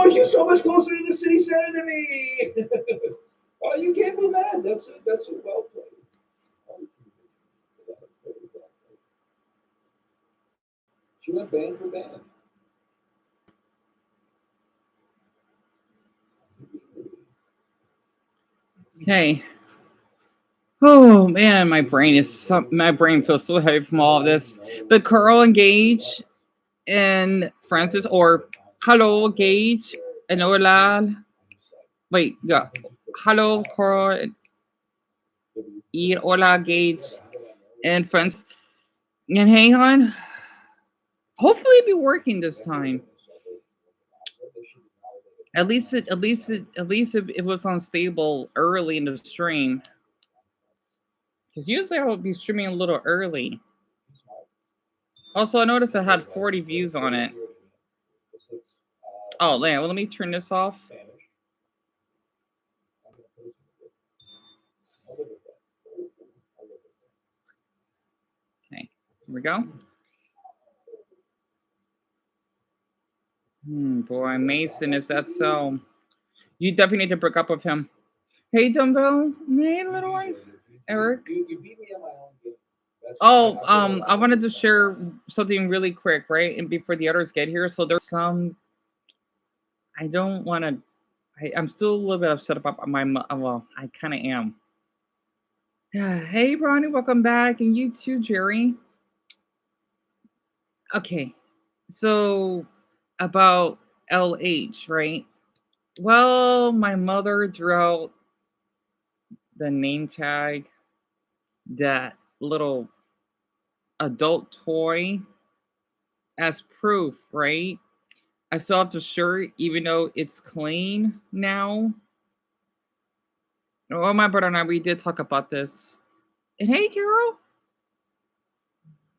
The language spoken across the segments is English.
Oh, she's so much closer to the city center than me. Oh, you can't be mad. That's a well played. She went band for band. Hey. Oh man, my brain feels so heavy from all of this. But Carl and Gage and Francis, or hello Gage and hola. Wait, yeah. Hello Carl y hola Gage and Francis. And hang on. Hopefully it'll be working this time. At least it was unstable early in the stream. Because usually I would be streaming a little early. Also, I noticed I had 40 views on it. Oh, man, well, let me turn this off. Okay, here we go. Boy, Mason, is that so? You definitely need to break up with him. Hey, Dumbbell. Hey, little one. Eric. Oh, I wanted to share something really quick, right? And before the others get here. So there's some. I don't want to. I'm still a little bit upset about my. Well, I kind of am. Hey, Ronnie, welcome back. And you too, Jerry. Okay. So about LH, right? Well, my mother drew out the name tag, that little adult toy, as proof, right? I still have the shirt, even though it's clean now. Oh, my brother and I, we did talk about this. And hey, Carol.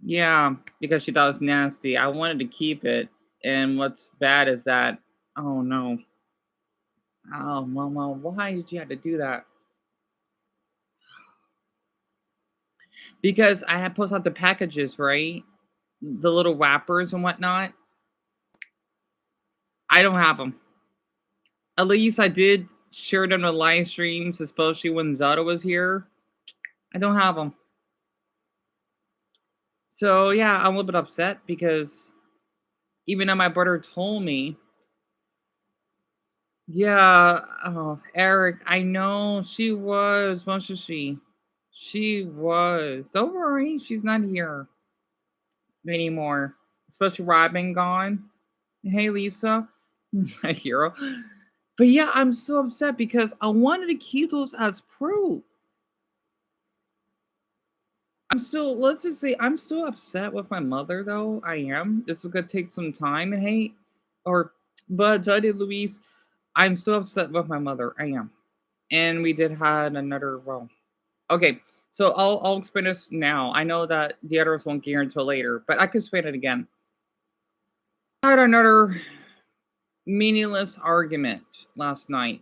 Yeah, because she thought it was nasty. I wanted to keep it. And what's bad is that, oh no. Oh, Mama, why did you have to do that? Because I had posted out the packages, right? The little wrappers and whatnot. I don't have them. At least I did share them on live streams, especially when Zelda was here. I don't have them. So yeah, I'm a little bit upset because even though my brother told me, yeah, oh, Eric, I know she was, wasn't she? She was. Don't worry, she's not here anymore. Especially Robin gone. Hey, Lisa, my hero. But yeah, I'm so upset because I wanted to keep those as proof. Let's just say, I'm still upset with my mother, though. I am. This is gonna take some time, and hey, but Juddy Louise, I'm still upset with my mother. I am. And we did had another, well, okay. So I'll explain this now. I know that the others won't get until later, but I can explain it again. I had another meaningless argument last night.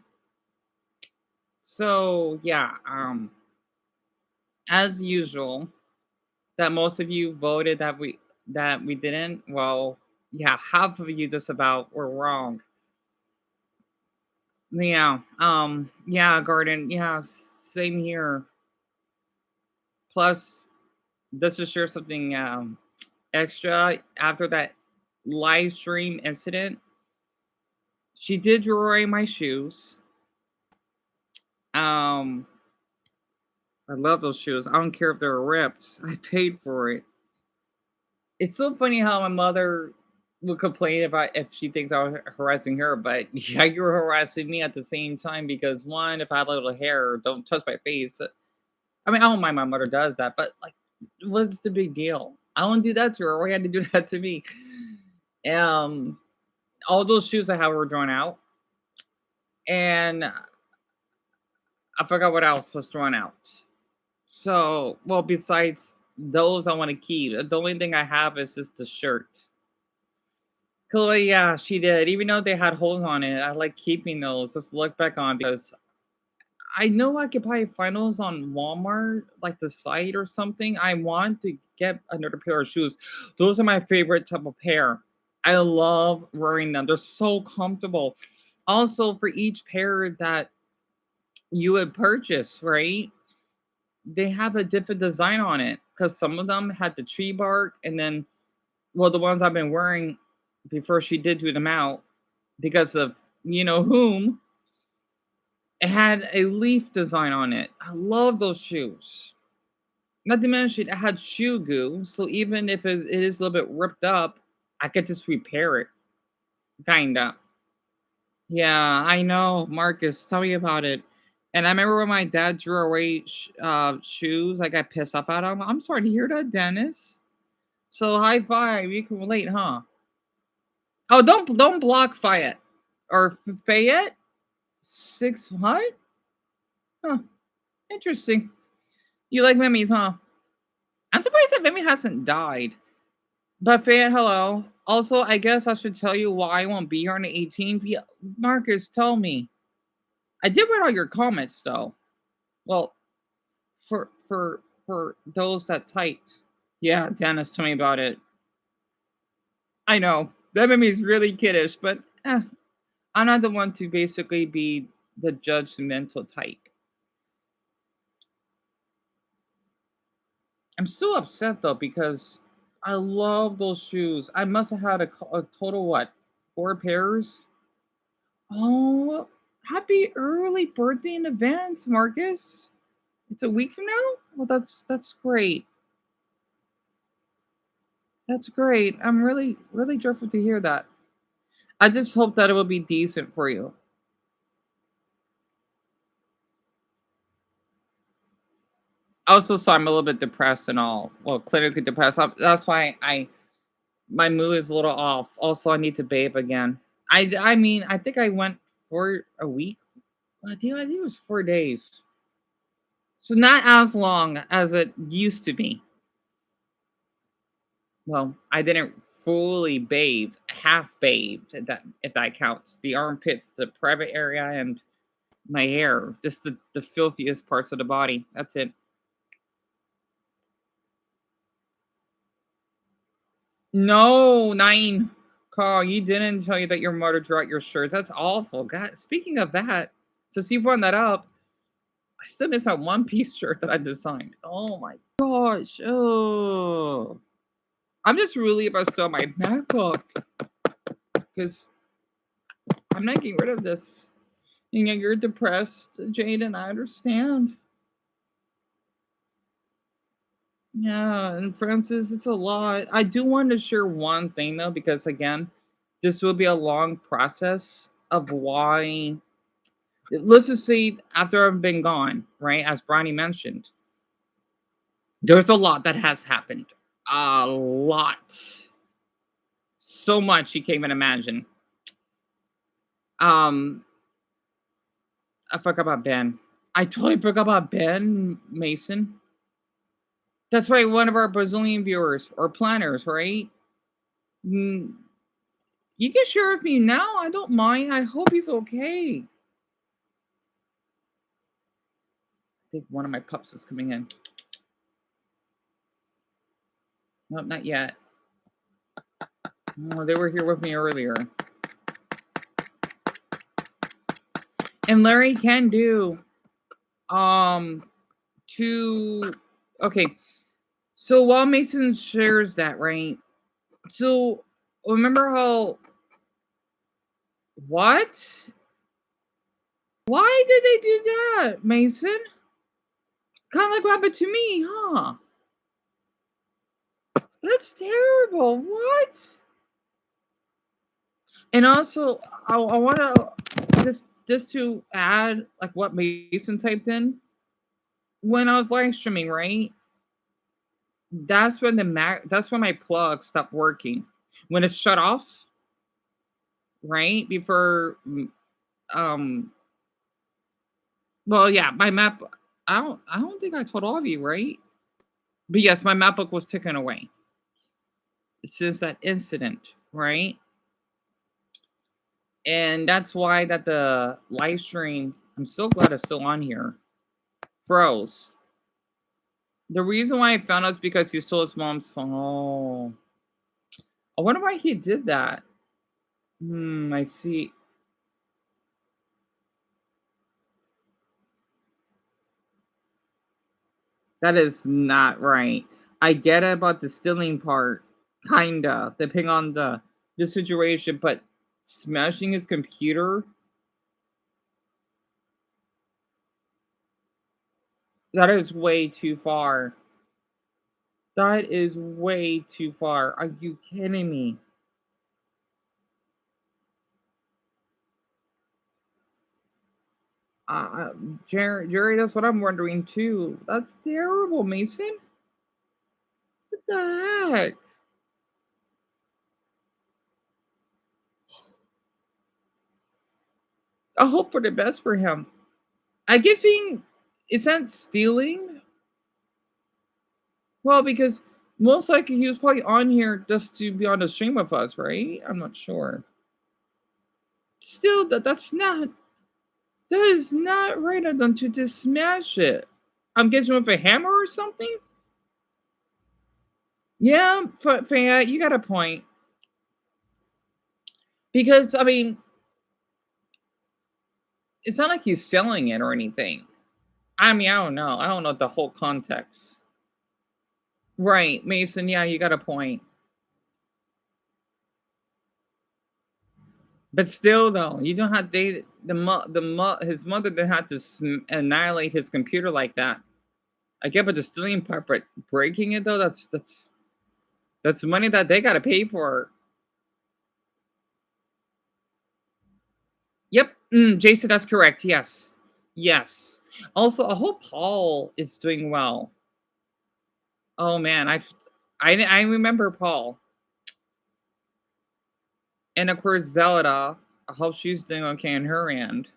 So yeah, as usual, that most of you voted that we didn't. Well, yeah, half of you just about were wrong. Yeah, yeah, Garden, yeah, same here. Plus, let's just share something extra. After that live stream incident, she did destroy my shoes. Um, I love those shoes. I don't care if they're ripped. I paid for it. It's so funny how my mother would complain about if she thinks I was harassing her, but yeah, you're harassing me at the same time because one, if I have a little hair, don't touch my face. I mean, I don't mind my mother does that, but like, what's the big deal? I don't do that to her. Why you had to do that to me? Um, all those shoes I have were drawn out, and I forgot what else was drawn out. So, well, besides those, I want to keep. The only thing I have is just the shirt. Chloe, yeah, she did. Even though they had holes on it, I like keeping those. Just look back on because I know I could probably find those on Walmart, like the site or something. I want to get another pair of shoes. Those are my favorite type of pair. I love wearing them. They're so comfortable. Also, for each pair that you would purchase, right? They have a different design on it because some of them had the tree bark, and then, well, the ones I've been wearing before she did do them out because of you know whom, it had a leaf design on it. I love those shoes. Not to mention, it had shoe goo, so even if it is a little bit ripped up, I could just repair it, kinda. Yeah, I know, Marcus, tell me about it. And I remember when my dad drew away shoes, I got pissed off at him. I'm sorry to hear that, Dennis. So high five, you can relate, huh? Oh, don't block Fayette or Fayette. Six what? Huh? Interesting. You like memes, huh? I'm surprised that Mimi hasn't died. But Fayette, hello. Also, I guess I should tell you why I won't be here on the 18th. Yeah, Marcus, tell me. I did read all your comments though. Well, for those that typed. Yeah, Dennis, tell me about it. I know that made me really kiddish, but I'm not the one to basically be the judgmental type. I'm still upset though because I love those shoes. I must have had a total what 4 pairs. Oh, happy early birthday in advance, Marcus. It's a week from now. Well, that's great. That's great. I'm really joyful to hear that. I just hope that it will be decent for you. Also, so I'm a little bit depressed and all. Well, clinically depressed. That's why my mood is a little off. Also, I need to bathe again. I mean, I think I went for a week. I think it was 4 days. So not as long as it used to be. Well, I didn't fully bathe, half bathed, if that counts. The armpits, the private area, and my hair, just the filthiest parts of the body. That's it. No, 9. Carl, you didn't tell you that your mother drew out your shirts. That's awful. God, speaking of that, since you brought that up, I still miss my one piece shirt that I designed. Oh my gosh. Oh. I'm just really about to sell my MacBook because I'm not getting rid of this. You know, you're depressed, Jade, and I understand. Yeah, and Francis, it's a lot. I do want to share one thing though, because again, this will be a long process of why. Let's just say after I've been gone, right? As Bronny mentioned, there's a lot that has happened. A lot. So much you can't even imagine. Um, I forgot about Ben. I totally forgot about Ben Mason. That's right, one of our Brazilian viewers or planners, right? Mm, you can share with me now. I don't mind. I hope he's okay. I think one of my pups is coming in. Nope, not yet. Oh, they were here with me earlier. And Larry can do um two. Okay, so while Mason shares that, right? So remember how what? Why did they do that, Mason? Kind of like what happened to me, huh? That's terrible. What? And also, I want to just to add like what Mason typed in when I was live streaming, right? That's when my plug stopped working. When it shut off, right before um. Well, yeah, my map. I don't think I told all of you, right? But yes, my MacBook was taken away since that incident, right? And that's why that the live stream. I'm so glad it's still on here. Froze. The reason why I found out is because he stole his mom's phone. Oh, I wonder why he did that. I see. That is not right. I get it about the stealing part, kinda, depending on the situation, but smashing his computer, that is way too far. That is way too far. Are you kidding me? Uh, Jerry, that's what I'm wondering too. That's terrible, Mason. What the heck? I hope for the best for him. I guessing is that stealing? Well, because most likely he was probably on here just to be on the stream with us, right? I'm not sure. Still, that is not right of them to just smash it. I'm guessing with a hammer or something. Yeah, Faya, you got a point. Because I mean, it's not like he's selling it or anything. I mean, I don't know. I don't know the whole context. Right, Mason. Yeah, you got a point. But still, though, you don't have his mother didn't have to annihilate his computer like that. I get about the stealing part, but breaking it though, that's money that they gotta pay for. Yep, Jason, that's correct. Yes, yes. Also, I hope Paul is doing well. Oh man, I remember Paul, and of course Zelda. I hope she's doing okay on her end.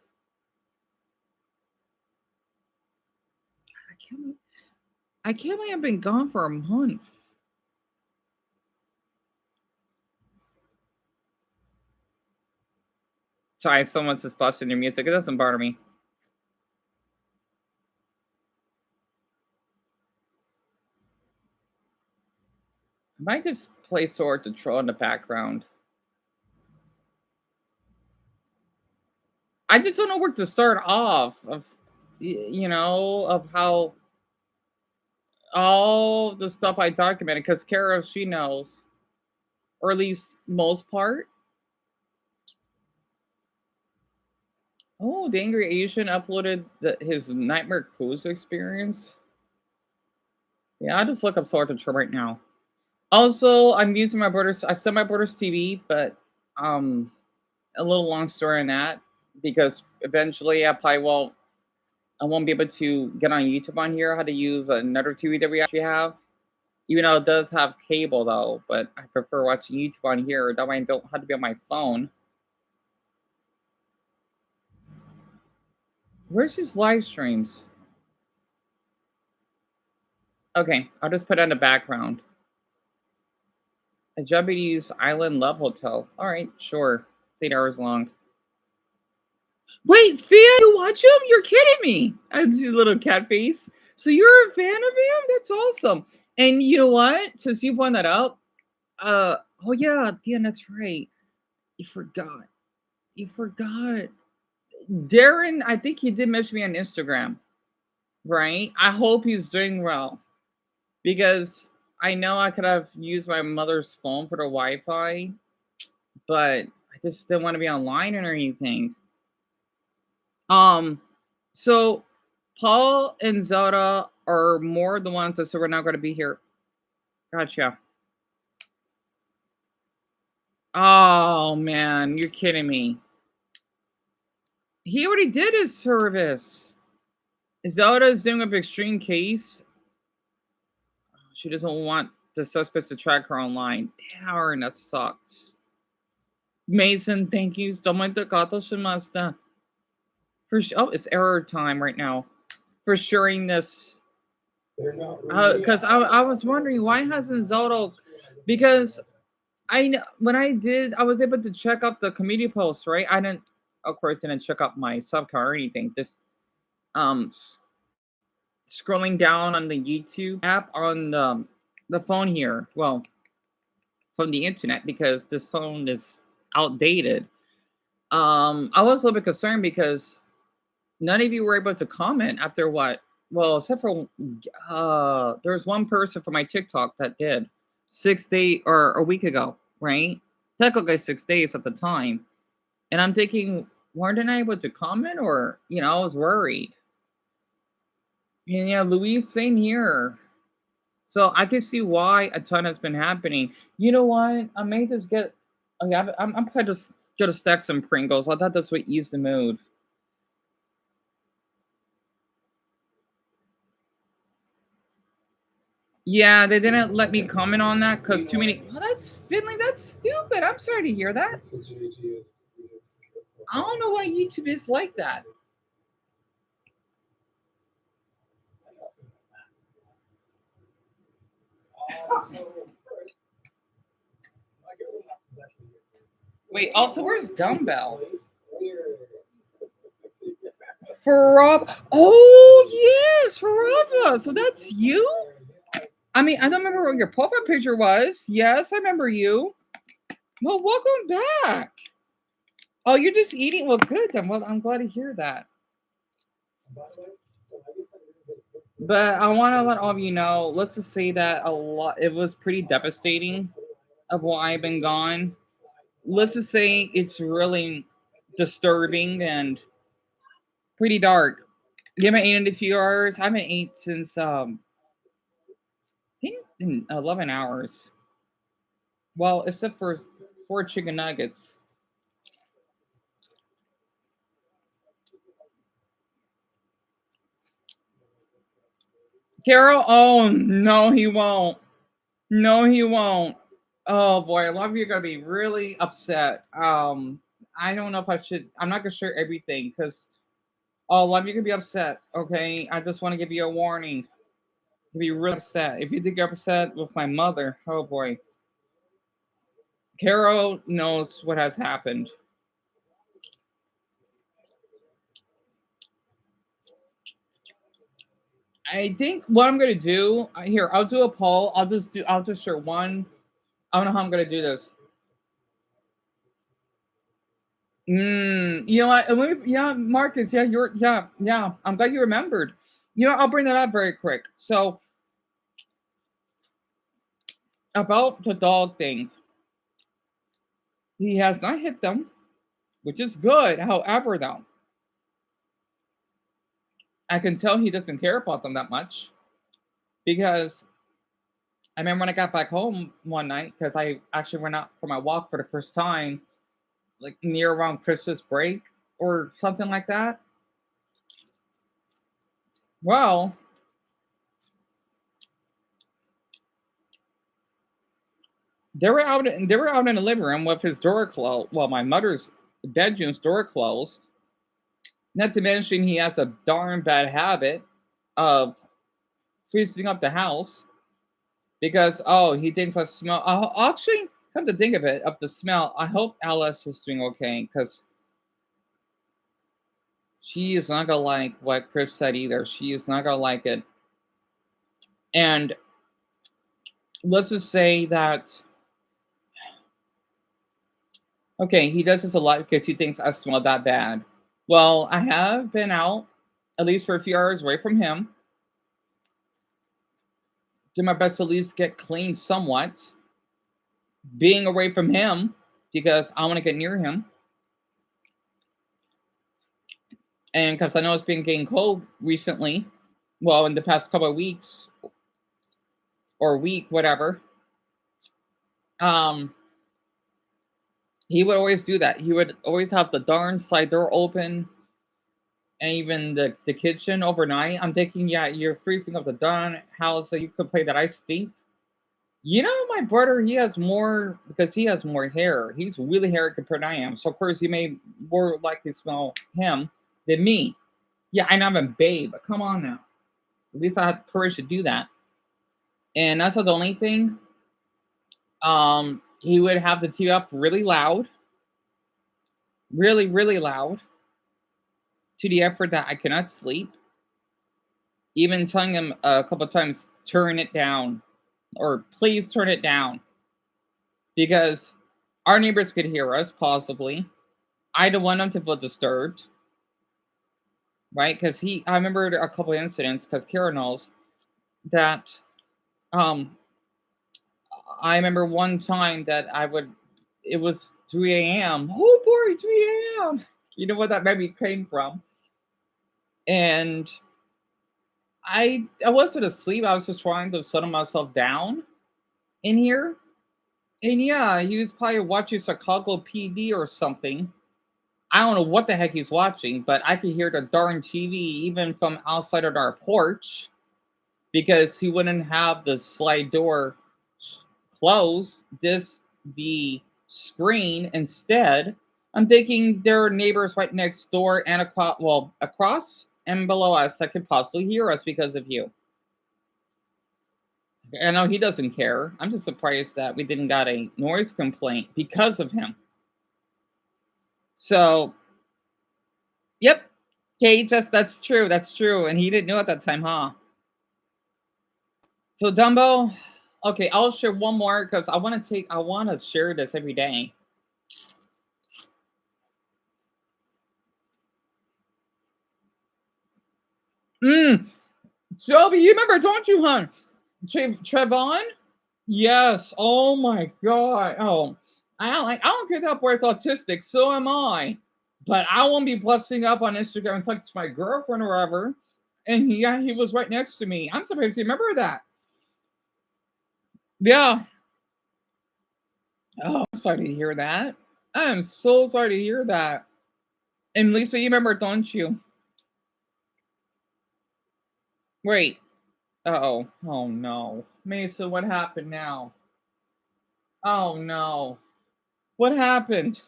I can't. I can't believe I've been gone for a month. Sorry, someone's just busting your music. It doesn't bother me. I might just play Sword to Troll in the background. I just don't know where to start off of, of how all the stuff I documented, because Kara, she knows, or at least most part. Oh, the Angry Asian uploaded his Nightmare Cruise experience. Yeah, I just look up Sword to Troll right now. Also, I'm using my brother's. I sent my brother's TV, but um, a little long story on that because eventually I won't be able to get on YouTube on here. I had to use another TV that we actually have. Even though it does have cable though, but I prefer watching YouTube on here. That way I don't have to be on my phone. Where's his live streams? Okay, I'll just put it in the background. A Japanese Island Love Hotel. Alright, sure. It's 8 hours long. Wait, Fia, you watch him? You're kidding me. I see a little cat face. So you're a fan of him? That's awesome. And you know what? Since you pointed that out, oh yeah, Deon, that's right. You forgot. You forgot. Darren, I think he did message me on Instagram, right? I hope he's doing well because I know I could have used my mother's phone for the Wi-Fi, but I just didn't want to be online or anything. So Paul and Zelda are more the ones that said we're not going to be here. Gotcha. Oh man, you're kidding me. He already did his service. Zelda is doing an extreme case. She doesn't want the suspects to track her online. Darn, that sucks. Mason, thank you. Oh, it's error time right now. For sharing this. Because I was wondering why hasn't Zelda, because I know when I was able to check up the community posts, right? I didn't, of course, didn't check up my subcard or anything. Just um scrolling down on the YouTube app on the phone here. Well, from the internet because this phone is outdated. I was a little bit concerned because none of you were able to comment after what Well, except for there's one person from my TikTok that did 6 days or a week ago, right? Technically 6 days at the time, and I'm thinking, weren't I able to comment, or I was worried. And yeah, Louise, same here. So I can see why a ton has been happening. You know what? I may just get. Oh yeah, I'm probably just gonna stack some Pringles. I thought that's what eased the mood. Yeah, they didn't let me comment on that because too many. Oh, that's Finley. That's stupid. I'm sorry to hear that. I don't know why YouTube is like that. Wait. Also, where's Dumbbell? Farab. Oh yes, Farava. So that's you. I mean, I don't remember what your profile picture was. Yes, I remember you. Well, welcome back. Oh, you're just eating. Well, good then. Well, I'm glad to hear that. But I want to let all of you know. Let's just say that a lot. It was pretty devastating of why I've been gone. Let's just say it's really disturbing and pretty dark. You haven't eaten in a few hours. I haven't ate since I think in 11 hours. Well, except for 4 chicken nuggets. Carol, oh no, he won't. No, he won't. Oh boy, a lot of you are gonna be really upset. I don't know if I should. I'm not gonna share everything because a lot of you can be upset. Okay, I just want to give you a warning. To be really upset. If you think you're upset with my mother, oh boy, Carol knows what has happened. I think what I'm gonna do here, I'll do a poll. I'll just share one. I don't know how I'm gonna do this. You know what? Yeah, Marcus. Yeah, yeah. I'm glad you remembered. I'll bring that up very quick. So about the dog thing, he has not hit them, which is good. However, though, I can tell he doesn't care about them that much because I remember when I got back home one night because I actually went out for my walk for the first time, like near around Christmas break or something like that. Well, they were out in the living room with his door closed. Well, my mother's bedroom's door closed. Not to mention he has a darn bad habit of freezing up the house because he thinks I smell. Actually, come to think of it, of the smell, I hope Alice is doing okay because she is not gonna like what Chris said either. She is not gonna like it. And let's just say that okay, he does this a lot because he thinks I smell that bad. Well, I have been out at least for a few hours away from him. Do my best to at least get clean somewhat. Being away from him because I want to get near him. And because I know it's been getting cold recently, well, in the past couple of weeks or week, whatever, um, he would always do that. He would always have the darn side door open and even the kitchen overnight. I'm thinking, yeah, you're freezing up the darn house so you could play that ice stink. My brother, he has more because he has more hair. He's really hairy compared to I am. So of course he may more likely smell him than me. Yeah, I know I'm a babe, but come on now. At least I have the courage to do that. And that's not the only thing. He would have the TV up really loud, really, really loud, to the effort that I cannot sleep. Even telling him a couple of times, turn it down, or please turn it down, because our neighbors could hear us possibly. I don't want them to feel disturbed. right? Because I remembered a couple of incidents because Kara knows that um I remember one time that it was 3 a.m. Oh boy, 3 a.m. You know what that maybe came from? And I wasn't asleep. I was just trying to settle myself down in here. And yeah, he was probably watching Chicago PD or something. I don't know what the heck he's watching, but I could hear the darn TV even from outside of our porch because he wouldn't have the slide door closed. The screen instead. I'm thinking there are neighbors right next door and across and below us that could possibly hear us because of you. I know he doesn't care. I'm just surprised that we didn't got a noise complaint because of him. So, yep, Kate, that's true. That's true. And he didn't know at that time, huh? So Dumbo, okay, I'll share one more because I want to share this every day. Shelby, you remember, don't you, hon? Trevon? Yes. Oh my God. Oh, I don't care that boy's autistic. So am I. But I won't be busting up on Instagram and talking to my girlfriend or whatever. And yeah, he was right next to me. I'm surprised you remember that. Yeah. Oh, I'm sorry to hear that. I am so sorry to hear that. And Lisa, you remember, don't you? Wait. Oh. Oh no. Mesa, what happened now? Oh no. What happened?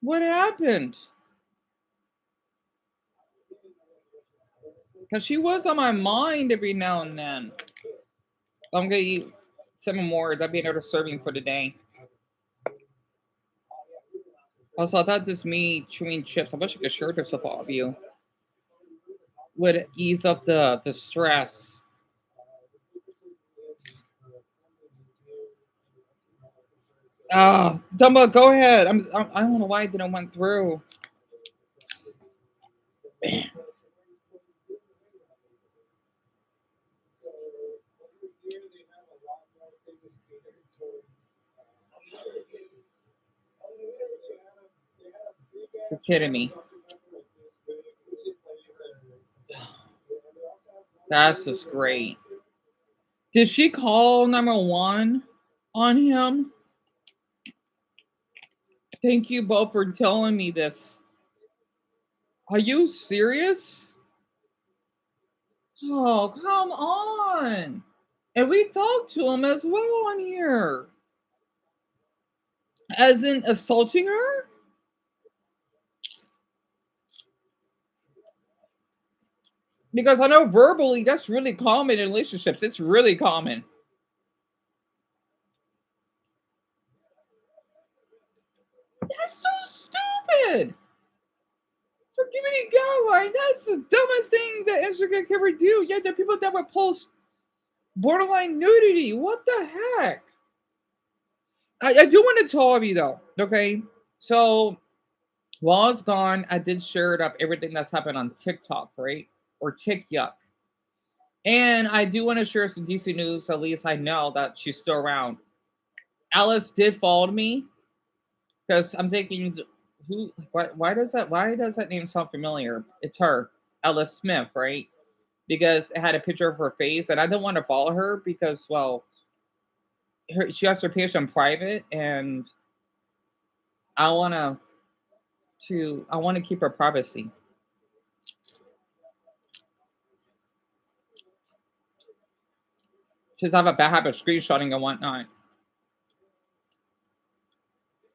What happened? Because she was on my mind every now and then. I'm gonna eat 7 more. That'd be another serving for the day. Also, I thought this me chewing chips. I wish I could share this with all of you. Would ease up the stress. Dumbo, go ahead. I don't know why it didn't went through. You're kidding me. That's just great. Did she call number one on him? Thank you both for telling me this. Are you serious? Oh, come on. And we talked to him as well on here. As in assaulting her? Because I know verbally that's really common in relationships. It's really common. That's so stupid. For giving God, like that's the dumbest thing that Instagram can ever do. Yet there are people that would post borderline nudity. What the heck? I do want to tell all of you though. Okay, so while I was gone, I did share it up everything that's happened on TikTok, right? Or TikTok. And I do want to share some DC news. At least I know that she's still around. Alice did follow me because I'm thinking, why does that name sound familiar? It's her, Alice Smith, right? Because it had a picture of her face, and I don't want to follow her because, well, she has her page on private, and I want I want to keep her privacy. She doesn't have a bad habit of screenshotting and whatnot.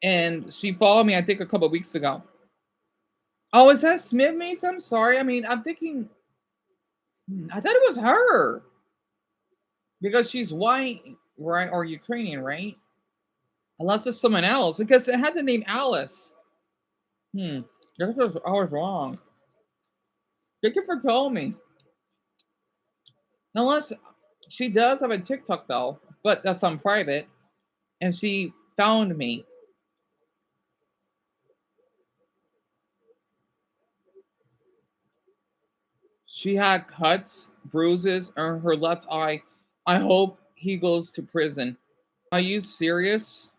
And she followed me, I think, a couple of weeks ago. Oh, is that Smith Mason? I'm sorry. I mean, I'm thinking, I thought it was her because she's white, right, or Ukrainian, right? Unless it's someone else because it had the name Alice. Hmm. I was wrong. Thank you for telling me. Unless she does have a TikTok though, but that's on private, and she found me. She had cuts, bruises on her left eye. I hope he goes to prison. Are you serious?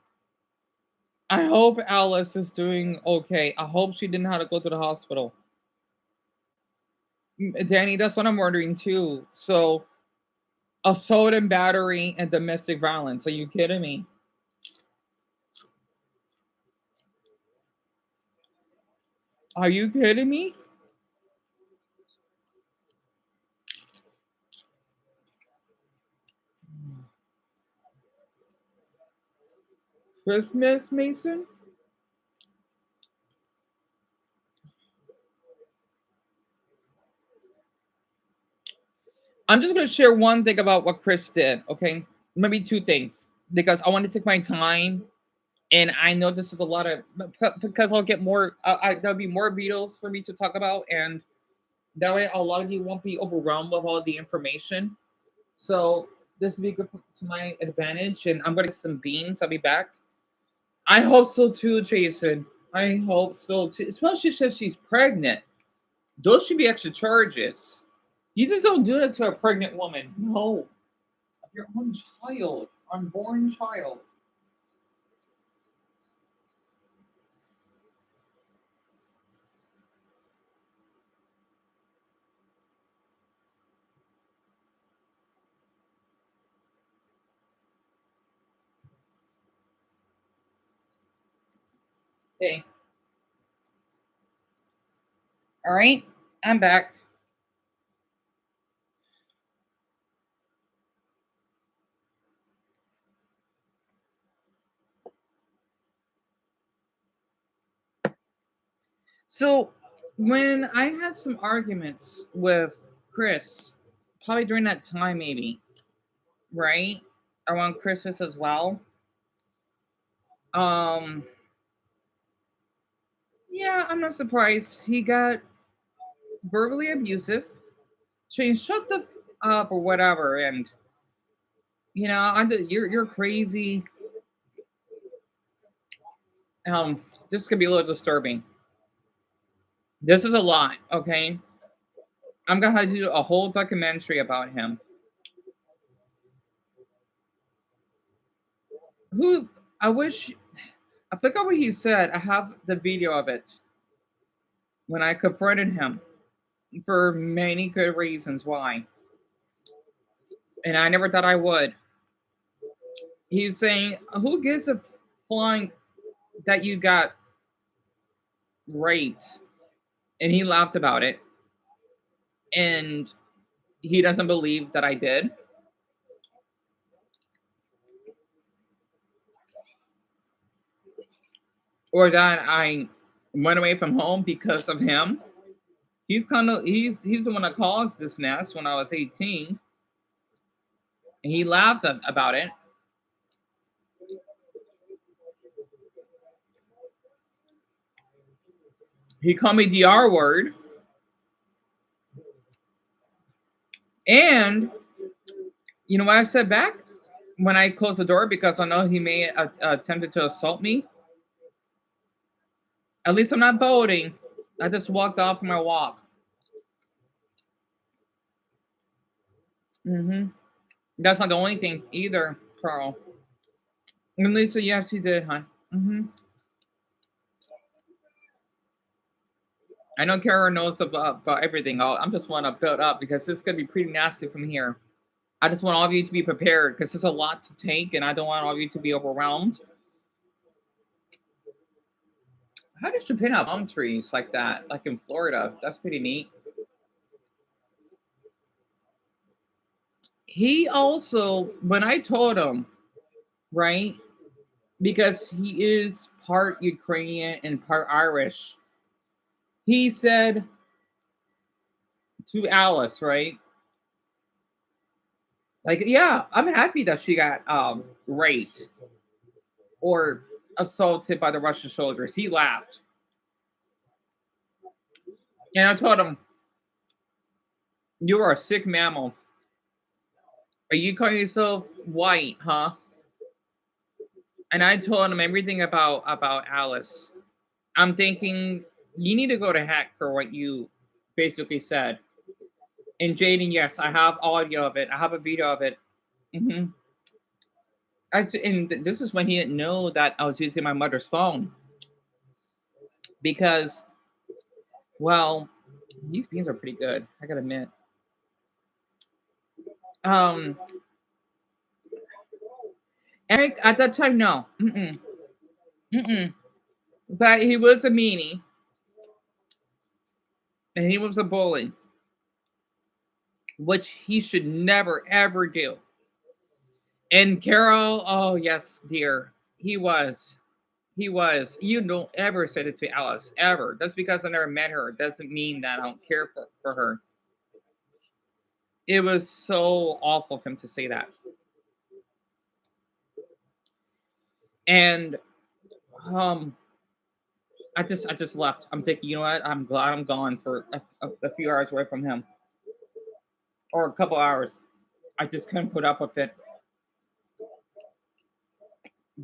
I hope Alice is doing okay. I hope she didn't have to go to the hospital. Danny, that's what I'm wondering too. So, assault and battery and domestic violence. Are you kidding me? Are you kidding me? Christmas, Mason? I'm just going to share one thing about what Chris did, okay? Maybe two things. Because I want to take my time, and I know this is a lot of, because I'll get more, there'll be more videos for me to talk about, and that way a lot of you won't be overwhelmed with all the information. So this will be good to my advantage, and I'm going to get some beans. I'll be back. I hope so too, Jason. I hope so too. Especially since she's pregnant. Those should be extra charges. You just don't do that to a pregnant woman. No. Your own child. Unborn child. Okay. All right. I'm back. So when I had some arguments with Chris, probably during that time, maybe, right? Around Christmas as well. Um, yeah, I'm not surprised. He got verbally abusive. Shane, shut the up or whatever, and you're crazy. This could be a little disturbing. This is a lot, okay? I'm gonna have to do a whole documentary about him. Who I wish I forgot what he said. I have the video of it when I confronted him for many good reasons why. And I never thought I would. He's saying, who gives a flying that you got raped? And he laughed about it. And he doesn't believe that I did. Or that I went away from home because of him. He's the one that caused this mess when I was 18. And he laughed about it. He called me the R word. And you know what I said back when I closed the door because I know he may attempted to assault me. At least I'm not boating. I just walked off from my walk. That's not the only thing either, Carl. And Lisa, yes, he did, hon. I know Kara knows about everything. I'm just want to build up because this is gonna be pretty nasty from here. I just want all of you to be prepared because there's a lot to take, and I don't want all of you to be overwhelmed. How did Japan have palm trees like that, like in Florida? That's pretty neat. He also, when I told him, right, because he is part Ukrainian and part Irish, he said to Alice, right, like, yeah, I'm happy that she got raped or assaulted by the Russian soldiers. He laughed. And I told him, you are a sick mammal. Are you calling yourself white, huh? And I told him everything about Alice. I'm thinking you need to go to heck for what you basically said. And Jaden, yes, I have audio of it. I have a video of it. Hmm. This is when he didn't know that I was using my mother's phone because, well, these beans are pretty good. I gotta admit. Um, Eric at that time, no, mm-mm. But he was a meanie and he was a bully, which he should never ever do. And Carol, oh yes, dear, he was. He was. You don't ever say it to Alice, ever. Just because I never met her doesn't mean that I don't care for her. It was so awful for him to say that. And um I just left. I'm thinking, you know what? I'm glad I'm gone for a few hours away from him. Or a couple hours. I just couldn't put up with it.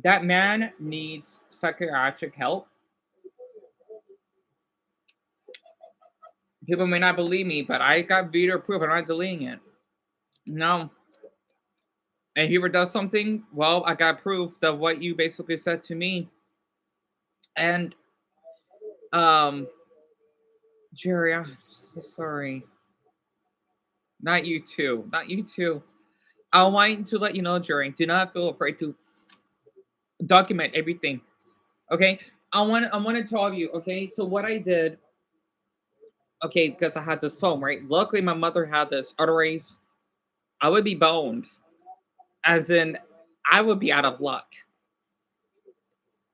That man needs psychiatric help. People may not believe me, but I got video proof. I'm not deleting it. No. And if he ever does something, well, I got proof of what you basically said to me. And um, Jerry, I'm so sorry. Not you too. Not you too. I want to let you know, Jerry. Do not feel afraid to document everything. Okay. I want to tell you. Okay. So what I did. Okay, because I had this phone, right? Luckily, my mother had this. Otherwise, I would be boned. As in, I would be out of luck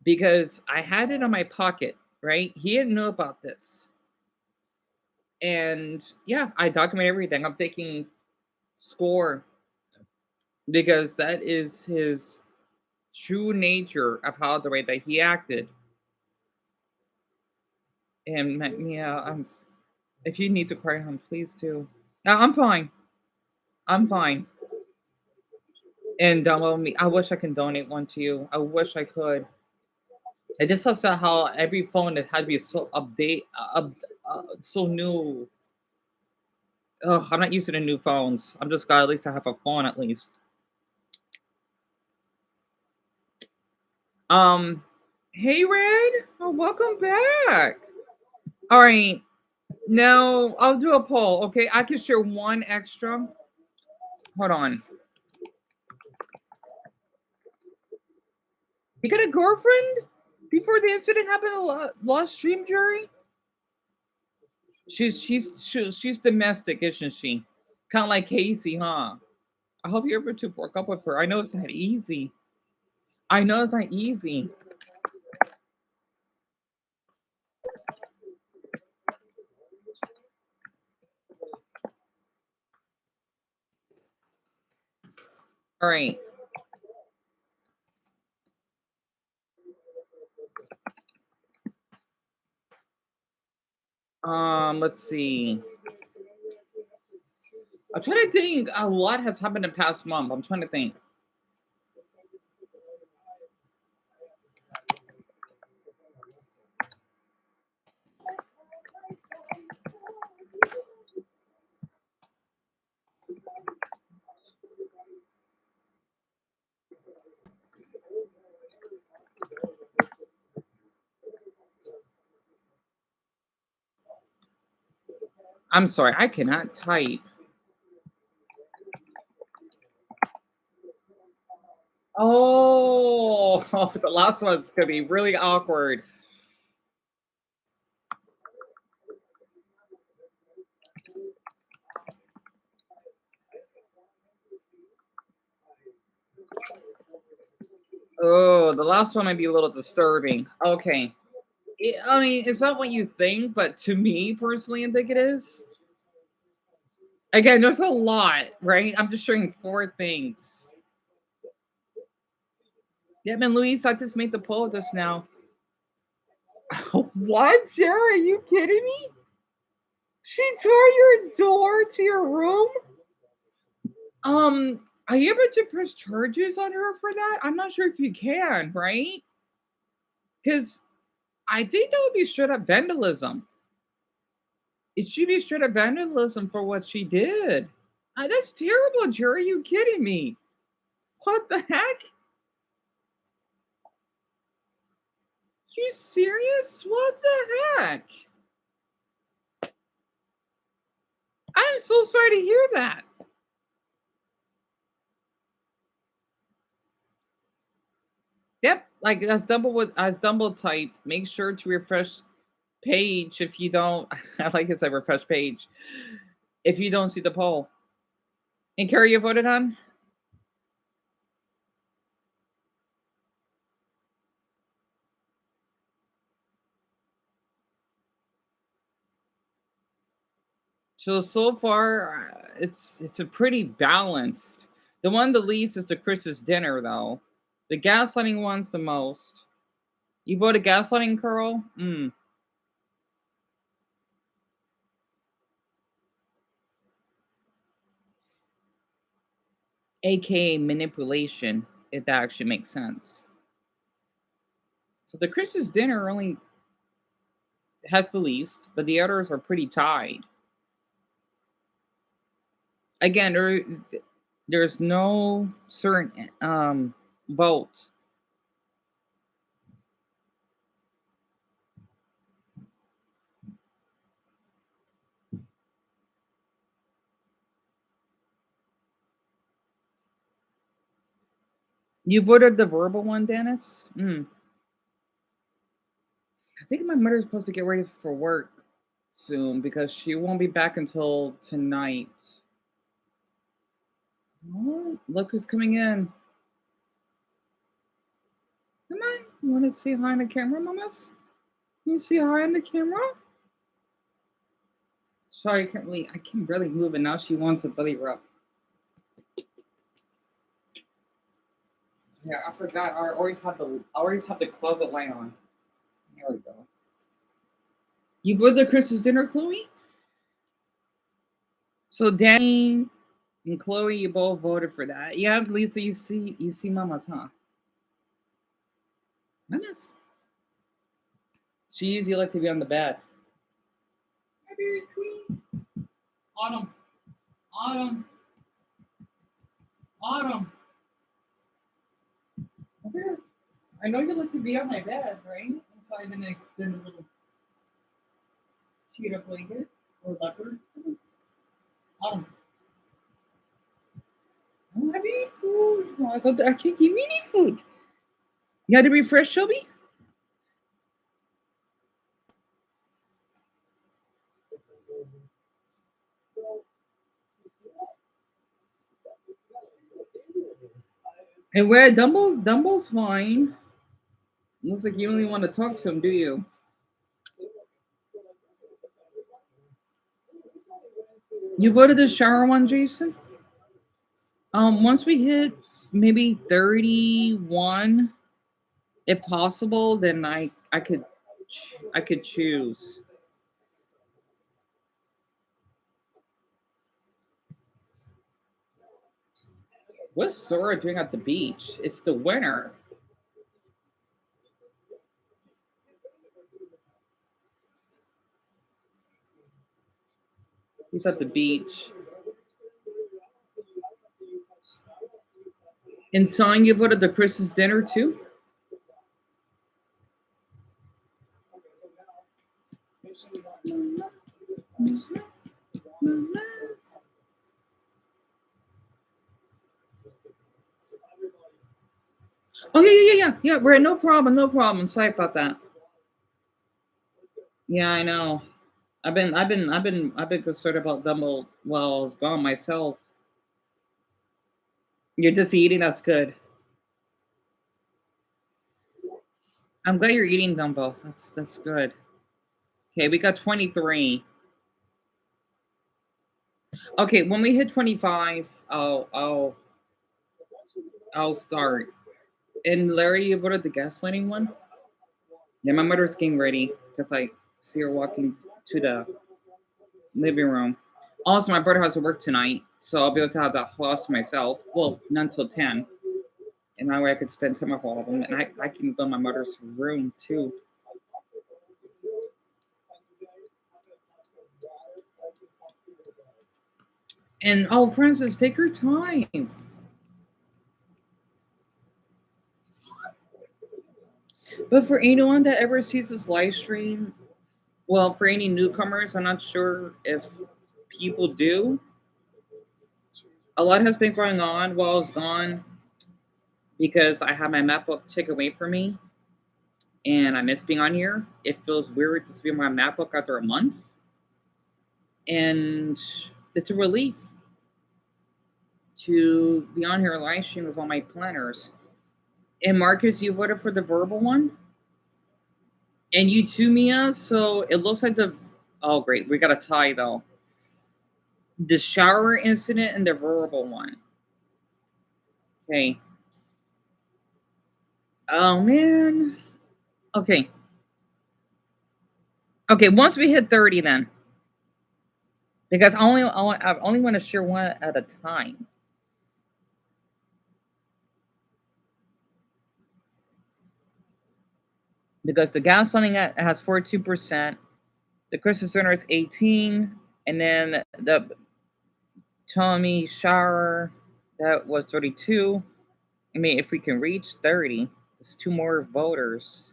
because I had it on my pocket. Right? He didn't know about this. And yeah, I document everything. I'm taking score because that is his true nature of how the way that he acted. And yeah, if you need to cry, hon, please do. No, I'm fine. I'm fine. And download me. I wish I can donate one to you. I wish I could. It just sucks at how every phone that had to be so so new. Ugh, I'm not used to the new phones. I'm just glad at least I have a phone at least. Um, hey Red, oh, welcome back. All right, now I'll do a poll. Okay, I can share one extra. Hold on. You got a girlfriend before the incident happened? Last stream, Jerry. She's domestic, isn't she? Kind of like Casey, huh? I hope you're able to work up with her. I know it's not easy. I know it's not easy. All right. Let's see. I'm trying to think. A lot has happened in the past month. I'm trying to think. I'm sorry, I cannot type. Oh, the last one's gonna be really awkward. Oh, the last one might be a little disturbing. Okay. I mean, it's not what you think, but to me personally, I think it is. Again, there's a lot, right? I'm just showing four things. Yeah, man, Luis, I just made the poll just now. What, Jerry? Are you kidding me? She tore your door to your room? Are you able to press charges on her for that? I'm not sure if you can, right? Because I think that would be straight up vandalism. It should be straight up vandalism for what she did. That's terrible, Jerry. Are you kidding me? What the heck? You serious? What the heck? I'm so sorry to hear that. Yep, like as Dumble typed, make sure to refresh page if you don't. I like it said refresh page if you don't see the poll. And Carrie, you voted on? So far, it's a pretty balanced. The one the least is the Chris's dinner though. The gaslighting one's the most. You voted gaslighting, Curl? AKA manipulation, if that actually makes sense. So the Chris's dinner only has the least, but the others are pretty tied. Again, there's no certain vote. You voted the verbal one, Dennis? I think my mother's supposed to get ready for work soon because she won't be back until tonight. Oh, look who's coming in. Come on. You want to say hi on the camera, mamas? You see hi on the camera? Sorry, I can't really move, and now she wants a belly rub. Yeah, I forgot. I always have the closet light on. There we go. You voted the Chris's dinner, Chloe? So Danny and Chloe, you both voted for that. Yeah, Lisa, you see Mama's, huh? Mama's. She usually like to be on the bed. Hi, Berry Queen. Autumn. Autumn. Autumn. Here. I know you like to be on my bed, right? So I'm gonna extend a little cheetah blanket or leopard. Autumn. I don't have any food. Oh, I thought I can't give me any food. You had to refresh, Shelby? And where Dumble's fine. Looks like you only want to talk to him, do you? You voted the shower one, Jason? Once we hit maybe 31, if possible, then I could choose. What's Sora doing at the beach? It's the winter. He's at the beach. And Son, you voted the Chris's dinner too? Oh yeah. Right, no problem. Sorry about that. Yeah, I know. I've been concerned about Dumble while I was gone myself. You're just eating. That's good. I'm glad you're eating Dumbo. That's good. Okay, we got 23. Okay, when we hit 25, I'll start. And Larry, you voted the gaslighting one? Yeah, my mother's getting ready because I see her walking to the living room. Also, my brother has to work tonight, so I'll be able to have the house to myself. Well, not until 10. And that way I could spend time with all of them. And I can go in my mother's room too. And oh, Francis, take your time. But for anyone that ever sees this live stream, well, for any newcomers, I'm not sure if people do. A lot has been going on while I was gone because I had my MacBook taken away from me and I miss being on here. It feels weird to be on my MacBook after a month. And it's a relief to be on here live stream with all my planners. And Marcus, you voted for the verbal one? And you too, Mia? So it looks like the. Oh, great. We got a tie, though. The shower incident and the verbal one. Okay. Oh, man. Okay. Okay, once we hit 30, then. Because I only want to share one at a time. Because the gasoline has 42%, the Christmas dinner is 18, and then the Tommy shower that was 32. I mean, if we can reach 30, there's 2 more voters.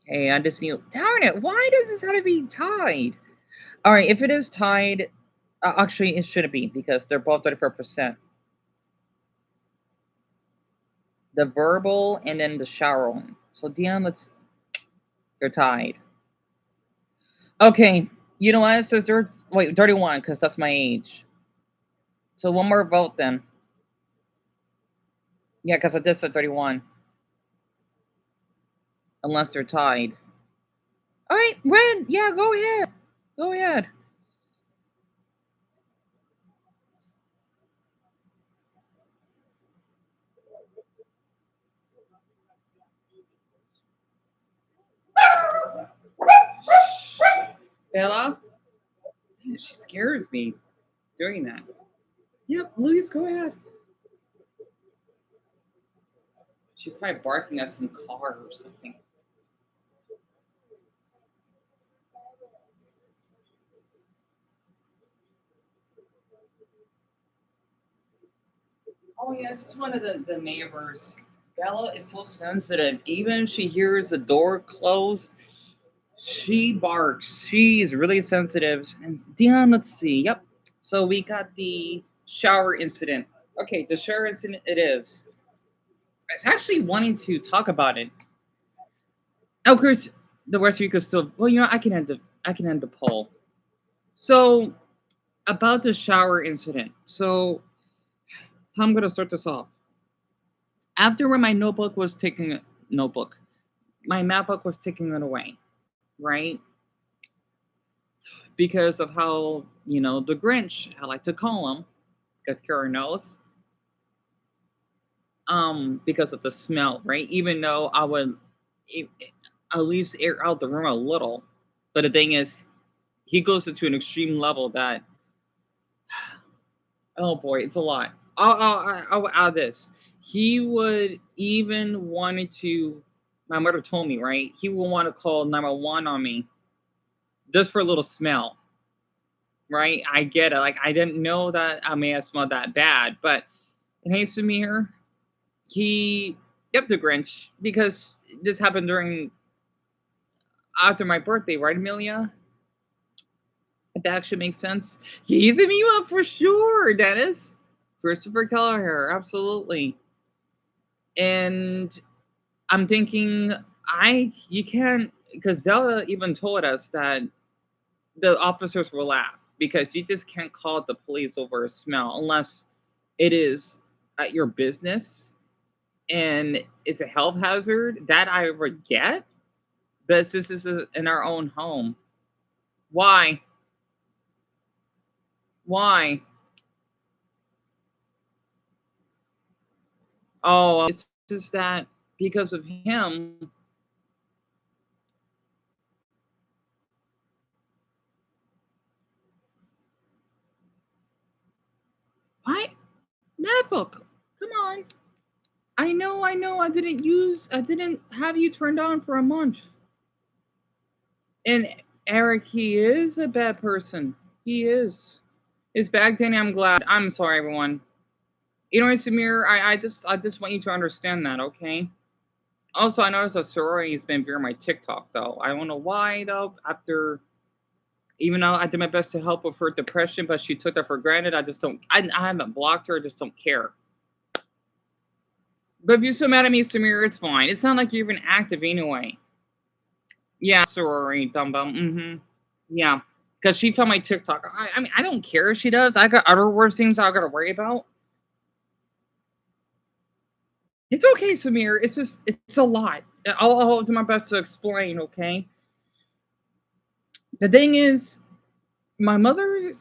Hey, I just need. Darn it! Why does this have to be tied? All right, if it is tied, actually it shouldn't be because they're both 34%. The verbal and then the shower one. So Deon, they're tied. Okay, you know what? It says they're 31 because that's my age. So one more vote then. Yeah, because I just said 31. Unless they're tied. All right, Red. Yeah, go ahead. Go ahead. Bella? Man, she scares me doing that. Yep, Louise, go ahead. She's probably barking at some car or something. Oh, yes, it's one of the neighbors. Bella is so sensitive. Even if she hears the door closed, she barks. She is really sensitive. And Deon, let's see. Yep. So we got the shower incident. Okay, the shower incident it is. I was actually wanting to talk about it. Of course, the rest of you could still. Well, I can end the poll. So about the shower incident. So how I'm gonna start this off. After when my notebook, my MacBook was taking it away, right? Because of how the Grinch, I like to call him, because Kara knows. Because of the smell, right? Even though I would at least air out the room a little, but the thing is, he goes into an extreme level that, oh boy, it's a lot. I'll add this. He would even wanted to. My mother told me, right? He would want to call 911 on me just for a little smell, right? I get it. Like I didn't know that I may have smelled that bad, but hey, Samir, he yep the Grinch because this happened during after my birthday, right, Amelia? If that actually makes sense. He's a me up for sure, Dennis. Christopher Kelleher, absolutely. And I'm thinking, you can't because Zella even told us that the officers will laugh because you just can't call the police over a smell unless it is at your business and it's a health hazard. That I would get, but this is in our own home. Why? Why? Oh, it's just that because of him. What? MacBook. Come on. I know. I didn't have you turned on for a month. And Eric, he is a bad person. He is. It's back then. I'm glad. I'm sorry, everyone. You know, Samir, I just want you to understand that, okay? Also, I noticed that sorority has been viewing my TikTok though. I don't know why though. After even though I did my best to help with her depression, but she took that for granted. I just don't. I haven't blocked her. I just don't care. But if you're so mad at me, Samir, it's fine. It's not like you're even active anyway. Yeah, sorry, dumb bum. Yeah, because she found my TikTok. I mean, I don't care if she does. I got other worse things I gotta worry about. It's okay, Samir. It's just it's a lot. I'll do my best to explain. Okay. The thing is, my mother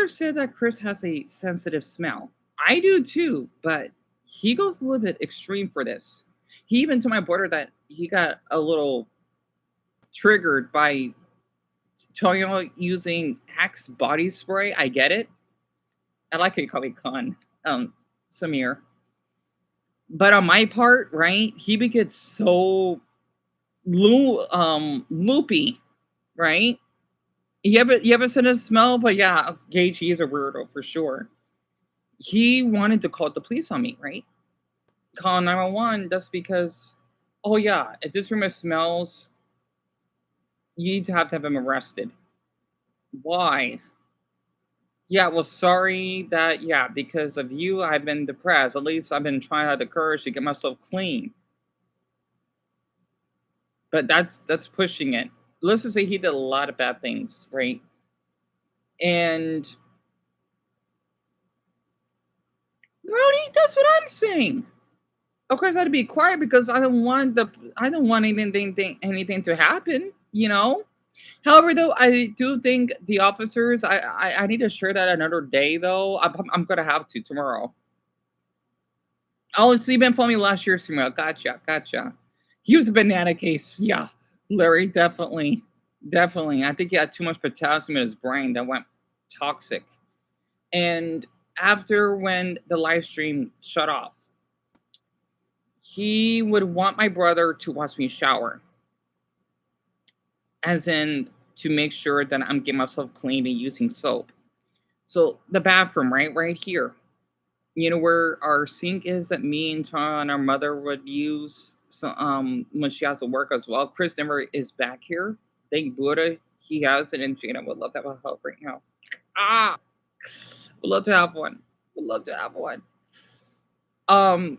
said that Chris has a sensitive smell. I do too, but he goes a little bit extreme for this. He even told my brother that he got a little triggered by Toyo using Axe body spray. I get it. I like how you call me con, Samir. But on my part, right, he gets so loopy, right? You ever seen his smell? But yeah, Gage, he is a weirdo for sure. He wanted to call the police on me, right? Call 911 just because, oh yeah, if this room smells, you need to have him arrested. Why? Yeah, well, sorry that, yeah, because of you, I've been depressed. At least I've been trying to have the courage to get myself clean. But that's pushing it. Let's just say he did a lot of bad things, right? And Brody, that's what I'm saying. Of course, I had to be quiet because I don't want anything to happen, you know. However, though, I do think the officers. I need to share that another day, though. I'm gonna have to tomorrow. Oh, so you've been following me last year, Samuel. Gotcha, gotcha. He was a banana case. Yeah, Larry, definitely, definitely. I think he had too much potassium in his brain that went toxic. And after when the live stream shut off, he would want my brother to watch me shower, as in to make sure that I'm getting myself clean and using soap. So the bathroom, right here, you know where our sink is that me and John, our mother, would use. So when she has to work as well. Chris never is back here. Thank Buddha he has it, and Gina would love to have a help right now. Ah, would love to have one. Would love to have one. Um,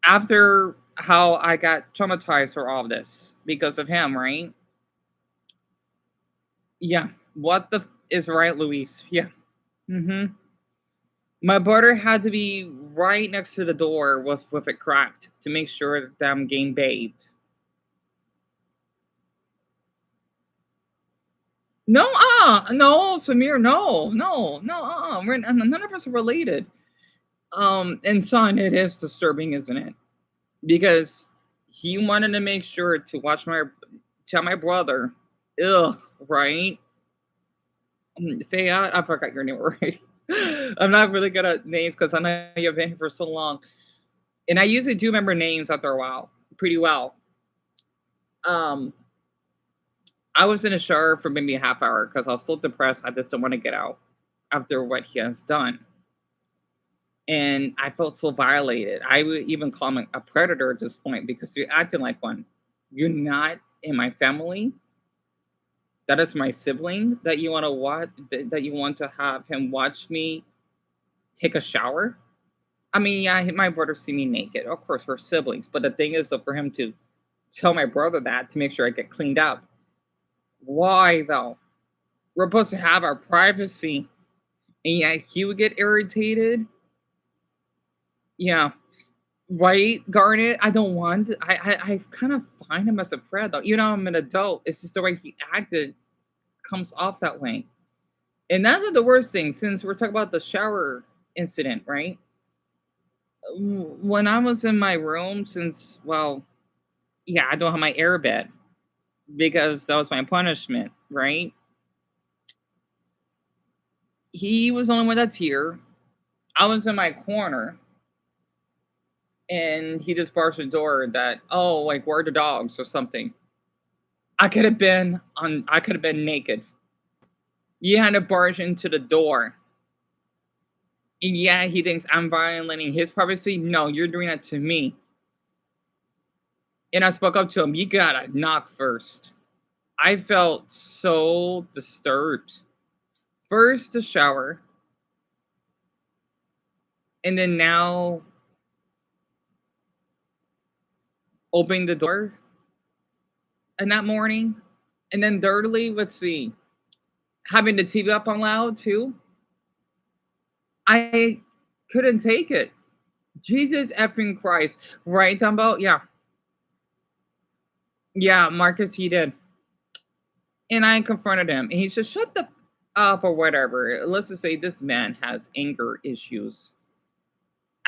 after how I got traumatized for all of this because of him, right? Yeah. What the is right, Luis? Yeah. Mm-hmm. My brother had to be right next to the door with it cracked to make sure that I'm getting bathed. No, no, Samir, no. We're none of us are related. And son, it is disturbing, isn't it? Because he wanted to make sure to tell my brother, ugh, right? Faye, I forgot your name already. I'm not really good at names because I know you've been here for so long. And I usually do remember names after a while, pretty well. Um, I was in a shower for maybe a half hour because I was so depressed. I just don't want to get out after what he has done. And I felt so violated. I would even call him a predator at this point because you're acting like one. You're not in my family. That is my sibling that you want to watch, that you want to have him watch me take a shower. I mean, yeah, my brother see me naked. Of course, we're siblings. But the thing is, though, for him to tell my brother that to make sure I get cleaned up. Why, though? We're supposed to have our privacy. And yeah, he would get irritated. Yeah. Right, Garnet? I don't want I kind of find him as a threat, though. You know, I'm an adult. It's just the way he acted comes off that way. And that's not the worst thing, since we're talking about the shower incident, right? When I was in my room, since, well, yeah, I don't have my air bed because that was my punishment, right? He was the only one that's here. I was in my corner, and he just barged the door that, oh, like, where are the dogs or something? I could have been naked. You had to barge into the door. And yeah, he thinks I'm violating his privacy. No, you're doing that to me. And I spoke up to him. You gotta knock first. I felt so disturbed. First, the shower. And then now, opening the door. And that morning. And then thirdly, let's see. Having the TV up on loud too. I couldn't take it. Jesus effing Christ. Right, Dumbo? Yeah. Yeah, Marcus, he did. And I confronted him. And he said, shut the up or whatever. Let's just say this man has anger issues.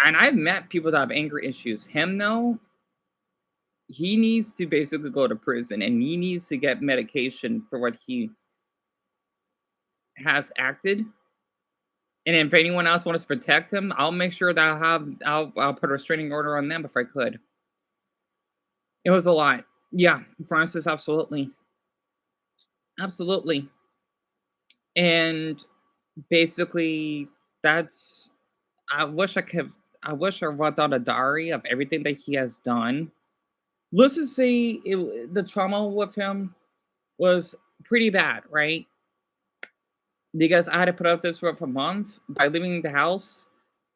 And I've met people that have anger issues. Him, though, he needs to basically go to prison. And he needs to get medication for what he has acted. And if anyone else wants to protect him, I'll make sure that I'll put a restraining order on them if I could. It was a lot. Yeah, Francis, absolutely. Absolutely. And basically, that's I wish I wrote down a diary of everything that he has done. Let's just say the trauma with him was pretty bad, right? Because I had to put up this for a month by leaving the house.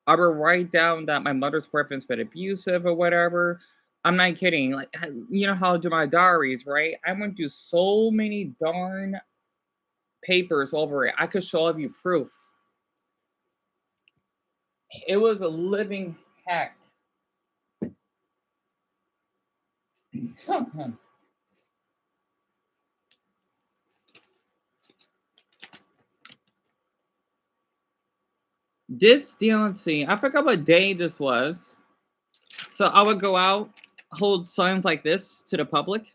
I would write down that my mother's boyfriend's been abusive or whatever. I'm not kidding. Like, you know how I do my diaries, right? I went through so many darn papers over it. I could show you proof. It was a living heck. This DLNC, I forgot what day this was. So I would go out, hold signs like this to the public.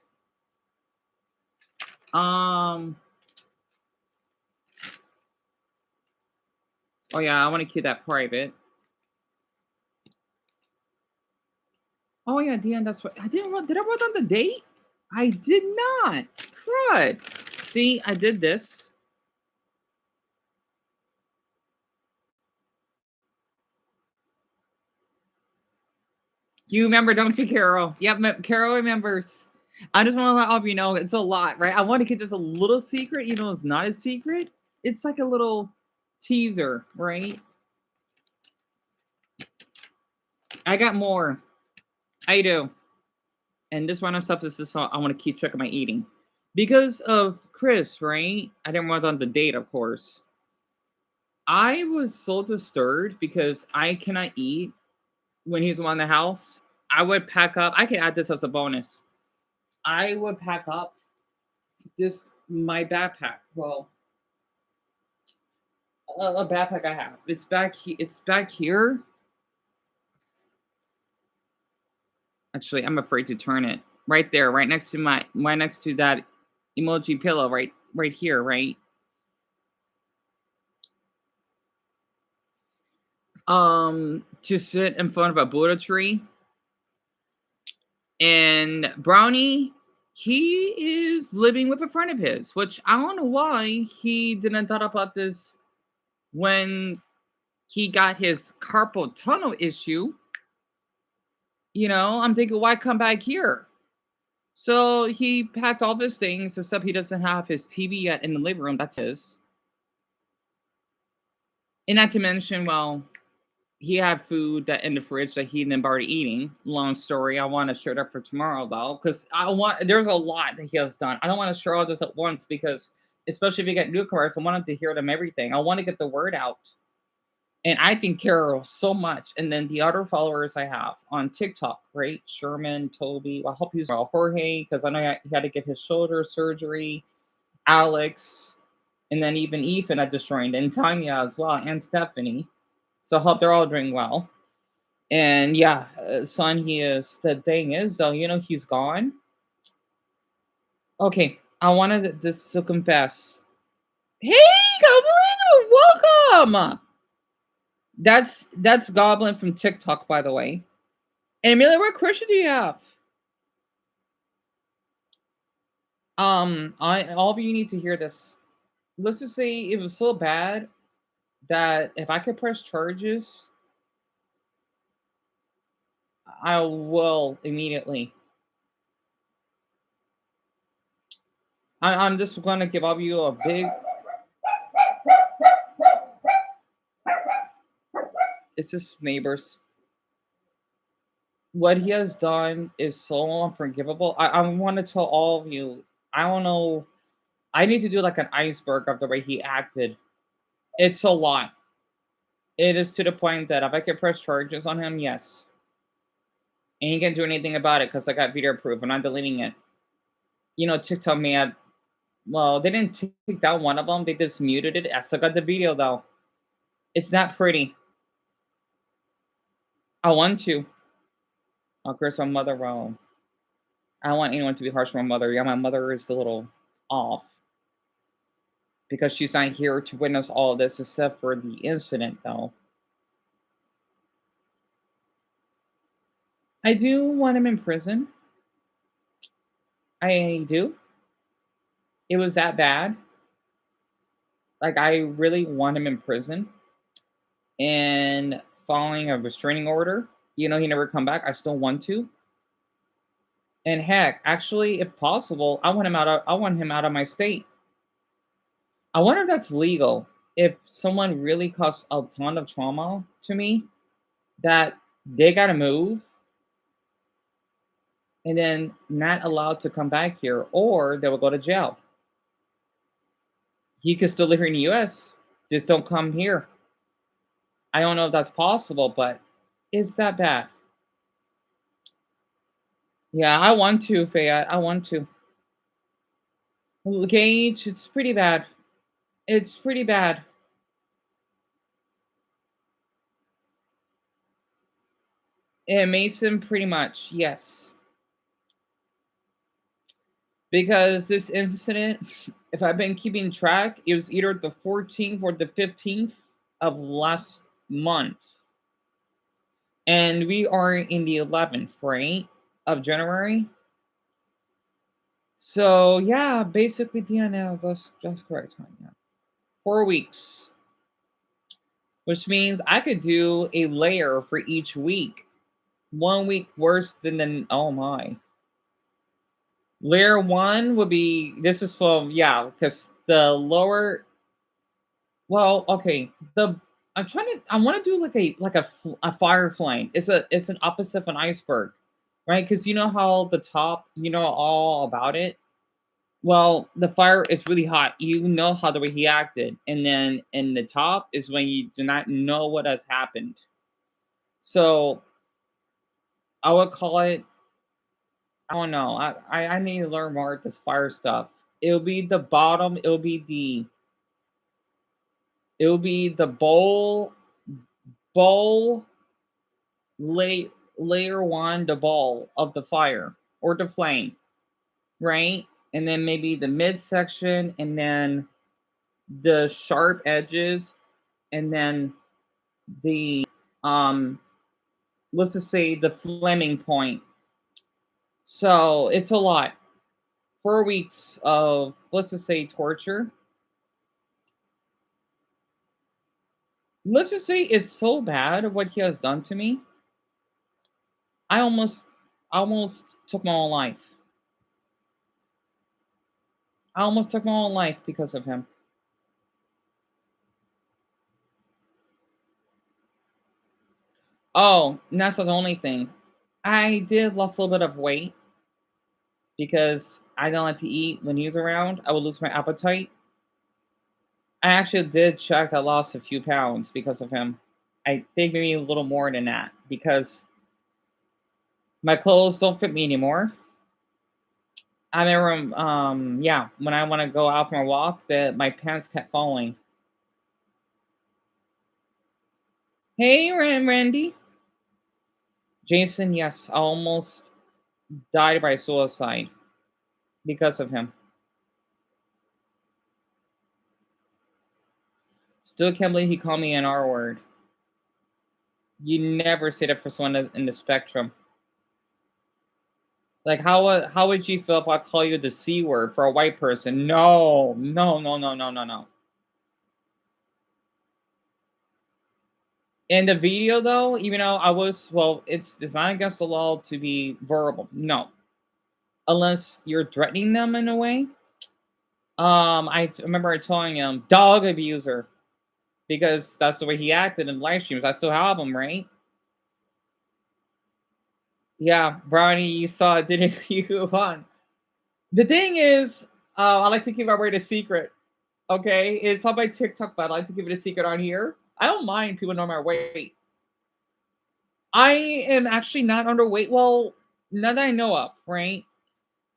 Oh yeah, I want to keep that private. Oh yeah, Deon, that's what I did I write down the date? I did not. Crud. See, I did this. You remember, don't you, Carol? Yep, Carol remembers. I just want to let all of you know it's a lot, right? I want to keep this a little secret, even though it's not a secret. It's like a little teaser, right? I got more. I do. And this random stuff is just I want to keep checking my eating. Because of Chris, right? I didn't write on the date, of course. I was so disturbed because I cannot eat when he's around the house. I would pack up. I can add this as a bonus. I would pack up just my backpack. Well, a backpack I have. It's back. It's back here. Actually, I'm afraid to turn it. Right there, right next to that emoji pillow. Right here. Right. To sit in front of a Buddha tree. And Brownie, he is living with a friend of his, which I don't know why he didn't thought about this when he got his carpal tunnel issue. You know, I'm thinking, why come back here? So he packed all of his things, except he doesn't have his TV yet in the living room. That's his. And not to mention, well, he had food that in the fridge that he didn't already eating. Long story. I want to share that for tomorrow though, because there's a lot that he has done. I don't want to share all this at once because, especially if you get newcomers, I want them to hear them everything. I want to get the word out. And I think Carol so much. And then the other followers I have on TikTok, right? Sherman, Toby. I hope he's well. Jorge, because I know he had to get his shoulder surgery. Alex, and then even Ethan I just joined, and Tanya as well, and Stephanie. So I hope they're all doing well. And yeah, son, he is. The thing is, though, he's gone. Okay, I wanted this to confess. Hey, Goblin, welcome. That's Goblin from TikTok, by the way. And Amelia, what question do you have? All of you need to hear this. Let's just say it was so bad that if I could press charges, I will immediately. I'm just gonna give all of you a big. It's just neighbors. What he has done is so unforgivable. I want to tell all of you. I don't know. I need to do like an iceberg of the way he acted. It's a lot. It is to the point that if I could press charges on him, yes. And he can't do anything about it because I got video proof. I'm not deleting it. You know, TikTok may have. Well, they didn't take down one of them. They just muted it. I still got the video though. It's not pretty. I want to. I'll curse my mother. Well, I don't want anyone to be harsh on my mother. Yeah, my mother is a little off because she's not here to witness all of this except for the incident, though. I do want him in prison. I do. It was that bad. Like, I really want him in prison and following a restraining order. You know, he never come back. I still want to. And heck, actually, if possible, I want him out of my state. I wonder if that's legal. If someone really caused a ton of trauma to me, that they gotta move and then not allowed to come back here, or they will go to jail. He could still live here in the U.S. Just don't come here. I don't know if that's possible, but it's that bad. Yeah, I want to, Fayette. I want to. Gage, it's pretty bad. It's pretty bad. And Mason, pretty much, yes. Because this incident, if I've been keeping track, it was either the 14th or the 15th of last month. And we are in the 11th, right? Of January. So yeah, basically Deon, that's correct time, yeah. 4 weeks. Which means I could do a layer for each week. 1 week worse than oh my. Layer one would be this is from because the lower well, okay. I want to do like a fire flame. It's an opposite of an iceberg, right? Because you know how the top, you know all about it. Well, the fire is really hot. You know how the way he acted, and then in the top is when you do not know what has happened. So I would call it. I don't know. I need to learn more of this fire stuff. It'll be the bottom. It'll be the bowl lay, layer one the ball of the fire or the flame, right? And then maybe the midsection, and then the sharp edges, and then the let's just say the flaming point. So it's a lot. 4 weeks of let's just say torture. Let's just say it's so bad what he has done to me. I almost took my own life. I almost took my own life because of him. Oh, and that's not the only thing. I did lost a little bit of weight because I don't like to eat when he's around. I would lose my appetite. I actually did check. I lost a few pounds because of him. I think maybe a little more than that because my clothes don't fit me anymore. I remember, when I want to go out for a walk, that my pants kept falling. Hey, Randy. Jason, yes, I almost died by suicide because of him. Still can't believe he called me an R word. You never say that for someone in the spectrum. Like, how would you feel if I call you the C word for a white person? No, no, no, no, no, no, no. In the video, though, even though I was, well, it's not against the law to be verbal. No, unless you're threatening them in a way. Remember telling him dog abuser because that's the way he acted in live streams. I still have them, right? Yeah, Brownie, you saw it, didn't you? On the thing is, I like to keep our weight a secret. Okay, it's on my TikTok, but I like to keep it a secret on here. I don't mind people know my weight. I am actually not underweight. Well, none that I know of, right?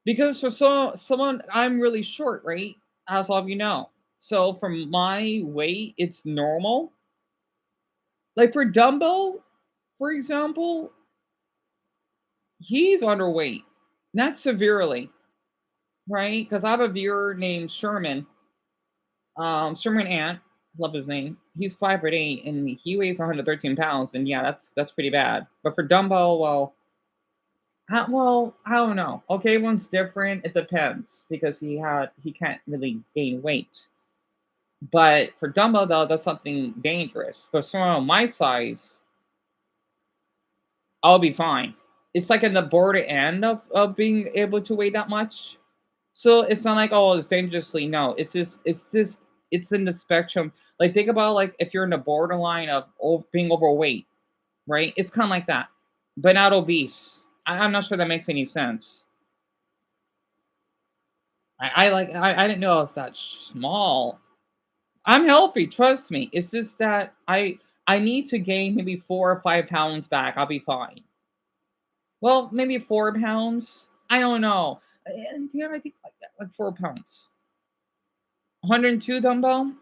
Because for someone, I'm really short, right? As all of you know. So for my weight, it's normal. Like for Dumbo, for example, he's underweight, not severely, right? Because I have a viewer named Sherman, Sherman Ant, love his name. He's 5'8" and he weighs 113 pounds, and yeah, that's pretty bad. But for Dumbo, well, I don't know. Okay, one's different. It depends because he can't really gain weight. But for Dumbo though, that's something dangerous. For someone my size, I'll be fine. It's like in the border end of being able to weigh that much. So it's not like, oh, it's dangerously. No, it's in the spectrum. Like think about like if you're in the borderline of being overweight, right? It's kind of like that, but not obese. I'm not sure that makes any sense. I didn't know I was that small. I'm healthy, trust me. It's just that I need to gain maybe 4 or 5 pounds back. I'll be fine. Well, maybe 4 pounds. I don't know. Yeah, I think like 4 pounds. 102 dumbbell.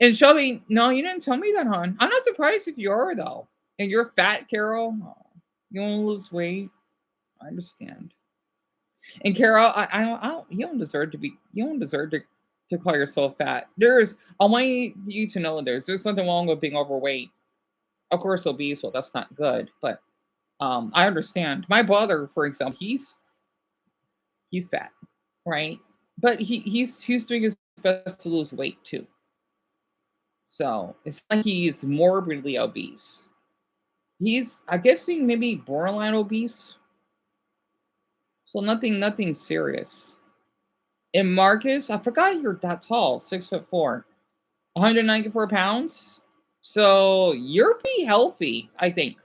And Shelby, no, you didn't tell me that, hon. I'm not surprised if you are though. And you're fat, Carol. Oh, you want to lose weight? I understand. And Carol, I don't. You don't deserve to be. You don't deserve to call yourself fat. I want you to know there's nothing wrong with being overweight. Of course, obese. Well, that's not good. But I understand. My brother, for example, he's fat, right? But he's doing his best to lose weight too. So it's like he's morbidly obese. He's, I guess, he maybe borderline obese. So nothing serious. And Marcus, I forgot you're that tall, 6'4", 194 pounds. So you're pretty healthy, I think.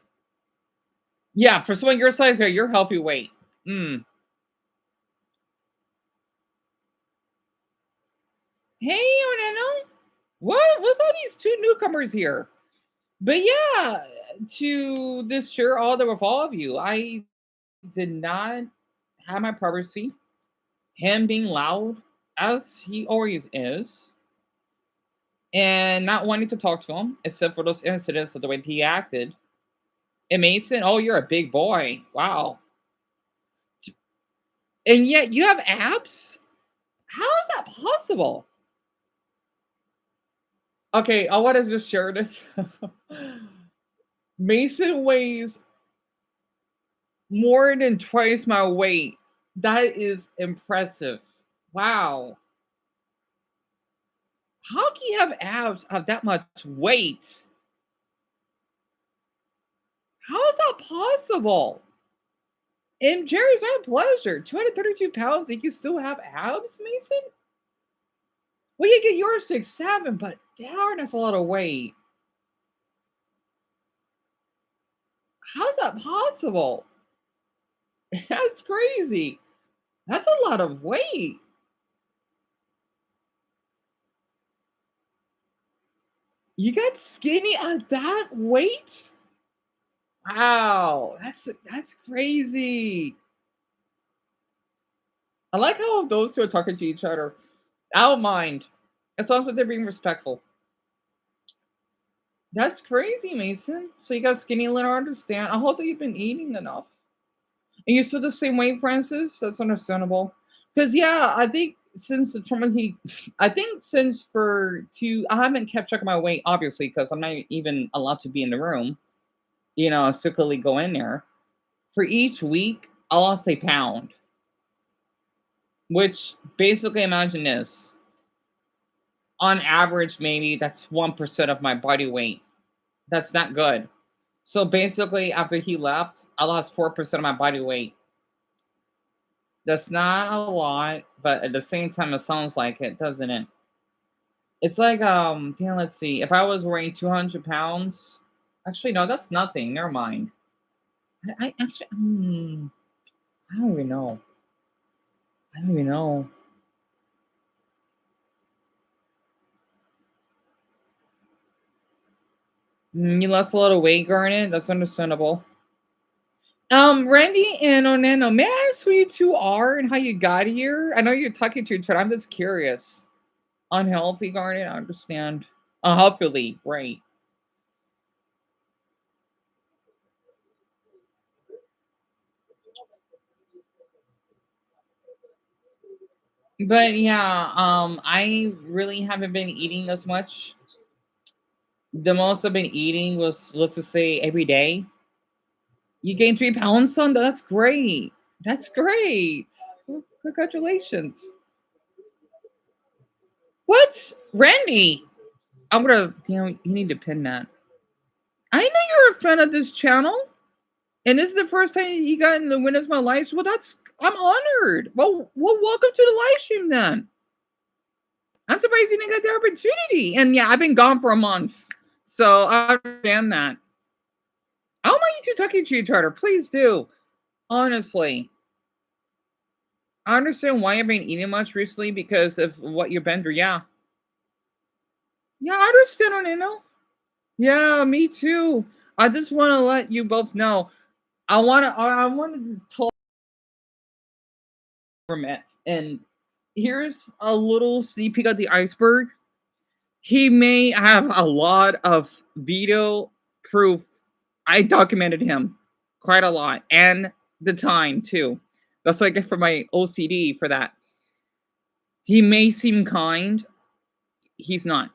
Yeah, for someone your size, you're healthy weight. Mm. Hey, Oneno. What's all these two newcomers here? But yeah, to this share all the with all of you, I did not have my privacy. Him being loud as he always is, and not wanting to talk to him, except for those incidents of the way he acted. And Mason, oh, you're a big boy. Wow. And yet you have abs? How is that possible? Okay, I want to just share this. Mason weighs more than twice my weight. That is impressive. Wow. How can you have abs of that much weight? How is that possible? And Jerry's my pleasure. 232 pounds, and you still have abs, Mason? Well, you get yours 6'7", but darn, that's a lot of weight. How's that possible? That's crazy. That's a lot of weight. You got skinny at that weight? Wow, that's crazy. I like how those two are talking to each other. I don't mind. As long as they're being respectful. That's crazy, Mason. So you got skinny little understand. I hope that you've been eating enough. And you're still the same weight, Francis? That's understandable. Because yeah, I think since the tournament I think since for two I haven't kept track of my weight, obviously, because I'm not even allowed to be in the room, secretly go in there. For each week, I lost a pound, which basically imagine this. On average, maybe that's 1% of my body weight. That's not good. So basically, after he left, I lost 4% of my body weight. That's not a lot, but at the same time, it sounds like it, doesn't it? It's like, yeah, let's see. If I was weighing 200 pounds, actually, no, that's nothing. Never mind. I actually, I don't even know. I don't even know. You lost a lot of weight, Garnet. That's understandable. Randy and Oneno, may I ask who you two are and how you got here? I know you're talking to each other. I'm just curious. Unhealthy, Garnet. I understand. Unhealthily, right? But yeah, I really haven't been eating as much. The most I've been eating was, let's just say, every day. You gained 3 pounds, son. That's great. That's great. Congratulations. What, Randy? I'm gonna. You need to pin that. I know you're a fan of this channel, and this is the first time you got in the Winners My Life. Well, I'm honored. Well, welcome to the live stream then. I'm surprised you didn't get the opportunity. And yeah, I've been gone for a month, so I understand that. I don't mind you two talking to each other. Please do. Honestly, I understand why I've been eating much recently because of what you've been through. Yeah, yeah, I understand. You know. Yeah, me too. I just want to let you both know. I wanted to talk from it, and here's a little sneak peek of the iceberg. He may have a lot of video proof. I documented him quite a lot, and the time too. That's what I get for my OCD for that. He may seem kind. He's not.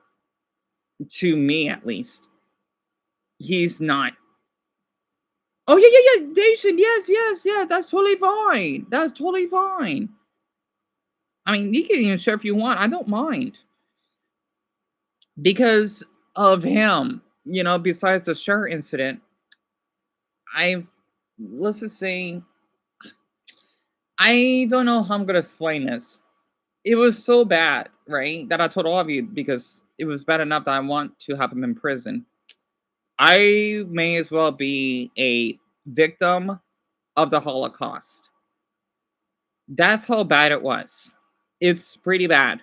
To me, at least. He's not. Oh, yeah, yeah, yeah, Dacian, yes, that's totally fine. That's totally fine. I mean, you can even share if you want. I don't mind. Because of him, besides the shirt incident, I've, let's just say, I don't know how I'm going to explain this. It was so bad, right, that I told all of you because it was bad enough that I want to have him in prison. I may as well be a victim of the Holocaust. That's how bad it was. It's pretty bad.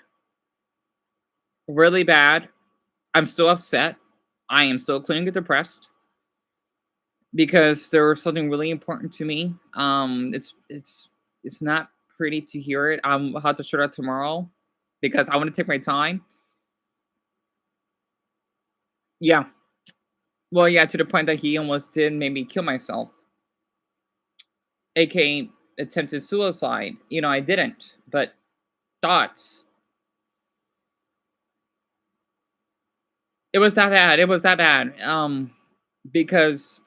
Really bad. I'm still upset. I am still clinically depressed because there was something really important to me. It's not pretty to hear it. I'll have to share that tomorrow because I want to take my time. Yeah. Well, yeah, to the point that he almost did make me kill myself, aka attempted suicide. I didn't, but thoughts. It was that bad. It was that bad. Because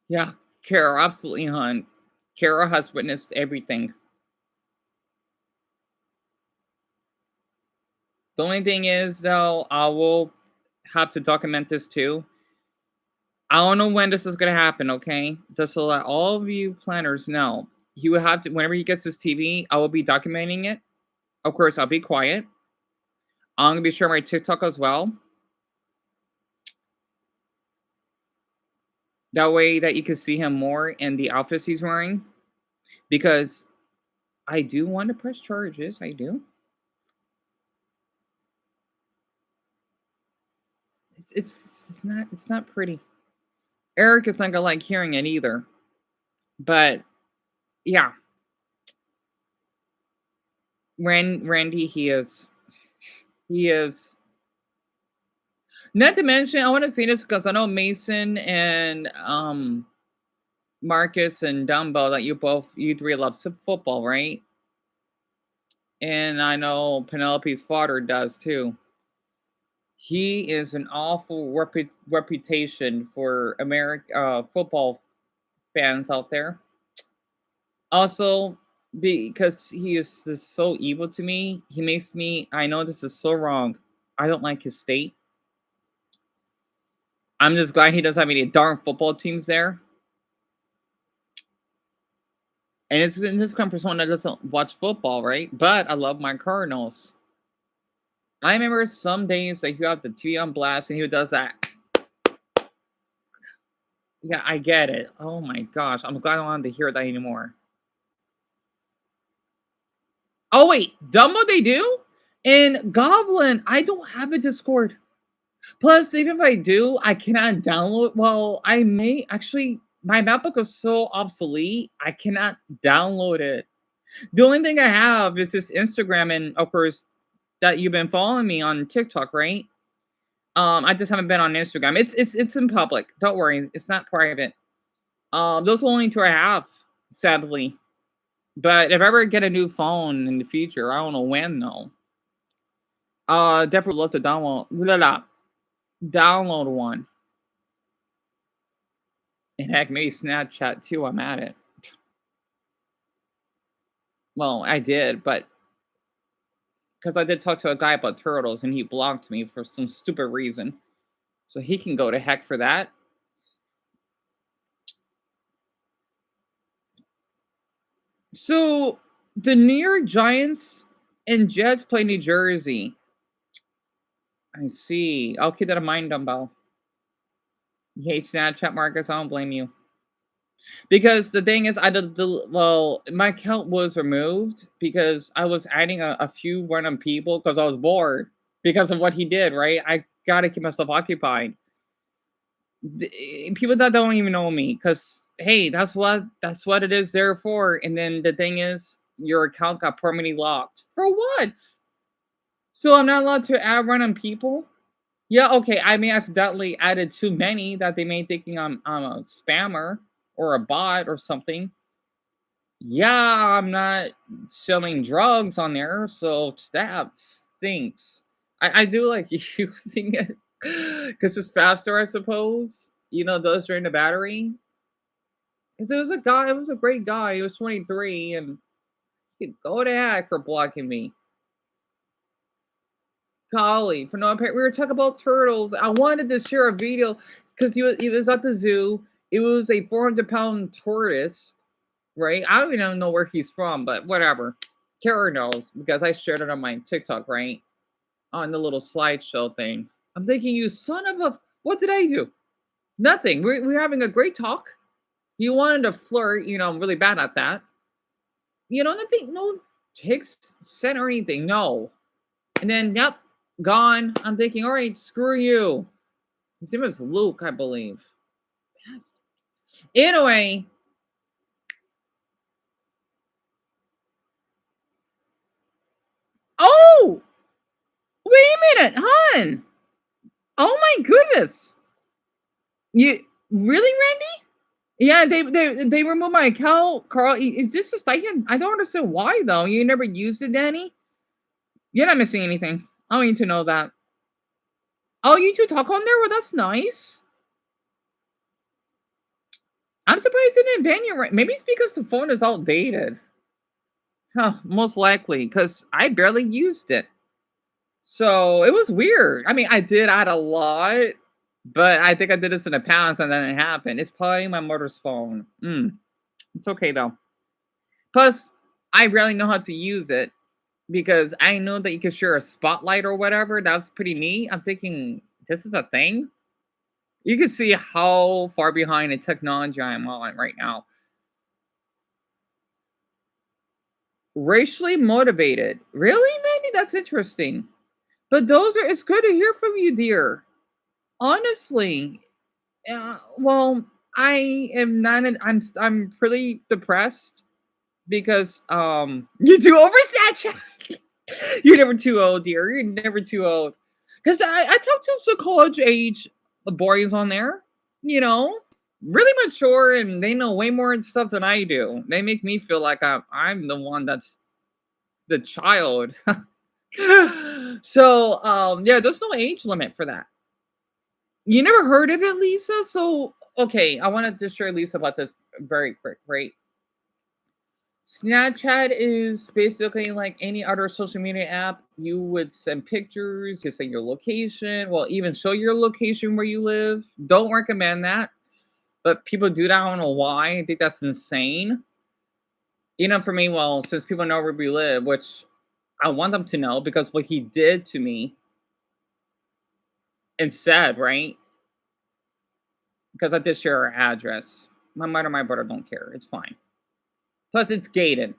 yeah, Kara, absolutely, hon. Kara has witnessed everything. The only thing is, though, I will have to document this too. I don't know when this is gonna happen, okay? Just to let all of you planners know. He will have to, whenever he gets his TV, I will be documenting it. Of course, I'll be quiet. I'm gonna be sharing my TikTok as well. That way that you can see him more in the outfits he's wearing. Because I do want to press charges. I do. It's not pretty. Eric is not gonna like hearing it either. But yeah. Randy, he is. He is. Not to mention, I want to say this because I know Mason and Marcus and Dumbo that you three love football, right? And I know Penelope's father does too. He is an awful reputation for American football fans out there. Also, because he is just so evil to me, he makes me. I know this is so wrong. I don't like his state. I'm just glad he doesn't have any darn football teams there. And it's this comes from someone that doesn't watch football, right? But I love my Cardinals. I remember some days that you have the TV on blast and he does that. Yeah, I get it. Oh my gosh. I'm glad I don't have to hear that anymore. Oh wait, Dumbo they do? And Goblin, I don't have a Discord. Plus, even if I do, I cannot download. Well, I may actually. My MacBook is so obsolete, I cannot download it. The only thing I have is this Instagram, and of course, that you've been following me on TikTok, right? I just haven't been on Instagram. It's in public. Don't worry, it's not private. Those are the only two I have, sadly. But if I ever get a new phone in the future, I don't know when though. Definitely love to download one. And heck, maybe Snapchat too. I'm at it. Well, I did, but because I did talk to a guy about turtles and he blocked me for some stupid reason. So he can go to heck for that. So the New York Giants and Jets play New Jersey. I see. I'll keep that in mind, Dumbo. You hate Snapchat, Marcus. I don't blame you. Because the thing is, my account was removed because I was adding a few random people because I was bored because of what he did, right? I gotta keep myself occupied. People that don't even know me, because hey, that's what it is there for. And then the thing is, your account got permanently locked. For what? So I'm not allowed to add random people? Yeah, okay. I may accidentally added too many that they may thinking I'm a spammer or a bot or something. Yeah, I'm not selling drugs on there, so that stinks. I do like using it because it's faster, I suppose. Does drain the battery. Because it was a great guy. He was 23, and he could go to heck for blocking me. Golly, for no apparent, we were talking about turtles. I wanted to share a video because he was at the zoo. It was a 400-pound tortoise, right? I don't even know where he's from, but whatever. Kara knows because I shared it on my TikTok, right? On the little slideshow thing. I'm thinking, you son of a... What did I do? Nothing. We're having a great talk. You wanted to flirt, I'm really bad at that. Nothing, no text sent or anything, no. And then, yep, gone. I'm thinking, all right, screw you. His name is Luke, I believe. Anyway. Oh! Wait a minute, hon. Oh my goodness. You really, Randy? Yeah, they removed my account, Carl. Is this just I don't understand why though. You never used it, Danny? You're not missing anything. I don't need to know that. Oh, you two talk on there? Well, that's nice. I'm surprised they didn't ban you. Right? Maybe it's because the phone is outdated. Huh, most likely, because I barely used it. So it was weird. I mean, I did add a lot, but I think I did this in the past and then it happened. It's probably my mother's phone. It's okay though. Plus, I rarely know how to use it because I know that you can share a spotlight or whatever. That's pretty neat. I'm thinking, this is a thing? You can see how far behind in technology I'm on right now. Racially motivated. Really, Mandy? That's interesting. But it's good to hear from you, dear. Honestly. Well, I am not I'm pretty depressed because you do over Snapchat. You're never too old, dear. You're never too old. Because I talk to some college age boys on there, really mature, and they know way more stuff than I do. They make me feel like I'm the one that's the child. So, yeah, there's no age limit for that. You never heard of it, Lisa? So, okay, I wanted to share Lisa about this very quick, right? Snapchat is basically like any other social media app. You would send pictures, you send your location, well, even show your location where you live. Don't recommend that, but people do that. I don't know why. I think that's insane. For me, well, since people know where we live, which I want them to know because what he did to me and said, right? Because I did share our address. My mother and my brother don't care. It's fine. Plus, it's gated.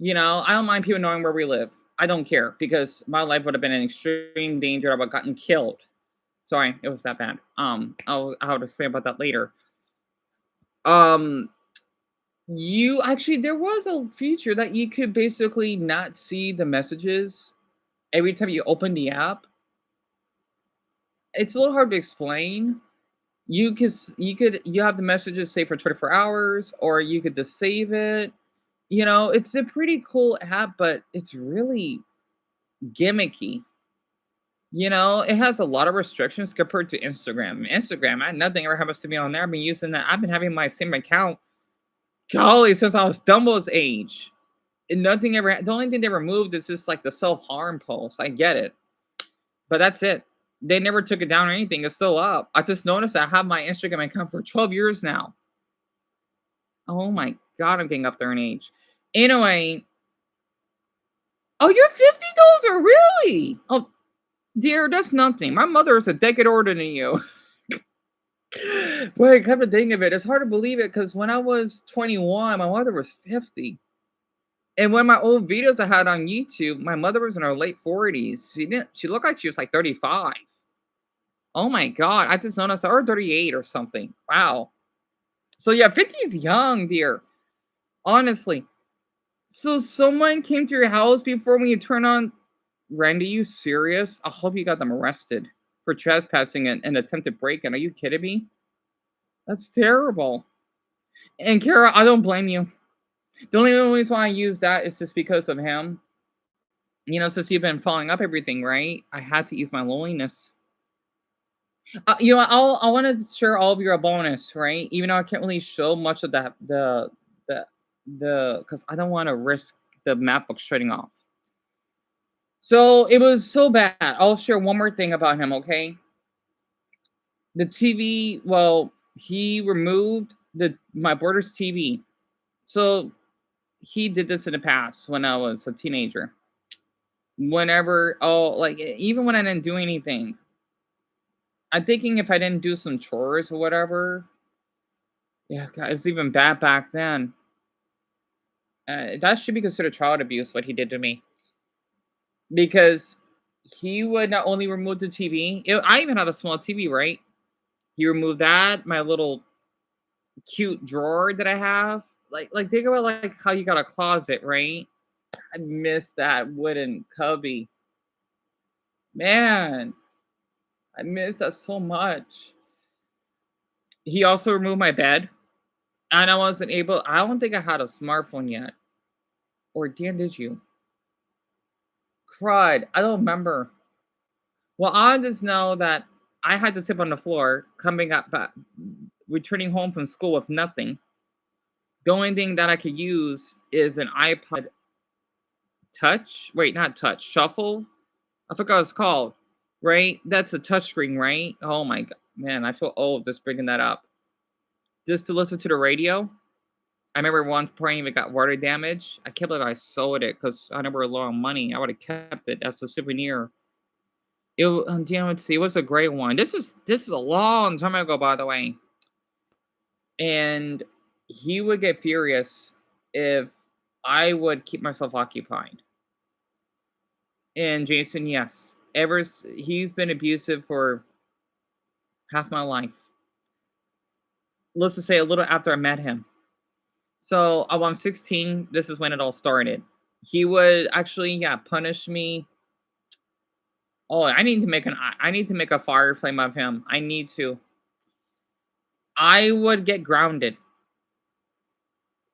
I don't mind people knowing where we live. I don't care because my life would have been in extreme danger. I would have gotten killed. Sorry, it was that bad. I'll explain about that later. Um, you actually there was a feature that you could basically not see the messages every time you open the app. It's a little hard to explain. You have the messages saved for 24 hours, or you could just save it. It's a pretty cool app, but it's really gimmicky. It has a lot of restrictions compared to Instagram. Instagram, nothing ever happens to me on there. I've been using that. I've been having my same account, golly, since I was Dumbo's age. And nothing ever. The only thing they removed is just like the self harm post. I get it, but that's it. They never took it down or anything. It's still up. I just noticed I have my Instagram account for 12 years now. Oh my god, I'm getting up there in age. Anyway, oh, you're 50, those are really? Oh, dear, that's nothing. My mother is a decade older than you. Boy, come to think of it, it's hard to believe it because when I was 21, my mother was 50. And when my old videos I had on YouTube, my mother was in her late 40s. She looked like she was like 35. Oh my god, I just noticed or 38 or something. Wow. So yeah, 50 is young, dear. Honestly. So someone came to your house before when you turn on Randy, you serious? I hope you got them arrested for trespassing and attempted break-in. Are you kidding me? That's terrible. And Kara, I don't blame you. The only reason why I use that is just because of him. Since you've been following up everything, right? I had to ease my loneliness. I want to share all of your bonus, right? Even though I can't really show much of that, because I don't want to risk the MacBook shutting off. So it was so bad. I'll share one more thing about him, okay? The TV, well, he removed my brother's TV. So he did this in the past when I was a teenager. Whenever, like even when I didn't do anything, I'm thinking if I didn't do some chores or whatever, yeah, God, it's even bad back then. That should be considered child abuse what he did to me because he would not only remove the TV. I even had a small TV, right? He removed that, my little cute drawer that I have. Like think about like how you got a closet, right? I miss that wooden cubby. Man, I miss that so much. He also removed my bed, and I don't think I had a smartphone yet. Or did you? Crud, I don't remember. Well, I just know that I had to tip on the floor coming up back, returning home from school with nothing. The only thing that I could use is an iPod Touch. Wait, not Touch, Shuffle. I forgot what it's called. Right? That's a touchscreen, right? Oh my god, man, I feel old just bringing that up. Just to listen to the radio. I remember one point even got water damage. I can't believe I sold it because I never low on money. I would have kept it as a souvenir. Damn, let's see. It was a great one. This is a long time ago, by the way. And he would get furious if I would keep myself occupied. And Jason, yes, he's been abusive for half my life. Let's just say a little after I met him. So I'm 16. This is when it all started. He would actually, yeah, punish me. Oh, I need to make a fire flame of him. I need to. I would get grounded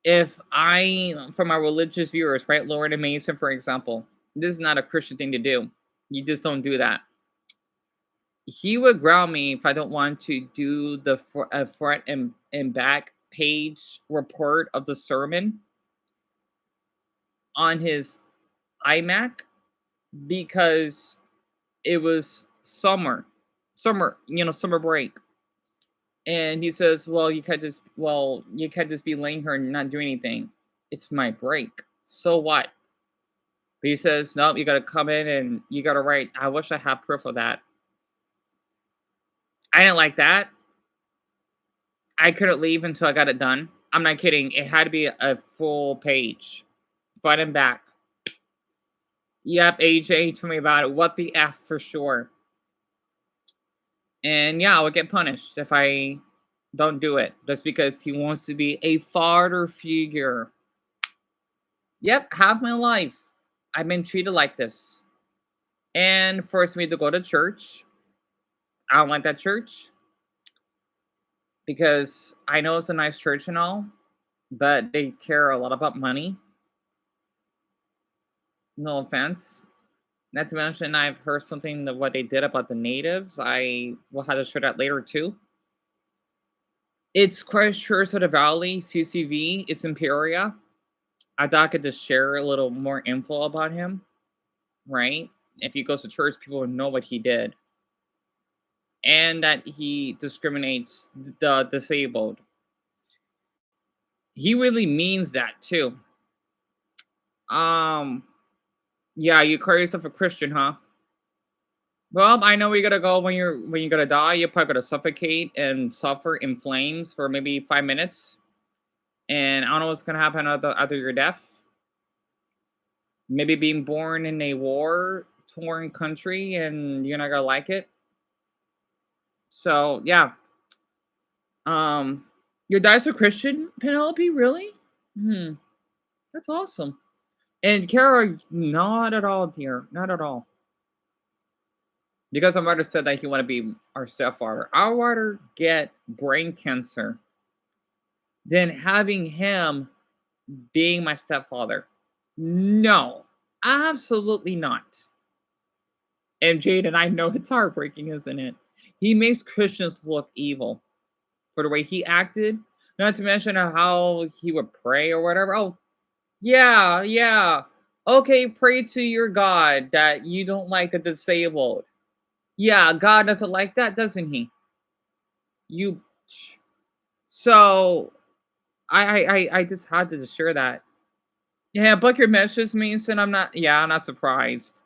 if for my religious viewers, right, Lauren and Mason, for example. This is not a Christian thing to do. You just don't do that. He would ground me if I don't want to do the front and back page report of the sermon on his iMac because it was summer break. And he says, you can't just be laying here and not doing anything. It's my break. So what? But he says, no, you got to come in and you got to write. I wish I had proof of that. I didn't like that. I couldn't leave until I got it done. I'm not kidding. It had to be a full page, front and back. Yep, AJ told me about it. What the F for sure. And yeah, I would get punished if I don't do it. Just because he wants to be a father figure. Yep, half my life I've been treated like this. And forced me to go to church. I don't like that church. Because I know it's a nice church and all, but they care a lot about money. No offense. Not to mention, I've heard something of what they did about the natives. I will have to share that later too. It's Christ Church of the Valley, CCV. It's in Peoria. I thought I could just share a little more info about him, right? If he goes to church, people would know what he did. And that he discriminates the disabled. He really means that too. Yeah, you call yourself a Christian, huh? Well, I know where you gotta go when you're gonna die. You're probably gonna suffocate and suffer in flames for maybe 5 minutes. And I don't know what's gonna happen after your death. Maybe being born in a war-torn country and you're not gonna like it. So yeah. Your dad's a Christian, Penelope? Really? That's awesome. And Kara, not at all, dear. Not at all. Because my mother said that he want to be our stepfather. I'd rather get brain cancer than having him being my stepfather. No, absolutely not. And Jaden, I know it's heartbreaking, isn't it? He makes Christians look evil for the way he acted. Not to mention how he would pray or whatever. Oh, yeah. Okay, pray to your God that you don't like the disabled. Yeah, God doesn't like that, doesn't he? You. So, I just had to just share that. Yeah, book your messages, Mason. I'm not surprised.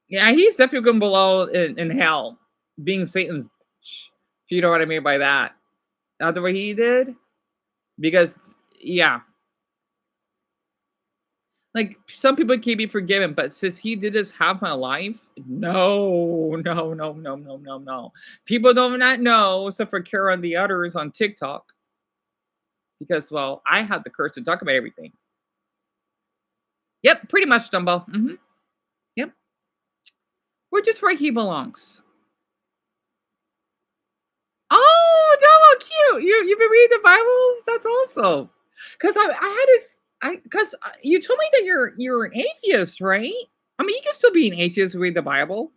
Yeah, he's definitely going below in hell, being Satan's. If you know what I mean by that. Not the way he did, because yeah, like some people can be forgiven, but since he did this half my life, no. People do not know, except for Kara and the others on TikTok, because well, I have the courage to talk about everything. Yep, pretty much, Dumbo. Yep, we're just where he belongs. Oh, Dumbo, cute. You've been reading the Bibles? That's awesome. Because I had it. Because you told me that you're an atheist, right? I mean, you can still be an atheist and read the Bible.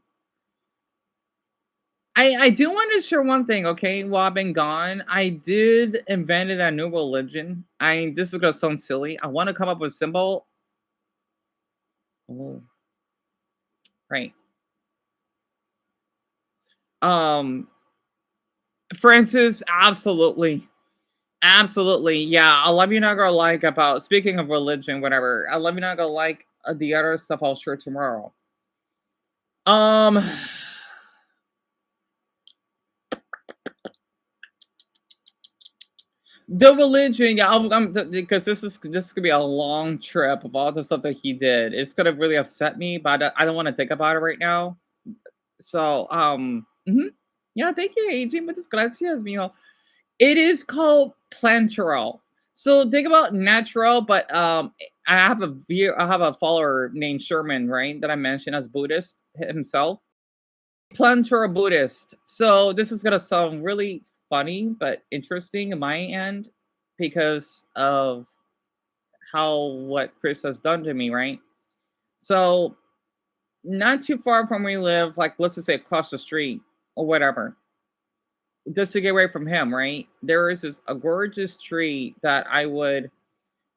I do want to share one thing, okay? While I've been gone, I did invented a new religion. This is gonna sound silly. I want to come up with a symbol. Oh, right. Francis, absolutely. Absolutely. Yeah. I love you not gonna like about speaking of religion, whatever. I love you not gonna like the other stuff I'll share tomorrow. Um the religion, yeah, because this could be a long trip of all the stuff that he did. It's gonna really upset me, but I don't want to think about it right now. So, yeah, thank you, AJ. Muchas gracias, mijo. It is called plantural. So think about natural, but I have a follower named Sherman, right, that I mentioned as Buddhist himself. Plantural Buddhist. So this is gonna sound really funny but interesting in my end because of how what Chris has done to me, right? So not too far from where we live, like let's just say across the street or whatever, just to get away from him, right? There is this a gorgeous tree that I would,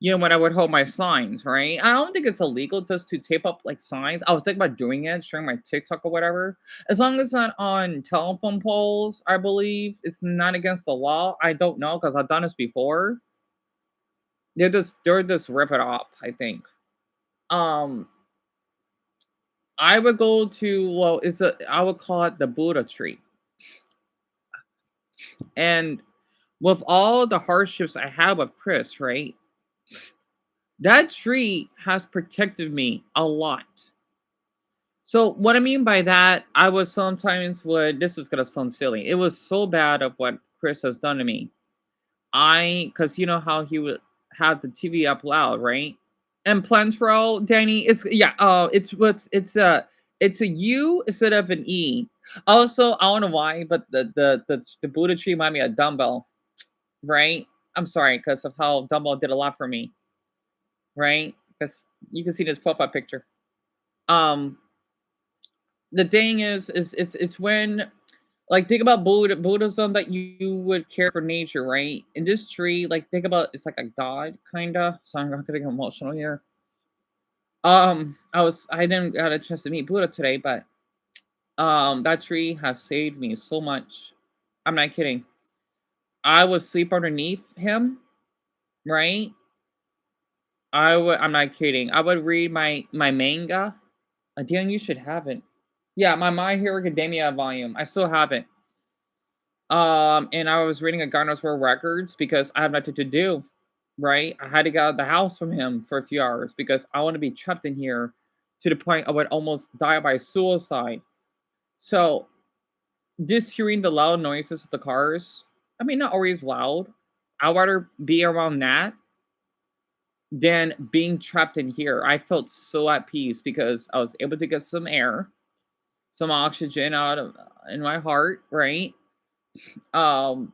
when I would hold my signs, right? I don't think it's illegal just to tape up like signs. I was thinking about doing it, sharing my TikTok or whatever. As long as it's not on telephone poles, I believe it's not against the law. I don't know because I've done this before. They're just rip it off, I think. Um, I would go to, well, I would call it the Buddha tree. And with all the hardships I have with Chris, right? That tree has protected me a lot. So what I mean by that, I was sometimes would this is gonna sound silly. It was so bad of what Chris has done to me. Because you know how he would have the TV up loud, right? And Plantro, Danny, it's a U instead of an E. Also, I don't know why, but the Buddha tree reminded me of dumbbell, right? I'm sorry, because of how dumbbell did a lot for me, right? Because you can see this profile picture. Um, the thing is it's when, like, think about Buddhism, that you would care for nature, right? In this tree, like, think about it's like a god, kinda. So I'm not getting emotional here. I didn't get a chance to meet Buddha today, but that tree has saved me so much. I'm not kidding. I would sleep underneath him, right? I'm not kidding. I would read my manga. Deon, you should have it. Yeah, my My Hero Academia volume. I still have it. And I was reading a Garner's World Records because I had nothing to do, right? I had to get out of the house from him for a few hours because I want to be trapped in here to the point I would almost die by suicide. So, just hearing the loud noises of the cars, I mean, not always loud. I'd rather be around that than being trapped in here. I felt so at peace because I was able to get some air, some oxygen out of in my heart, right? Um,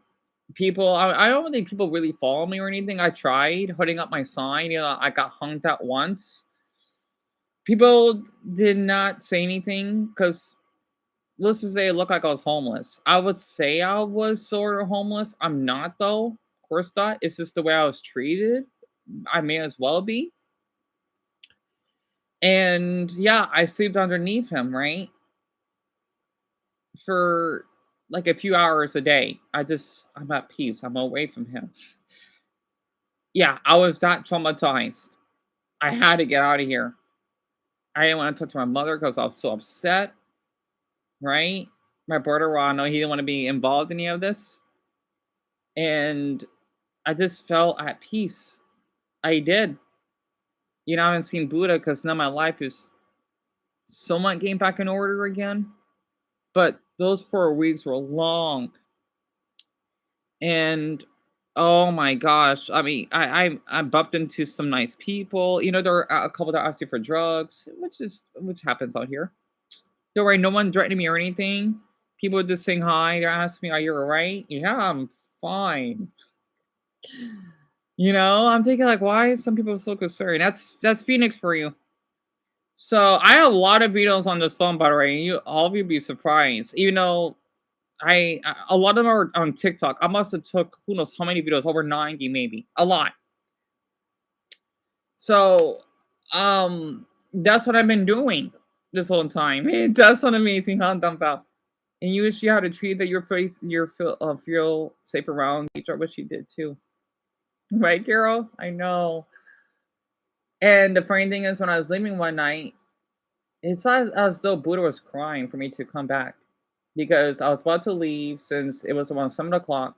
I don't think people really follow me or anything. I tried holding up my sign. I got hung out once. People did not say anything because let's just say it looked like I was homeless. I would say I was sort of homeless. I'm not though. Of course not. It's just the way I was treated. I may as well be. And yeah, I slept underneath him, right? For like a few hours a day. I'm at peace. I'm away from him. Yeah, I was that traumatized. I had to get out of here. I didn't want to talk to my mother because I was so upset, right? My brother, well, I know he didn't want to be involved in any of this. And I just felt at peace. I did. I haven't seen Buddha because now my life is somewhat getting back in order again. But those 4 weeks were long. And oh my gosh. I mean, I bumped into some nice people. There were a couple that asked you for drugs, which happens out here. Don't worry, no one threatened me or anything. People would just saying hi. They asked me, "Are you alright?" Yeah, I'm fine. I'm thinking like, why is some people so concerned? That's Phoenix for you. So I have a lot of videos on this phone, by the way, and all of you be surprised. Even though a lot of them are on TikTok. I must have took who knows how many videos, over 90 maybe, a lot. So, that's what I've been doing this whole time. That's what amazing, huh, Dumpa? And you wish you had a tree that feel safe around nature, which you did too. Right, Carol? I know. And the funny thing is, when I was leaving one night, it's as though Buddha was crying for me to come back because I was about to leave since it was around 7 o'clock.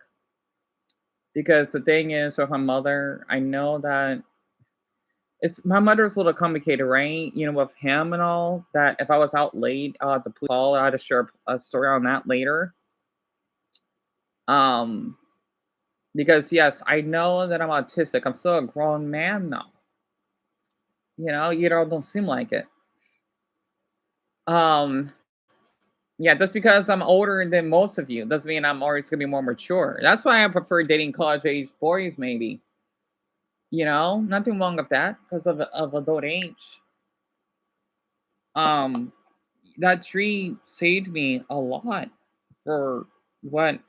Because the thing is, with my mother, I know that it's my mother's a little complicated, right? With him and all that. If I was out late, the police call, I had to share a story on that later. Um, because yes, I know that I'm autistic. I'm still a grown man though. Don't seem like it. Um, yeah, just because I'm older than most of you doesn't mean I'm always gonna be more mature. That's why I prefer dating college age boys, maybe. Nothing wrong with that because of adult age. Um, that tree saved me a lot for what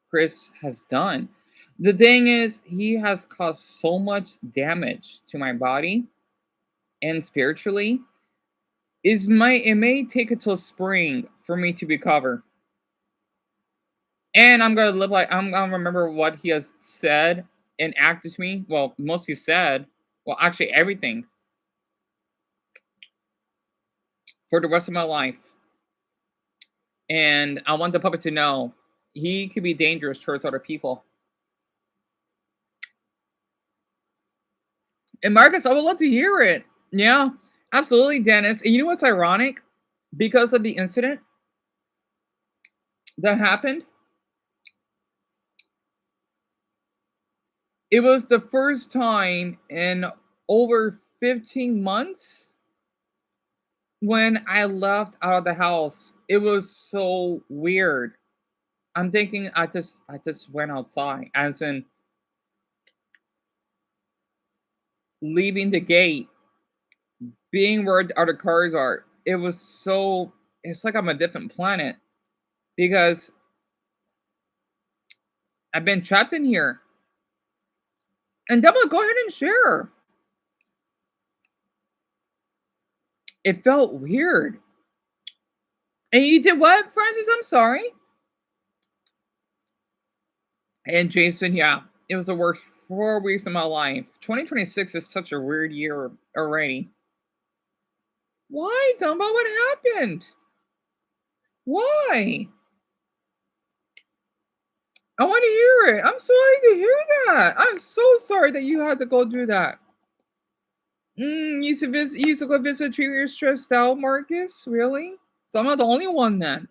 Chris has done. The thing is, he has caused so much damage to my body and spiritually. It may take until spring for me to recover. And I'm gonna live like I'm gonna remember what he has said and acted to me. Well, mostly said. Well, actually everything for the rest of my life. And I want the puppet to know he could be dangerous towards other people. And Marcus, I would love to hear it. Yeah, absolutely, Dennis. And you know what's ironic? Because of the incident that happened, it was the first time in over 15 months when I left out of the house. It was so weird. I'm thinking I just went outside, as in leaving the gate, being where the other cars are. It was so it's like I'm a different planet because I've been trapped in here. And Double, go ahead and share. It felt weird. And you did what, Francis? I'm sorry. And Jason, yeah, it was the worst 4 weeks of my life. 2026 is such a weird year already. Why, Dumbo? What happened? Why? I want to hear it. I'm sorry to hear that. I'm so sorry that you had to go through that. You used to go visit you. You're stressed out, Marcus. Really? So I'm not the only one then.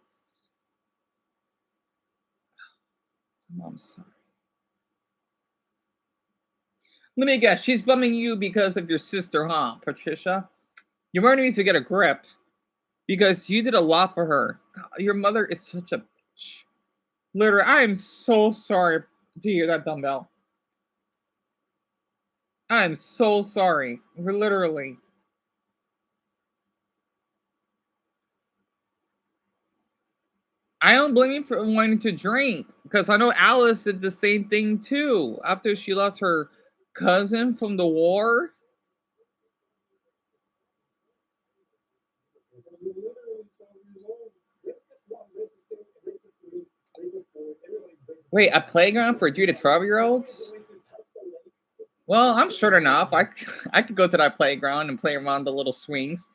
I'm sorry. Let me guess. She's bumming you because of your sister, huh, Patricia? You really need to get a grip because you did a lot for her. God, your mother is such a bitch. Literally, I am so sorry to hear that, Dumbbell. I am so sorry. Literally. I don't blame you for wanting to drink because I know Alice did the same thing too after she lost her cousin from the war. Wait, a playground for 3 to 12-year-olds? Well, I'm short enough. I could go to that playground and play around the little swings.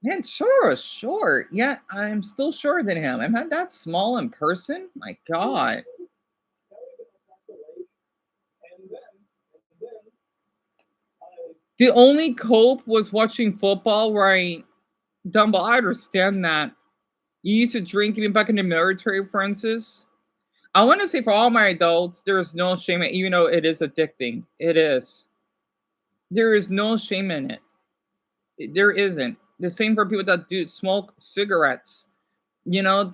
Man, sure, sure. Yeah, I'm still shorter than him. Am I that small in person? My God. The only cope was watching football, right? Dumble, I understand that. You used to drink even back in the military, Francis. I want to say for all my adults, there is no shame in it, even though it is addicting. It is. There is no shame in it. There isn't. The same for people that do smoke cigarettes. You know,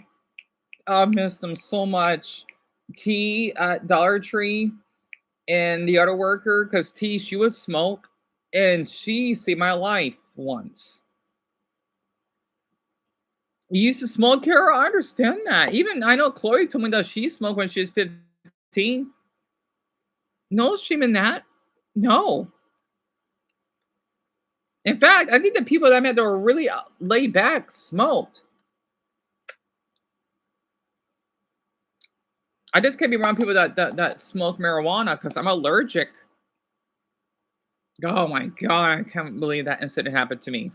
I miss them so much. T at Dollar Tree and the other worker, because T, she would smoke and she saved my life once. You used to smoke, Kara? I understand that. Even I know Chloe told me that she smoked when she was 15. No shame in that. No. In fact, I think the people that I met that were really laid back smoked. I just can't be around people that smoke marijuana because I'm allergic. Oh my God, I can't believe that incident happened to me.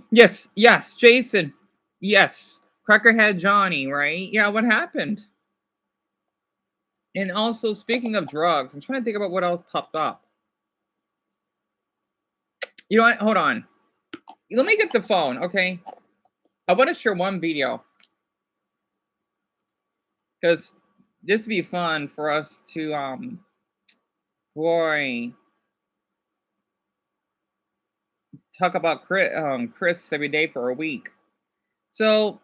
Yes, yes, Jason. Yes. Crackerhead Johnny, right? Yeah, what happened? And also, speaking of drugs, I'm trying to think about what else popped up. You know what? Hold on. Let me get the phone, okay? I want to share one video because this would be fun for us to boy talk about Chris every day for a week. So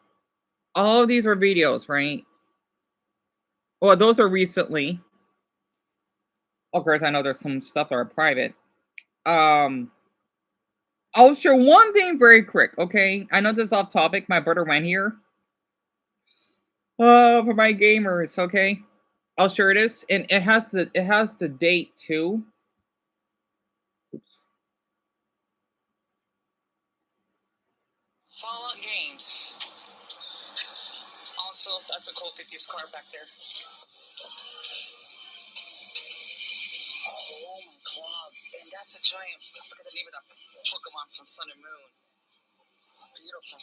all of these are videos, right? Well, those are recently. Of course, I know there's some stuff that are private. Um, I'll share one thing very quick, okay? I know this is off topic. My brother went here. For my gamers, okay? I'll share this, and it has the date too. Oops. Fallout Games. Also, that's a cool 50s car back there. Oh my god. And that's a giant, I forgot the name of that Pokemon from Sun and Moon. Beautiful.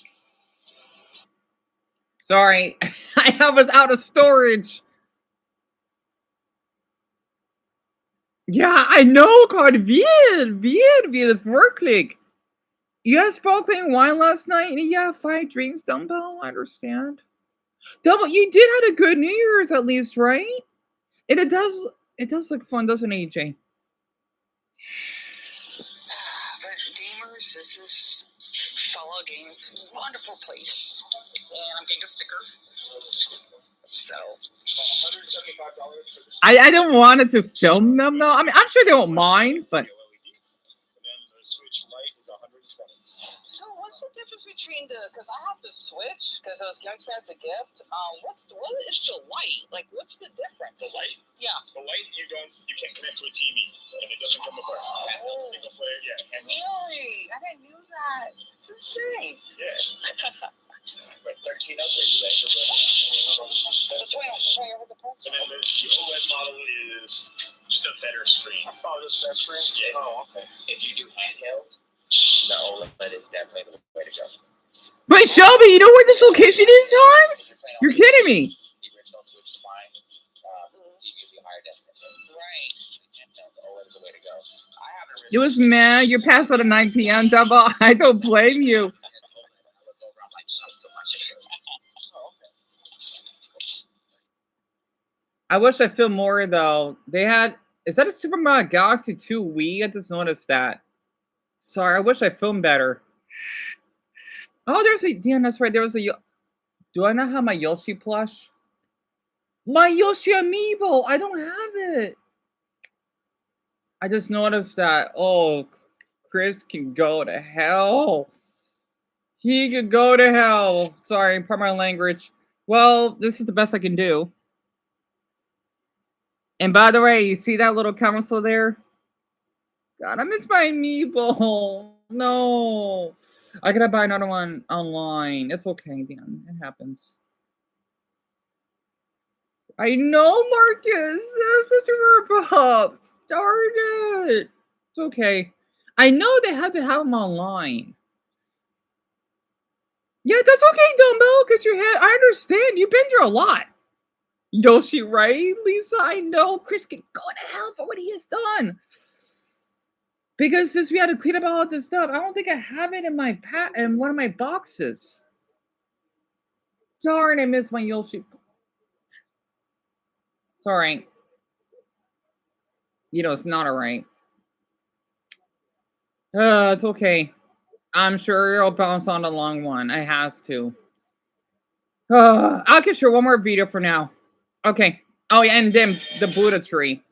Sorry, I was out of storage. Ja, I know, God, weird, it's wirklich. You had sparkling wine last night, and you had 5 drinks, Dumbo. I understand. Dumbo, you did have a good New Year's at least, right? And it does look fun, doesn't it, AJ? But gamers, this is Fallout Games, wonderful place, and I'm getting a sticker. So I don't want it to film them though. I mean, I'm sure they won't mind, but. So what's the difference between because I have to switch because I was giving to me as a gift. What is the light? Like, what's the difference? The light? Yeah. The light you can't connect to a TV and it doesn't come apart. Oh. Single player, yeah. Really? I didn't know that. It's a shame. Yeah. But 13 upgrades today. The 20 over the price. And then the OLED model is just a better screen. Oh, just that screen? Yeah. Oh, okay. If you do handheld, the OLED is definitely the way to go. Wait, Shelby, you know where this location is, hon? You're kidding me. The original Switch is fine. TV will be higher definition. Right. The OLED is the way to go. It was mad. You're past out at 9 p.m. Double. I don't blame you. I wish I filmed more though. They had, is that a Super Mario Galaxy 2 Wii? I just noticed that. Sorry, I wish I filmed better. Oh, there's a, damn, that's right. There was a, do I not have my Yoshi plush? My Yoshi amiibo. I don't have it. I just noticed that. Oh, Chris can go to hell. He could go to hell. Sorry, pardon my language. Well, this is the best I can do. And by the way, you see that little console there? God, I miss my amiibo. No. I gotta buy another one online. It's okay, Dan. It happens. I know, Marcus. There's Mr. Pops. Darn it. It's okay. I know they have to have them online. Yeah, that's okay, Dumbo, because your head. I understand. You've been through a lot. Yoshi, right, Lisa? I know. Chris can go to hell for what he has done. Because since we had to clean up all this stuff, I don't think I have it in my in one of my boxes. Darn, I missed my Yoshi. It's alright. You know, it's not alright. It's okay. I'm sure it'll bounce on the long one. I has to. I'll get sure one more video for now. Okay. Oh, yeah, and then the Buddha tree.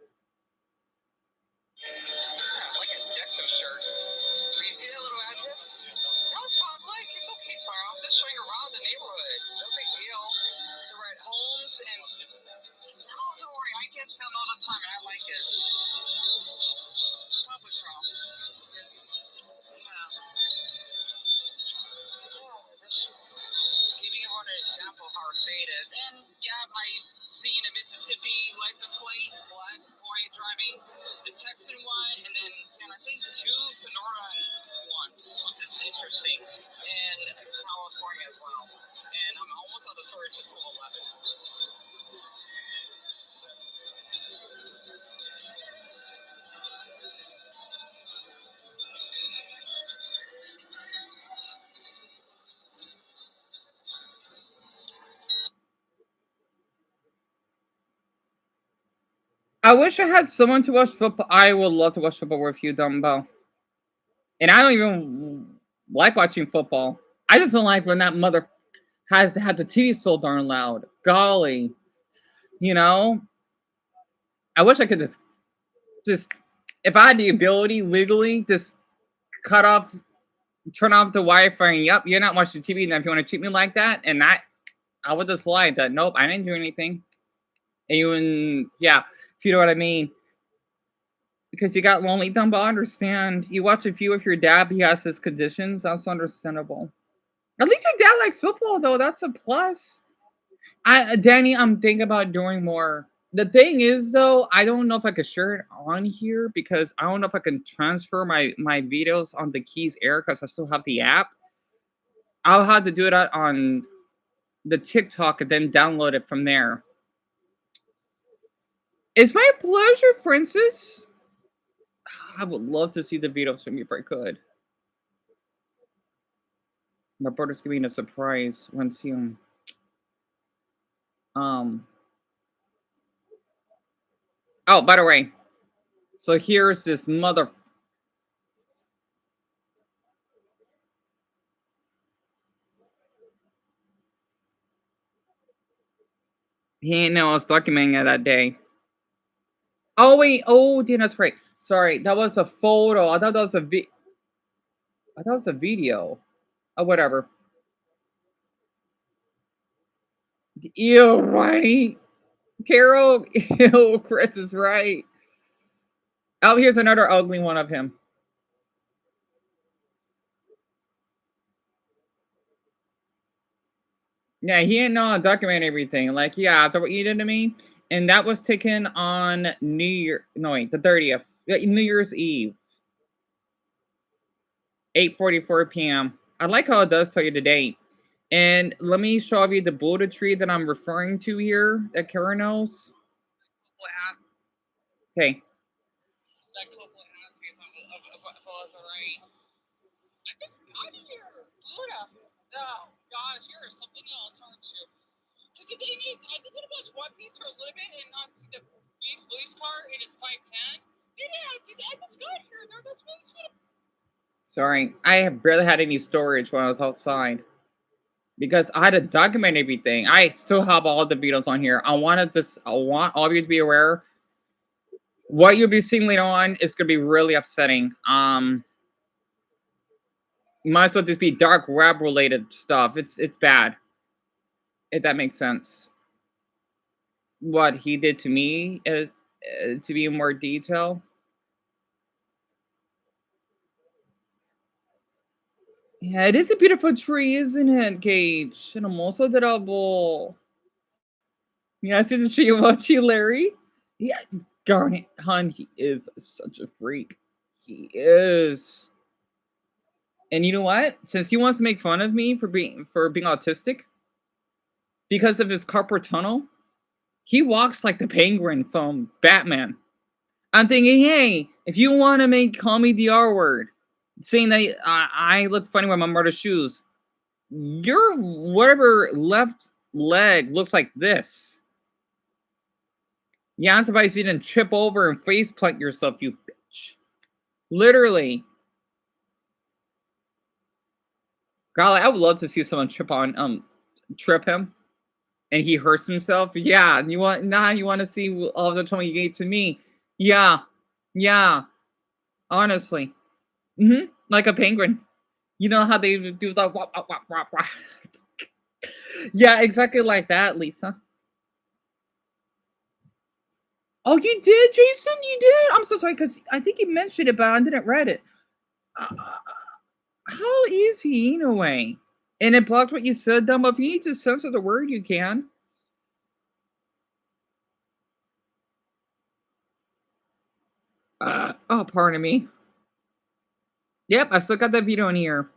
I wish I had someone to watch football. I would love to watch football with you, Dumbo. And I don't even like watching football. I just don't like when that mother has to have the TV so darn loud. Golly. You know? I wish I could just if I had the ability legally, just cut off turn off the Wi-Fi and yep, you're not watching TV. And if you want to treat me like that, and I would just lie that nope, I didn't do anything. And yeah, if you know what I mean. Because you got lonely, dumb, but I understand. You watch a few with your dad, he has his conditions. That's understandable. At least your dad likes football, though. That's a plus. Danny, I'm thinking about doing more. The thing is, though, I don't know if I could share it on here because I don't know if I can transfer my videos on the Keys Air because I still have the app. I'll have to do it on the TikTok and then download it from there. It's my pleasure, Princess. I would love to see the videos from you if I could. My brother's giving a surprise when see him. Oh, by the way, so here's this mother. He ain't know I was documenting it that day. Oh wait, oh damn, that's right. Sorry, that was a photo. I thought that was I thought it was a video. Oh, whatever. Ew, right? Carol, ew, Chris is right. Oh, here's another ugly one of him. Yeah, he didn't know how to document everything. Like, yeah, after what you did to me. And that was taken on New Year. No, wait, the 30th. New Year's Eve. 8:44 p.m. I like how it does tell you the date. And let me show you the Buddha tree that I'm referring to here that Kara knows. Okay. That couple asked me if I was alright. I just got here. Buddha. Oh, gosh, you're something else, aren't you? Because the thing is, I just want to watch One Piece for a little bit and not see the police car and it's 5:10. I just got here. That's really sweet. Sorry, I have barely had any storage when I was outside. Because I had to document everything. I still have all the videos on here. I want all of you to be aware. What you'll be seeing later on is gonna be really upsetting. Might as well just be dark web related stuff. It's bad. If that makes sense. What he did to me, to be in more detail. Yeah, it is a beautiful tree, isn't it, Gage? And I'm also adorable. Yeah, I see the tree about you, Larry. Yeah, darn it, hon, he is such a freak. He is. And you know what? Since he wants to make fun of me for being autistic because of his carpal tunnel, he walks like the Penguin from Batman. I'm thinking, hey, if you want to call me the R word, saying that I look funny with my mother's shoes, your whatever left leg looks like this. Yeah, I'm surprised you didn't trip over and face plant yourself, you bitch. Literally. Golly, I would love to see someone trip him and he hurts himself. Yeah, you want to see all the time you gave to me. Yeah. Yeah. Honestly. Like a penguin. You know how they do the wah, wah, wah, wah, wah. Yeah, exactly like that, Lisa. Oh, you did, Jason? You did? I'm so sorry because I think you mentioned it, but I didn't read it. How is he anyway? And it blocked what you said, Dumbo. If you need to censor the word, you can. Oh, pardon me. Yep, I still got that video in here.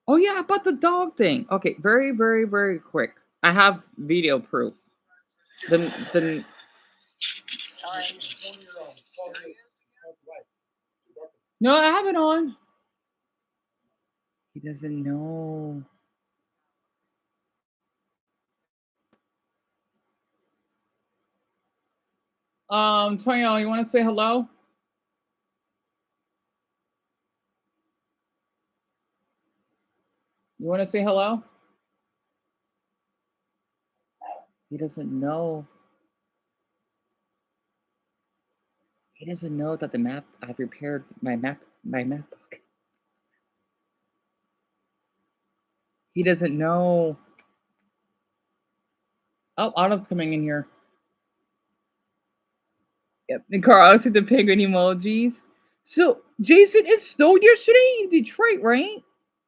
Oh yeah, about the dog thing. Okay, very, very, very quick. I have video proof. The No, I have it on. He doesn't know. Toyo, you want to say hello? You want to say hello? He doesn't know. He doesn't know that the map I've repaired my MacBook. He doesn't know. Oh, Otto's coming in here. Yep. And Carl, I see the penguin emojis. So, Jason, it snowed yesterday in Detroit, right?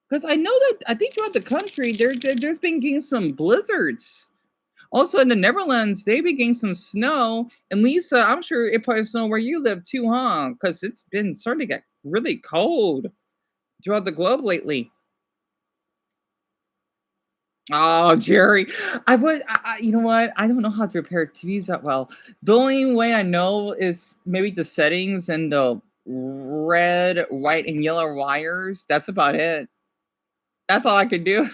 Because I know that I think throughout the country there's been getting some blizzards. Also in the Netherlands, they've been getting some snow. And Lisa, I'm sure it probably snowed where you live too, huh? Because it's been starting to get really cold throughout the globe lately. Oh, Jerry, you know what? I don't know how to repair TVs that well. The only way I know is maybe the settings and the red, white, and yellow wires. That's about it. That's all I can do.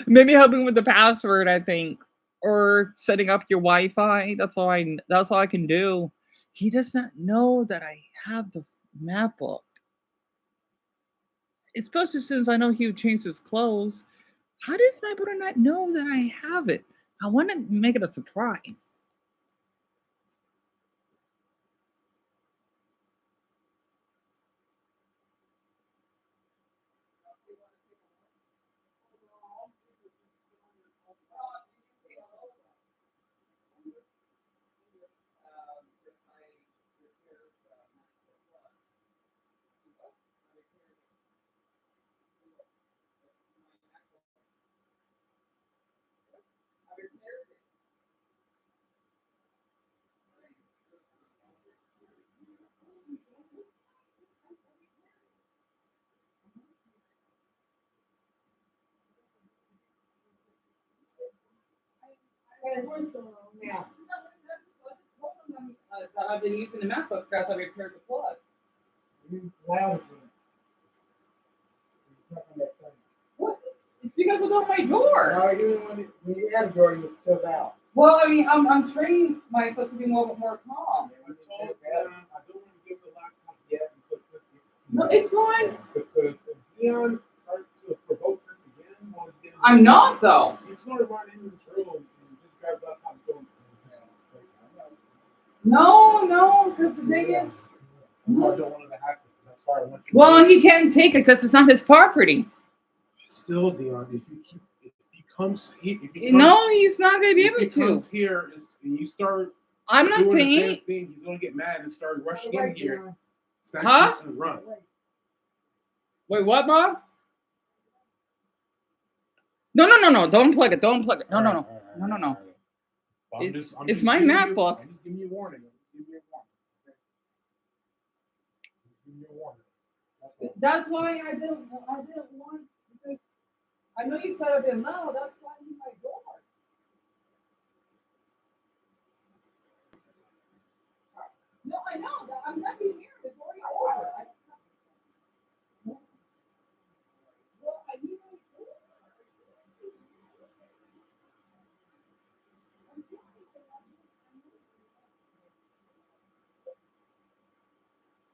Maybe helping with the password, I think, or setting up your Wi-Fi. That's all I can do. He does not know that I have the map book, especially since I know he would change his clothes. How does my brother not know that I have it? I want to make it a surprise. Hey, what's going on now? That I've been using the MacBook because I repaired the plug. You loud again. You're talking that thing. What? It's because it's on my door. No, you when you had a door, you're still loud. Well, I mean, I'm training myself to be more calm. I told them I don't want to give the laptop yet until Christmas. No, it's fine. Because if Deon starts to provoke us again, I'm not though. He's going to run into this room and just grab the laptop and go. No, because the thing is, I don't want it to happen. That's why I want you. well, he can't take it because it's not his property. Still, Deon, if he comes here, No, he's not going to be able if he to. comes here and you start I'm not doing the saying. same thing, he's going to get mad and start rushing in here, snatch Huh? it and run. Wait, what, Bob? No. Don't unplug it. Don't unplug it. No. It's my MacBook. I'm just giving you a warning. I'm just giving you a warning. That's why I didn't want, because I know you said I didn't know. That's why I need my door. No, I know that I'm not being here. It's already over. Well, I need my door.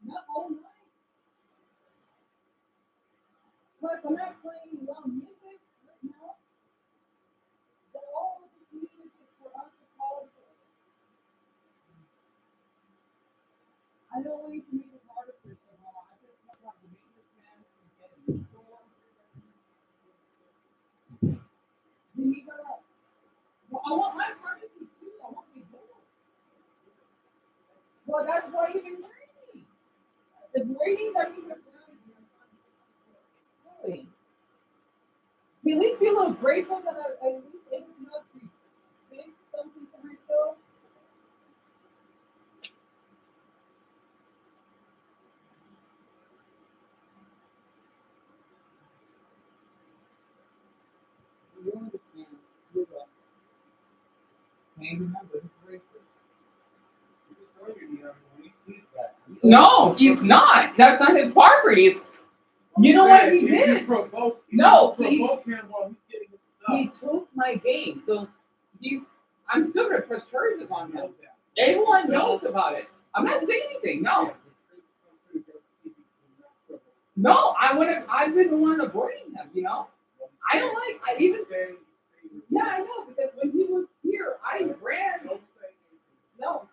Not all night. Plus, I'm not playing loud music right now. But all of this music is for us to call it. I don't want you to make it harder for yourself. I just want to make this man get a new door. Then you gotta. Well, I want my privacy too. I want my door. Well, that's why you've been waiting. It's waiting that you have really. At least be a little grateful that I at least able to fix something for myself. You understand? You're right. Can't remember his races. No, he's not. That's not his property. It's, you know what he did? No, he took my game. So I'm still gonna press charges on him. Everyone knows about it. I'm not saying anything. No, I've been the one avoiding him. You know, I don't like. I even. Yeah, I know, because when he was here, I ran. No.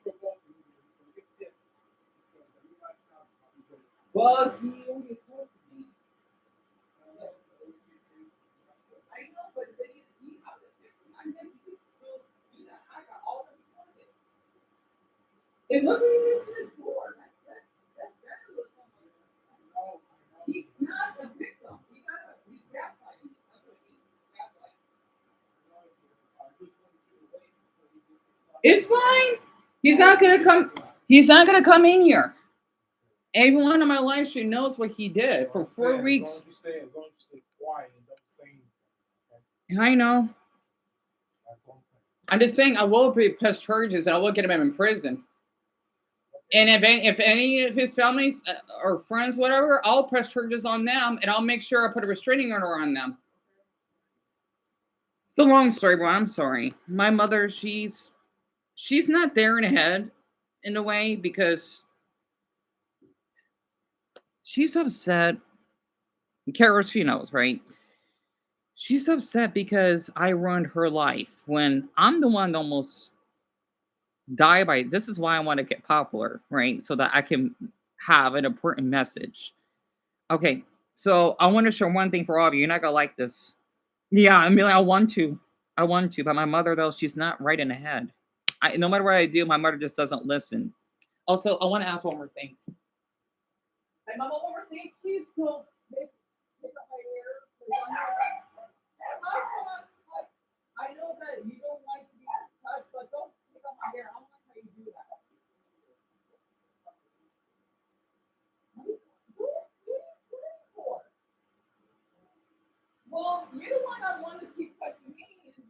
Well, he always told me. I know, but he out of it. I think he could still do that. I got all the money. And look at him into the door. That's better than someone. He's not a victim. He's gaslighting. That's what he's gaslighting. It's fine. He's not gonna come. He's not gonna come in here. Everyone in my life stream knows what he did for 4 weeks. As long as you stay quiet and don't say anything. I know. That's all I'm saying. I'm just saying I will press charges and I will get him in prison. And if any of his families or friends, whatever, I'll press charges on them and I'll make sure I put a restraining order on them. It's a long story, bro. I'm sorry. My mother, she's not there in the head in a way because she's upset. Carol, she knows, right? She's upset because I ruined her life when I'm the one that almost died by. This is why I want to get popular, right? So that I can have an important message. Okay, so I want to share one thing for all of you. You're not gonna like this. Yeah, I mean, I want to, but my mother though, she's not right in the head. No matter what I do, my mother just doesn't listen. Also, I want to ask one more thing. Hey, Mama, one more thing, please don't make up my hair. I know that you don't like to be touched, but don't pick up my hair. I don't like how you do that. What are you screaming for? Well, you're the one that wanted to keep touching me and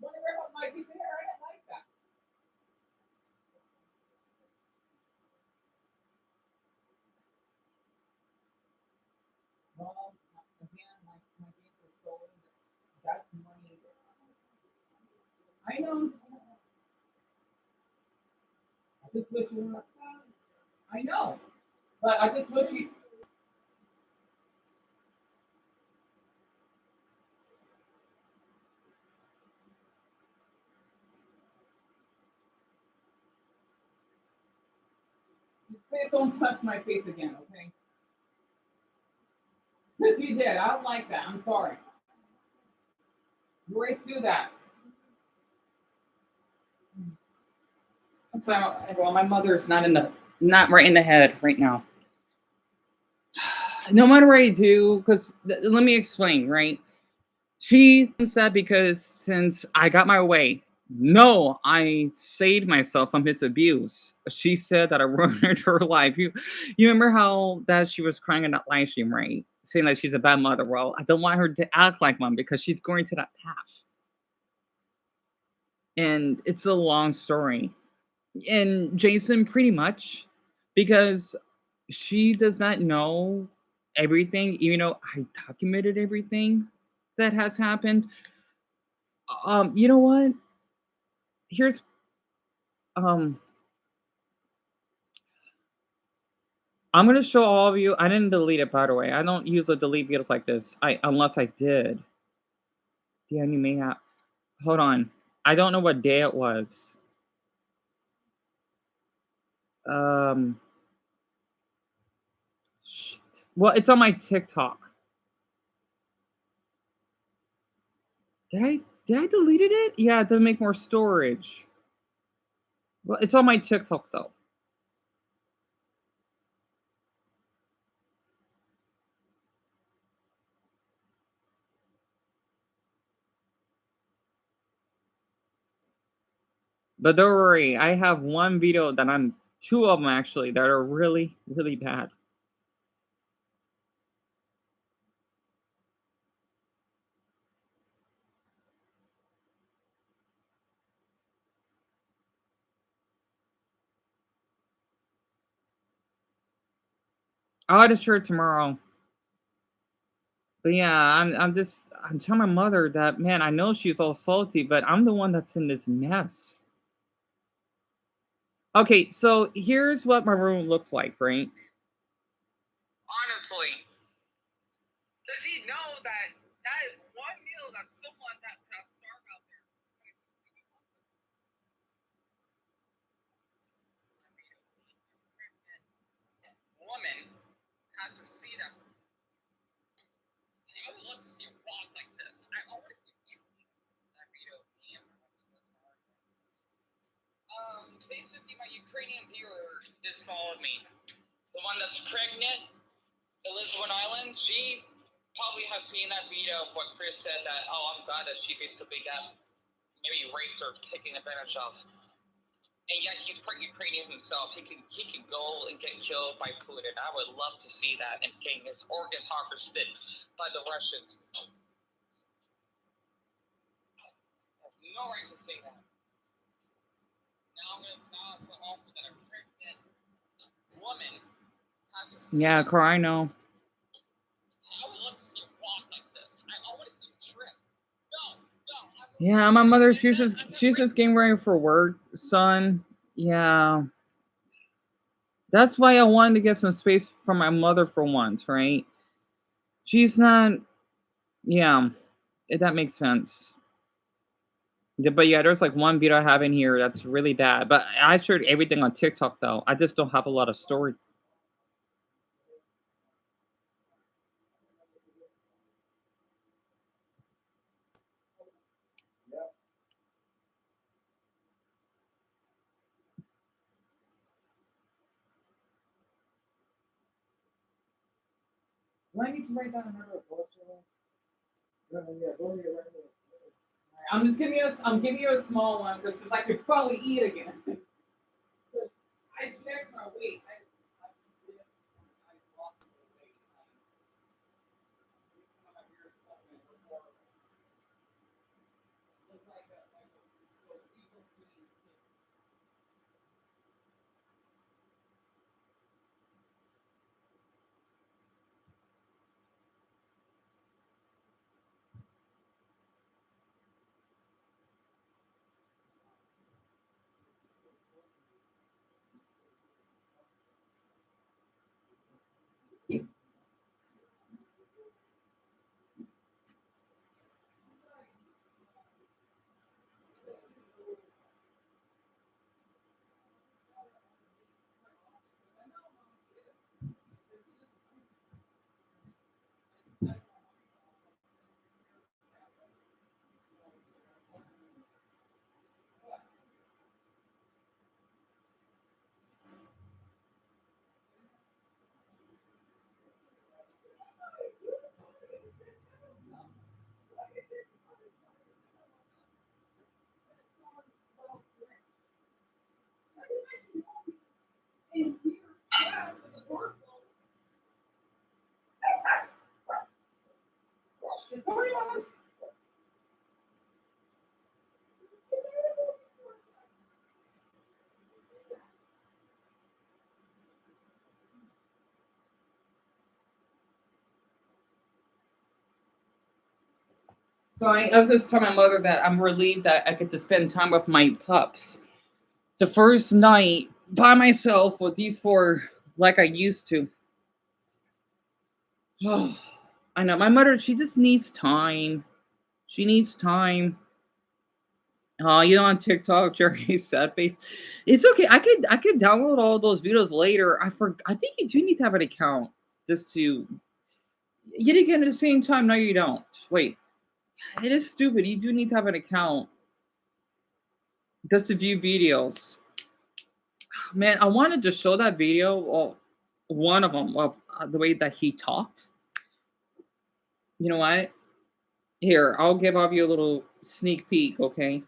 want to rip up my piece of hair. I didn't like that. Well, again, my things were stolen. That's money. I know. I just wish you were. I know, but I just wish you. Just please don't touch my face again, okay? Because you did. I don't like that. I'm sorry. You always do that. So, well, my mother's not right in the head right now. No matter what I do, because let me explain, right? She thinks that because since I got my way, no, I saved myself from his abuse. She said that I ruined her life. You remember how that she was crying in that live stream, right? Saying that she's a bad mother. Well, I don't want her to act like one because she's going to that path. And it's a long story. And Jason, pretty much, because she does not know everything, even though I documented everything that has happened. You know what? Here's um I'm gonna show all of you. I didn't delete it, by the way. I don't usually delete videos like this. Unless I did. Yeah, you may have. Hold on. I don't know what day it was. Um. Shit. Well, it's on my TikTok. Did I deleted it? Yeah, to make more storage. Well, it's on my TikTok though. But don't worry, I have one video that I'm two of them actually that are really, really bad. I'll have to share it tomorrow. But yeah, I'm telling my mother that man, I know she's all salty, but I'm the one that's in this mess. Okay, so here's what my room looks like, right? Honestly, does he know that that is one meal that someone that starved out there? just followed me. The one that's pregnant, Elizabeth Island, she probably has seen that video of what Chris said that, oh, I'm glad that she basically got maybe raped or taken advantage of. And yet he's Ukrainian himself. He could go and get killed by Putin. I would love to see that and getting his organs harvested by the Russians. Has no right to say that. Now it's awful that a pregnant woman has to say Yeah, Car, I know. I would love to see her walk like this. I want to see her trip. Yeah, my mother, she's just getting ready for work, son. Yeah. That's why I wanted to get some space for my mother for once, right? She's not, yeah, that makes sense. Yeah, but yeah, there's like one video I have in here that's really bad. But I shared everything on TikTok though. I just don't have a lot of story. Do I need to write down another book? I'm giving you a small one because I could probably eat again. I checked my weight. So I was just telling my mother that I'm relieved that I get to spend time with my pups. The first night by myself with these four like I used to. Oh, I know. My mother, she just needs time. She needs time. Oh, you know, on TikTok, Jerry's sad face. It's okay. I could download all those videos later. I think you do need to have an account just to yet again at the same time. No, you don't. Wait. It is stupid. You do need to have an account just to view videos. Man, I wanted to show that video. Well, one of them of the way that he talked. You know what? Here, I'll give off you a little sneak peek, okay?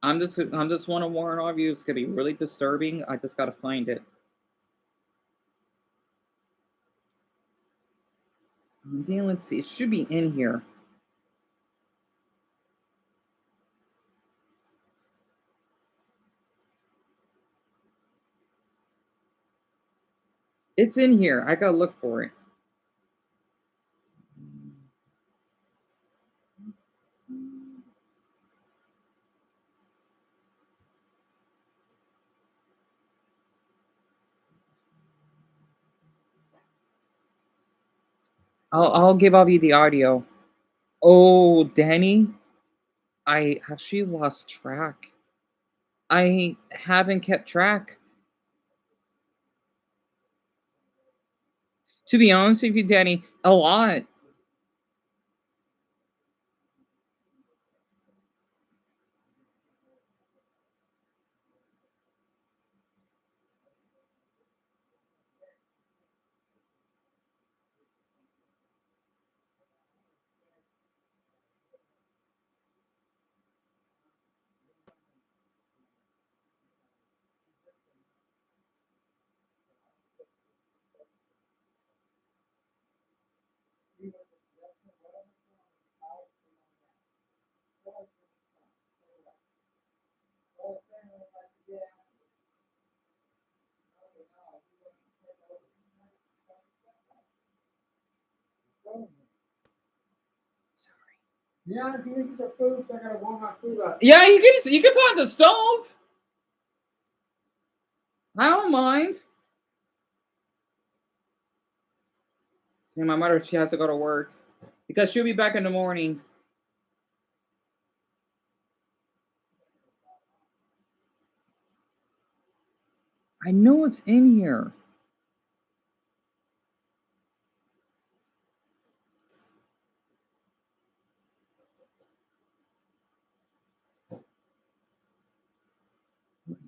I'm just want to warn all of you. It's gonna be really disturbing. I just gotta find it. Then let's see. It should be in here. It's in here. I gotta look for it. I'll give off you the audio. Oh, Danny, I actually lost track. I haven't kept track. To be honest with you, Danny, a lot. Yeah, can you make some food? So I gotta warm my food up. Yeah, you can put on the stove. I don't mind. And my mother, she has to go to work because she'll be back in the morning. I know it's in here.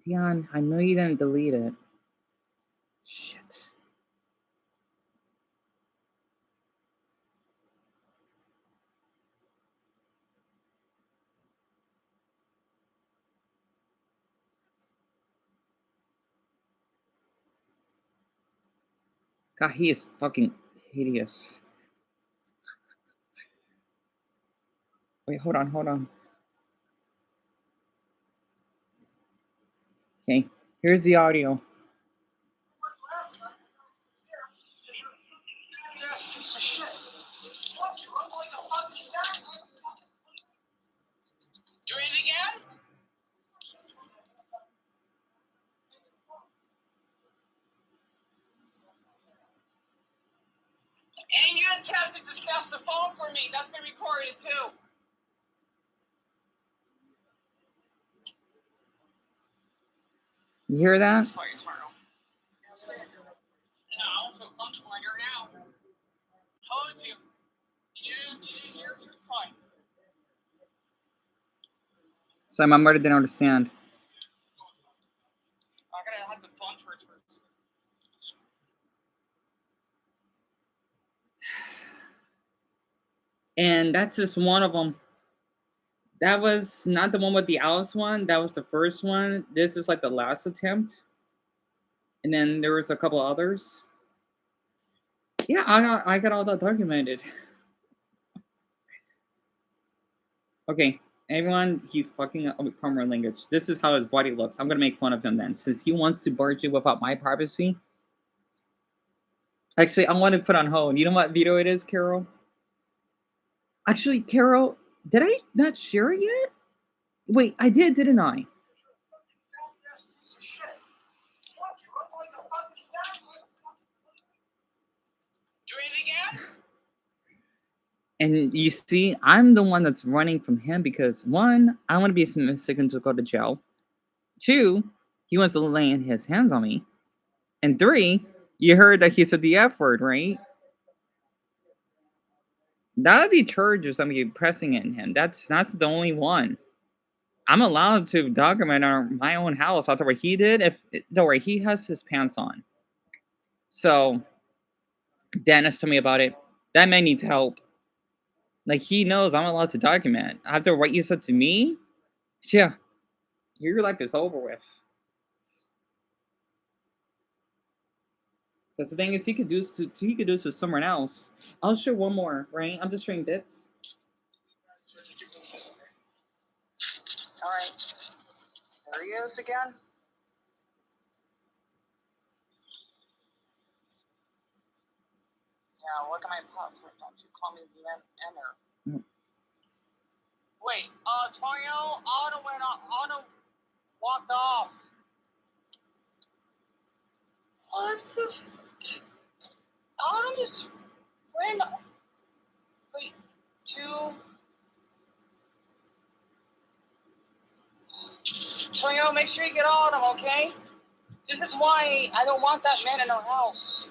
Deon, I know you didn't delete it. Shit. God, he is fucking hideous. Wait, hold on. Okay, here's the audio. Do it again? And you attempted to snatch the phone from me. That's been recorded too. You hear that? Sorry, tomorrow. No, so lunch later now. Told you. You didn't hear your son. So my mother didn't understand. I'm gonna have the phone transfer. And that's just one of them. That was not the one with the Alice one. That was the first one. This is like the last attempt. And then there was a couple others. Yeah, I got all that documented. Okay, everyone, he's fucking up with proper language. This is how his body looks. I'm gonna make fun of him then, since he wants to barge in without my privacy. Actually, I want to put on hold. You know what video it is, Carol? Actually, Carol, did I not share it yet? Wait, I did, didn't I? Do it again? And you see, I'm the one that's running from him because one, I want to be submissive and to go to jail. Two, he wants to lay his hands on me. And three, you heard that he said the F word, right? That would be charges I'm pressing it in him. That's the only one. I'm allowed to document on my own house after what he did. Don't worry, he has his pants on. So Dennis told me about it. That man needs help. Like he knows I'm allowed to document. After what you said to me, yeah, your life is over with. Because the thing is, he could do this to someone else. I'll show one more, right? I'm just showing bits. All right. There he is again. Yeah, look at my password. Don't you call me the Emmer. Mm. Wait, Toyo, Autumn went off. Autumn walked off. What the Autumn just went. Wait, Toyo, make sure you get Autumn, okay? This is why I don't want that man in our house.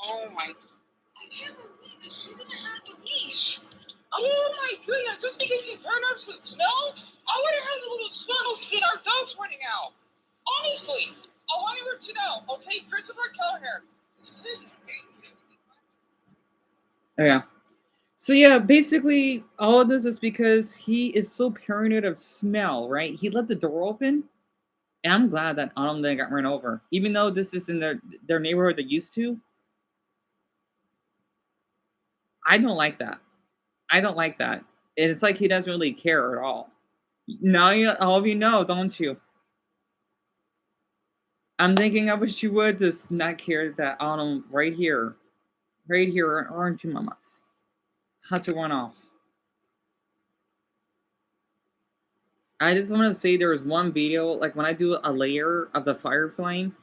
Oh my. I can't believe that she's gonna have to leash. Oh my goodness, just because he's burned up some snow? I wonder how the little smells did our dogs running out. Honestly, I want her to know. Okay, Christopher Kelleher. 6 Yeah. So yeah, basically all of this is because he is so paranoid of smell, right? He left the door open. And I'm glad that Autumn then got run over. Even though this is in their neighborhood they used to. I don't like that. I don't like that. It's like he doesn't really care at all. Now all of you know, don't you? I'm thinking I wish you would just not care that Autumn right here, aren't you, mamas? How to run off. I just want to say there was one video, like when I do a layer of the fire flame,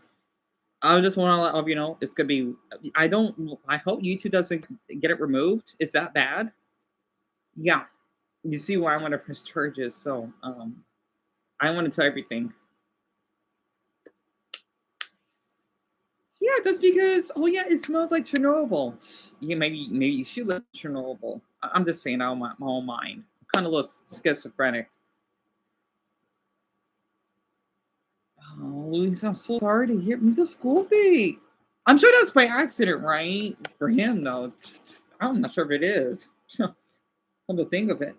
I just want to let you know it's gonna be. I hope YouTube doesn't get it removed. Is that bad? Yeah. You see why I want to press charges. So I want to tell everything. Yeah, that's because it smells like Chernobyl. Yeah, maybe you should live in Chernobyl. I'm just saying out of my own mind. I'm kind of a little schizophrenic. Oh, Luis, I'm so sorry to hear me the school beat. I'm sure that's by accident, right? For him, though. I'm not sure if it is. Come to think of it.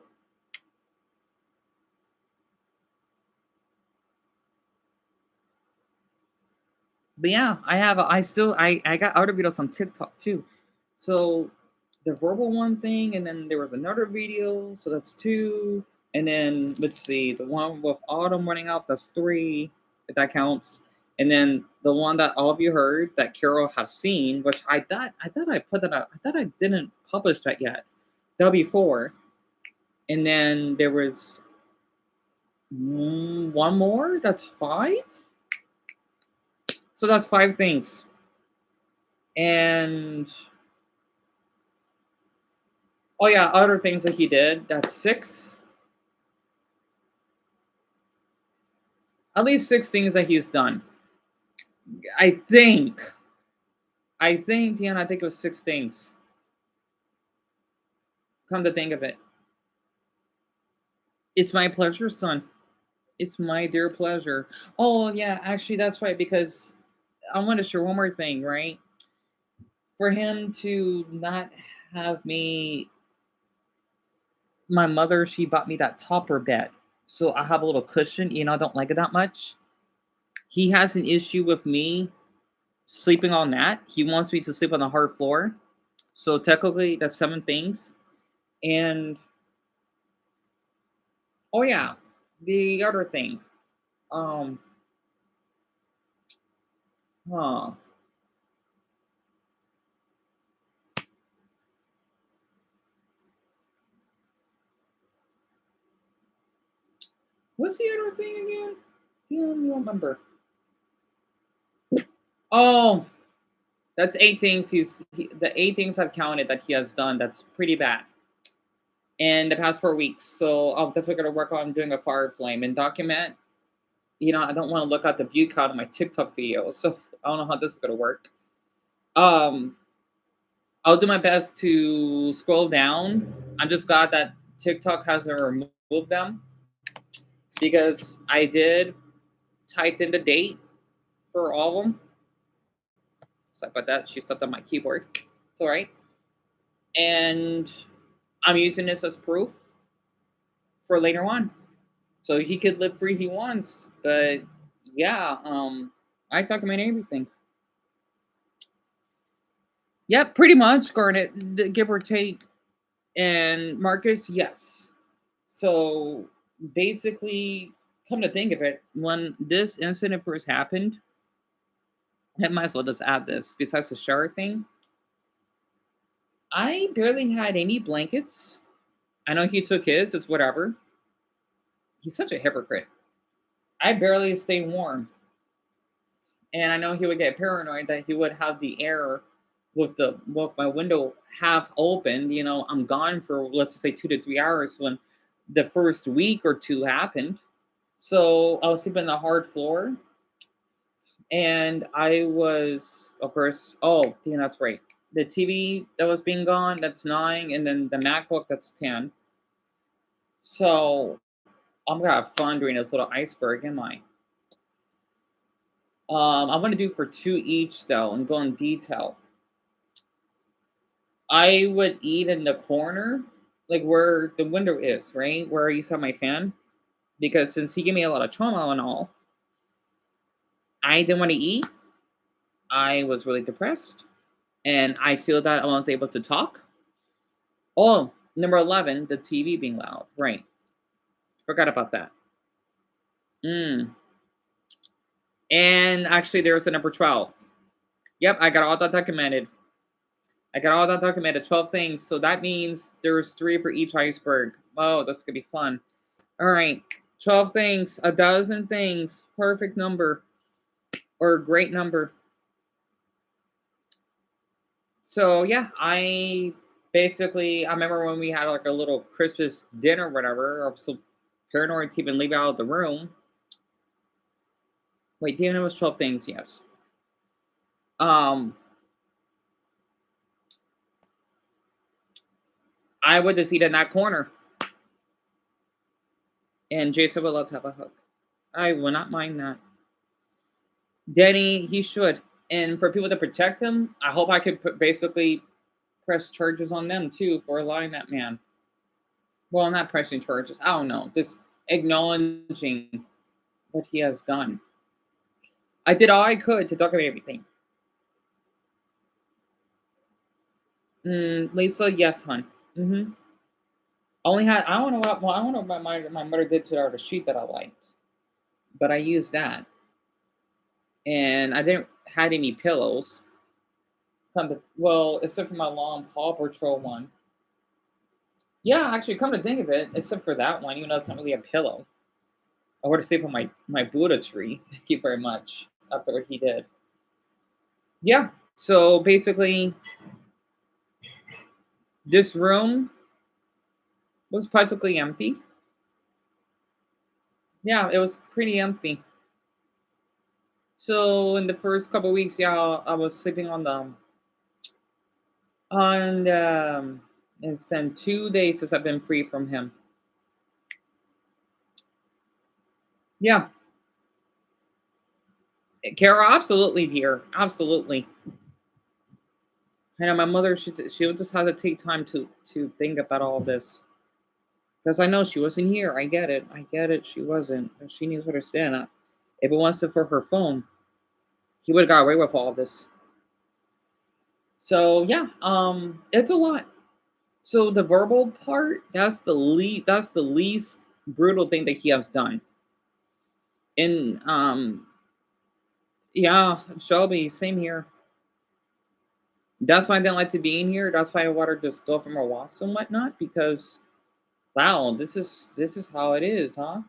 But yeah, I got other videos on TikTok too. So the verbal one thing, and then there was another video, so that's two. And then let's see, the one with Autumn running out, that's three, if that counts. And then the one that all of you heard that Carol has seen, which I put that out. I thought I didn't publish that yet. That'll be four. And then there was one more, that's five. So that's five things. And oh yeah, other things that he did. That's six. At least six things that he's done. I think. Deon, I think it was six things. Come to think of it. It's my pleasure, son. It's my dear pleasure. Oh yeah, actually that's right, because I want to share one more thing, right? For him to not have me, my mother, she bought me that topper bed. So I have a little cushion, I don't like it that much. He has an issue with me sleeping on that. He wants me to sleep on the hard floor. So technically, that's seven things. And oh yeah, the other thing. Um, huh. What's the other thing again? I don't remember. Oh, that's eight things. The eight things I've counted that he has done. That's pretty bad. In the past 4 weeks, so I'm definitely gonna work on doing a fire flame and document. I don't want to look at the view count of my TikTok videos, so I don't know how this is gonna work. Um, I'll do my best to scroll down. I'm just glad that TikTok hasn't removed them because I did type in the date for all of them. Sorry about that. She stepped on my keyboard. It's all right. And I'm using this as proof for later on. So he could live free if he wants. But yeah, I document everything. Yeah, pretty much, Garnet, give or take. And Marcus, yes. So basically, come to think of it, when this incident first happened, I might as well just add this. Besides the shower thing, I barely had any blankets. I know he took his, it's whatever. He's such a hypocrite. I barely stayed warm. And I know he would get paranoid that he would have the air with my window half open. I'm gone for, let's say, 2 to 3 hours when the first week or two happened. So I was sleeping on the hard floor, and I was, of course, oh, yeah, that's right. The TV that was being gone, that's 9, and then the MacBook, that's 10. So I'm gonna have fun doing this little iceberg, am I? I'm gonna do for two each though, and go in detail. I would eat in the corner, like where the window is, right? Where I used to have my fan. Because since he gave me a lot of trauma and all, I didn't want to eat. I was really depressed. And I feel that I was able to talk. Oh, number 11, the TV being loud. Right. Forgot about that. And actually, there was a number 12. Yep, I got all that documented. I got all that documented, 12 things. So that means there's 3 for each iceberg. Oh, this could be fun. All right. 12 things, a dozen things. Perfect number or great number. So yeah, I remember when we had like a little Christmas dinner or whatever. I was so paranoid to even leave out of the room. Wait, Deon, it was 12 things, yes. I would just eat in that corner. And Jason would love to have a hug. I will not mind that. Denny, he should. And for people to protect him, I hope I could basically press charges on them too for allowing that man. Well, not pressing charges. I don't know. Just acknowledging what he has done. I did all I could to document everything. Lisa, yes, hon. Only had I don't know what I don't know what my mother did to the sheet that I liked, but I used that, and I didn't had any pillows. Well, except for my long Paw Patrol one. Yeah, actually, come to think of it, except for that one, even though it's not really a pillow. I would have saved on my Buddha tree. Thank you very much. After what he did. Yeah. So basically, this room was practically empty. Yeah, it was pretty empty. So in the first couple of weeks, yeah, I was sleeping on it's been 2 days since I've been free from him. Yeah. Kara, absolutely, dear. Absolutely. I know my mother, she would just have to take time to think about all this. Because I know she wasn't here. I get it. I get it. She wasn't. She needs to understand that. If it wasn't for her phone, he would have got away with all of this. So yeah, it's a lot. So the verbal part, that's the least brutal thing that he has done. And yeah, Shelby, same here. That's why I didn't like to be in here. That's why I wanted to just go for more walks and whatnot, because wow, this is how it is, huh?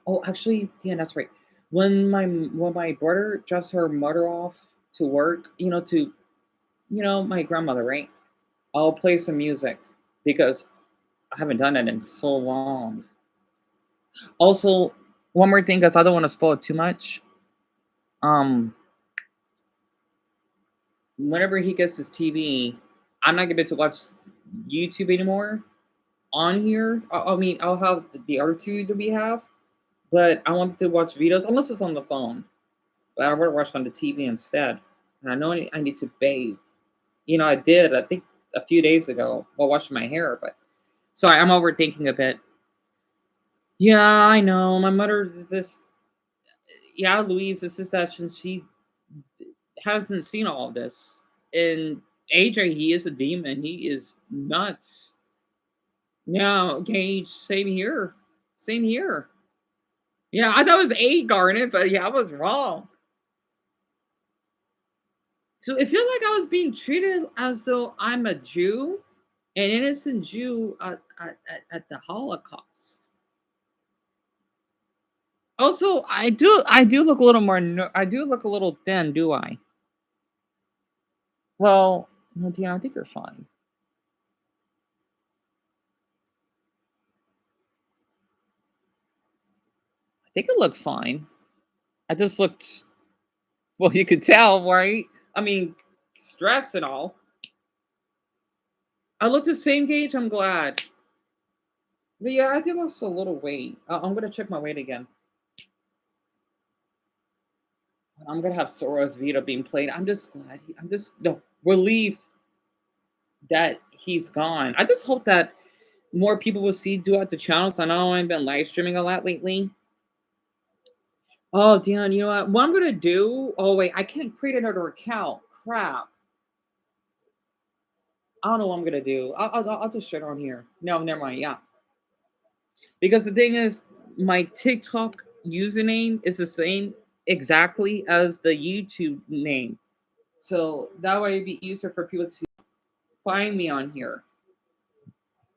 Oh, actually, yeah, that's right. When my brother drops her mother off to work, my grandmother, right? I'll play some music because I haven't done it in so long. Also, one more thing, because I don't want to spoil it too much. Um, Whenever he gets his TV, I'm not gonna be able to watch YouTube anymore on here. I mean, I'll have the other two that we have, but I want to watch videos unless it's on the phone. But I want to watch on the TV instead. And I know I need to bathe. I did. I think a few days ago while washing my hair, but sorry, I'm overthinking a bit. Yeah, I know. My mother, this, yeah, Louise, this is that since she hasn't seen all of this. And AJ, he is a demon. He is nuts. Yeah, Gage, same here. Same here. Yeah, I thought it was A Garnet, but yeah, I was wrong. So it feels like I was being treated as though I'm a Jew, an innocent Jew at the Holocaust. Also, I do look a little more. I do look a little thin, do I? Well, no, Deon, I think you're fine. I think it looked fine. I just looked. Well, you could tell, right? I mean, stress and all. I looked the same gauge. I'm glad. But yeah, I did lost a little weight. I'm gonna check my weight again. I'm gonna have Soros Vita being played. I'm just glad. I'm just no relieved that he's gone. I just hope that more people will see do at the channels. I know I've been live streaming a lot lately. Oh, Deon, you know what? What I'm gonna do? Oh wait, I can't create another account. Crap. I don't know what I'm gonna do. I'll just share it on here. No, never mind. Yeah, because the thing is, my TikTok username is the same exactly as the YouTube name. So that way it'd be easier for people to find me on here.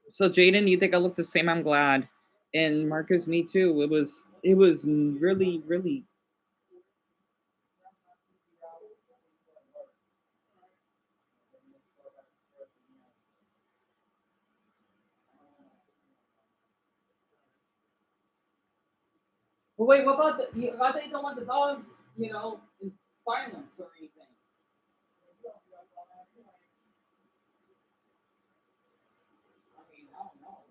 So Jaden, you think I look the same? I'm glad. And Marcus, me too. It was really, really. But wait, what about I think don't want the dogs, in silence or anything. I mean, I don't know.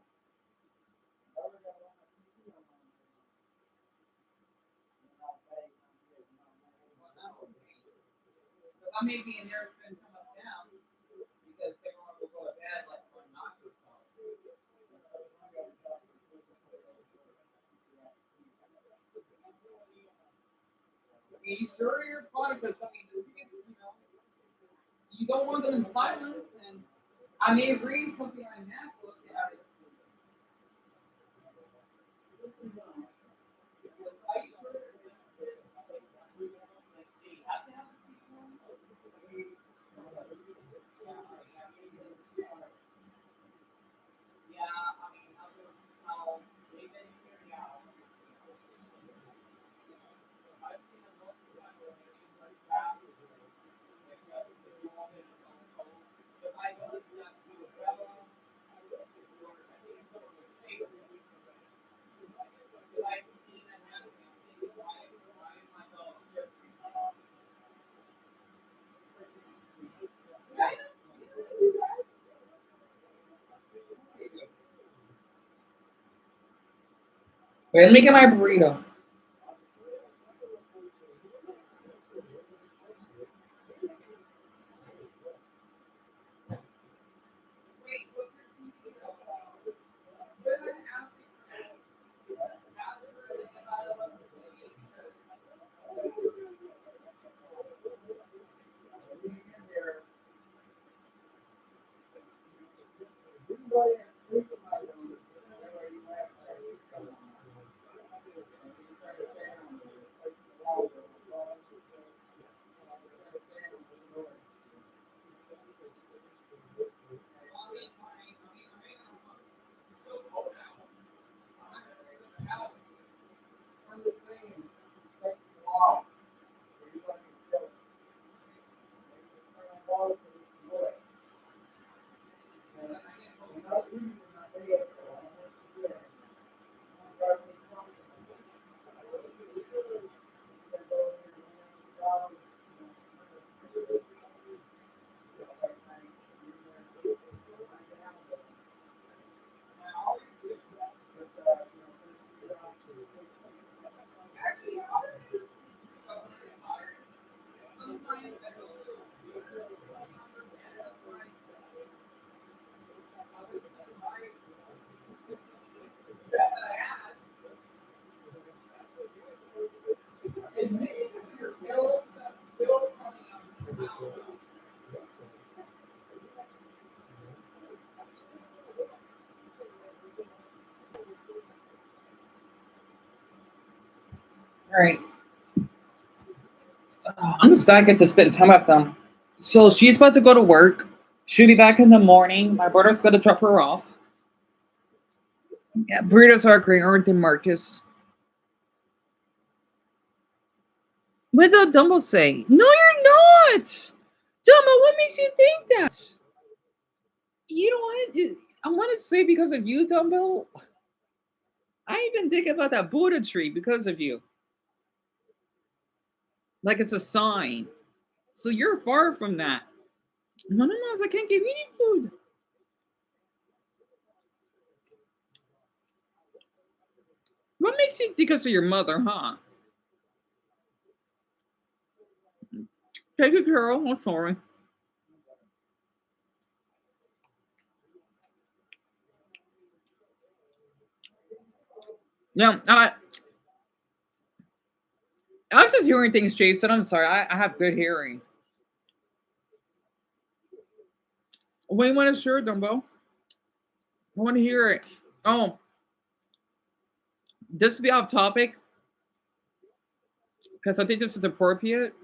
I may be in there and come up down because everyone will go to bed like one knock or something. I mean, you sure you're fine because I mean, you don't want them in silence, and I may read something on a MacBook. Wait, let me get my burrito. All right. I'm just gonna get to spend time with them. So she's about to go to work. She'll be back in the morning. My brother's gonna drop her off. Yeah, burritos are great, aren't they, Marcus? What did Dumbo say? No, you're not. Dumbo, what makes you think that? You know what? I want to say because of you, Dumbo. I even think about that Buddha tree because of you. Like it's a sign. So you're far from that. No, no, no. I can't give you any food. What makes you think of your mother, huh? Take it, Carol. I'm sorry. No, I was just hearing things, Jason. I'm sorry. I have good hearing. What do you want to share, Dumbo? I want to hear it. Oh, just to be off topic, because I think this is appropriate.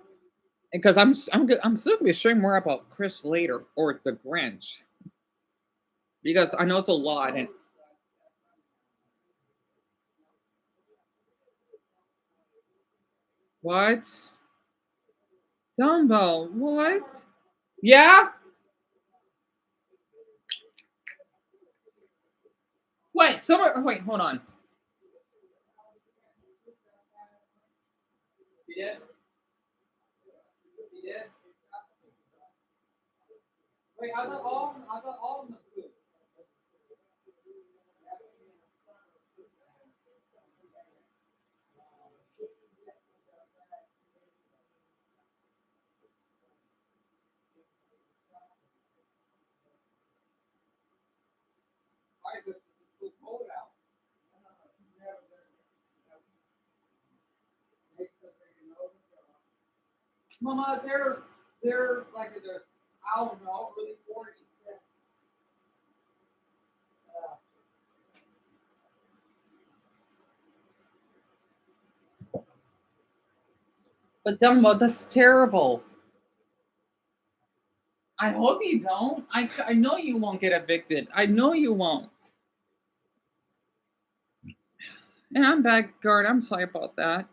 Because I'm still gonna be sharing more about Chris later or the Grinch because I know it's a lot and what Dumbo what yeah wait summer wait hold on you did you did wait I got all of the food. Why is it so cold out? Mama, they're like they're I don't know, really 40. But Dumbo, that's terrible. I hope you don't. I know you won't get evicted. I know you won't. And I'm back, guard. I'm sorry about that.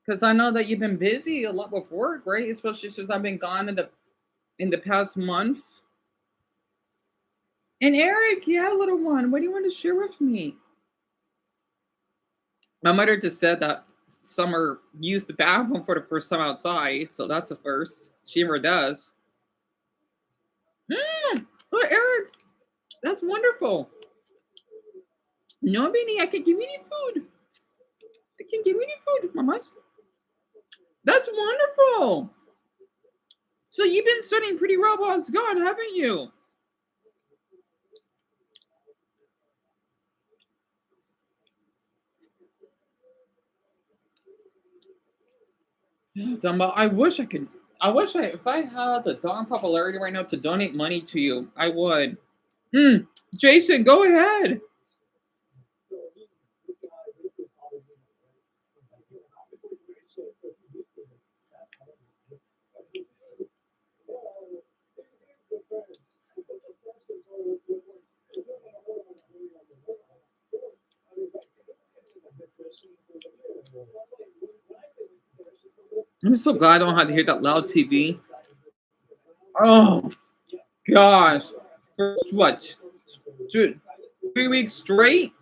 Because I know that you've been busy a lot with work, right? Especially since I've been gone in the past month. And Eric, yeah, little one, what do you want to share with me? My mother just said that Summer used the bathroom for the first time outside, so that's a first. She never does. Oh, Eric, that's wonderful. No, Benny, I can give you any food. I can give you any food, mamas. That's wonderful. So you've been studying pretty well while it's gone, haven't you? Dumbo, I wish I could. If I had the darn popularity right now to donate money to you, I would. Jason, go ahead. I'm so glad I don't have to hear that loud TV. Oh gosh, for what? 3 weeks straight?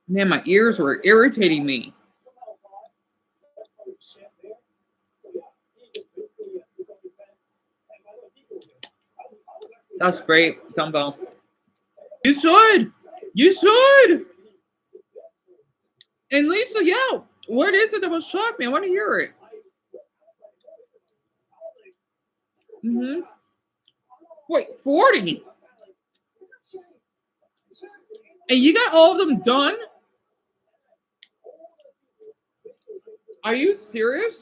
Man, my ears were irritating me. That's great, Dumbo. You should. You should. And Lisa, yeah. What is it that was shocked me? I want to hear it. Wait, 40? And you got all of them done? Are you serious?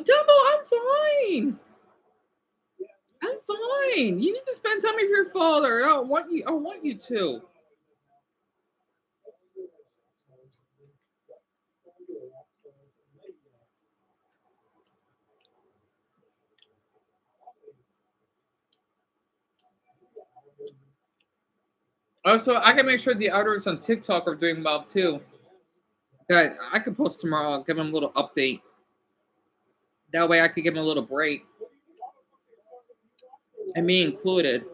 Dumbo, I'm fine. I'm fine. You need to spend time with your father. I want you. I want you to. Also, I can make sure the others on TikTok are doing well too. That I could post tomorrow. I'll give them a little update. That way, I could give them a little break, and me included.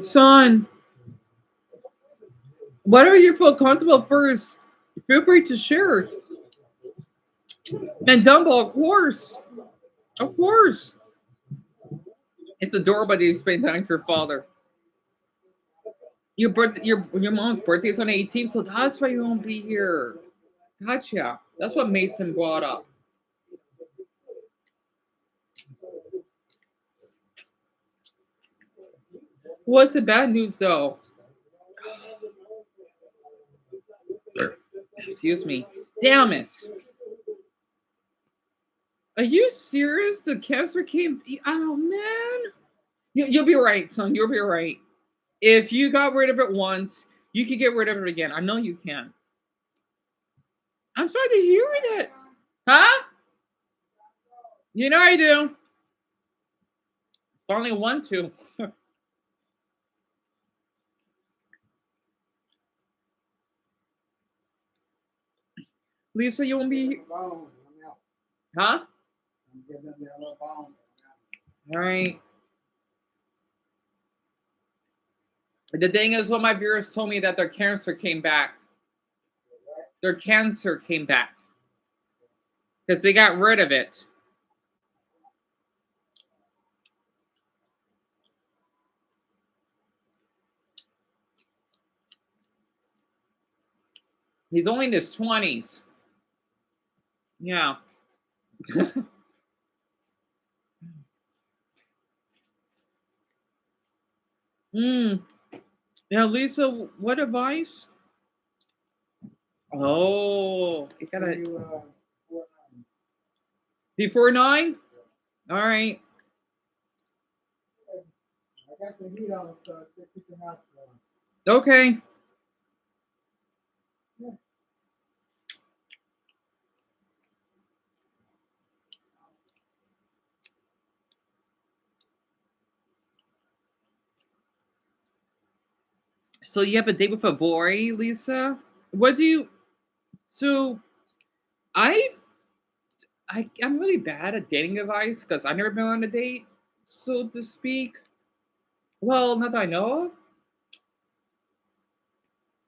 Son, whatever you feel comfortable first, feel free to share. And Dumbo, of course, of course. It's adorable that you spend time with your father. Your mom's birthday is on the 18th, so that's why you won't be here. Gotcha. That's what Mason brought up. What's the bad news though? Excuse me. Damn it. Are you serious? The cancer came. Oh man. You'll be right, son. You'll be right. If you got rid of it once, you can get rid of it again. I know you can. I'm sorry to hear that. Huh? You know I do. Only one, two. Lisa, you won't be. Huh? All right. The thing is, what my viewers told me that their cancer came back. Their cancer came back because they got rid of it. He's only in his 20s. Yeah. Now, Lisa, what advice? Oh, you gotta before 9. All right. I got the heat on, so keep your house warm. Okay. Yeah. So you have a date with a boy, Lisa? What do you? So I'm really bad at dating advice because I've never been on a date, so to speak. Well, not that I know of.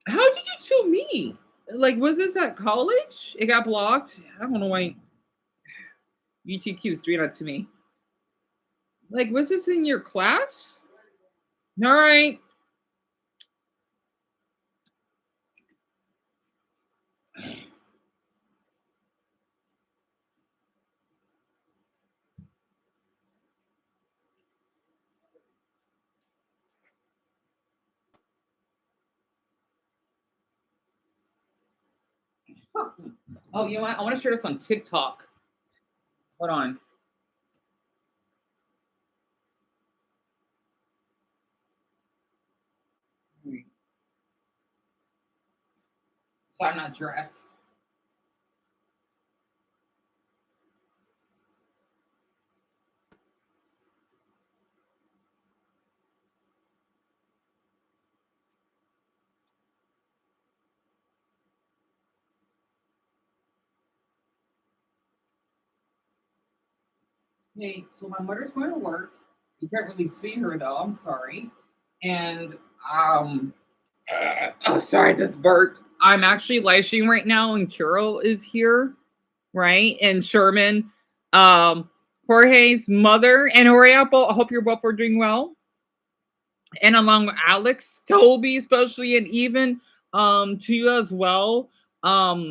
How did you two meet? Like, was this at college? It got blocked. I don't know why UT keeps doing that to me. Like, was this in your class? All right. Oh, you know what? I want to share this on TikTok. Hold on. So I'm not dressed. Hey, so my mother's going to work. You can't really see her though. I'm sorry. And oh, sorry, that's Bert. I'm actually live streaming right now, and Carol is here, right? And Sherman, Jorge's mother, and Apple. I hope you're both are doing well. And along with Alex, Toby, especially, and even to you as well. Yeah,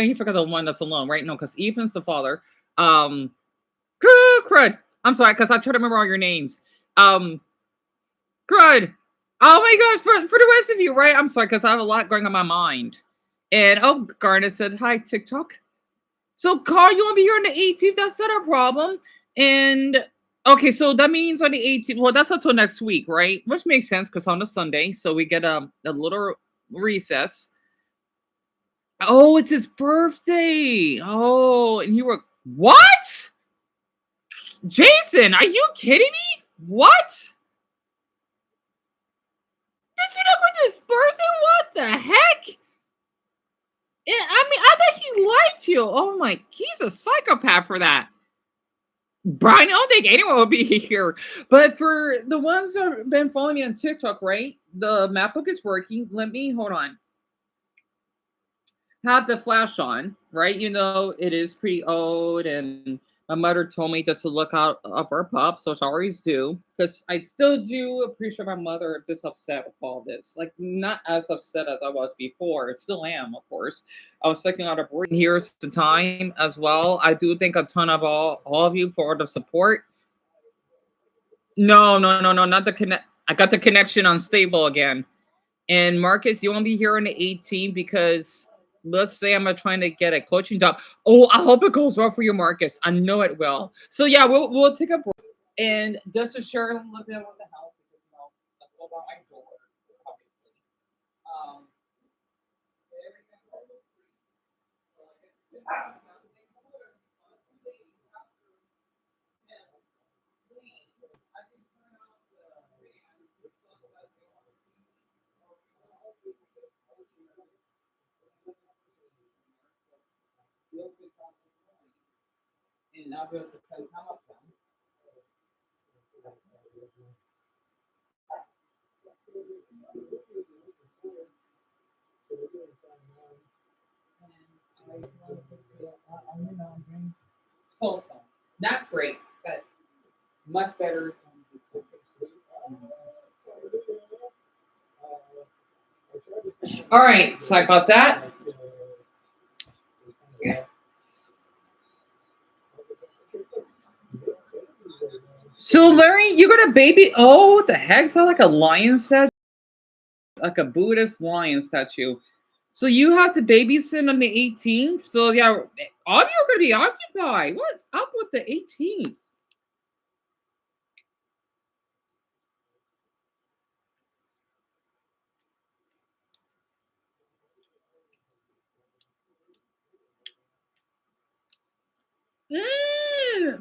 you forgot the one that's alone, right? No, because Ethan's the father. Um, Crud. I'm sorry, because I try to remember all your names. Crud. Oh my gosh, for the rest of you, right? I'm sorry, because I have a lot going on my mind. And oh, Garnet said hi, TikTok. So Carl, you want to be here on the 18th? That's not a problem. And okay, so that means on the 18th. Well, that's until next week, right? Which makes sense because on a Sunday, so we get a little recess. Oh, it's his birthday. Oh, and you were what? Jason, are you kidding me? What? Did you know when his birthday? What the heck? I mean, I thought he liked you. Oh my, he's a psychopath for that. Brian, I don't think anyone will be here. But for the ones that have been following me on TikTok, right? The MacBook is working. Let me hold on. Have the flash on, right? You know, it is pretty old, and my mother told me just to look out of our pup, so I always do. Because I still do appreciate my mother this upset with all this. Like, not as upset as I was before. I still am, of course. I was taking out a break. Here's the time as well. I do thank a ton of all of you for the support. No, not the connect. I got the connection unstable again. And Marcus, you won't be here on the 18th because let's say I'm trying to get a coaching job. Oh, I hope it goes well for you, Marcus. I know it will. So yeah, we'll take a break and just to share a little bit about the house because that's all about my door, obviously. Um, and I'll be able to tell you how much them. So, not great, but much better. All right, sorry about that. So, Larry, you got a baby? Oh, what the heck? Sound like a lion statue, like a Buddhist lion statue. So you have to babysit on the 18th. So yeah, all of you are gonna be occupied. What's up with the 18th?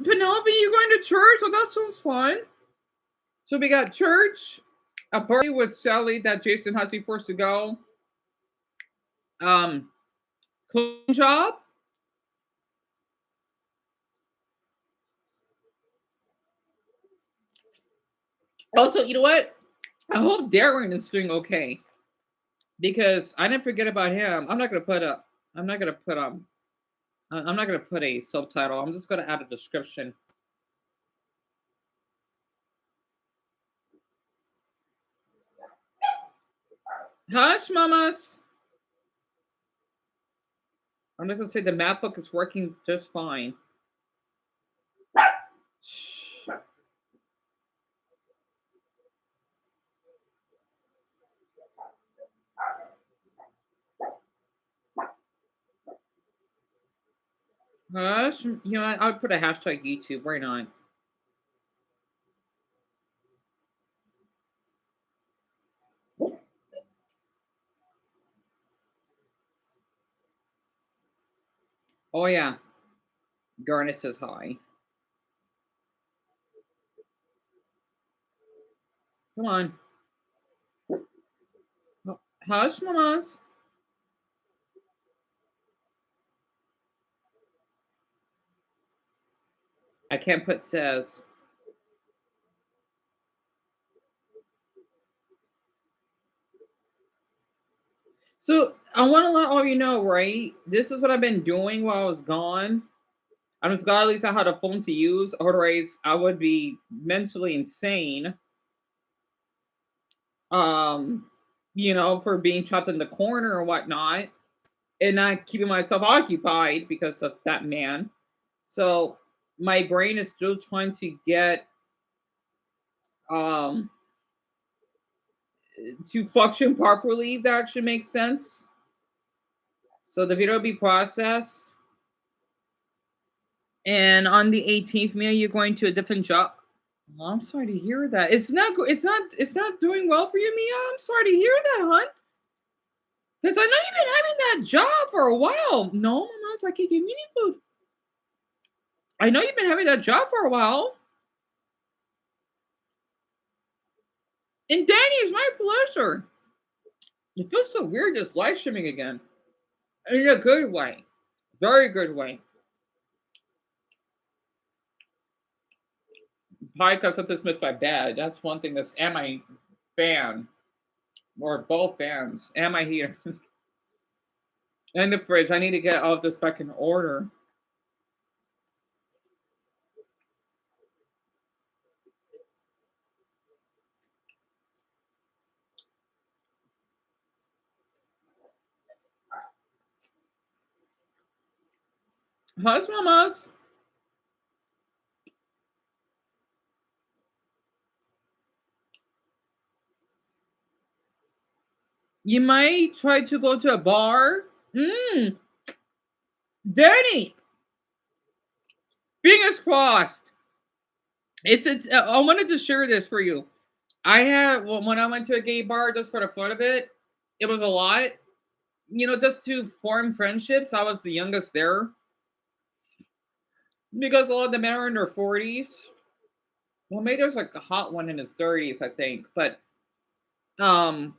Penelope, you going to church? Oh, that sounds fun. So we got church, a party with Sally that Jason has to be forced to go. Closing job. Also, you know what? I hope Darren is doing okay because I didn't forget about him. I'm not gonna put a. I'm not gonna put I'm not gonna put a subtitle. I'm just gonna add a description. Hush, mamas. I'm just gonna say the MacBook is working just fine. Hush. You know, I would put a hashtag YouTube. Why not? Oh yeah. Garnet says hi. Come on. Hush, mamas. I can't put says. So I want to let all you know, right? This is what I've been doing while I was gone. I'm just glad at least I had a phone to use. Otherwise, I would be mentally insane. Um, for being trapped in the corner or whatnot, and not keeping myself occupied because of that man. So my brain is still trying to get um to function properly. If that should make sense. So the video will be processed. And on the 18th, Mia, you're going to a different job. Well, I'm sorry to hear that. It's not doing well for you, Mia. I'm sorry to hear that, hon. Because I know you've been having that job for a while. No, Mama, I can't give you any food. I know you've been having that job for a while. And Danny, it's my pleasure. It feels so weird just live streaming again. In a good way. Very good way. Podcast sometimes missed my bad. That's one thing that's am I fan? Or both fans. Am I here? And the fridge. I need to get all of this back in order. Hush, mamas. You might try to go to a bar. Danny, fingers crossed. It's. I wanted to share this for you. I had when I went to a gay bar just for the fun of it. It was a lot. You know, just to form friendships. I was the youngest there because a lot of the men are in their 40s. Well, maybe there's like a hot one in his 30s, I think. But um,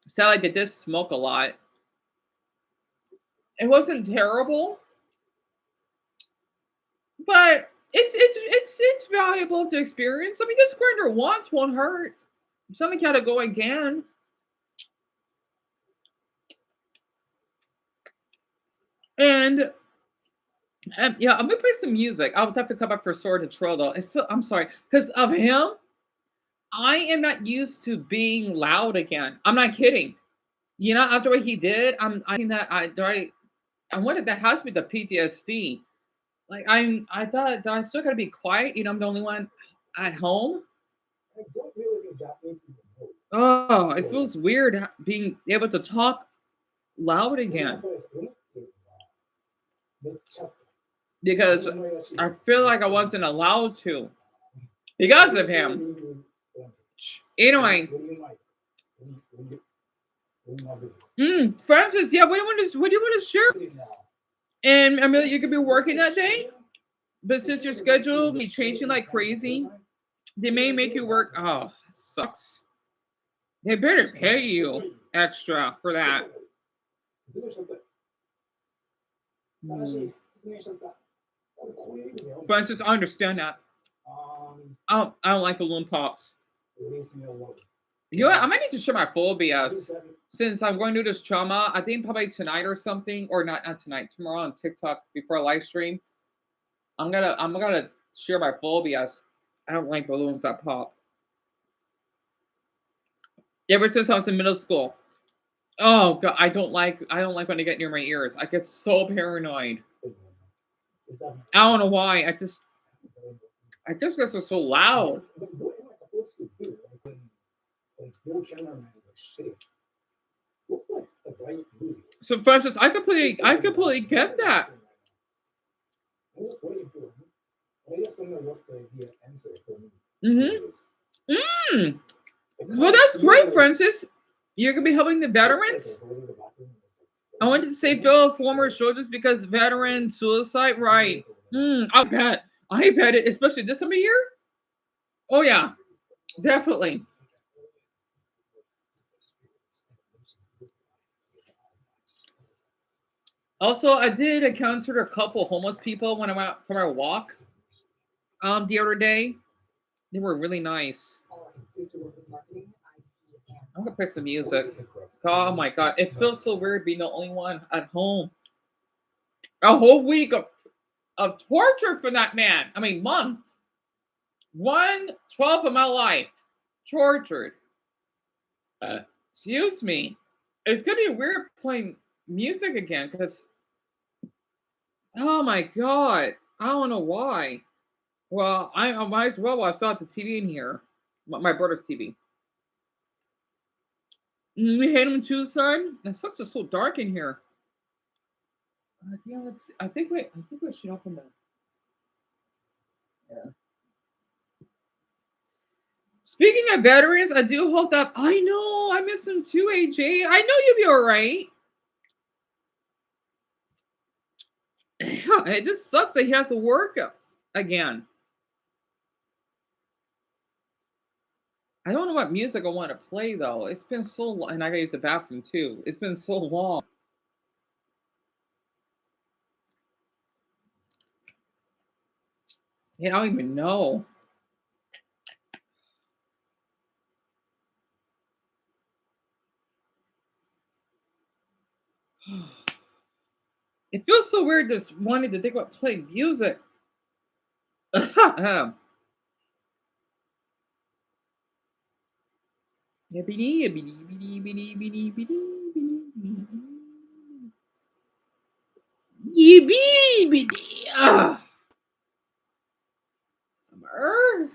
sadly, they did smoke a lot. It wasn't terrible, but it's valuable to experience. I mean, just going there once won't hurt. Something gotta go again. And yeah, I'm gonna play some music. I'll have to come back for Sword to Trail though. I'm sorry, because of him, I am not used to being loud again. I'm not kidding. You know, after what he did, I think that I wanted that has to be the PTSD. Like I thought that I still gotta be quiet. You know, I'm the only one at home. I don't really get Japanese people. Oh, it feels weird being able to talk loud again because I feel like I wasn't allowed to because of him. Anyway, Francis, yeah, what do you want to share? And Amelia, you could be working that day, but since your schedule will be changing like crazy, they may make you work. Oh, sucks. They better pay you extra for that. Francis, I understand that. I don't like balloon pops. You know what? I might need to share my phobias since I'm going to do this trauma. I think probably tonight or something, or not tonight, tomorrow on TikTok before a live stream. I'm gonna share my phobias. I don't like balloons that pop. Ever since I was in middle school. Oh god, I don't like when they get near my ears. I get so paranoid. I don't know why. I just get so loud. So Francis, I completely get that. Mm-hmm. Mm. Well, that's great, Francis. You're gonna be helping the veterans. I wanted to say fellow former soldiers because veteran suicide, right? I bet. I bet it, especially this time of year. Oh yeah, definitely. Also, I did encounter a couple homeless people when I went for my walk the other day. They were really nice. I'm gonna play some music. Oh my god, it feels so weird being the only one at home. A whole week of torture for that man. I mean, month. 1/12 of my life. Tortured. Excuse me. It's gonna be weird playing music again because, oh my god. I don't know why. Well, I might as well. I saw the TV in here. My brother's TV. We hate him in Tucson. It sucks. It's so dark in here. Yeah, let's. I think we should open the. Yeah. Speaking of veterans, I do hope that I know I miss them too, AJ. I know you'll be all right. It just sucks that he has to work again. I don't know what music I want to play though. It's been so long, and I gotta use the bathroom too. It's been so long. Yeah, I don't even know. It feels so weird just wanting to think about playing music. Summer. Summer.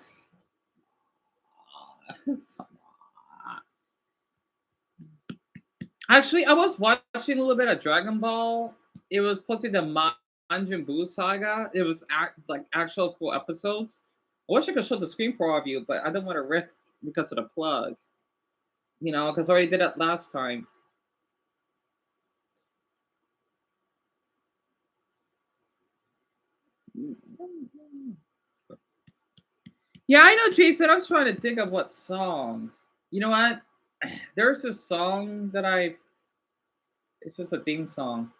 Actually, I was watching a little bit of Dragon Ball. It was posted the Majin Buu saga. It was like actual full episodes. I wish I could show the screen for all of you, but I don't want to risk because of the plug. You know, because I already did it last time. Yeah, I know, Jason. I'm trying to think of what song. You know what? There's a song that I. It's just a theme song.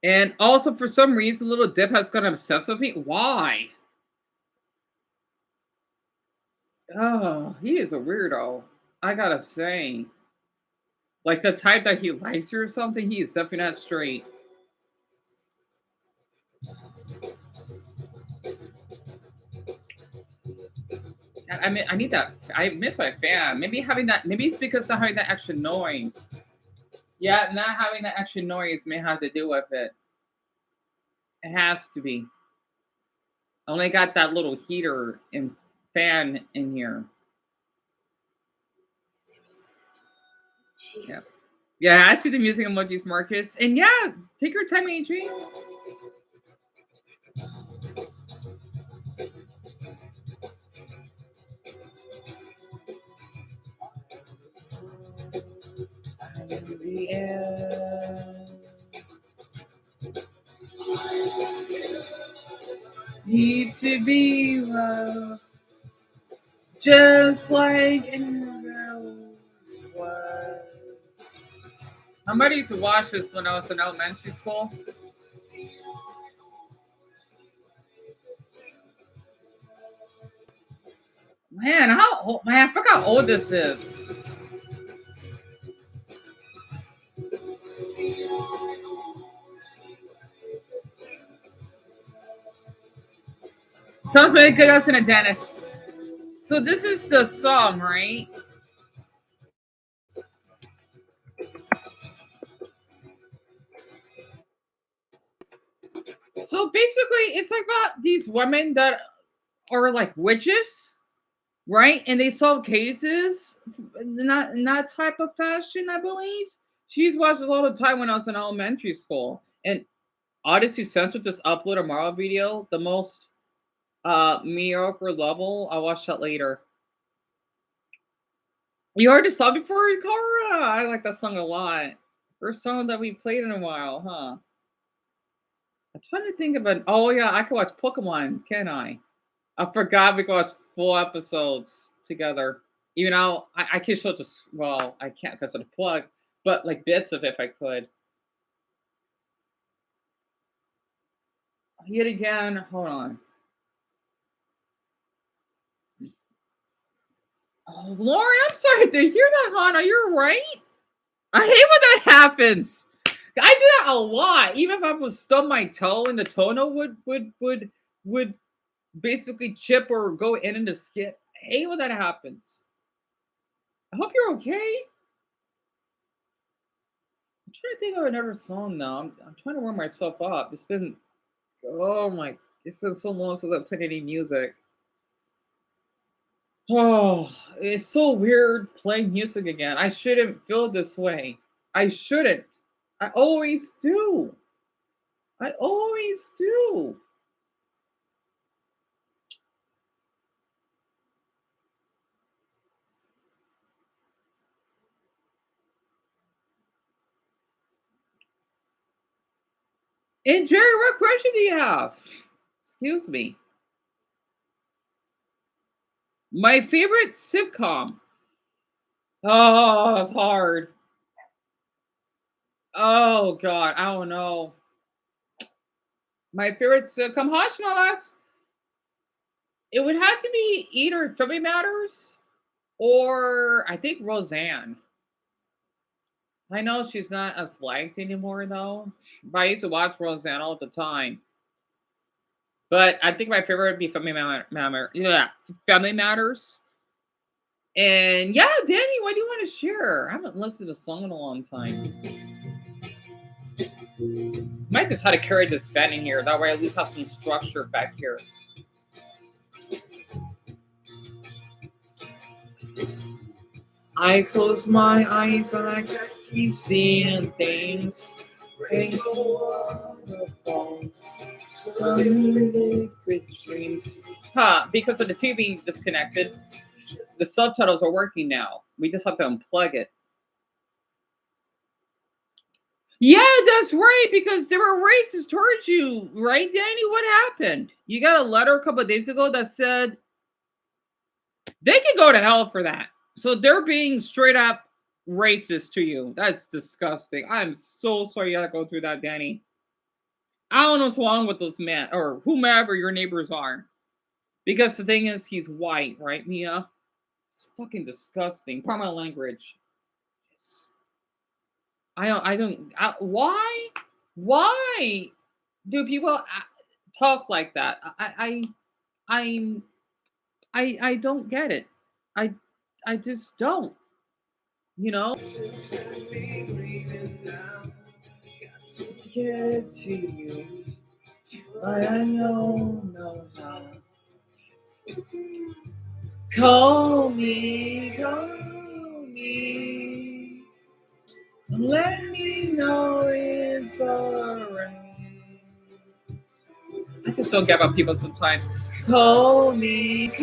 And also, for some reason, Little Dip has gotten obsessed with me. Why? Oh, he is a weirdo. I gotta say. Like the type that he likes you or something, he is definitely not straight. I mean, I need that. I miss my fan. Maybe having that. Maybe it's because not having that extra noise. Yeah, not having that extra noise may have to do with it. It has to be. I only got that little heater and fan in here. Yeah. Yeah, I see the music emojis, Marcus. And yeah, take your time, Adrian. Need to be loved, just like anyone else was. I might used to watch this when I was in elementary school. Man, how old? Man, I forgot how old this is. Sounds really good. I was in a dentist. So this is the song, right? So basically, it's like about these women that are like witches, right? And they solve cases, not in that type of fashion, I believe. She's watched a lot of time when I was in elementary school. And Odyssey Central just uploaded a Marvel video, the most mediocre level. I'll watch that later. You already saw before, Cara? I like that song a lot. First song that we played in a while, huh? I'm trying to think of an. Oh yeah, I could watch Pokemon, can I? I forgot we could watch full episodes together. Even though I can show just well, I can't because of the plug, but like bits of it if I could. Yet again, hold on. Oh, Lauren, I'm sorry to hear that, Hannah. You're right. I hate when that happens. I do that a lot. Even if I would stub my toe and the toenail would basically chip or go in the skin. I hate when that happens. I hope you're okay. I'm trying to think of another song now. I'm trying to warm myself up. It's been oh my it's been so long since I played any music. Oh, it's so weird playing music again. I shouldn't feel this way. I shouldn't. I always do. I always do. And Jerry, what question do you have? Excuse me. My favorite sitcom. Oh, that's hard. Oh God, I don't know. My favorite sitcom, Hush Mamas. It would have to be either Family Matters or I think Roseanne. I know she's not as liked anymore though. But I used to watch Roseanne all the time. But I think my favorite would be Family Matters. And yeah, Danny, what do you want to share? I haven't listened to a song in a long time. Might just have to carry this vent in here. That way I at least have some structure back here. I close my eyes and I can keep seeing things. Rainbow waterfalls, stunning liquid dreams. Huh, because of the two being disconnected, the subtitles are working now. We just have to unplug it. Yeah, that's right, because they were racist towards you, right, Danny? What happened? You got a letter a couple of days ago that said they can go to hell for that. So they're being straight up racist to you. That's disgusting. I'm so sorry you had to go through that, Danny. I don't know what's wrong with those men or whomever your neighbors are. Because the thing is, he's white, right, Mia? It's fucking disgusting. Pardon my language. Why? Why do people talk like that? I don't get it. I just don't. You know. To get to you, I know how. Call me, let me know it's alright. I just don't get about people sometimes. Call me.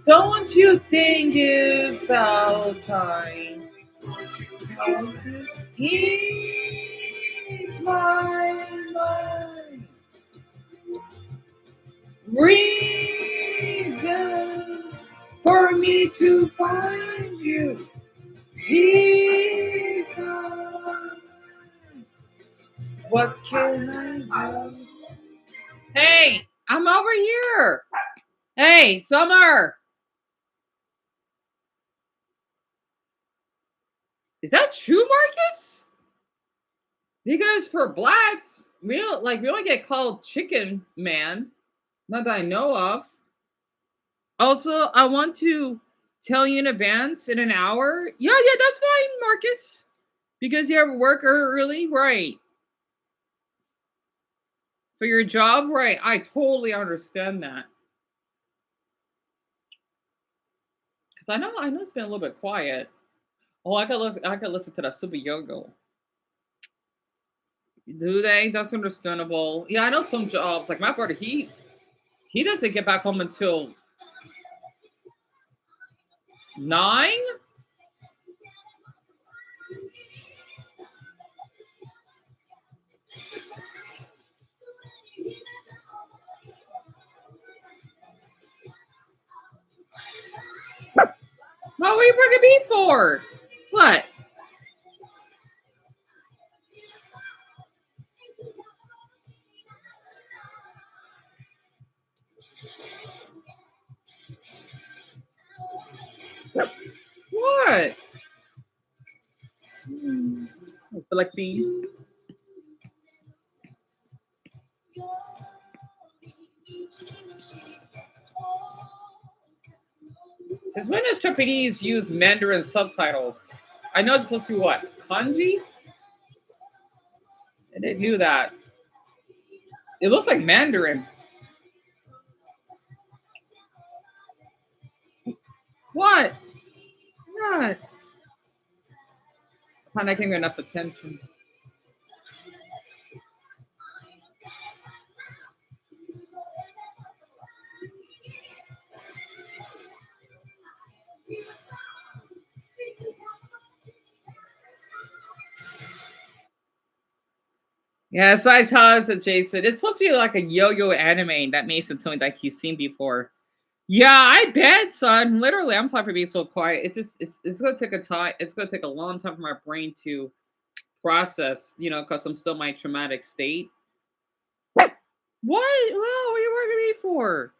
Don't you think it's about time? He's my mind. Reasons for me to find you. He's what can I do? Hey, I'm over here. Hey, Summer. Is that true, Marcus? Because for blacks, we only get called chicken man. Not that I know of. Also, I want to tell you in advance in an hour. Yeah, that's fine, Marcus. Because you have work early, right? For your job, right? I totally understand that. Because I know it's been a little bit quiet. Oh, I could listen to that Super Yogo. Do they? That's understandable. Yeah, I know some jobs. Like my brother, he doesn't get back home until 9. What were you bringing me for? What? What? Selecting. Since when does Japanese use Mandarin subtitles? I know it's supposed to be what? Kanji? I didn't do that. It looks like Mandarin. What? What? I'm not giving enough attention. Yeah, Saitama and Jason. It's supposed to be like a yo-yo anime that Mason told me that he's seen before. Yeah, I bet, son. Literally, I'm sorry for being so quiet. It's gonna take a time. It's gonna take a long time for my brain to process, because I'm still in my traumatic state. What? Well, what are you working me for?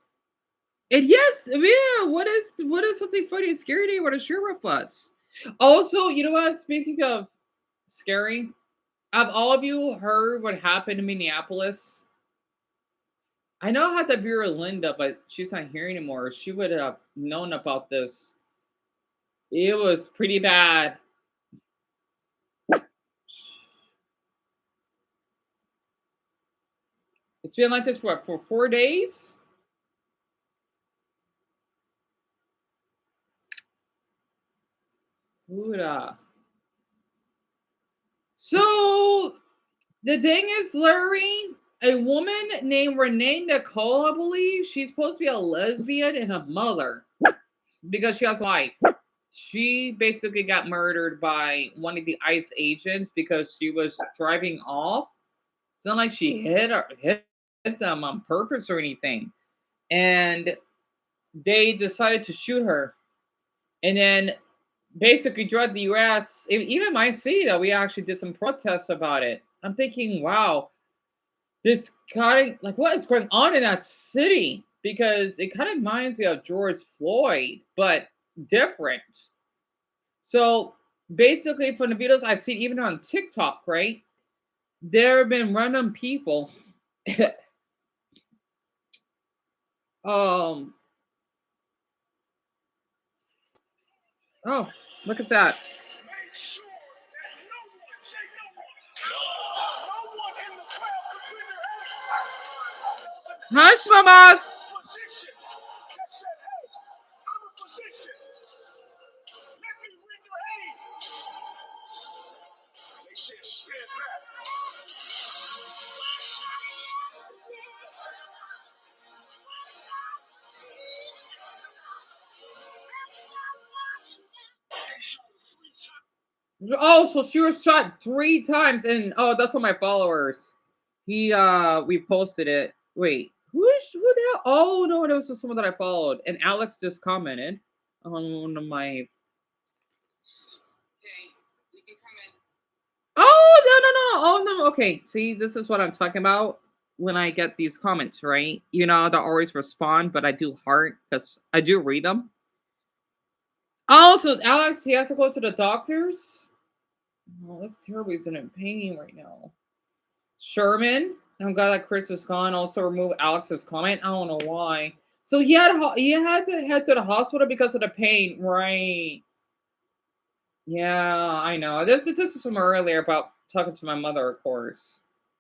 And yes, yeah. What is something funny and scary to you? What a share with us. Also, you know what? Speaking of scary, have all of you heard what happened in Minneapolis? I know I had to viewer Linda, but she's not here anymore. She would have known about this. It was pretty bad. It's been like this for 4 days? Buddha. So the thing is, Larry, a woman named Renee Nicole, I believe, she's supposed to be a lesbian and a mother because she has a wife. She basically got murdered by one of the ICE agents because she was driving off. It's not like she hit them on purpose or anything. And they decided to shoot her. And then basically throughout the US, even my city, that we actually did some protests about it. I'm thinking, wow, this kind of like what is going on in that city? Because it kind of reminds me of George Floyd, but different. So basically, from the videos I see, even on TikTok, right, there have been random people. um. Oh, look at that. Make sure that no one, say no one in the crowd could bring their hand. Hush, mamas. Position that said, hey, I'm a position. Let me bring your hand. They said, stand back. Oh, so she was shot 3 times, and oh, that's one of my followers. We posted it. Wait, who the hell? Oh no, it was just someone that I followed, and Alex just commented on one of my. Okay, you can come in. Oh no. Oh no. Okay, see, this is what I'm talking about. When I get these comments, right? You know, I don't always respond, but I do heart because I do read them. Oh, so Alex, he has to go to the doctors. Oh, that's terrible. He's in pain right now. Sherman, I'm glad that Chris is gone. Also remove Alex's comment. I don't know why. So he had to head to the hospital because of the pain, right? Yeah, I know. This is from earlier about talking to my mother, of course.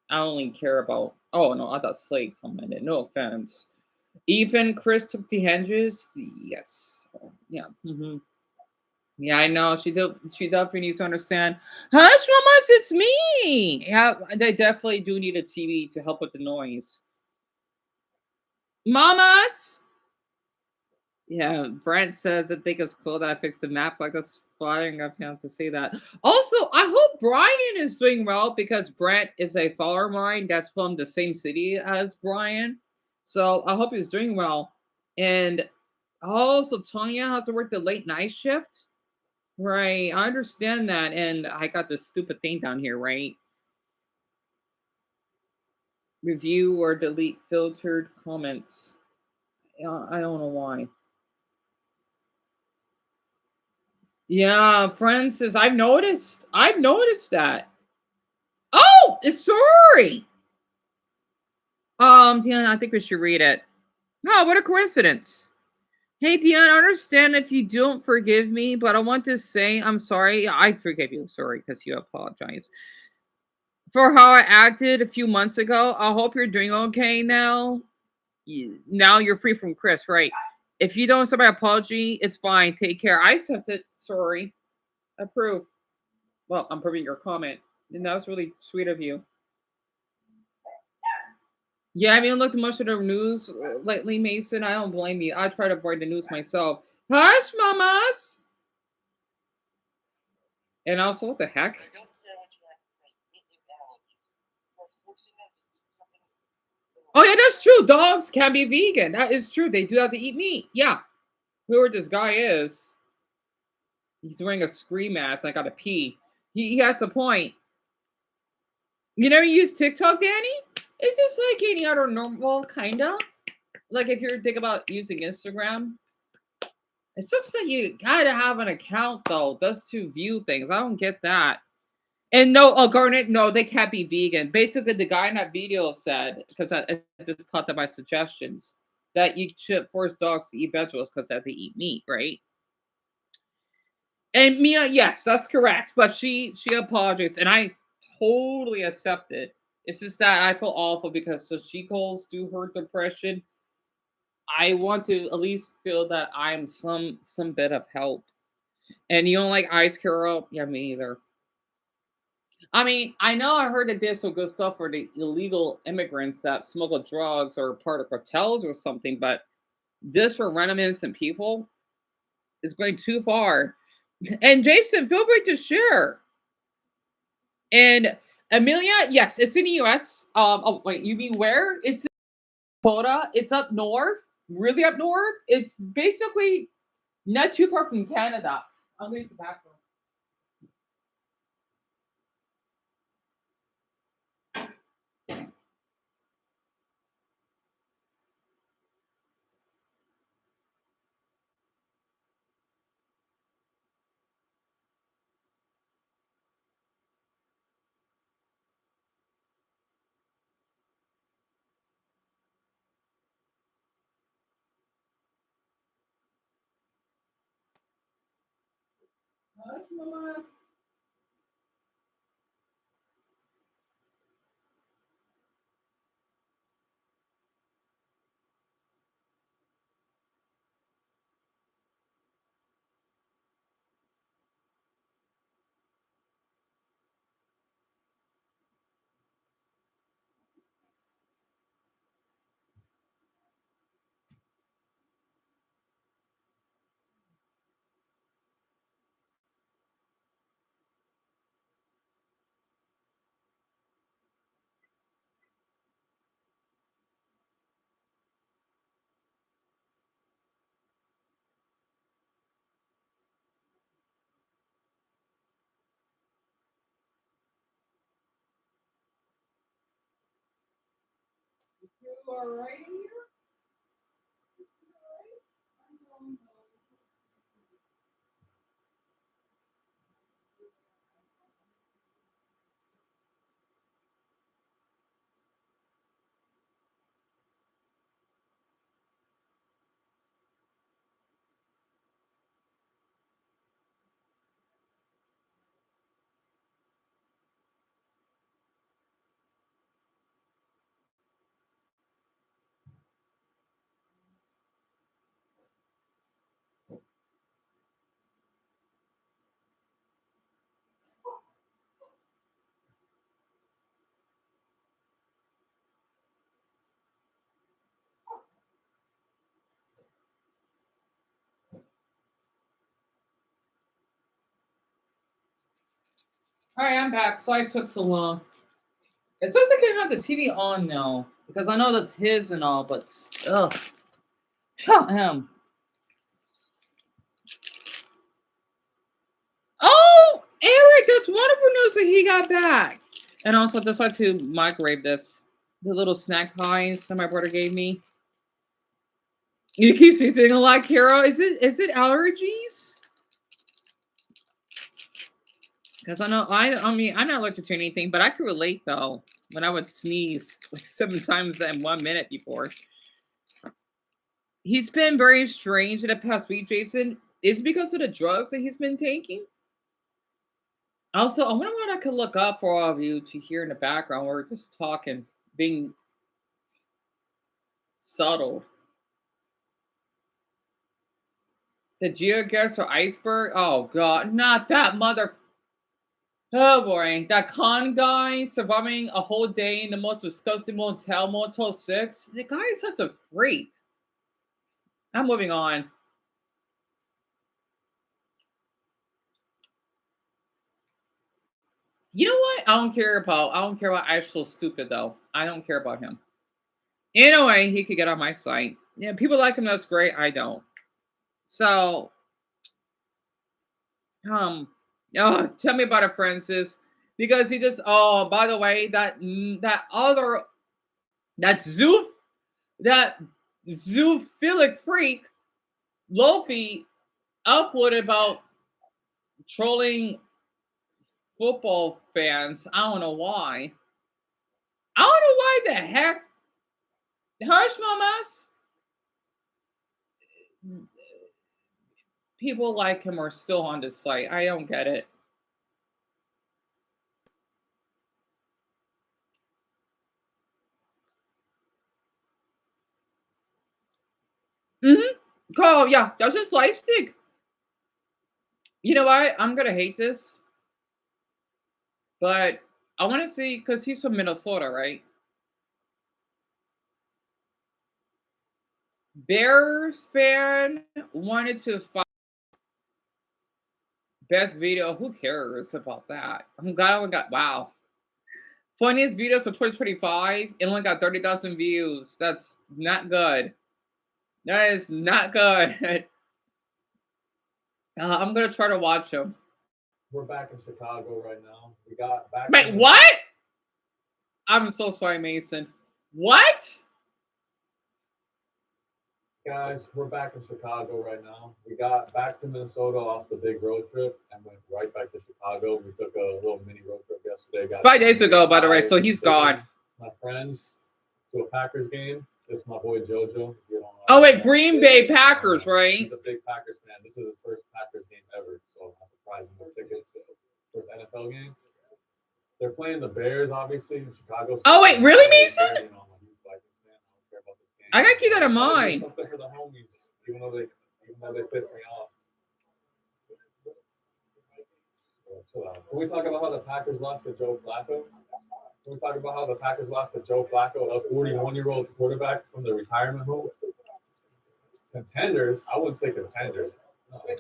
I only care about. Oh no, I thought Slade commented. No offense. Even Chris took the hinges. Yes. Yeah. Yeah, I know. She definitely needs to understand. Hush, mamas, it's me. Yeah, they definitely do need a TV to help with the noise. Mamas. Yeah, Brent said that think it's cool that I fixed the map. Like that's flying of him to say that. Also, I hope Brian is doing well because Brent is a follower of mine that's from the same city as Brian. So I hope he's doing well. And also, Tonya has to work the late night shift. Right, I understand that, and I got this stupid thing down here, right? Review or delete filtered comments. I don't know why. Yeah, Francis, I've noticed. I've noticed that. Oh, sorry. Deon, I think we should read it. Oh, what a coincidence. Hey, Deon, I understand if you don't forgive me, but I want to say I'm sorry. I forgive you, sorry, because you apologize for how I acted a few months ago. I hope you're doing okay now. Now you're free from Chris, right? If you don't accept my apology, it's fine. Take care. I accept it. Sorry. Approve. Well, I'm approving your comment. And that was really sweet of you. Yeah, I haven't looked much at the news lately, Mason. I don't blame you. I try to avoid the news myself. Hush, mamas! And also, what the heck? Oh, yeah, that's true. Dogs can be vegan. That is true. They do have to eat meat. Yeah. Whoever this guy is, he's wearing a scream mask. I gotta pee. He has a point. You never use TikTok, Danny? It's just like any other normal, kinda. Like if you're thinking about using Instagram. It's just that you gotta have an account though, just to view things. I don't get that. And no, Garnet, no, they can't be vegan. Basically, the guy in that video said, because I just caught that by suggestions, that you should force dogs to eat vegetables because they eat meat, right? And Mia, yes, that's correct. But she apologized, and I totally accept it. It's just that I feel awful because so she goes through her depression. I want to at least feel that I'm some bit of help. And you don't like ice, Carol? Yeah, me either. I mean, I know I heard that there's some good stuff for the illegal immigrants that smuggle drugs or part of cartels or something, but this for random innocent people is going too far. And Jason, feel free to share. And Amelia, yes, it's in the US. Oh wait, you mean where? It's in Dakota. It's up north, really up north. It's basically not too far from Canada. I'm going to the bathroom. Hush, Mama. You all right in here? All right, I'm back. Sorry it took so long. It seems like I can have the TV on now because I know that's his and all, but ugh, him. Oh, Eric, that's wonderful news that he got back. And also, I decided to microwave this. The little snack pies that my brother gave me. You keep saying a lot, Carol. Is it allergies? Because I mean I'm not allergic to anything, but I could relate though when I would sneeze like 7 times in 1 minute before. He's been very strange in the past week, Jason. Is it because of the drugs that he's been taking? Also, I wonder what I could look up for all of you to hear in the background. We're just talking, being subtle. The geogas or iceberg? Oh god, not that mother. Oh boy, that con guy surviving a whole day in the most disgusting motel, Motel 6. The guy is such a freak. I'm moving on. You know what? I don't care about actual stupid though. I don't care about him. Anyway, he could get on my site. Yeah, people like him, that's great. I don't. So, um, oh, tell me about it, Francis. Because he just by the way, that other that zoo that zoophilic freak Loki uploaded about trolling football fans. I don't know why. I don't know why the heck Hush Mamas people like him are still on this site. I don't get it. Mm-hmm. Oh yeah, that's his life stick. You know what? I'm gonna hate this, but I want to see because he's from Minnesota, right? Bears fan wanted to find best video. Who cares about that? I'm glad I only got wow. Funniest videos of 2025. It only got 30,000 views. That's not good. That is not good. I'm gonna try to watch them. We're back in Chicago right now. We got back. Wait, what? I'm so sorry, Mason. What? Guys, we're back in Chicago right now. We got back to Minnesota off the big road trip and went right back to Chicago. We took a little mini road trip yesterday. Got 5 days ago, by the way, so he's gone. My friends to a Packers game. This is my boy JoJo. Oh wait, Green Bay Packers, right? He's a big Packers fan. This is his first Packers game ever, so I'm surprised him with tickets. First NFL game. They're playing the Bears, obviously, in Chicago. Oh wait, really, Mason? You know, I'm a huge Vikings fan. I don't care about this game. I gotta keep that in mind. Something for the homies, even though they piss me off. Chill out. Can we talk about how the Packers lost to Joe Flacco? Can we talk about how the Packers lost to Joe Flacco, a 41-year-old quarterback from the retirement home? Contenders? I wouldn't say contenders.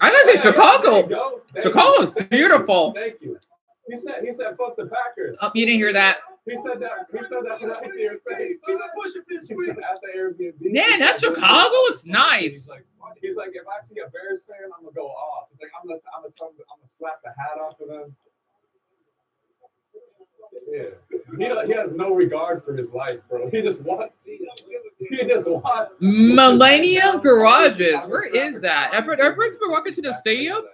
I gotta say Chicago. Chicago's beautiful. Thank you. He said, fuck the Packers. Oh, you didn't hear that? He said that right to your face. At the Airbnb. Man, that's Chicago. It's nice. He's like, if I see a Bears fan, I'm gonna go off. He's like, I'm gonna slap the hat off of them. Yeah, he has no regard for his life, bro. He just wants. Millennium Garages. Where is that? Everybody's been walking to the stadium.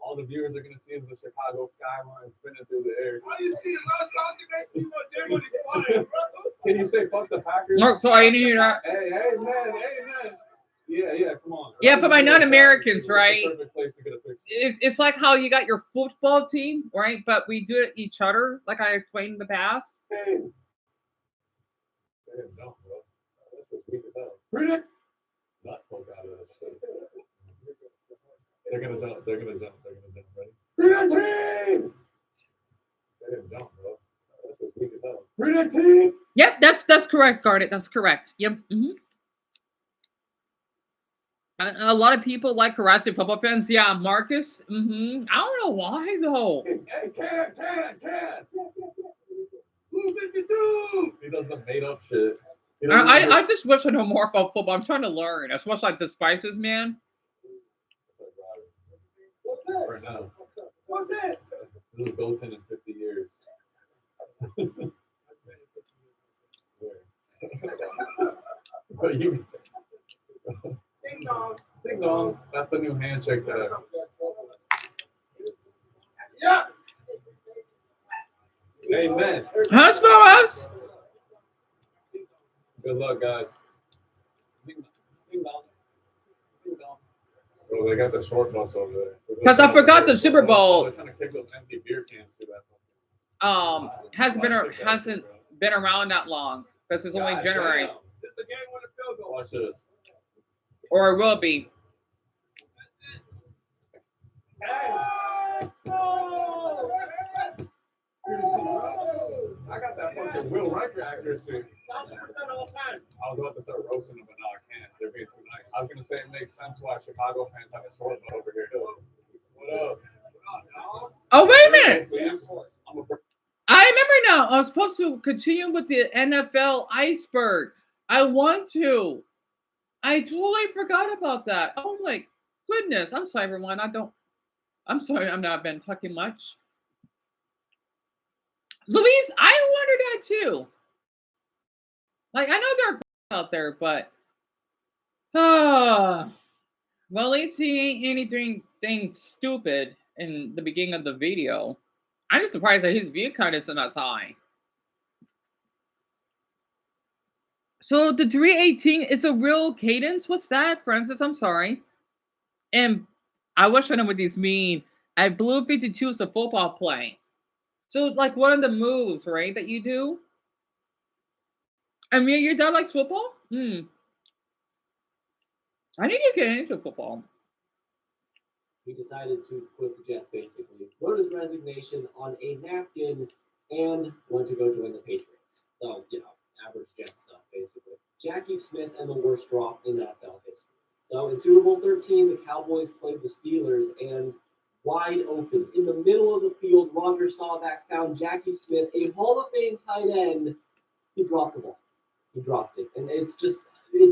All the viewers are gonna see is the Chicago skyline spinning through the air. Why you see a lot of Can you say fuck the Packers? Mark, so I didn't hear that. Hey, man. Yeah, come on. Yeah, for my non-Americans, right? Perfect place to get a picture. It's like how you got your football team, right? But we do it each other, like I explained in the past. Hey. Damn, don't, bro. That's just weak as hell. Read it. Not poke out of that shit. They're gonna jump. Ready? Ready? They didn't jump, bro. That's just weak as hell. Ready? Yep, that's correct, Garnet. That's correct. Yep. Mm-hmm. A lot of people like harassing football fans. Yeah, Marcus. Mm-hmm. I don't know why though. Hey, can. Who's 52? He does the made up shit. I just wish I know more about football. I'm trying to learn. That's what's like the spices, man. What's that? Right now. What's that? This is goaltend in 50 years. But you. Ding dong. That's the new handshake today. Yeah. Amen. Huh, spell us? Good luck, guys. Ding dong. Ding dong. Bro, they got the short bus over there. Because I forgot the Super Bowl. They're trying to kick those empty beer cans to that. Hasn't been around that long because it's only January. It's the game when it feels good. Watch this. Or it will be. I got that fucking Will Riker accuracy. I was about to start roasting them, but no, I can't. They're being too nice. I was gonna say it makes sense why Chicago fans have a short butt over here. What up? Oh, wait a minute. I remember now. I was supposed to continue with the NFL iceberg. I want to. I totally forgot about that. Oh my goodness. I'm sorry, everyone. I'm sorry I'm not been talking much. Louise, I wondered that too. Like, I know there are out there, but well, at least he ain't anything stupid in the beginning of the video. I'm just surprised that his view count isn't as high. So the 318 is a real cadence. What's that, Francis? I'm sorry. And I wish I knew what these mean. I Blue 52 is a football play. So like one of the moves, right, that you do. I mean, your dad likes football? I need to get into football. he decided to quit the Jets, basically. Wrote his resignation on a napkin and went to go join the Patriots. So, average Jets stuff, basically. Jackie Smith and the worst drop in NFL history. So, in Super Bowl 13, the Cowboys played the Steelers, and wide open, in the middle of the field, Roger Staubach found Jackie Smith, a Hall of Fame tight end. He dropped the ball. He dropped it. And it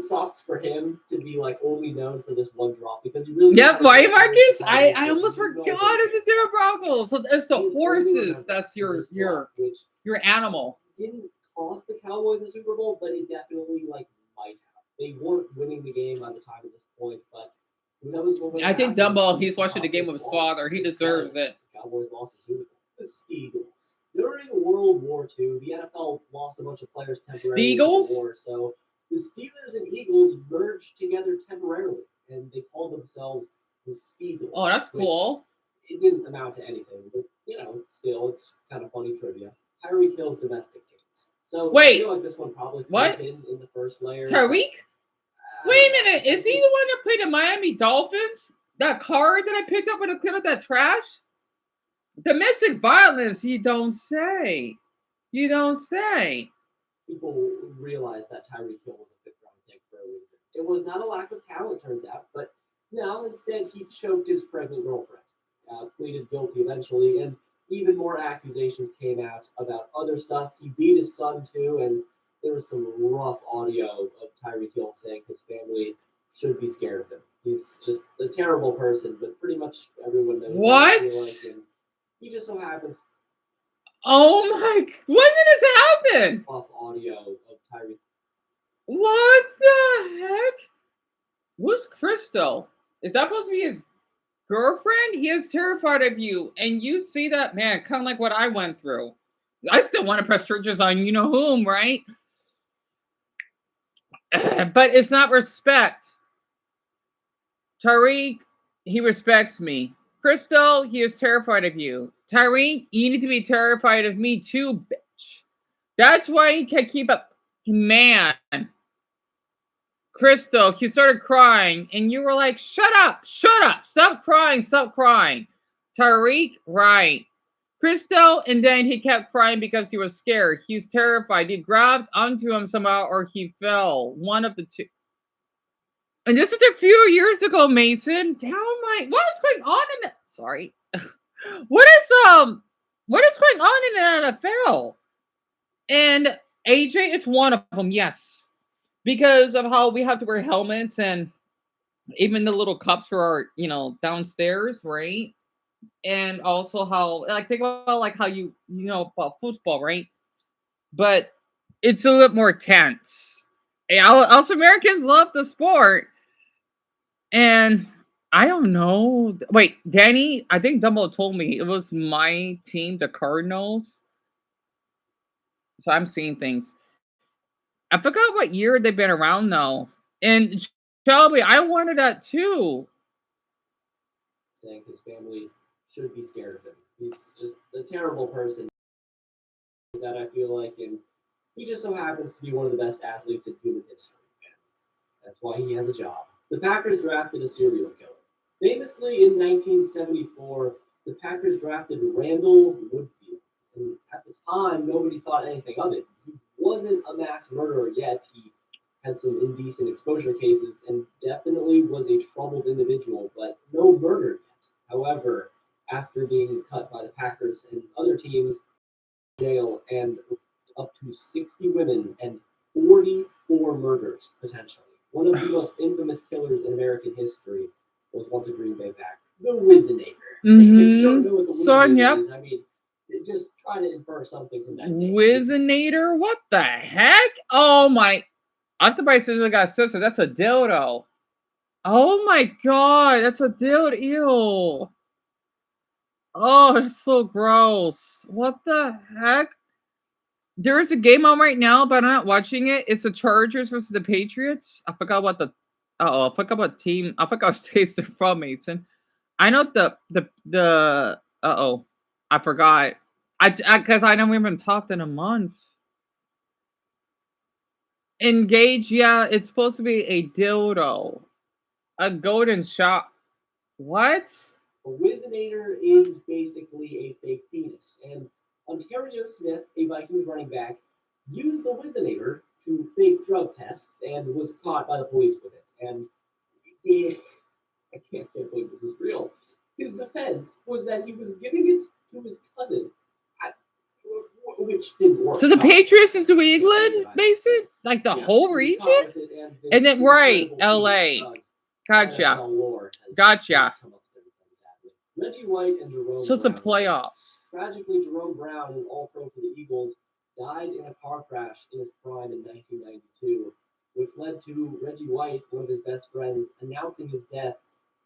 sucks for him to be only known for this one drop because he really. Yep, why, Marcus? I almost forgot it's the Denver Broncos. So it's the horses. That's your animal. Didn't cost the Cowboys a Super Bowl, but it definitely might have. They weren't winning the game by the time of this point, but who knows what. I think Dumbo, he's watching the game with his father. He deserves it. The Cowboys lost the Super Bowl. The Steagles. During World War II, the NFL lost a bunch of players temporarily in the war, so the Steelers and Eagles merged together temporarily, and they called themselves the Steagles. Oh, that's cool. It didn't amount to anything, but, still, it's kind of funny trivia. Tyreek Hill's domestic case. So wait, I feel like this one probably could have been in the first layer. Tyreek? Wait a minute, is he the one that played the Miami Dolphins? That card that I picked up with a clip of that trash? Domestic violence, you don't say. You don't say. People realize that Tyreek Hill was a fifth-round pick for a reason. It was not a lack of talent, turns out, but no, instead he choked his pregnant girlfriend, pleaded guilty eventually, and even more accusations came out about other stuff. He beat his son too, and there was some rough audio of Tyreek Hill saying his family should be scared of him. He's just a terrible person, but pretty much everyone knows what? He just so happens. Oh my! When did this happen? Off audio of Tyreek. What the heck? Who's Crystal? Is that supposed to be his girlfriend? He is terrified of you, and you see that, man, kind of like what I went through. I still want to press churches on you know whom, right? But it's not respect. Tyreek, he respects me. Crystal, he is terrified of you. Tyreek, you need to be terrified of me too, bitch. That's why he can keep up. Man. Crystal, he started crying, and you were like, shut up, stop crying. Tyreek, right. Crystal, and then he kept crying because he was scared. He was terrified. He grabbed onto him somehow, or he fell. One of the two. And this is a few years ago, Mason. What is going on in the... Sorry. What is going on in the NFL? And AJ, it's one of them, yes. Because of how we have to wear helmets and even the little cups for our, downstairs, right? And also how, think about how you know about football, right? But it's a little bit more tense. Us Americans love the sport. And I don't know. Wait, Danny, I think Dumbo told me it was my team, the Cardinals. So I'm seeing things. I forgot what year they've been around now. And Shelby, I wanted that too. Saying his family should be scared of him. He's just a terrible person that I feel like, and he just so happens to be one of the best athletes in human history. That's why he has a job. The Packers drafted a serial killer. Famously, in 1974, the Packers drafted Randall Woodfield. And at the time, nobody thought anything of it. He wasn't a mass murderer yet. He had some indecent exposure cases and definitely was a troubled individual, but no murder yet. However, after being cut by the Packers and other teams, jail and up to 60 women and 44 murders, potentially. One of the most infamous killers in American history was once a Green Bay Packer. The Wizinator. Mm-hmm. If you don't know what the Wizinator is, I mean, just try to infer something from that name. Wizinator? What the heck? Oh my... I'm surprised it got sister. That's a dildo. Oh my god, that's a dildo. Ew. Oh, that's so gross. What the heck? There is a game on right now, but I'm not watching it. It's the Chargers versus the Patriots. I forgot what the... I forgot what team... I forgot what states they're from, Mason. I know the... I forgot. Because I know we haven't talked in a month. Engage, yeah, it's supposed to be a dildo. A golden shot. What? A Wizinator is basically a fake penis. And Ontario Smith, a Vikings running back, used the Wizinator to fake drug tests and was caught by the police with it. And I can't believe this is real. His defense was that he was giving it to his cousin, which didn't work. So the Patriots is New England, basically? Like the whole region? And then, right, LA. Gotcha. Gotcha. Reggie White and Jerome So it's the Brown. playoffs. Tragically, Jerome Brown, an all-pro for the Eagles, died in a car crash in his prime in 1992, which led to Reggie White, one of his best friends, announcing his death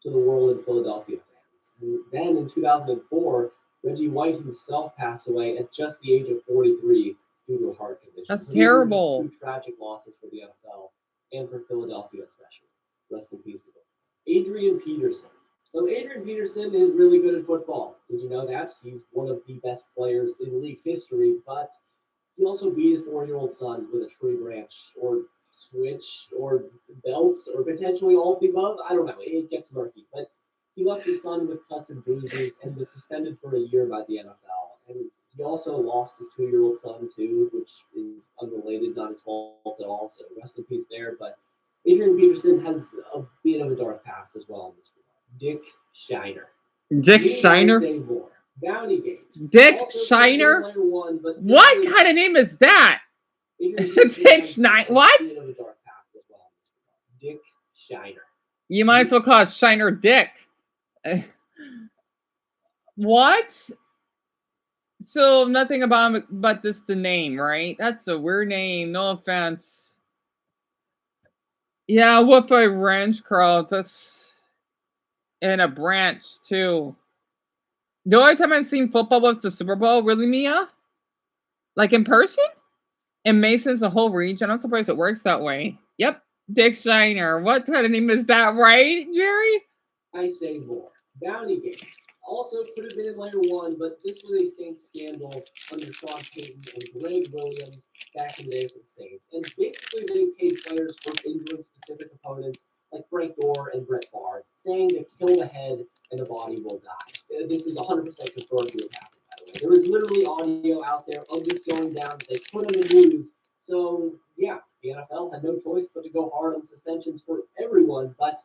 to the world and Philadelphia fans. And then in 2004, Reggie White himself passed away at just the age of 43 due to a heart condition. That's So these were just terrible. two tragic losses for the NFL and for Philadelphia especially. Rest in peace to them. Adrian Peterson. So Adrian Peterson is really good at football. Did you know that? He's one of the best players in league history, but he also beat his 4-year-old son with a tree branch or switch or belts or potentially all of the above. I don't know. It gets murky. But he left his son with cuts and bruises and was suspended for a year by the NFL. And he also lost his 2-year-old son too, which is unrelated, not his fault at all. So rest in peace there. But Adrian Peterson has a bit of a dark past as well in this regard. Dick Shiner. Dick Shiner? Bounty Gate. Dick Also Shiner? One, but What kind of name is that? Dick Shiner? What? Dick Shiner. You might as well call it Shiner Dick. What? So nothing about him but this the name, right? That's a weird name. No offense. Yeah, with a wrench, Carl. That's and a branch too. The only time I've seen football was the Super Bowl. Really, Mia? Like in person? And Mason's the whole region. I'm surprised it works that way. Yep. Dick Shiner. What kind of name is that, right, Jerry? I say more. Bounty Gate. Also could have been in layer one, but this was a Saints scandal under Sean Payton and Greg Williams back in the day for the Saints. And basically they paid players for injuring specific opponents like Frank Gore and Brett Favre, saying to kill the head and the body will die. This is 100% confirmed to have happened, by the way. There is literally audio out there of this going down. They put on the news. So, yeah, the NFL had no choice but to go hard on suspensions for everyone, but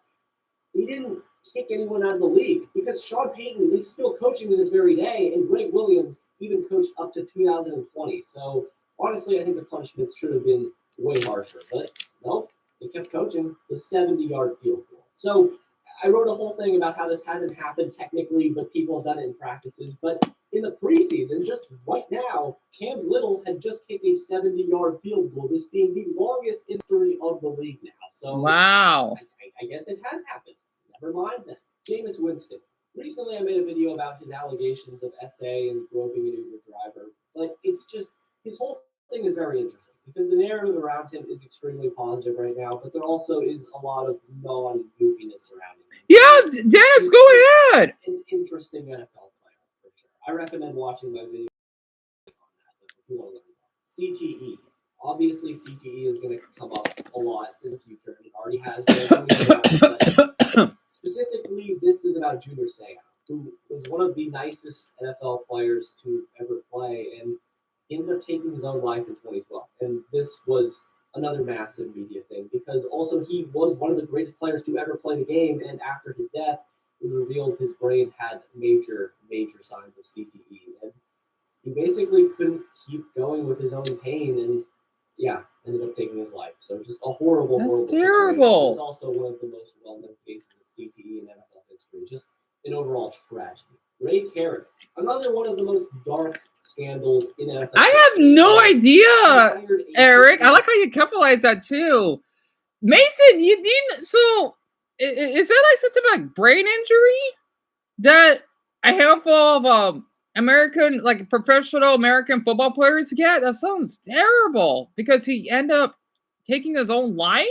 they didn't kick anyone out of the league because Sean Payton is still coaching to this very day, and Greg Williams even coached up to 2020. So, honestly, I think the punishments should have been way harsher, but no. They kept coaching the 70-yard field goal. So I wrote a whole thing about how this hasn't happened technically, but people have done it in practices. But in the preseason, just right now, Cam Little had just kicked a 70-yard field goal, this being the longest history of the league now. So wow. I guess it has happened. Never mind then. Jameis Winston. Recently, I made a video about his allegations of SA and groping an Uber driver. But it's just, his whole thing is very interesting because the narrative around him is extremely positive right now, but there also is a lot of non-goofiness surrounding him. Yeah, Dennis, go ahead. An interesting NFL player, for sure. I recommend watching my video on that if you want to learn more. CTE. Obviously, CTE is going to come up a lot in the future, and it already has been. Specifically, this is about Junior Seau, who was one of the nicest NFL players to ever play, and ended up taking his own life in 2012. And this was another massive media thing because also he was one of the greatest players to ever play the game. And after his death, it was revealed his brain had major signs of CTE. And he basically couldn't keep going with his own pain and, yeah, ended up taking his life. So just a horrible terrible. It's also one of the most well-known cases of CTE in NFL history. Just an overall tragedy. Ray Carrick, another one of the most dark scandals in NFL. I have no idea, Eric. I like how you capitalize that too. Mason, so is that like something like brain injury that a handful of American, like professional American football players get? That sounds terrible because he ended up taking his own life.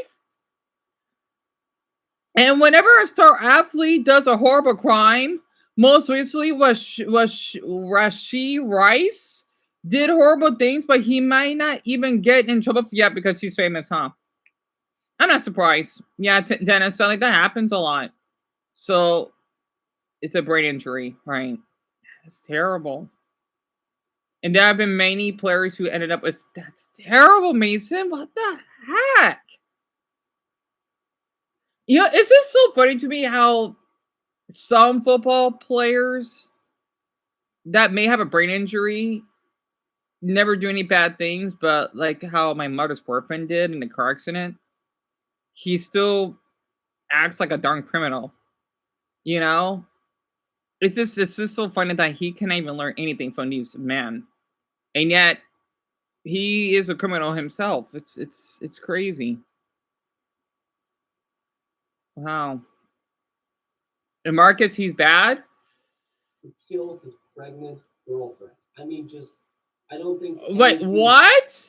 And whenever a star athlete does a horrible crime, most recently was Rashee Rice did horrible things, but he might not even get in trouble yet because he's famous, huh? I'm not surprised. Yeah, Dennis, like that happens a lot. So It's a brain injury, right? That's terrible. And there have been many players who ended up with that's terrible, Mason. What the heck? You know, is this so funny to me how some football players that may have a brain injury never do any bad things, but like how my mother's boyfriend did in the car accident, he still acts like a darn criminal. You know? It's just so funny that he can't even learn anything from these men. And yet he is a criminal himself. It's crazy. Wow. And Marcus, he's bad? To kill his pregnant girlfriend. I mean, just, I don't think. Wait, what?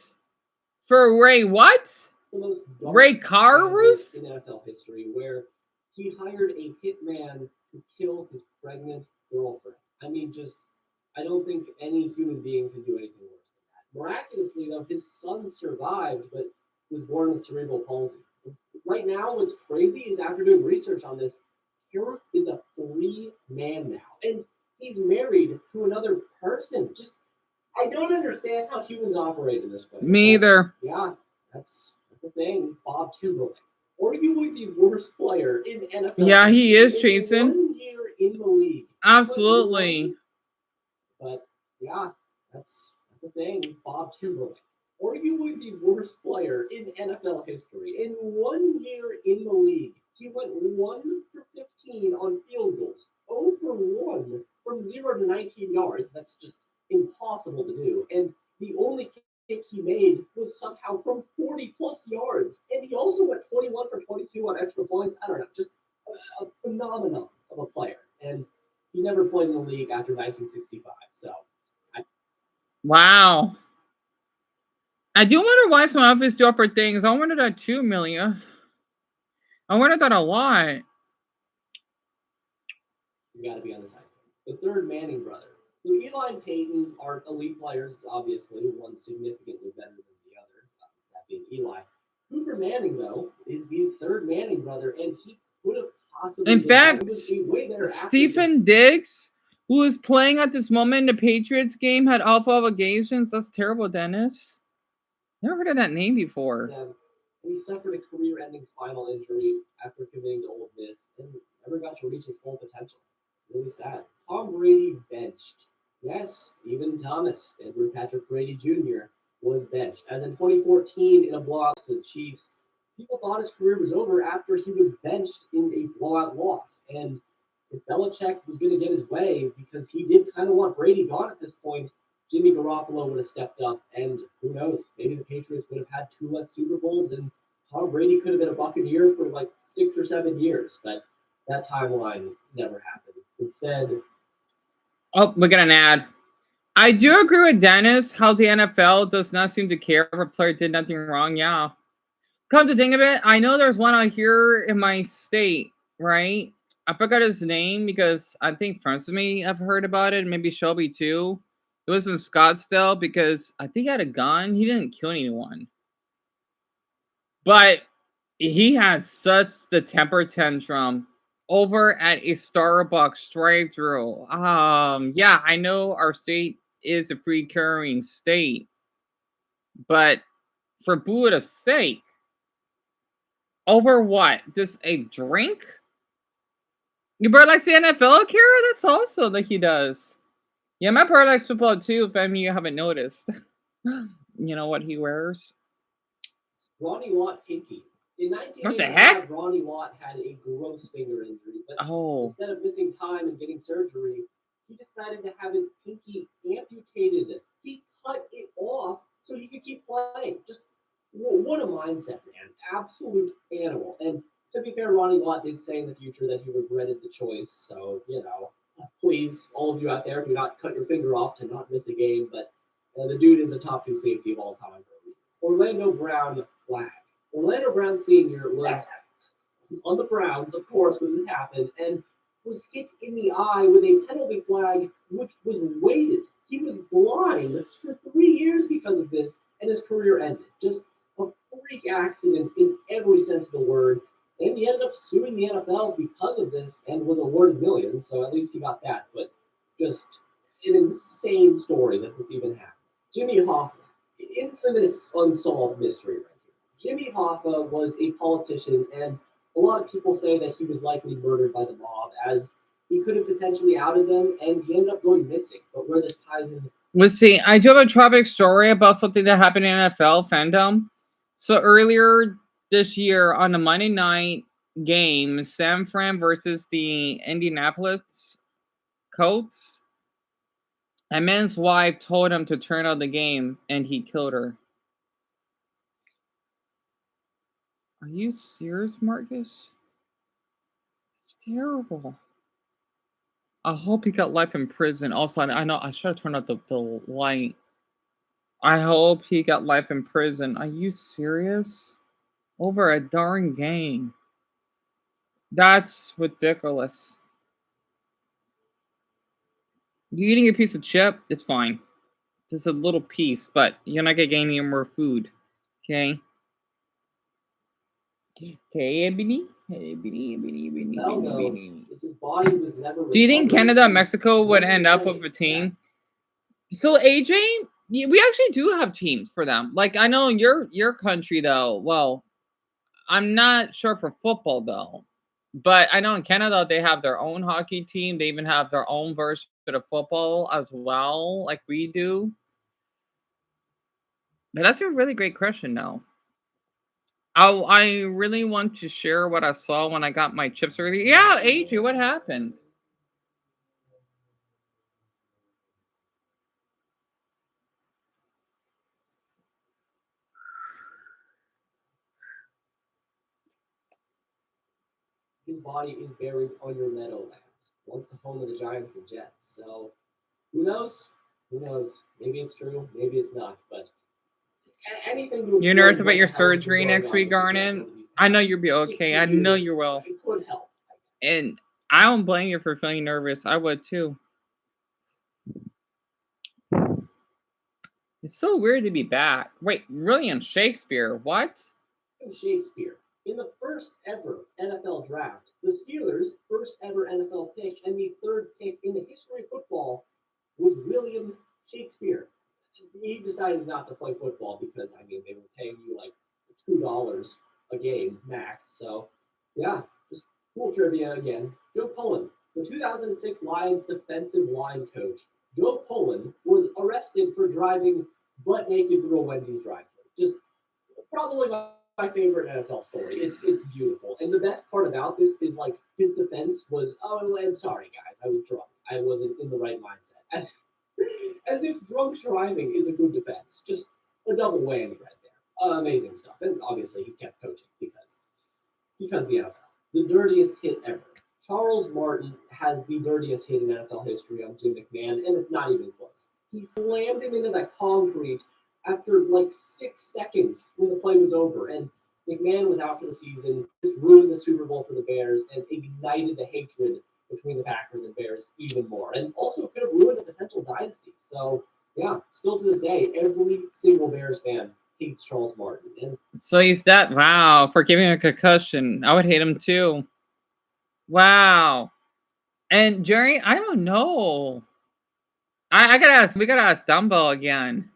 For Ray what? The most Ray Carruth? in NFL history, where he hired a hitman to kill his pregnant girlfriend. I mean, just, I don't think any human being can do anything worse than that. Miraculously, though, his son survived, but was born with cerebral palsy. Right now, what's crazy is after doing research on this, Carruth is a free man now, and he's married to another person. Just, I don't understand how humans operate in this way. Me either. Yeah, that's the thing. Bob Timberlake, arguably the worst player in NFL. Yeah, he is, in Jason. 1 year in the league. Absolutely. But yeah, that's the thing. Bob Timberlake, arguably the worst player in NFL history. In 1 year in the league, he went 1 for 15 on field goals, 0 for 1 from 0 to 19 yards. That's just impossible to do. And the only kick he made was somehow from 40 plus yards. And he also went 21 for 22 on extra points. I don't know, just a phenomenon of a player. And he never played in the league after 1965. So, Wow. I do wonder why some of his do for things. I wonder that too, Amelia. I wonder that a lot. He's got to be on the side. The third Manning brother. So Eli and Peyton are elite players, obviously. One significantly better than the other, that being Eli. Cooper Manning, though, is the third Manning brother, and he could have possibly. In fact, way better Stephen Diggs, who is playing at this moment in the Patriots game, had alpha allegations. That's terrible, Dennis. Never heard of that name before. Yeah, he suffered a career-ending spinal injury after committing to Ole Miss and never got to reach his full potential. Really sad. Tom Brady benched. Yes, even Thomas, Edward Patrick Brady Jr., was benched. As in 2014 in a blowout to the Chiefs, people thought his career was over after he was benched in a blowout loss. And if Belichick was going to get his way, because he did kind of want Brady gone at this point, Jimmy Garoppolo would have stepped up, and who knows, maybe the Patriots would have had 2 less Super Bowls, and Tom Brady could have been a Buccaneer for like 6 or 7 years, but that timeline never happened. Instead, oh, we got an ad. I do agree with Dennis how the NFL does not seem to care if a player did nothing wrong. Yeah. Come to think of it, I know there's one out here in my state, right? I forgot his name because I think friends of me have heard about it, maybe Shelby too. It was in Scottsdale because I think he had a gun. He didn't kill anyone. But he had such the temper tantrum over at a Starbucks drive-thru. Yeah, I know our state is a free carrying state, but for Buddha's sake, over what? Just a drink? You brother likes the NFL, Kara? That's also that he does. Yeah, my brother likes football too, if any of you haven't noticed. You know what he wears? Ronnie Lott pinky. In What the heck? 1985, Ronnie Lott had a gross finger injury, but Oh. instead of missing time and getting surgery, he decided to have his pinky amputated. He cut it off so he could keep playing. Just what a mindset, man. Absolute animal. And to be fair, Ronnie Lott did say in the future that he regretted the choice. So, you know, please, all of you out there, do not cut your finger off to not miss a game. But the dude is a top 2 safety of all time. Orlando Brown flag. Orlando Brown Sr. was on the Browns, of course, when this happened, and was hit in the eye with a penalty flag, which was weighted. He was blind for 3 years because of this, and his career ended. Just a freak accident in every sense of the word. And he ended up suing the NFL NFL because of this and was awarded millions, so at least he got that. But just an insane story that this even happened. Jimmy Hoffa, infamous unsolved mystery right here. Jimmy Hoffa was a politician, and a lot of people say that he was likely murdered by the mob, as he could have potentially outed them, and he ended up going missing. But where this ties in. Let's see. I do have a traffic story about something that happened in NFL fandom. So earlier this year on the Monday night game, San Fran versus the Indianapolis Colts, a man's wife told him to turn on the game, and he killed her. Are you serious, Marcus? It's terrible. I hope he got life in prison. Also, I know I should have turned out the light. I hope he got life in prison. Are you serious? Over a darn game. That's ridiculous. You eating a piece of chip? It's fine. Just a little piece, but you're not gonna gain any more food. Okay? Okay, Ebony? Ebony. Hell no. His body was never. Do you think Canada and Mexico would end up with a team? So AJ, we actually do have teams for them. Like I know your country though. Well, I'm not sure for football though. But I know in Canada they have their own hockey team. They even have their own version of football as well, like we do. But that's a really great question now. I really want to share what I saw when I got my chips earlier. Yeah, AJ, what happened? His body is buried on your Meadowlands, once the home of the Giants and Jets. So who knows? Who knows? Maybe it's true, maybe it's not. But anything to You're nervous about your surgery next week, Garnet? I know you'll be okay. I know you will. It could help. And I don't blame you for feeling nervous. I would too. It's so weird to be back. Wait, William Shakespeare? What? Shakespeare. In the first ever NFL draft, the Steelers' first ever NFL pick and the third pick in the history of football was William Shakespeare. He decided not to play football because, I mean, they were paying you like $2 a game max. So, yeah, just cool trivia again. Joe Cullen, the 2006 Lions defensive line coach. Joe Cullen was arrested for driving butt naked through a Wendy's drive-thru. Just probably my favorite NFL story. It's beautiful. And the best part about this is like his defense was, oh, I'm sorry guys, I was drunk. I wasn't in the right mindset. As if drunk driving is a good defense. Just a double whammy right there. Amazing stuff. And obviously he kept coaching because the NFL. The dirtiest hit ever. Charles Martin has the dirtiest hit in NFL history on Jim McMahon, and it's not even close. He slammed him into that concrete after like 6 seconds when the play was over, and McMahon was out for the season. This ruined the Super Bowl for the Bears and ignited the hatred between the Packers and Bears even more, and also could have ruined a potential dynasty. So, yeah, still to this day, every single Bears fan hates Charles Martin. And so he's that. Wow, for giving a concussion. I would hate him too. Wow. And Jerry, I don't know. I gotta ask. We gotta ask Dumbo again.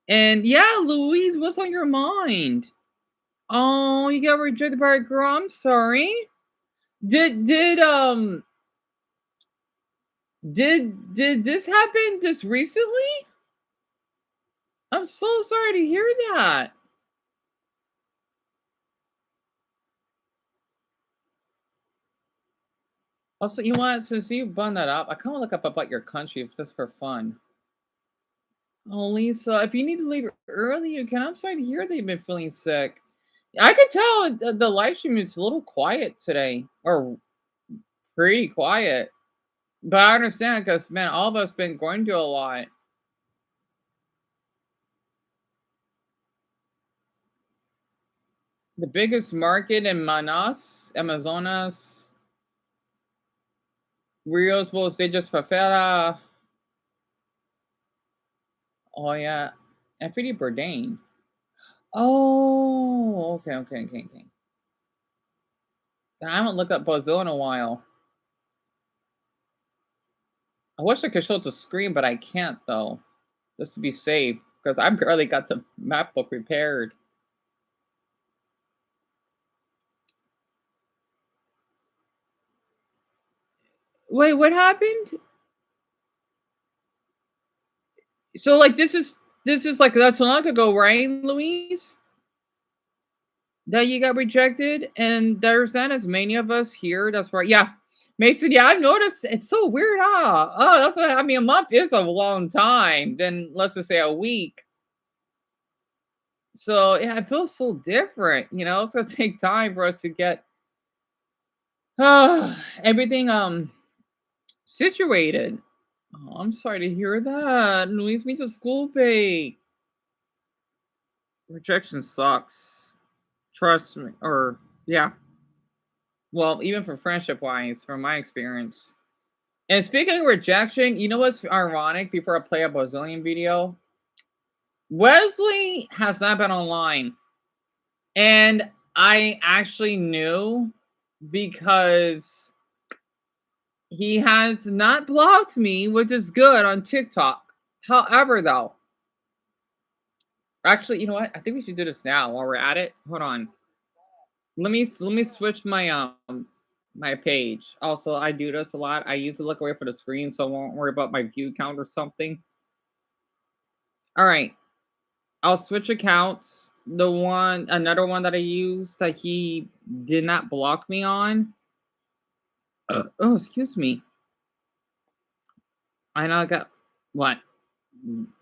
And yeah, Louise, what's on your mind? Oh, you got rejected by a girl. I'm sorry. Did this happen just recently? I'm so sorry to hear that. Also, you want to see you bun that up? I kind of look up about your country just for fun. Oh, Lisa, if you need to leave early, you can. I'm sorry to hear that you've been feeling sick. I could tell the live stream is a little quiet today, or pretty quiet. But I understand because, man, all of us been going through a lot. The biggest market in Amazonas, Rios Boas de Favela. Oh, yeah. And Pretty Bourdain. Oh, okay. I haven't looked up Brazil in a while. I wish I could show the screen, but I can't though. Just to be safe, because I barely got the MacBook repaired. Wait, what happened? So like this is like that's so long ago, right, Louise? That you got rejected, and there's not as many of us here. That's right. Yeah, Mason. Yeah, I've noticed. It's so weird, huh? Oh, that's what I mean. A month is a long time. Then let's just say a week. So yeah, it feels so different. You know, it's gonna take time for us to get everything situated. Oh, I'm sorry to hear that. Louise means a school pay. Rejection sucks. Trust me. Or yeah. Well, even for friendship wise, from my experience. And speaking of rejection, you know what's ironic? Before I play a Brazilian video, Wesley has not been online. And I actually knew because he has not blocked me, which is good on TikTok. However, though, actually, you know what? I think we should do this now while we're at it. Hold on. Let me switch my my page. Also, I do this a lot. I used to look away for the screen, so I won't worry about my view count or something. All right. I'll switch accounts. Another one that I used that he did not block me on. Oh, excuse me. I now got what?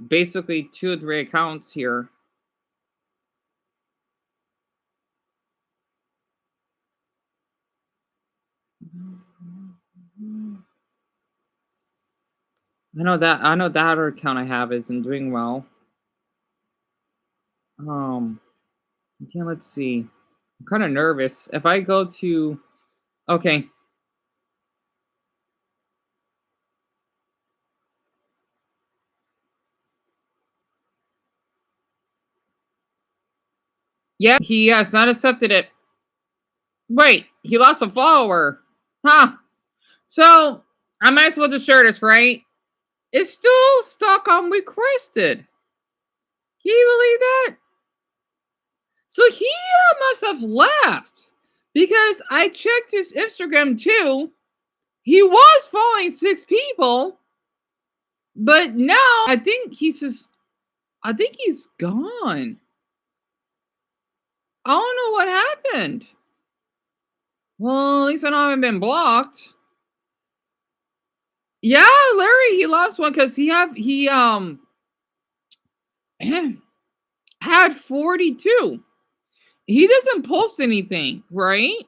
Basically 2 or 3 accounts here. I know that other account I have isn't doing well. Yeah, let's see. I'm kind of nervous. If I go to okay. Yeah, he has not accepted it. Wait, he lost a follower. Huh. So I might as well just share this, right? It's still stuck on requested. Can you believe that? So he must have left because I checked his Instagram too. He was following 6 people, but now I think he's gone. I don't know what happened. Well, at least I know I haven't been blocked. Yeah, Larry, he lost one because he had 42. He doesn't post anything, right?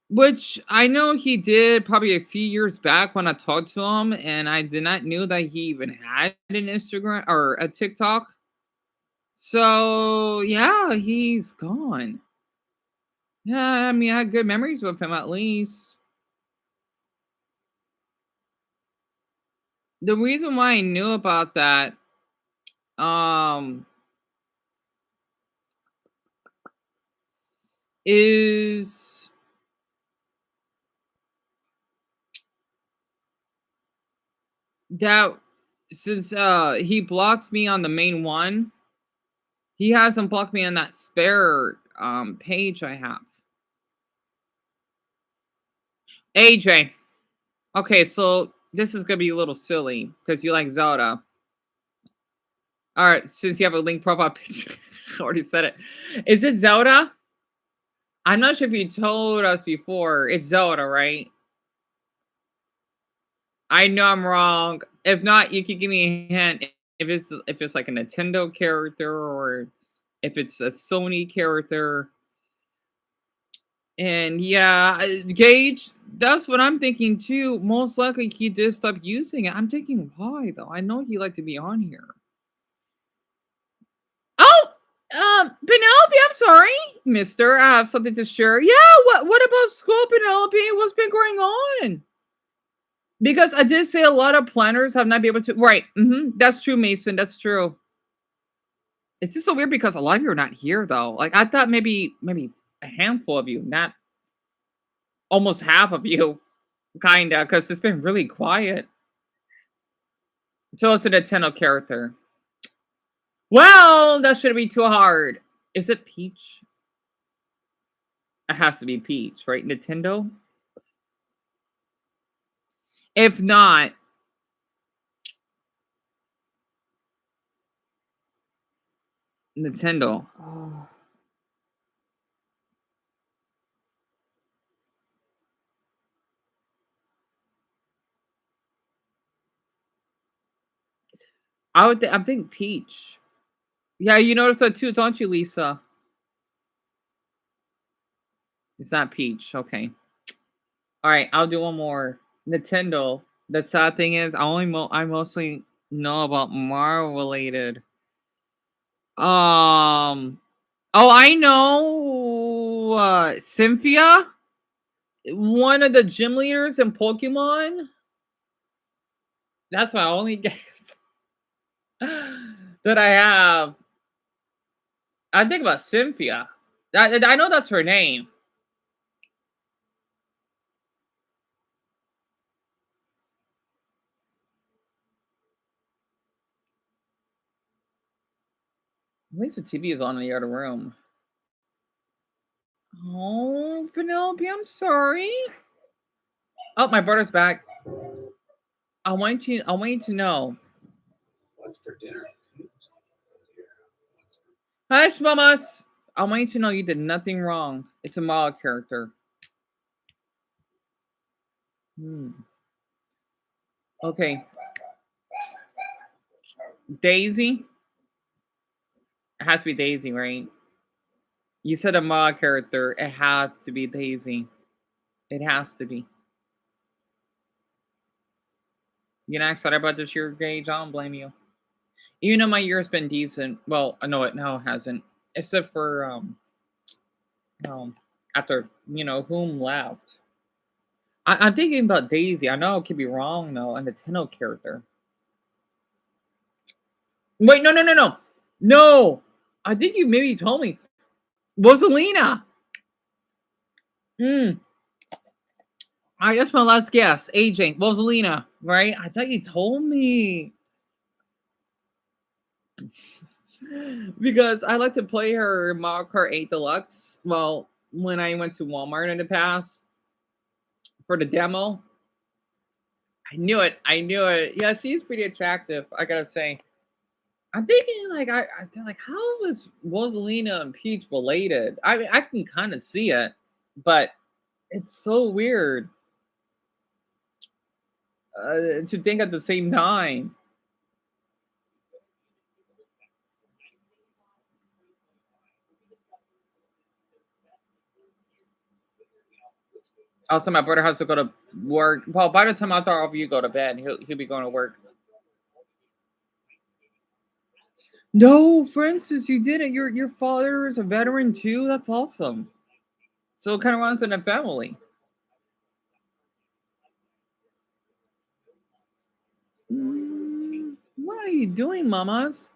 Which I know he did probably a few years back when I talked to him, and I did not know that he even had an Instagram or a TikTok. So yeah, he's gone. Yeah, I mean, I had good memories with him at least. The reason why I knew about that, is that since he blocked me on the main one, he hasn't blocked me on that spare page I have. AJ. Okay, so this is gonna be a little silly because you like Zelda. All right, since you have a link profile picture, I already said it. Is it Zelda? I'm not sure if you told us before. It's Zelda, right? I know I'm wrong. If not, you can give me a hint. If it's like a Nintendo character or if it's a Sony character. And yeah, Gage, that's what I'm thinking too. Most likely he did stop using it. I'm thinking why though? I know he liked to be on here. Oh, Penelope, I'm sorry, Mister. I have something to share. Yeah, what about school, Penelope? What's been going on? Because I did say a lot of planners have not been able to. Right. That's true, Mason. That's true. It's just so weird because a lot of you are not here though. Like I thought maybe a handful of you, not almost half of you, kinda, because it's been really quiet. So it's a Nintendo character. Well, that shouldn't be too hard. Is it Peach? It has to be Peach, right? Nintendo? If not, Nintendo. I think Peach. Yeah, you notice that too, don't you, Lisa? It's not Peach. Okay. All right, I'll do one more. Nintendo. The sad thing is, I mostly know about Mario related. Oh, I know. Cynthia, one of the gym leaders in Pokemon. That's my only guess that I have. I think about Cynthia. I know that's her name. At least the TV is on in the other room. Oh, Penelope, I'm sorry. Oh, my brother's back. I want you to know. What's for dinner? Hush, mamas. I want you to know you did nothing wrong. It's a Mala character. Okay. Daisy. It has to be Daisy, right? You said a Mala character. It has to be Daisy. It has to be. You're not excited about this year, Gage? I don't blame you. Even though my year's been decent. Well, no, it hasn't. Except for after whom left. I'm thinking about Daisy. I know it could be wrong though. A Nintendo character. Wait, no. No! I think you maybe told me. Rosalina! Alright, that's my last guess. AJ, Rosalina, right? I thought you told me. Because I like to play her Mario Kart 8 Deluxe. Well, when I went to Walmart in the past for the demo. I knew it. Yeah, she's pretty attractive, I gotta say. I'm thinking like I like how is Rosalina and Peach related? I mean, I can kind of see it, but it's so weird to think at the same time. Also, my brother has to go to work. Well, by the time after all of you go to bed, he'll be going to work. No, Francis, you did it. Your father is a veteran too. That's awesome. So it kind of runs in a family. What are you doing, mamas?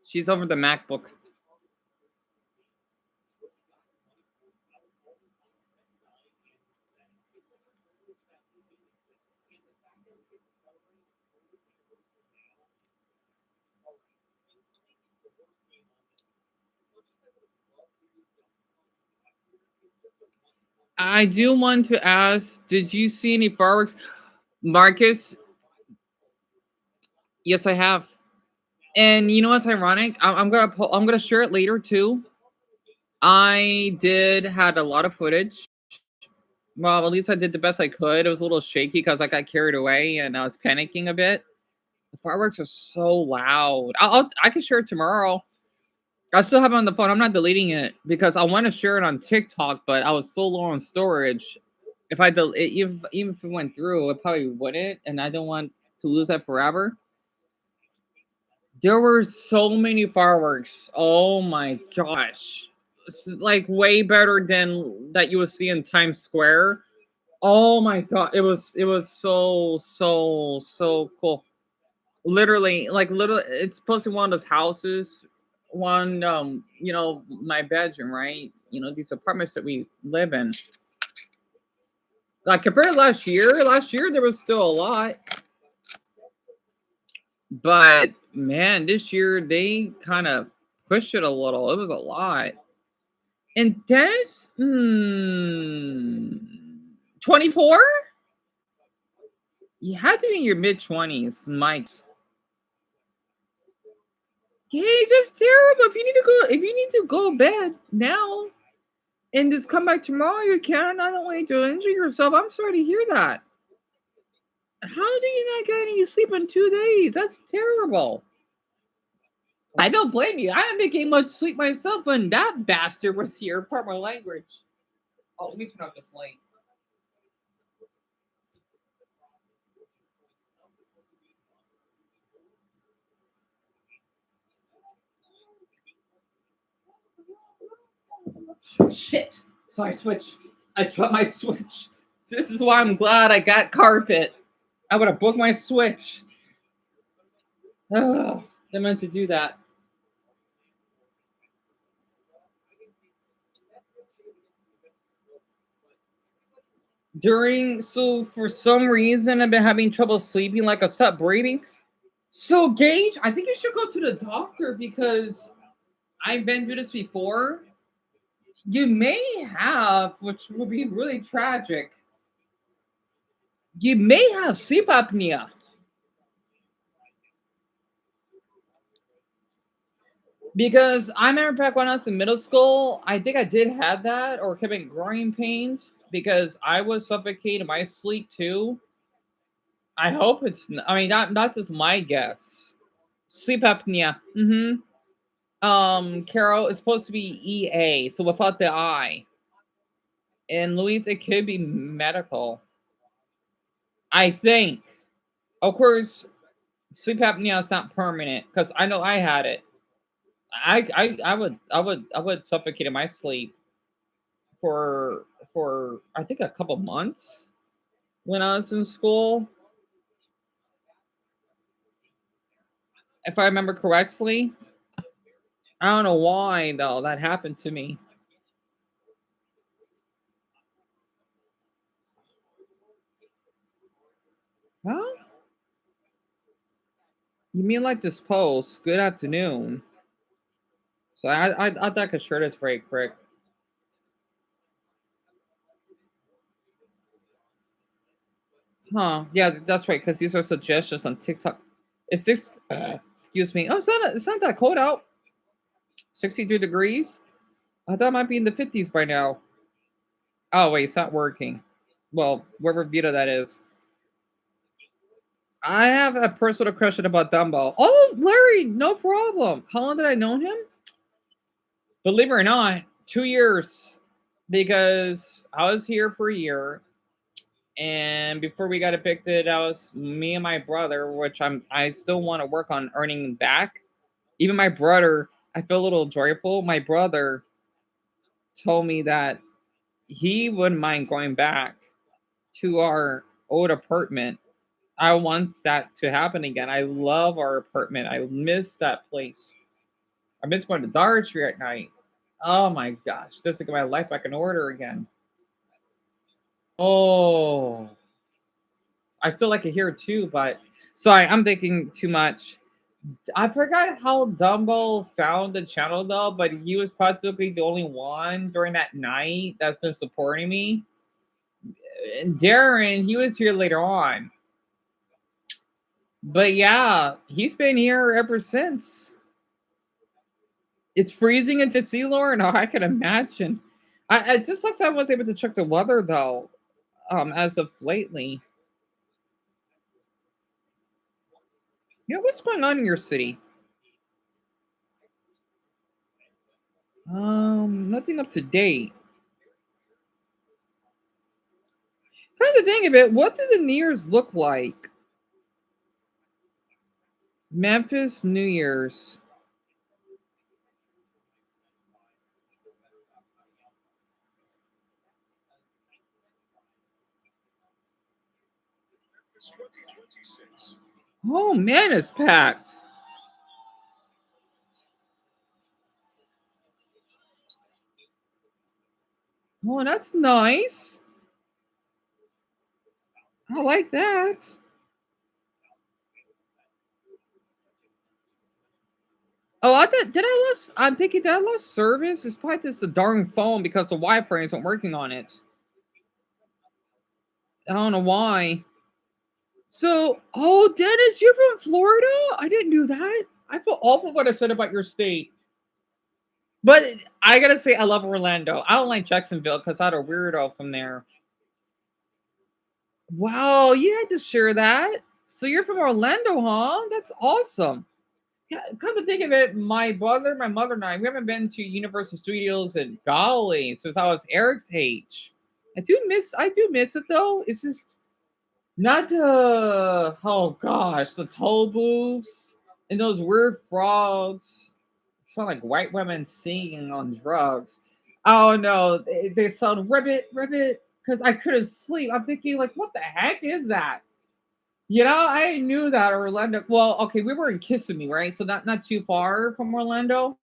She's over the MacBook. I do want to ask, did you see any fireworks? Marcus, yes, I have. And you know what's ironic? I'm gonna share it later too. I did had a lot of footage. Well, at least I did the best I could. It was a little shaky because I got carried away and I was panicking a bit. The fireworks are so loud. I can share it tomorrow. I still have it on the phone. I'm not deleting it because I want to share it on TikTok, but I was so low on storage. If I even if it went through, it probably wouldn't, and I don't want to lose that forever. There were so many fireworks. Oh my gosh. It's like way better than that you would see in Times Square. Oh my god, it was so cool. Literally, like literally, it's supposed to be one of those houses. One, my bedroom, right? These apartments that we live in. Like compared to last year there was still a lot, but man, this year they kind of pushed it a little. It was a lot. And that's 24? You had to be in your mid-20s, Mike's. Hey, that's terrible. If you need to go to bed now and just come back tomorrow, you can. I don't want you to injure yourself. I'm sorry to hear that. How do you not get any sleep in 2 days? That's terrible. I don't blame you. I didn't get much sleep myself when that bastard was here. Part my language. Oh, let me turn off this light. Shit. So I switched. I dropped my switch. This is why I'm glad I got carpet. I would have booked my switch. Ugh, I meant to do that. So for some reason I've been having trouble sleeping, like I stopped breathing. So Gage, I think you should go to the doctor because I've been through this before. You may have, which would be really tragic. You may have sleep apnea. Because I remember back when I was in middle school, I think I did have that or kept having growing pains because I was suffocating in my sleep too. I hope I mean, that's just my guess. Sleep apnea. Carol is supposed to be EA, so without the I. And Louise, it could be medical. I think. Of course, sleep apnea is not permanent because I know I had it. I would suffocate in my sleep for I think a couple months when I was in school, if I remember correctly. I don't know why though that happened to me. Huh? You mean like this post? Good afternoon. So I thought I could share this very quick. Huh? Yeah, that's right. Because these are suggestions on TikTok. It's six. Excuse me. Oh, it's not that cold out. 62 degrees. I thought it might be in the 50s by now. Oh wait, it's not working. Well, wherever Vita that is. I have a personal question about Dumbo. Oh, Larry, no problem. How long did I know him? Believe it or not, 2 years. Because I was here for a year, and before we got evicted, I was me and my brother, which I still want to work on earning back. Even my brother, I feel a little joyful. My brother told me that he wouldn't mind going back to our old apartment. I want that to happen again. I love our apartment. I miss that place. I miss going to Dollar Tree at night. Oh my gosh, just to get my life back in order again. Oh, I still like it here too, but sorry, I'm thinking too much. I forgot how Dumbo found the channel though, but he was practically the only one during that night that's been supporting me. And Darren, he was here later on. But yeah, he's been here ever since. It's freezing in Tennessee, Lauren. Oh, I can imagine. I just like I was able to check the weather though, as of lately. Yeah, what's going on in your city? Nothing up to date. Kind of think of it. What did the New Year's look like? Memphis New Year's. Oh man, it's packed. Oh, that's nice. I like that. Oh, I thought did I lose? I'm thinking did I lose service? It's probably just the darn phone because the Wi-Fi isn't working on it. I don't know why. So, oh, Dennis, you're from Florida? I didn't know that. I feel awful what I said about your state. But I gotta say, I love Orlando. I don't like Jacksonville because I had a weirdo from there. Wow, you had to share that. So you're from Orlando, huh? That's awesome. Yeah, come to think of it, my brother, my mother, and I, we haven't been to Universal Studios and golly since I was Eric's age. I do miss it though. It's just not the oh gosh, the toll booths and those weird frogs. Sound like white women singing on drugs. Oh no, they sound ribbit, ribbit, because I couldn't sleep. I'm thinking like, what the heck is that? You know, I knew that Orlando. Well, okay, we were in Kissimmee, right? So not too far from Orlando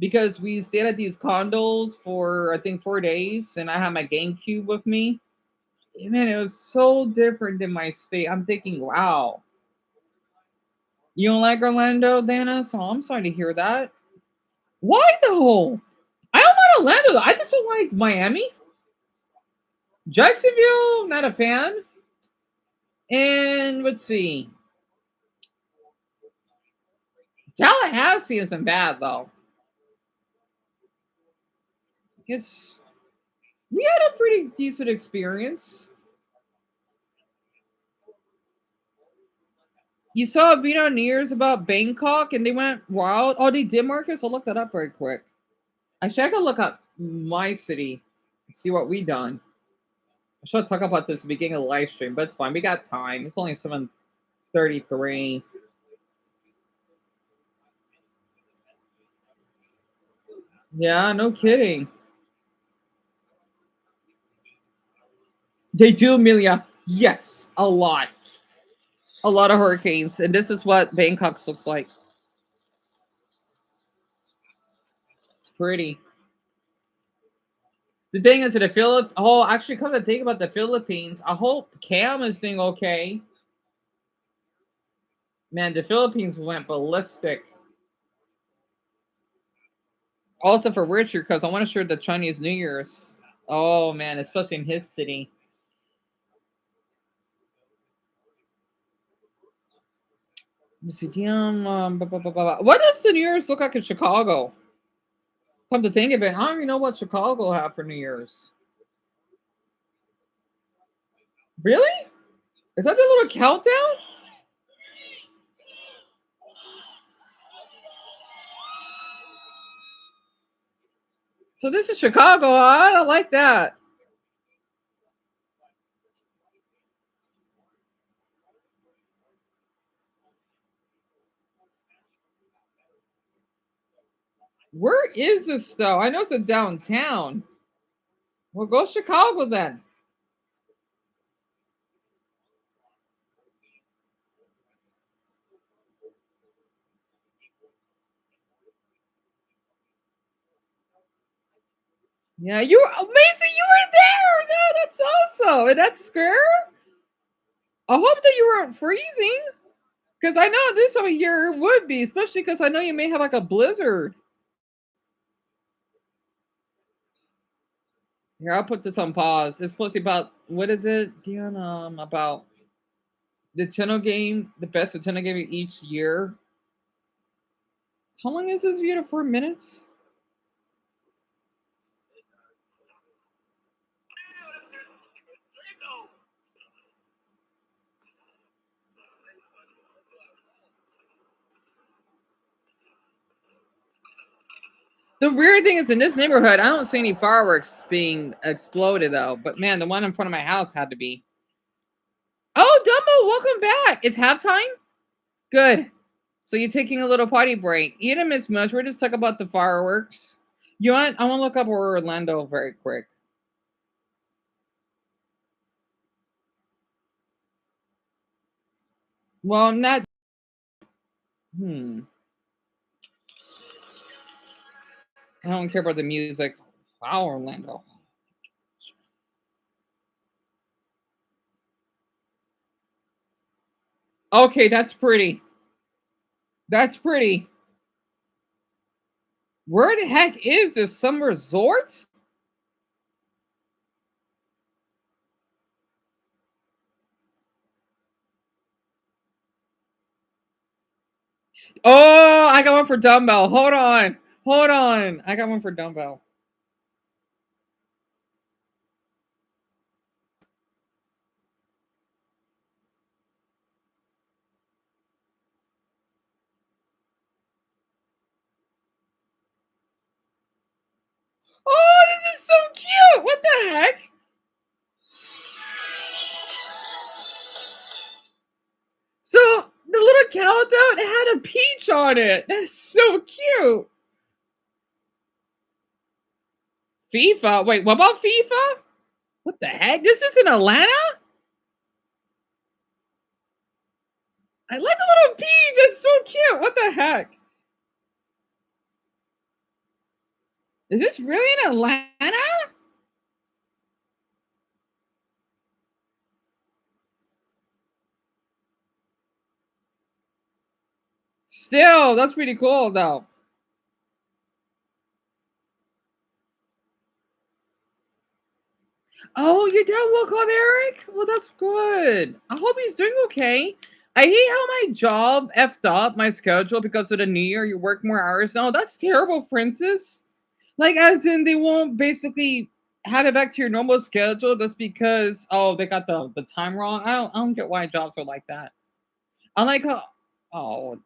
because we stayed at these condos for I think 4 days, and I had my GameCube with me. Man, it was so different than my state. I'm thinking, wow, you don't like Orlando, Dana? So I'm sorry to hear that. Why though? I don't want Orlando. Though. I just don't like Miami. Jacksonville, not a fan. And let's see, Tallahassee isn't bad though. It's we had a pretty decent experience. You saw a video on New Year's about Bangkok and they went wild. Oh, they did, Marcus? I'll look that up very quick. Actually, I could look up my city, see what we done. I should talk about this at the beginning of the live stream, but it's fine. We got time. It's only 7:33. Yeah, no kidding. They do, Amelia. Yes, a lot. A lot of hurricanes. And this is what Bangkok looks like. It's pretty. The thing is that the Philippines. Oh, actually, come to think about the Philippines, I hope Cam is doing okay. Man, the Philippines went ballistic. Also for Richard, because I want to share the Chinese New Year's. Oh man, especially in his city. Let me see, Deon, what does the New Year's look like in Chicago? Come to think of it, I don't even know what Chicago have for New Year's. Really? Is that the little countdown? So this is Chicago. I don't like that. Where is this though? I know it's in downtown. Well, go Chicago then. Yeah, you were amazing. You were there. No, that's awesome. And that's scary. I hope that you weren't freezing. Because I know this time of year it would be, especially because I know you may have like a blizzard. Here, I'll put this on pause. It's supposed to be about what is it, Deon? About the Nintendo game, the best Nintendo game of each year. How long is this video? 4 minutes? The weird thing is, in this neighborhood, I don't see any fireworks being exploded though. But man, the one in front of my house had to be. Oh, Dumbo, welcome back. It's halftime. Good. So you're taking a little potty break. Ian and Miss Mush, we're just talking about the fireworks. You want? I want to look up Orlando very quick. Well, not. I don't care about the music. Wow, Orlando. Okay, that's pretty. That's pretty. Where the heck is this? Some resort? Oh, I got one for dumbbell. Hold on. Hold on. I got one for dumbbell. Oh, this is so cute. What the heck? So the little countdown had a peach on it. That's so cute. FIFA? Wait, what about FIFA? What the heck? This is in Atlanta? I like the little peach. That's so cute. What the heck? Is this really in Atlanta? Still, that's pretty cool though. Oh, your dad woke up, Eric? Well, that's good. I hope he's doing okay. I hate how my job effed up my schedule because of the new year. You work more hours now. That's terrible, Francis. Like, as in, they won't basically have it back to your normal schedule just because, oh, they got the time wrong. I don't get why jobs are like that. I like how, oh,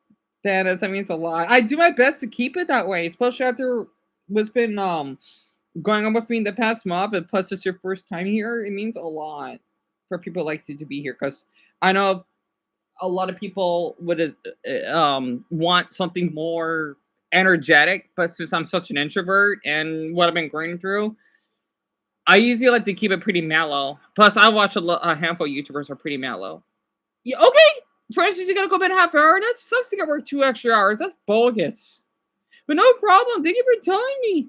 Dennis, that means a lot. I do my best to keep it that way, especially after what's been going on with me in the past month, and plus it's your first time here. It means a lot for people like you to be here because I know a lot of people would want something more energetic, but since I'm such an introvert and what I've been going through, I usually like to keep it pretty mellow. Plus, I watch a handful of YouTubers are pretty mellow. Yeah, okay, Francis, you gotta go bed a half hour. That sucks to get work 2 extra hours. That's bogus. But no problem. Thank you for telling me.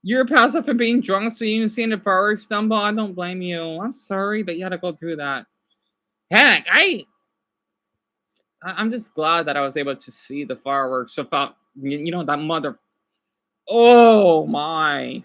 You're passive for being drunk, so you didn't see the fireworks stumble. I don't blame you. I'm sorry that you had to go through that. Heck, I'm just glad that I was able to see the fireworks without, that mother. Oh my.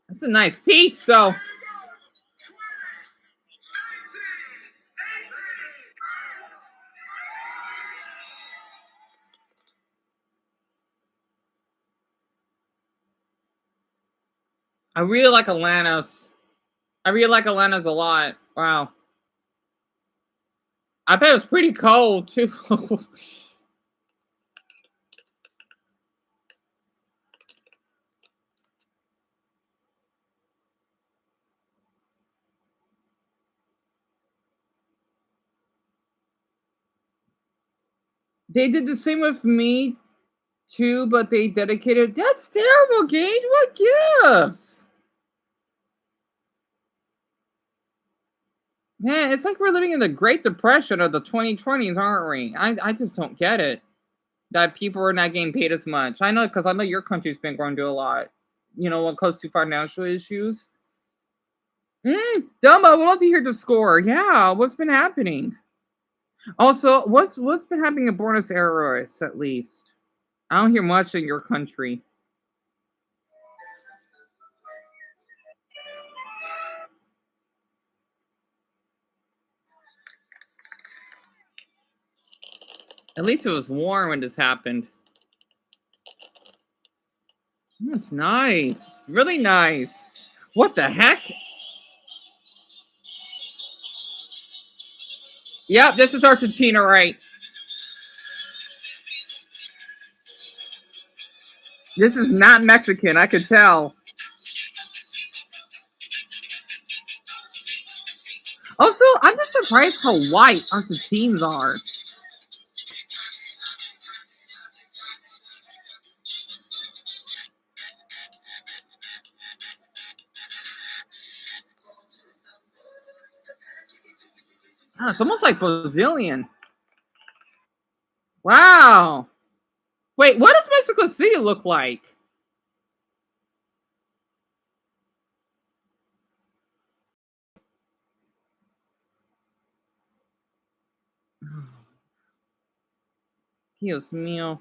That's a nice peach, though. I really like Atlantis. I really like Atlantis a lot. Wow. I bet it was pretty cold, too. They did the same with me, too, but they dedicated. That's terrible, Gage. What gives? Man, it's like we're living in the Great Depression of the 2020s, aren't we? I just don't get it. That people are not getting paid as much. I know, because I know your country's been going through a lot. When it comes to financial issues. Dumbo, we'd love to hear the score. Yeah, what's been happening? Also, what's been happening in Buenos Aires, at least? I don't hear much in your country. At least it was warm when this happened. It's nice. It's really nice. What the heck? Yep, this is Argentina, right? This is not Mexican, I could tell. Also, I'm just surprised how white Argentines are. Oh, it's almost like Brazilian. Wow. Wait, what does Mexico City look like? Dios mío.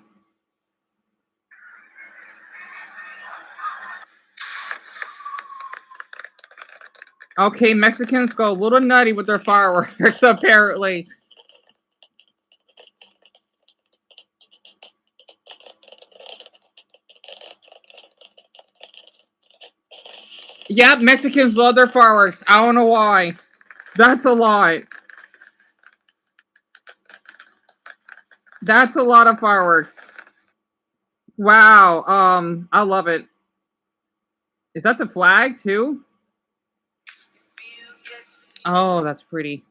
Okay, Mexicans go a little nutty with their fireworks, apparently. Yep, Mexicans love their fireworks. I don't know why. That's a lot. That's a lot of fireworks. Wow. I love it. Is that the flag too? Oh, that's pretty.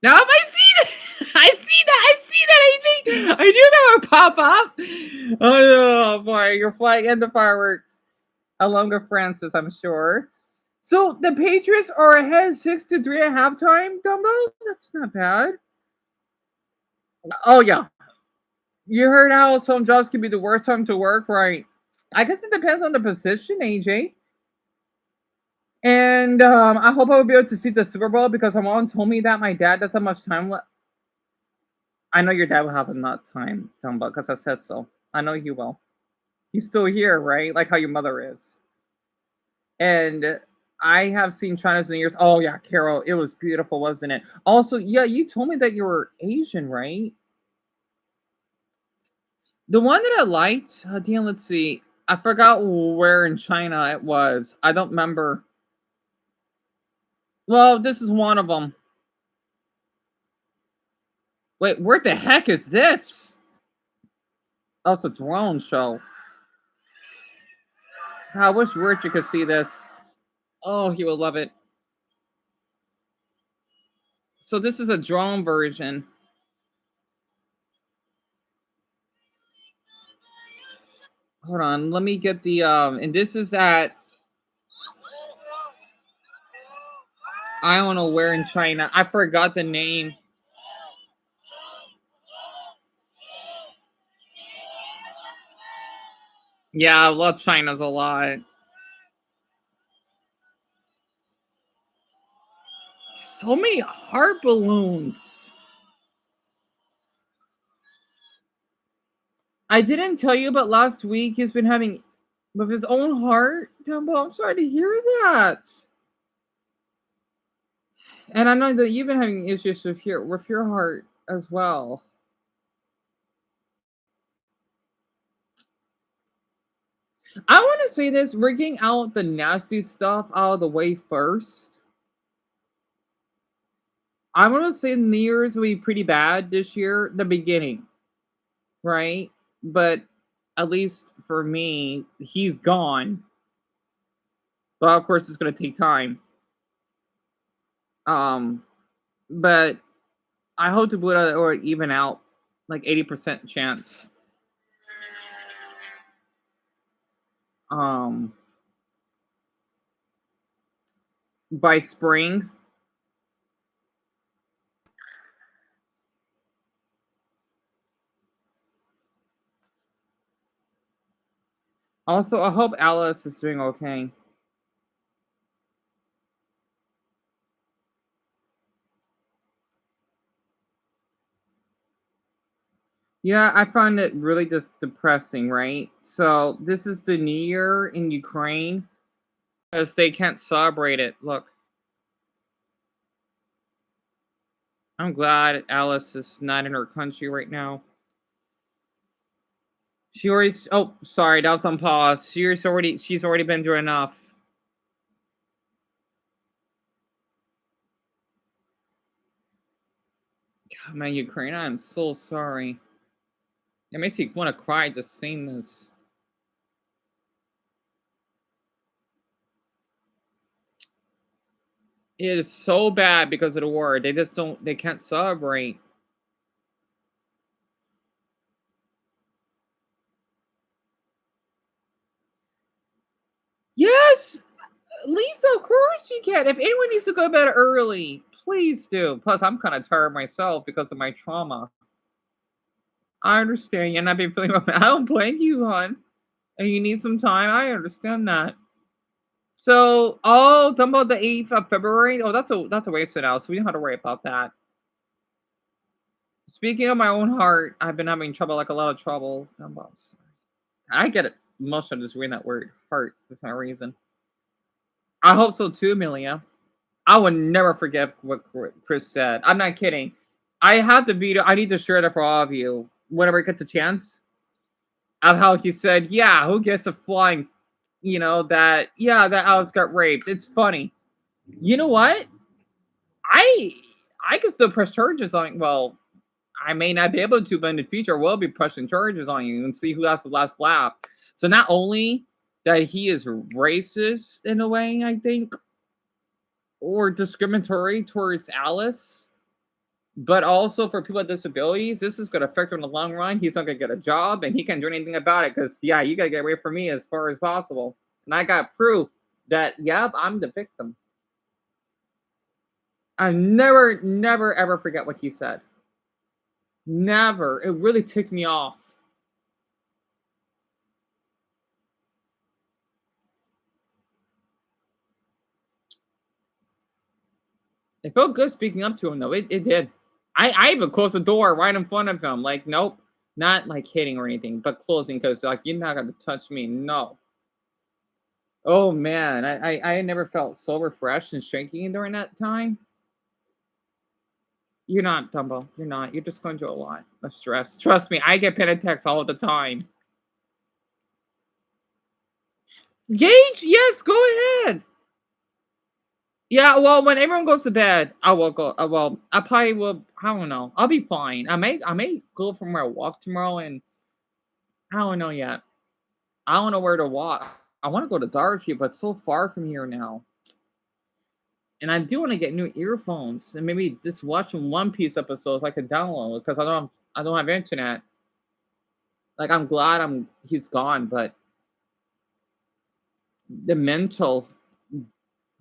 No, I see that. I see that. I see that, AJ. I knew that would pop up. Oh boy, your flag and the fireworks. Along with Francis, I'm sure. So the Patriots are ahead 6-3 at halftime, Dumbo? That's not bad. Oh yeah. You heard how some jobs can be the worst time to work, right? I guess it depends on the position, AJ. And I hope I will be able to see the Super Bowl because my mom told me that my dad doesn't have much time left. I know your dad will have enough time, Dumbo, because I said so. I know he will. He's still here, right? Like how your mother is. And I have seen China's New Year's. Oh yeah, Carol, it was beautiful, wasn't it? Also, yeah, you told me that you were Asian, right? The one that I liked, Deon, let's see. I forgot where in China it was. I don't remember. Well, this is one of them. Wait, where the heck is this? Oh, it's a drone show. I wish Richard could see this. Oh, he would love it. So this is a drone version. Hold on, let me get the and this is at I don't know where in China. I forgot the name. Yeah, I love China's a lot. So many heart balloons. I didn't tell you, but last week he's been having with his own heart. Dumbo, I'm sorry to hear that. And I know that you've been having issues with your heart as well. I want to say this: we're getting out the nasty stuff out of the way first. I want to say New Year's will be pretty bad this year, the beginning, right? But at least for me, he's gone. But of course, it's going to take time. Um, but I hope to put it or even out like 80% chance. Um, by spring. Also, I hope Alice is doing okay. Yeah, I find it really just depressing, right? So this is the New Year in Ukraine because they can't celebrate it. Look, I'm glad Alice is not in her country right now. She already. Oh, sorry, that was on pause. She's already been through enough. God, man, Ukraine, I'm so sorry. It makes me want to cry to seeing this. It is so bad because of the war. They just don't. They can't celebrate. Yes, Lisa, of course you can. If anyone needs to go to bed early, please do. Plus, I'm kind of tired myself because of my trauma. I understand, and I've been feeling. I don't blame you, hon. And you need some time. I understand that. So, oh, talking about the 8th of February. Oh, that's a waste now, so we don't have to worry about that. Speaking of my own heart, I've been having trouble, like a lot of trouble. I get it. Most of just reading that word heart for some reason. I hope so too, Amelia. I would never forget what Chris said. I'm not kidding. I have the video. I need to share that for all of you whenever I get the chance. Of how he said, "Yeah, who gets a flying?" That Alex got raped. It's funny. You know what? I I can still press charges on. Well, I may not be able to, but in the future, we'll be pressing charges on you and see who has the last laugh. So not only that he is racist in a way, I think, or discriminatory towards Alice, but also for people with disabilities, this is going to affect him in the long run. He's not going to get a job, and he can't do anything about it because, yeah, you got to get away from me as far as possible. And I got proof that, yep, I'm the victim. I never, ever forget what he said. Never. It really ticked me off. It felt good speaking up to him, though. It did. I even closed the door right in front of him. Like, nope. Not like hitting or anything, but closing because, like, you're not going to touch me. No. Oh, man. I never felt so refreshed and shaking during that time. You're not, Dumbo. You're not. You're just going through a lot of stress. Trust me, I get panic attacks all the time. Gage, yes, go ahead. Yeah, well, when everyone goes to bed, I will go. Well, I probably will. I don't know. I'll be fine. I may go for my walk tomorrow, and I don't know yet. I don't know where to walk. I want to go to Darcy, but it's so far from here now. And I do want to get new earphones and maybe just watch some One Piece episodes I can download because I don't have internet. Like I'm glad he's gone, but the mental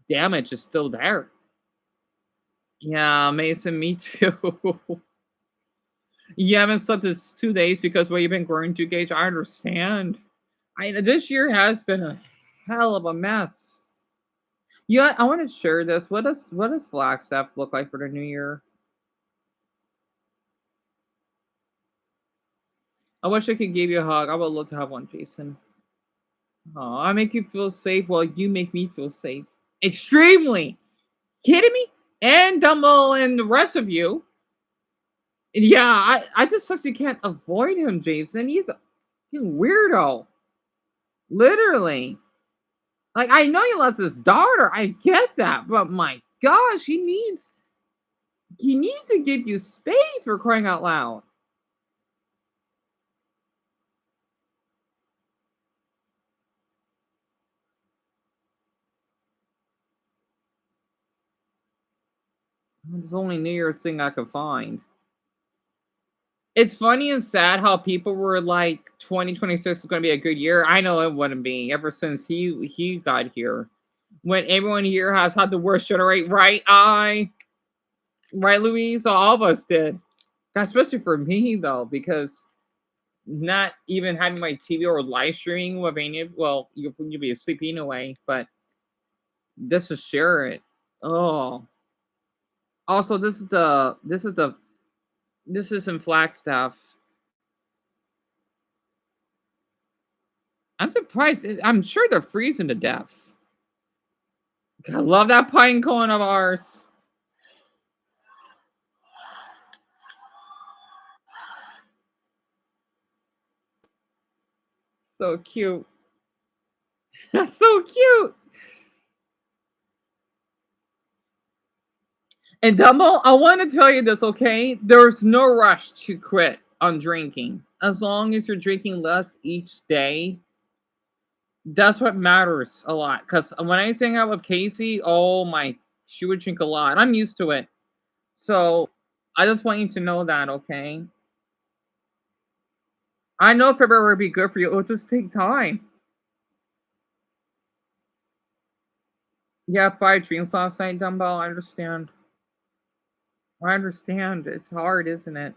damage is still there. Yeah, Mason, me too. You haven't slept this 2 days because what you've been going through, Gage. I understand. This year has been a hell of a mess. Yeah, I want to share this. What does Flagstaff look like for the new year? I wish I could give you a hug. I would love to have one, Jason. Oh, I make you feel safe while you make me feel safe. Extremely. Kidding me? And Dumble and the rest of you. Yeah, I just such you can't avoid him, Jason. He's a weirdo. Literally. Like I know he loves his daughter. I get that, but my gosh, he needs to give you space for crying out loud. It's the only New Year's thing I could find. It's funny and sad how people were like 2026 is going to be a good year. I know it wouldn't be ever since he got here. When everyone here has had the worst generate, right? Right, Louise? All of us did. Especially for me though, because not even having my TV or live streaming with any of you'll be asleep anyway, but this to share it. Oh. Also, this is in Flagstaff. I'm surprised. I'm sure they're freezing to death. I love that pine cone of ours. So cute. That's so cute. And Dumbo, I want to tell you this, okay? There's no rush to quit on drinking. As long as you're drinking less each day, that's what matters a lot. Because when I hang out with Casey, oh my, she would drink a lot. I'm used to it. So I just want you to know that, okay? I know February would be good for you. It'll just take time. Yeah, 5 dreams last night, Dumbbell. I understand. I understand. It's hard, isn't it?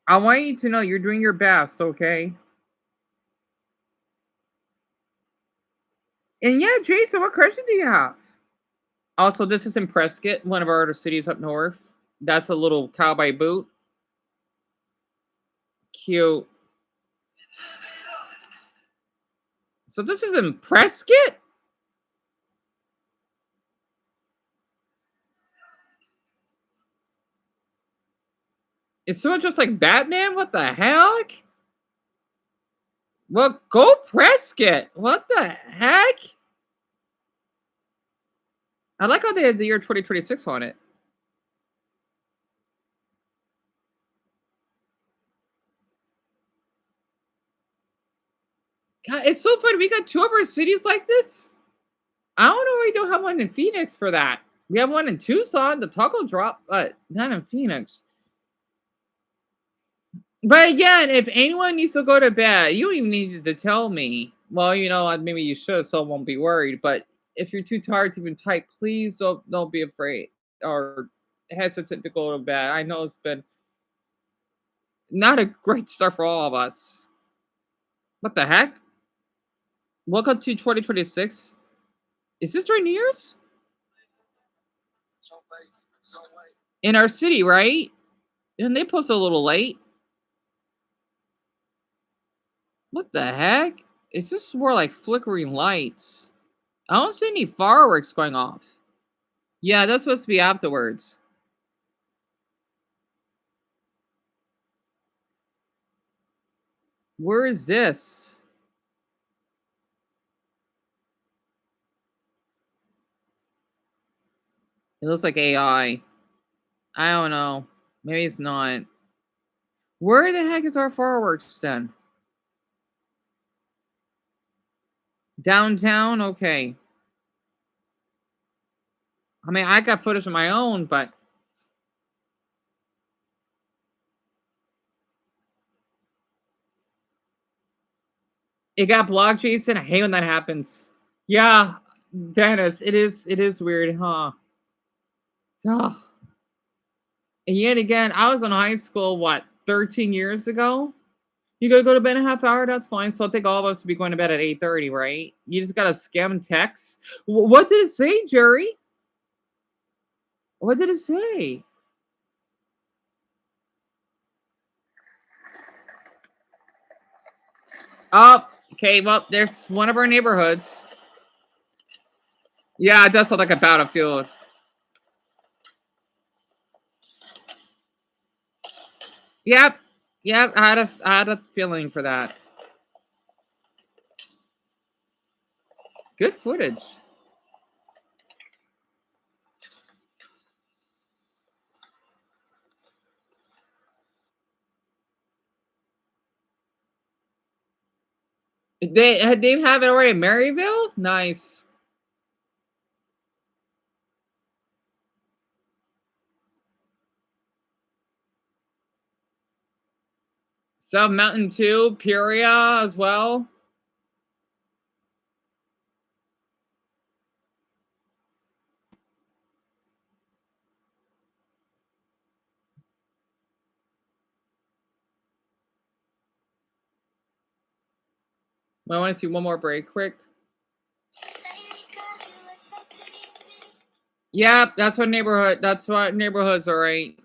I want you to know you're doing your best, okay? And yeah, Jason, what question do you have? Also, this is in Prescott, one of our other cities up north. That's a little cowboy boot. Cute. So this is in Prescott? Is someone just like Batman? What the heck? Well, go Prescott. What the heck? I like how they had the year 2026 on it. God, it's so funny. We got 2 other cities like this. I don't know why we don't have one in Phoenix for that. We have one in Tucson, the taco drop, but not in Phoenix. But again, if anyone needs to go to bed, you don't even need to tell me. Well, you know, maybe you should, so I won't be worried. But if you're too tired to even type, please don't be afraid or hesitant to go to bed. I know it's been not a great start for all of us. What the heck? Welcome to 2026. Is this during New Year's? In our city, right? And they post a little late. What the heck? It's just more like flickering lights. I don't see any fireworks going off. Yeah, that's supposed to be afterwards. Where is this? It looks like AI. I don't know. Maybe it's not. Where the heck is our fireworks then? Downtown? Okay. I mean, I got footage of my own, but it got blocked, Jason. I hate when that happens. Yeah, Dennis, it is weird, huh? Oh. And yet again, I was in high school, what, 13 years ago? You gotta go to bed in a half hour, that's fine. So I think all of us would be going to bed at 8:30, right? You just gotta skim text. What did it say, Jerry? What did it say? Oh, okay, well, there's one of our neighborhoods. Yeah, it does look like a battlefield. Yep. Yep, I had a feeling for that. Good footage. They have it already in Maryville? Nice. South Mountain 2, Peoria as well. I want to see one more break quick. Yep, that's what neighborhood. That's what neighborhoods are, right?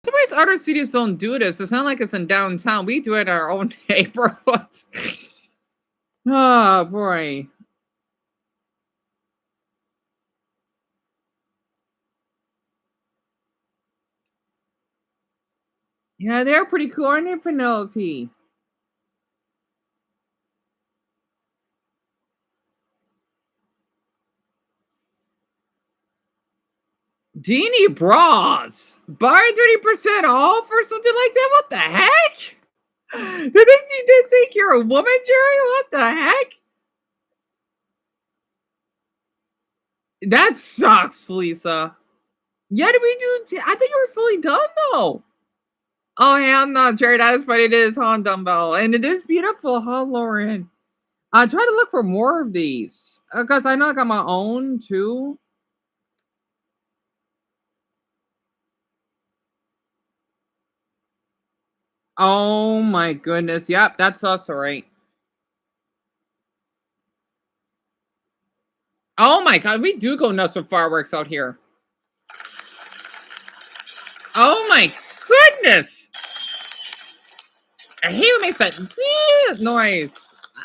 Somebody's other cities don't do this. It's not like it's in downtown. We do it in our own neighborhoods. Oh boy. Yeah, they're pretty cool, aren't they, Penelope? Deanie bras. Buy 30% off or something like that? What the heck? They think you're a woman, Jerry? What the heck? That sucks, Lisa. Yeah, did we do? I think you were fully done though. Oh, yeah, I'm not sure. That is what it is, huh, Dumbbell? And it is beautiful, huh, Lauren? I try to look for more of these because I know I got my own too. Oh my goodness. Yep, that's us, all right. Oh my god, we do go nuts with fireworks out here. Oh my goodness. I hate when it makes that noise.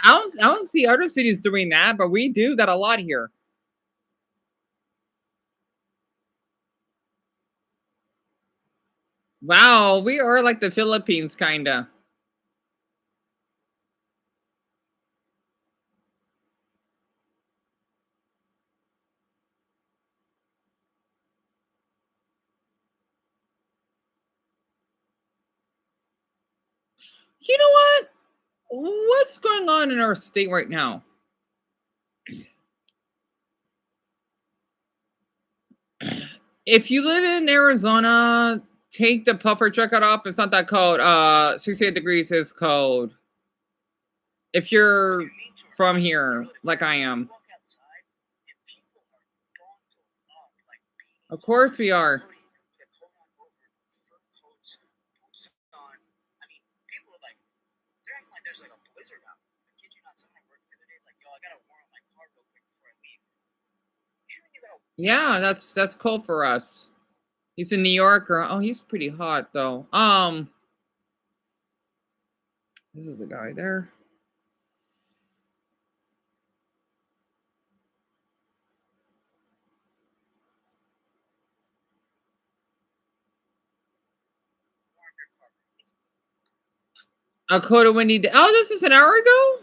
I don't see other cities doing that, but we do that a lot here. Wow, we are like the Philippines, kinda. You know what? What's going on in our state right now? If you live in Arizona, take the puffer jacket off. It's not that cold. 68 degrees is cold. If you're from here, like I am. Of course we are. Yeah, that's cold for us. He's in New York, or oh, he's pretty hot though. This is the guy there. A cold windy day. Oh, this is an hour ago?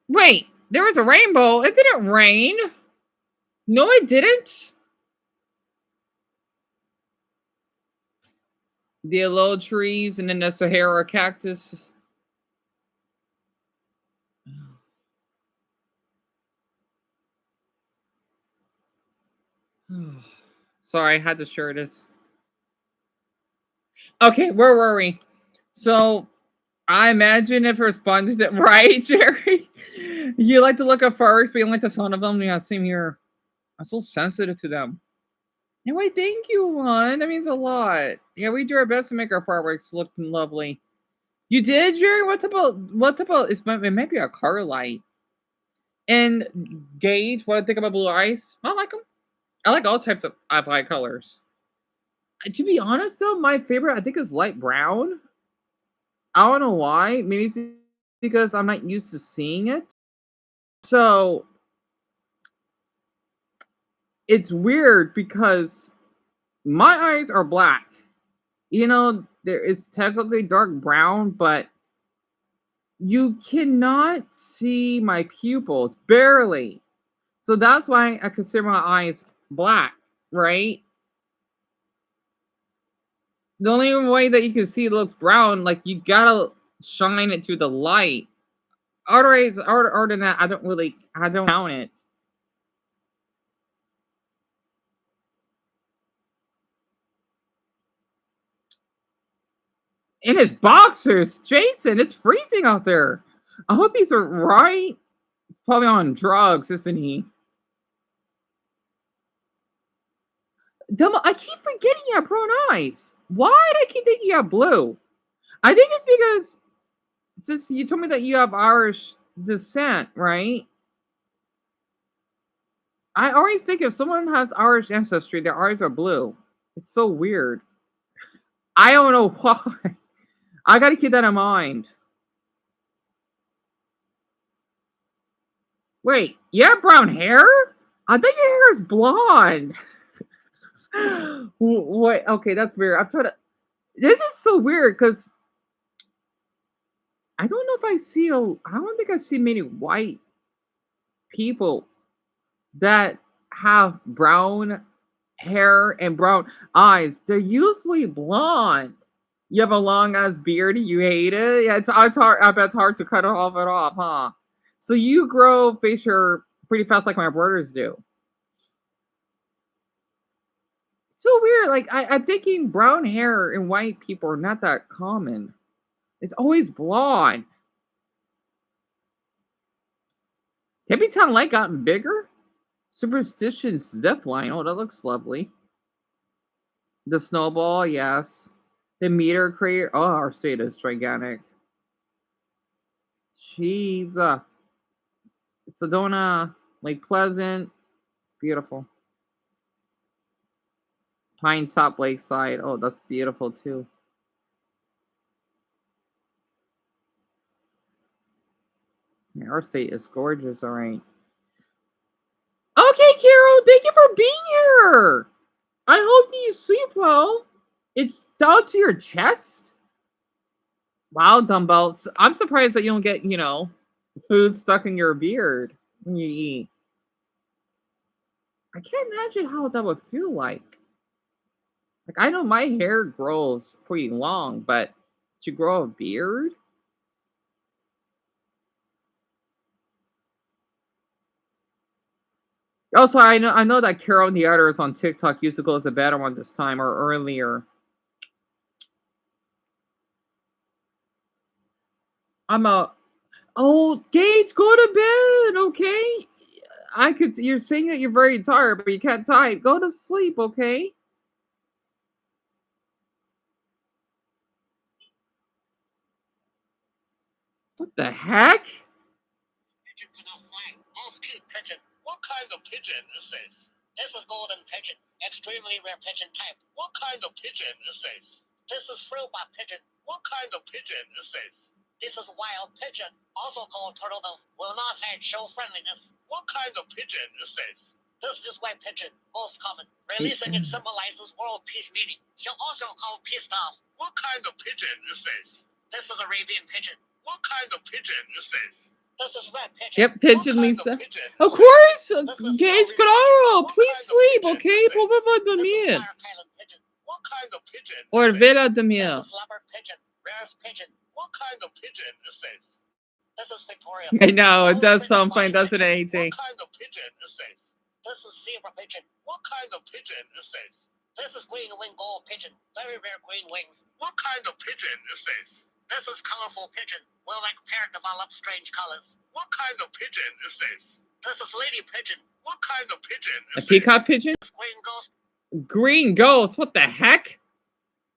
Wait, there was a rainbow. It didn't rain. No, it didn't. The aloe trees and then the Sahara cactus. Sorry, I had to share this. Okay, where were we? So I imagine if responded that right, Jerry. You like to look at fireworks, but you don't like the sound of them. Yeah, same here. I'm so sensitive to them. Anyway, thank you, Juan. That means a lot. Yeah, we do our best to make our fireworks look lovely. You did, Jerry? What about it might be a car light. And Gage, what I think about blue eyes? I like them. I like all types of eye colors. To be honest, though, my favorite I think is light brown. I don't know why. Maybe it's because I'm not used to seeing it. So it's weird because my eyes are black. You know, there is technically dark brown, but you cannot see my pupils barely. So that's why I consider my eyes black, right? The only way that you can see it looks brown, like you gotta shine it to the light. Otherwise, other than that, I don't count it. In his boxers, Jason, it's freezing out there. I hope he's right. He's probably on drugs, isn't he? Dumbo, I keep forgetting you have brown eyes. Why do I keep thinking you have blue? I think it's because since you told me that you have Irish descent, right? I always think if someone has Irish ancestry, their eyes are blue. It's so weird. I don't know why. I gotta keep that in mind. Wait, you have brown hair? I think your hair is blonde. Wait, okay, that's weird. I'm trying to. This is so weird because I don't know if I see a. I don't think I see many white people that have brown hair and brown eyes. They're usually blonde. You have a long ass beard. You hate it. Yeah, it's hard. I bet it's hard to cut it off, huh? So you grow facial hair pretty fast, like my brothers do. So weird. Like I'm thinking brown hair in white people are not that common. It's always blonde. Tippytown Lake gotten bigger? Superstition's zip line. Oh, that looks lovely. The snowball, yes. The meter crater. Oh, our state is gigantic. Jeez. Sedona, Lake Pleasant. It's beautiful. Pine Top Lakeside. Oh, that's beautiful too. Yeah, our state is gorgeous, all right. Okay, Carol, thank you for being here. I hope that you sleep well. It's down to your chest. Wow, dumbbells. I'm surprised that you don't get, food stuck in your beard when you eat. I can't imagine how that would feel like. Like, I know my hair grows pretty long, but to grow a beard? Also, I know that Carol and the others on TikTok used to go to bed around this time or earlier. Gage, go to bed, okay? You're saying that you're very tired, but you can't type. Go to sleep, okay? What the heck? Pigeon cannot fly. Off-key pigeon. What kind of pigeon is this? This is golden pigeon. Extremely rare pigeon type. What kind of pigeon is this? This is fruit-bot pigeon. What kind of pigeon is this? This is wild pigeon, also called turtledove. Will not hide, show friendliness. What kind of pigeon is this? This is white pigeon, most common. Releasing it symbolizes world peace meeting. She'll also call peace dove. What kind of pigeon is this? This is Arabian pigeon. What kind of pigeon is this? This is red pigeon. Yep, pigeon Lisa. Of course! Gage, claro! Please sleep, okay? Por favor, dormir. What kind of pigeon? Or vela dormir. This is leopard pigeon. Rarest pigeon. What kind of pigeon is this? This is Victoria. I know, it does sound funny, doesn't it, AJ? What kind of pigeon is this? This is zebra pigeon. What kind of pigeon is this? This is green winged gold pigeon. Very rare green wings. What kind of pigeon is this? This is colorful pigeon. Will like pair develop strange colors. What kind of pigeon is this? This is lady pigeon. What kind of pigeon is A peacock pigeon? Green ghost. Green ghost? What the heck?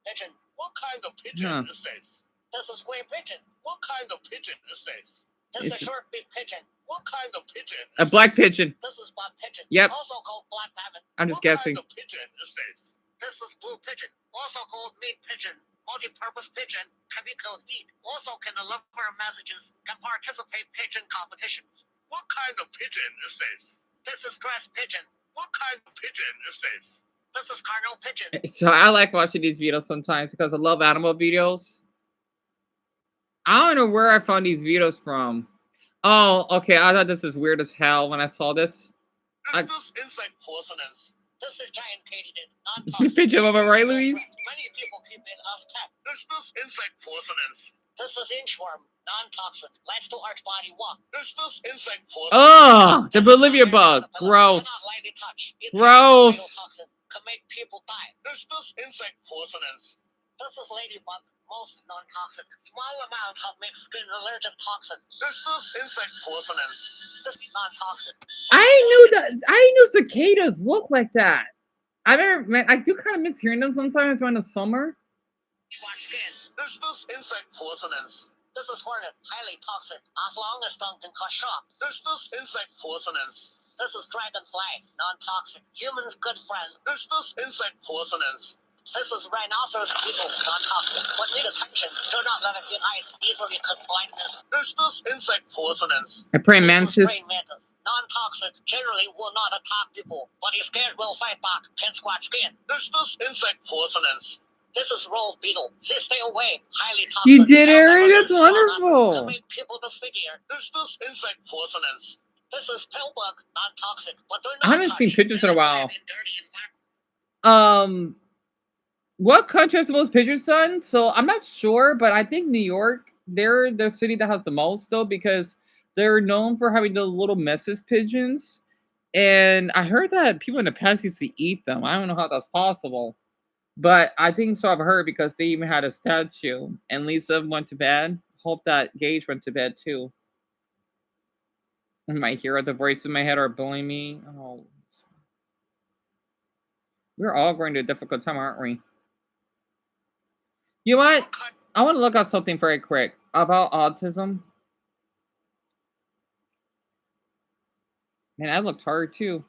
Pigeon. What kind of pigeon is this? This is green pigeon. What kind of pigeon is this? This is short-beaked pigeon. What kind of pigeon? A black pigeon. This is black pigeon. Yep. Also called black rabbit. I'm just guessing. What kind of pigeon is this? This is blue pigeon. Also called meat pigeon. Multi-purpose pigeon. Can be called eat. Also can deliver messages. Can participate pigeon competitions. What kind of pigeon is this? This is grass pigeon. What kind of pigeon is this? This is cardinal pigeon. So I like watching these videos sometimes because I love animal videos. I don't know where I found these videos from. Oh, okay. I thought this is weird as hell when I saw this. This insect poisonous. This is giant katydid, non-toxic. Pigeon over, right, Louise? Many people keep it off tap. This insect poisonous. This is inchworm, non-toxic. Likes to arch body walk. This insect poisonous. Oh, the Bolivia bug. Gross. Gross. Can make people die. This insect poisonous. This is ladybug, most non-toxic. Small amount of mixed skin allergic toxins. This insect poisonous. This is non-toxic. I knew cicadas look like that. I do kind of miss hearing them sometimes around the summer. Watch skin. This insect poisonous. This is hornet, highly toxic. As long as stung can cause shock. This insect poisonous. This is dragonfly, non-toxic. Humans good friend. This insect poisonous. This is rhinoceros beetle, non-toxic. But need attention. Do not let it get ice. Easily cause blindness. This insect poisonous. I pray mantis. Non-toxic. Generally will not attack people. But if scared will fight back. Can squash skin. This insect poisonous. This is roll beetle. Stay away. Highly toxic. You did, Eric? That's wonderful. Make people disfigure. This insect poisonous. This is pill bug, non-toxic. But they're not I haven't seen pictures in a while. Dirty What country has the most pigeons, son? So I'm not sure, but I think New York, they're the city that has the most, though, because they're known for having the little messes pigeons. And I heard that people in the past used to eat them. I don't know how that's possible. But I think so I've heard because they even had a statue. And Lisa went to bed. Hope that Gage went to bed too. And my hear the voice in my head are bullying me. Oh, we're all going to a difficult time, aren't we? You know what? I want to look up something very quick about autism. Man, I looked hard too.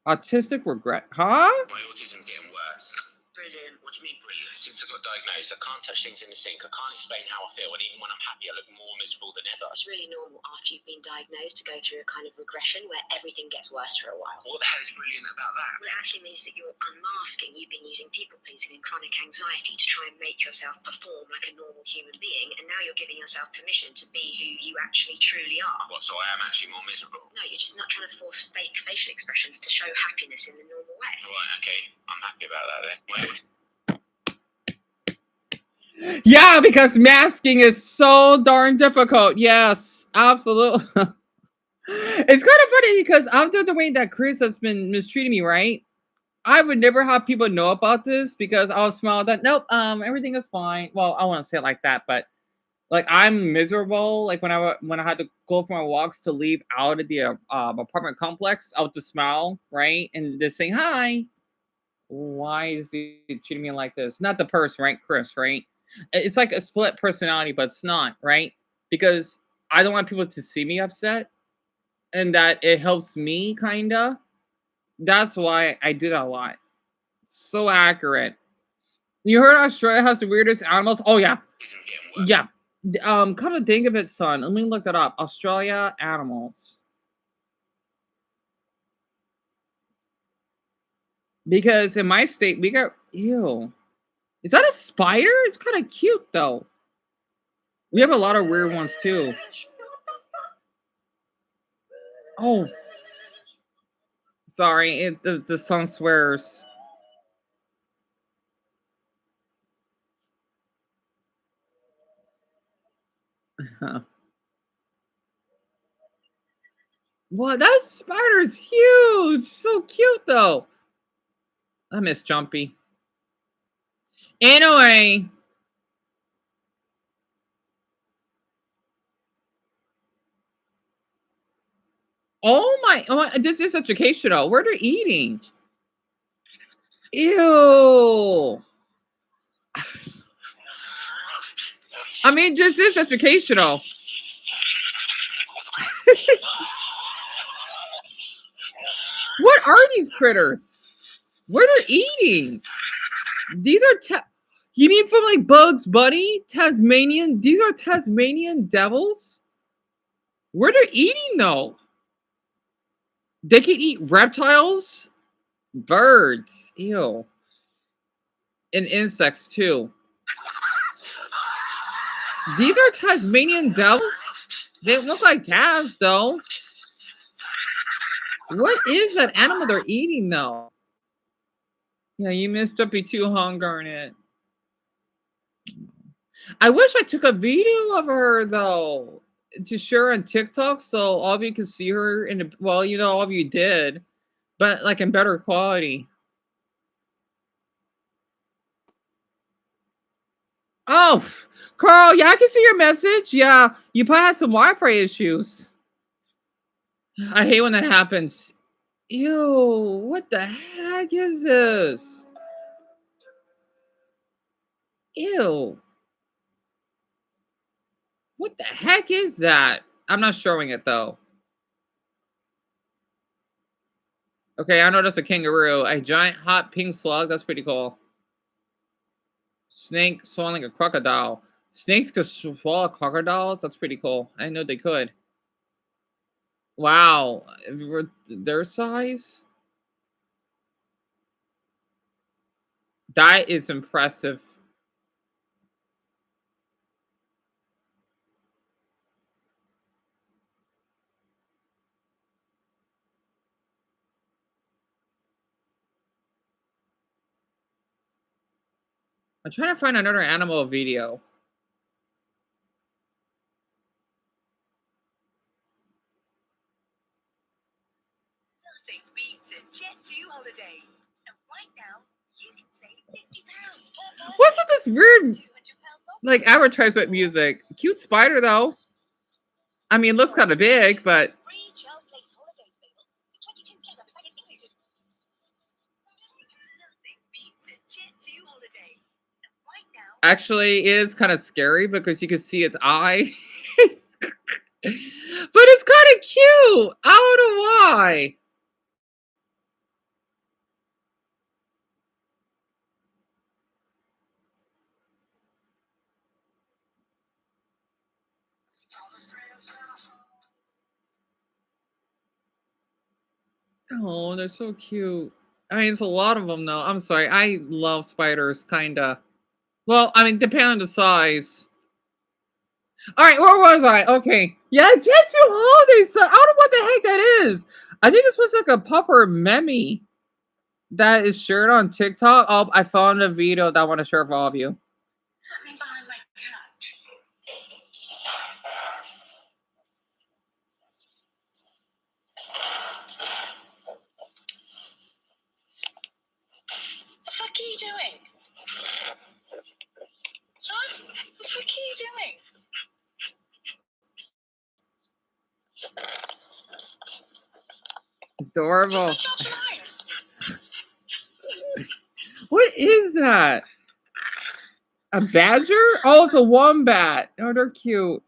Autistic regret, huh? My autism getting worse. Brilliant. What do you mean brilliant? Since I got diagnosed, I can't touch things in the sink. I can't explain how I feel, and even when I'm happy, I look more miserable than ever. It's really normal after you've been diagnosed to go through a kind of regression where everything gets worse for a while. What the hell is brilliant about that? Well, it actually means that you're unmasking. You've been using people-pleasing and chronic anxiety to try and make yourself perform like a normal human being, and now you're giving yourself permission to be who you actually truly are. What, so I am actually more miserable? No, you're just not trying to force fake facial expressions to show happiness in the normal way. Right, okay. I'm happy about that then. Well, Yeah, because masking is so darn difficult. Yes, absolutely. It's kind of funny because after the way that Chris has been mistreating me, right? I would never have people know about this because I'll smile that nope, everything is fine. Well, I want to say it like that, but like I'm miserable. Like when I had to go for my walks to leave out of the apartment complex, I would just smile, right, and just say hi. Why is he treating me like this? Not the person, right, Chris, right? It's like a split personality, but it's not, right? Because I don't want people to see me upset, and that it helps me, kinda. That's why I do that a lot. So accurate. You heard Australia has the weirdest animals? Oh yeah, autism getting worse. yeah. Come to think of it, son. Let me look that up. Australia animals. Because in my state, we got ew. Is that a spider? It's kind of cute though. We have a lot of weird ones too. Oh, sorry. The son swears. Well, that spider's huge. So cute though. I miss Jumpy. Anyway. Oh, this is educational. Where they're eating. Ew. I mean, this is educational. What are these critters? Where they're eating? These are you mean from like Bugs Bunny? Tasmanian? These are Tasmanian devils? Where they're eating though? They can eat reptiles, birds, ew, and insects too. These are Tasmanian devils? They look like Taz though. What is that animal they're eating though? Yeah, you missed Jumpy too, huh, Garnet? I wish I took a video of her though to share on TikTok so all of you can see her in the, well, you know, all of you did, but like in better quality. Oh, Carl, yeah, I can see your message. Yeah, you probably have some Wi-Fi issues. I hate when that happens. Ew, what the heck is this? Ew. What the heck is that? I'm not showing it though. Okay, I know that's a kangaroo. A giant hot pink slug. That's pretty cool. Snake swallowing a crocodile. Snakes could swallow crocodiles? That's pretty cool. I didn't know they could. Wow. Their size? That is impressive. I'm trying to find another animal video. Nothing beats a Jet2 holiday. And right now, you can save £50 per person. What's with this weird, £200 off. like, advertisement music? Cute spider, though. I mean, it looks kind of big, but... Free child place holiday sale with 22K of the package included. Nothing beats a Jet2 holiday. And right now, Actually, it is kind of scary because you can see its eye. But it's kind of cute. I don't know why. Oh, they're so cute. I mean, it's a lot of them, though. I'm sorry. I love spiders, kind of. Well, I mean, depending on the size. All right, where was I? Okay. Yeah, Jet2 Holiday. So I don't know what the heck that is. I think this was like a pupper meme that is shared on TikTok. Oh, I found a video that I want to share for all of you. happening behind my couch. The fuck are you doing? Huh? The fuck are you doing? Adorable. That's not mine. What is that? A badger? Oh, it's a wombat. Oh, they're cute.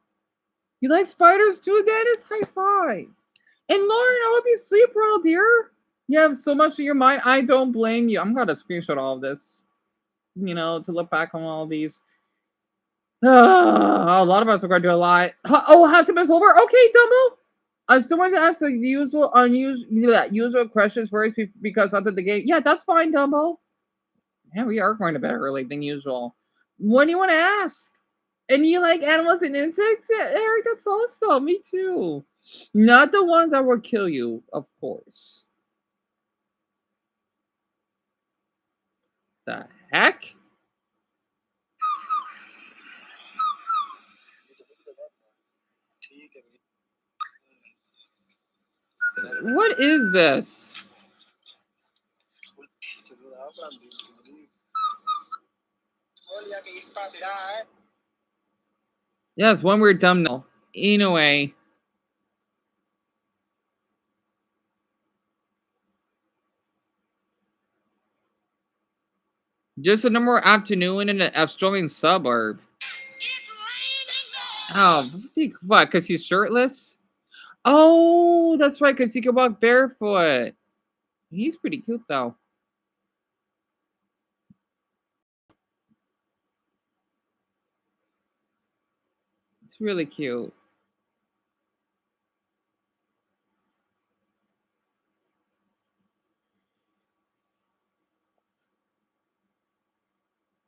You like spiders too, Dennis? High five. And Lauren, I hope you sleep well, dear. You have so much in your mind. I don't blame you. I'm gonna screenshot all of this, you know, to look back on all these. A lot of us are gonna do a lot. Oh, half time is over. Okay, Dumbo. I still want to ask the usual questions first because after the game. Yeah, that's fine, Dumbo. Yeah, we are going to bed early than usual. What do you want to ask? And you like animals and insects? Yeah, Eric, that's awesome. Me too. Not the ones that will kill you, of course. The heck? What is this? Yeah, it's one weird thumbnail. Anyway. Just a normal afternoon in an Australian suburb. Oh, what? Because he's shirtless? Oh, that's right, because he can walk barefoot. He's pretty cute, though. It's really cute.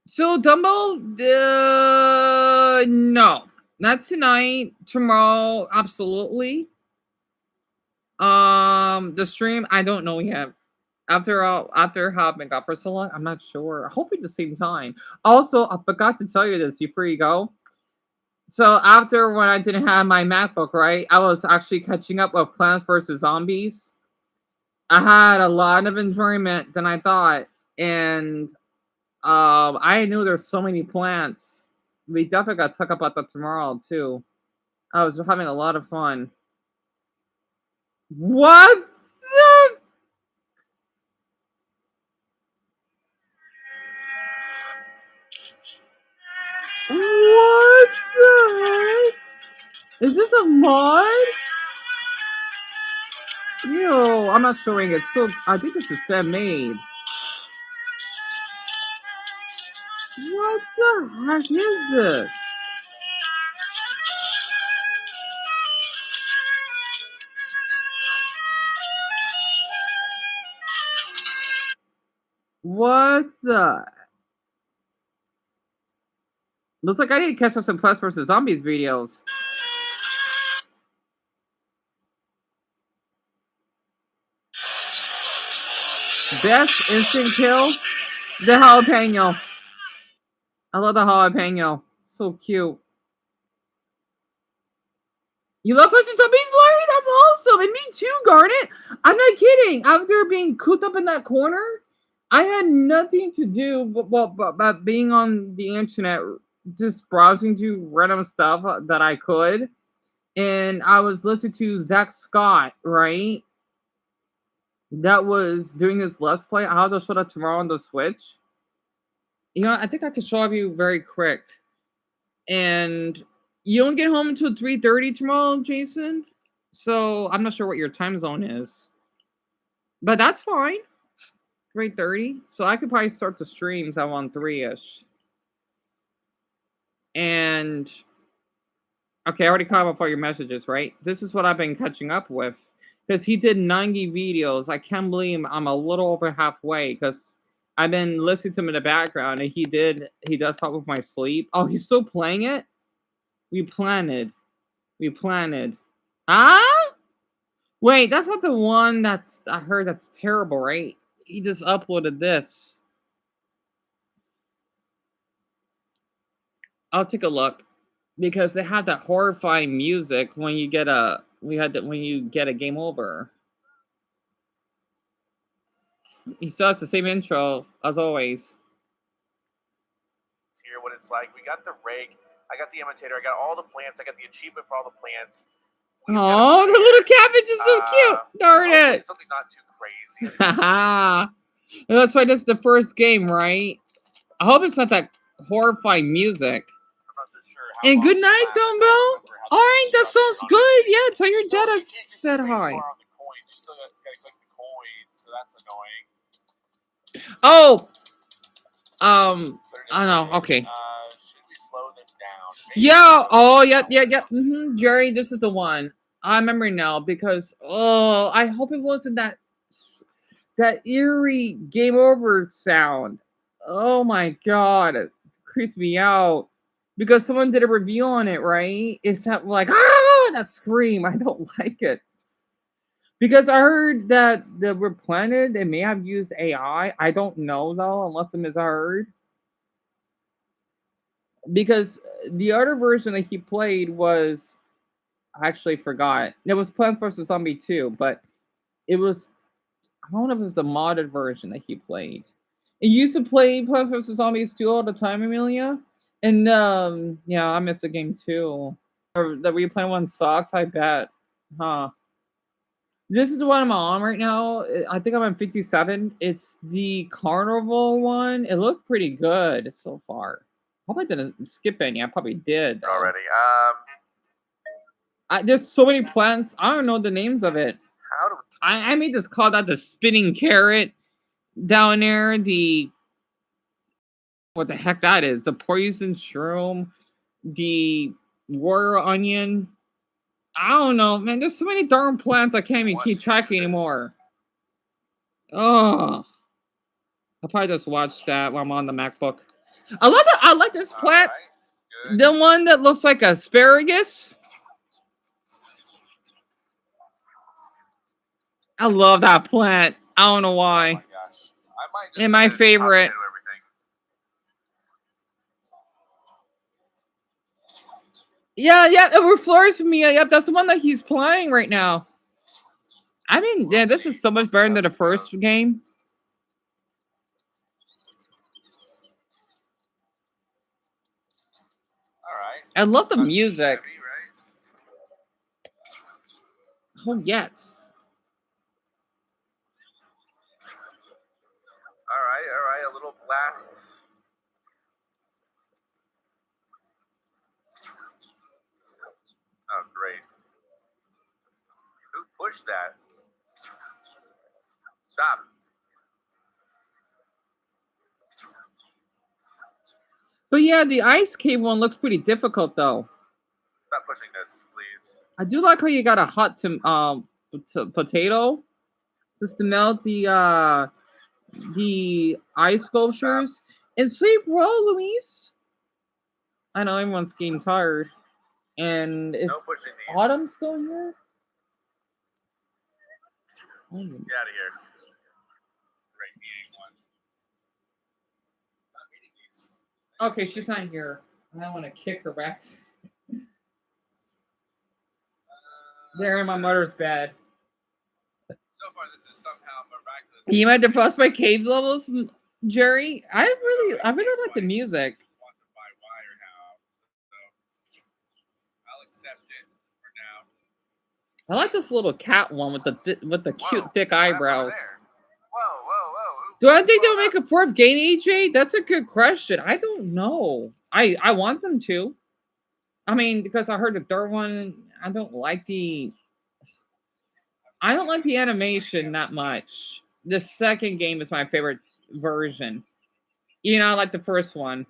So, Dumbo, no. Not tonight. Tomorrow, absolutely. The stream, I don't know yet. After having got for so long, I'm not sure. Hopefully the same time. Also, I forgot to tell you this before you go. So after when I didn't have my MacBook, right, I was actually catching up with Plants vs. Zombies. I had a lot of enjoyment than I thought, and I knew there's so many plants. We definitely got to talk about that tomorrow too. I was having a lot of fun. What the? What the heck? Is this a mod? Ew, I'm not showing it. So I think this is fan made. What the heck is this? What the? Looks like I need to catch up some Plants vs. Zombies videos. Best instant kill? The jalapeno. I love the jalapeno. So cute. You love Plants vs. Zombies, Larry? That's awesome. And me too, Garnet. I'm not kidding. After being cooped up in that corner, I had nothing to do but being on the internet, just browsing to random stuff that I could. And I was listening to Zach Scott, right? That was doing his Let's Play. I'll have to show that tomorrow on the Switch. You know, I think I can show you very quick. And you don't get home until 3:30 tomorrow, Jason. So I'm not sure what your time zone is. But that's fine. 3:30. So I could probably start the streams at 3-ish. And okay, I already caught up all your messages, right? This is what I've been catching up with. Because he did 90 videos. I can't believe I'm a little over halfway because I've been listening to him in the background and he does help with my sleep. Oh, he's still playing it? We planted. Ah? Wait, that's not the one I heard that's terrible, right? He just uploaded this. I'll take a look. Because they have that horrifying music when you get a game over. He still has the same intro as always. Here, what it's like. We got the rake. I got the imitator. I got all the plants. I got the achievement for all the plants. Oh, the little cabbage is so cute. Darn it. Something not too crazy. Haha. That's why this is the first game, right? I hope it's not that horrifying music. I'm not so sure. And good night, Dumbo. All right, that sounds good. Yeah, tell your dad I said hi. You still gotta collect the coins, so that's annoying. Oh, I know. Okay. Should we slow them down? Yeah. Oh, yeah. Jerry, this is the one. I remember now because I hope it wasn't that eerie game over sound. Oh my god, it creeps me out because someone did a review on it. Right? It's that like that scream. I don't like it. Because I heard that the Replanted, they may have used AI. I don't know though, unless I misheard. Because the other version that he played was, I actually forgot. It was Plants vs. Zombie 2, but it was, I don't know if it was the modded version that he played. He used to play Plants vs. Zombies 2 all the time, Amelia. And yeah, I miss the game too. Or that we play one sucks, I bet. Huh. This is the one I'm on right now. I think I'm on 57. It's the Carnival one. It looked pretty good so far. Hope I didn't skip any. I probably did. Though. Already. There's so many plants. I don't know the names of it. How do I made this call that the spinning carrot down there. The what the heck that is? The poison shroom. The warrior onion. I don't know, man. There's so many darn plants I can't even keep track anymore. Oh, I'll probably just watch that while I'm on the MacBook. I like this plant. Right, the one that looks like asparagus. I love that plant. I don't know why. Oh my gosh. And my favorite. Yeah, it refers to me. Yep, that's the one that he's playing right now. I mean, yeah, this is so much better than the first game. I love the music. Oh, yes. All right, a little blast. Oh, great. Who pushed that? Stop. But yeah, the ice cave one looks pretty difficult though. Stop pushing this, please. I do like how you got a hot potato just to melt the ice sculptures. And sleep well, Luis. I know everyone's getting tired. And is Autumn still here? Get out of here. Okay, she's not here. I don't want to kick her back. There in my mother's bed. You might depressed by cave levels, Jerry. I really like the music. Want to buy wire now, so I'll accept it for now. I like this little cat one with the cute thick eyebrows. Whoa. Do I think they'll make a fourth game, AJ? That's a good question. I don't know. I want them to. I mean, because I heard the third one, I don't like the animation that much. The second game is my favorite version. You know, I like the first one,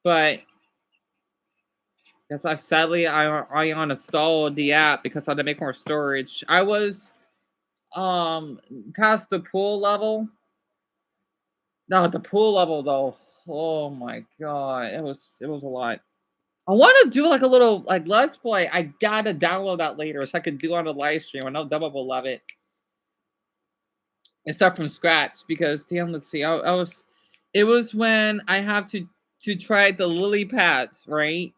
but because I uninstalled the app because I had to make more storage. I was past the pool level. No, the pool level though. Oh my god, it was a lot. I want to do like a little like let's play. I gotta download that later so I can do on a live stream. I know Double will love it. And start from scratch because damn, let's see. It was when I have to try the lily pads, right?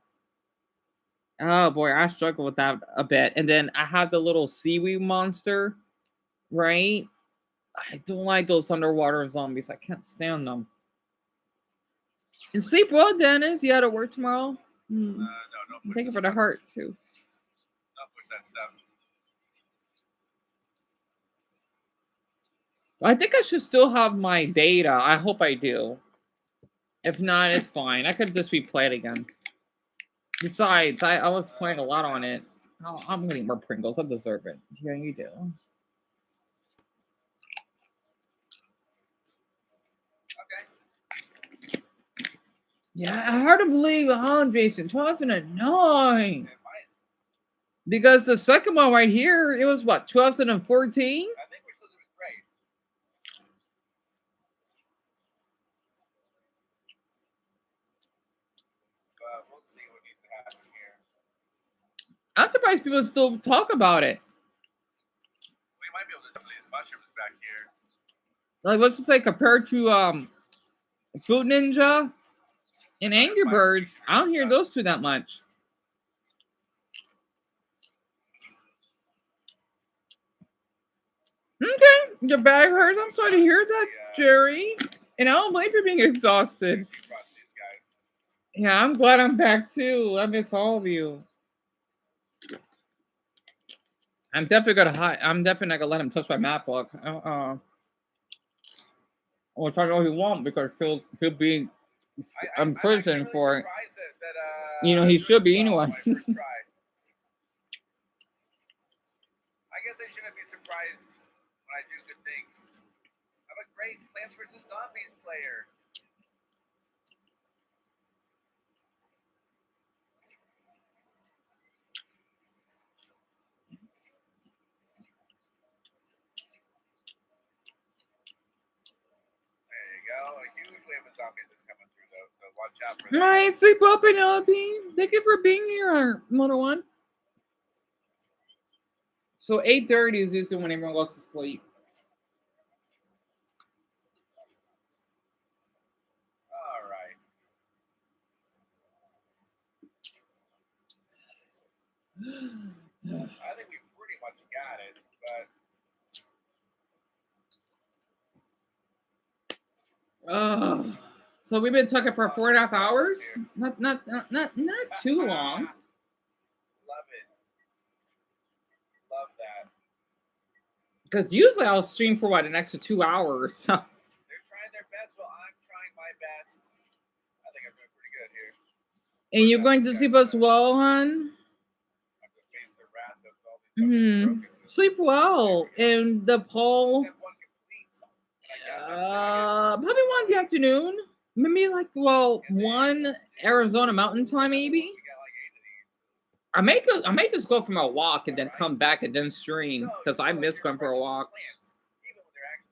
Oh boy, I struggle with that a bit. And then I have the little seaweed monster, right? I don't like those underwater zombies. I can't stand them. And sleep well, Dennis. You had to work tomorrow. No, Thank you for the heart too. Don't push that stuff. I think I should still have my data. I hope I do. If not, it's fine. I could just replay it again. Besides, I was playing a lot on it. Oh, I'm getting more Pringles. I deserve it. Yeah, you do. Okay. Yeah, hard to believe, huh, Jason? 2009. Because the second one right here, it was what, 2014? I think we're still doing great. We'll see what needs to happen here. I'm surprised people still talk about it. We might be able to do these mushrooms back here. Like, let's just say compared to Fruit Ninja and Angry Birds, I don't hear those two that much. Okay, your bag hurts. I'm sorry to hear that, Jerry. And I don't blame you for being exhausted. Yeah, I'm glad I'm back too. I miss all of you. I'm definitely not gonna let him touch my MacBook. I'll try to know he won't because he'll be in prison for it. You know, he should be anyway. I guess I shouldn't be surprised when I do good things. I'm a great Plants vs. Zombies player. There you go. A huge wave of zombies is coming through, though, so watch out for that. All right, sleep well, Penelope. Thank you for being here, Little One. So 8:30 is usually when everyone goes to sleep. All right. I think we pretty much got it, but So we've been talking for 4.5 hours. Not too long. Love it. Love that. Because usually I'll stream for what, an extra 2 hours. They're trying their best. Well, I'm trying my best. I think I'm doing pretty good here. And you're going to sleep as well, hon? Sleep well. And the poll, probably 1 in the afternoon. Maybe like, well, 1 Arizona Mountain Time, maybe. I may just go for my walk and then come back and then stream because I miss going for a walk.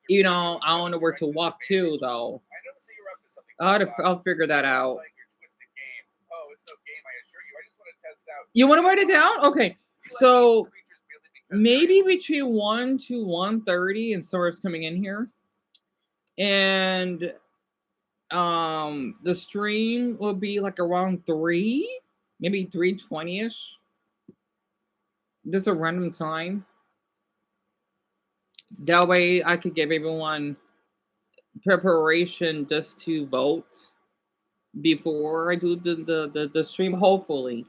You know, I don't know where to walk to though. I'll figure that out. You want to write it down? Okay, so maybe between 1 to 1:30 and someone's coming in here, and the stream will be like around 3, maybe 3:20ish. Just a random time. That way I could give everyone preparation just to vote before I do the stream, hopefully.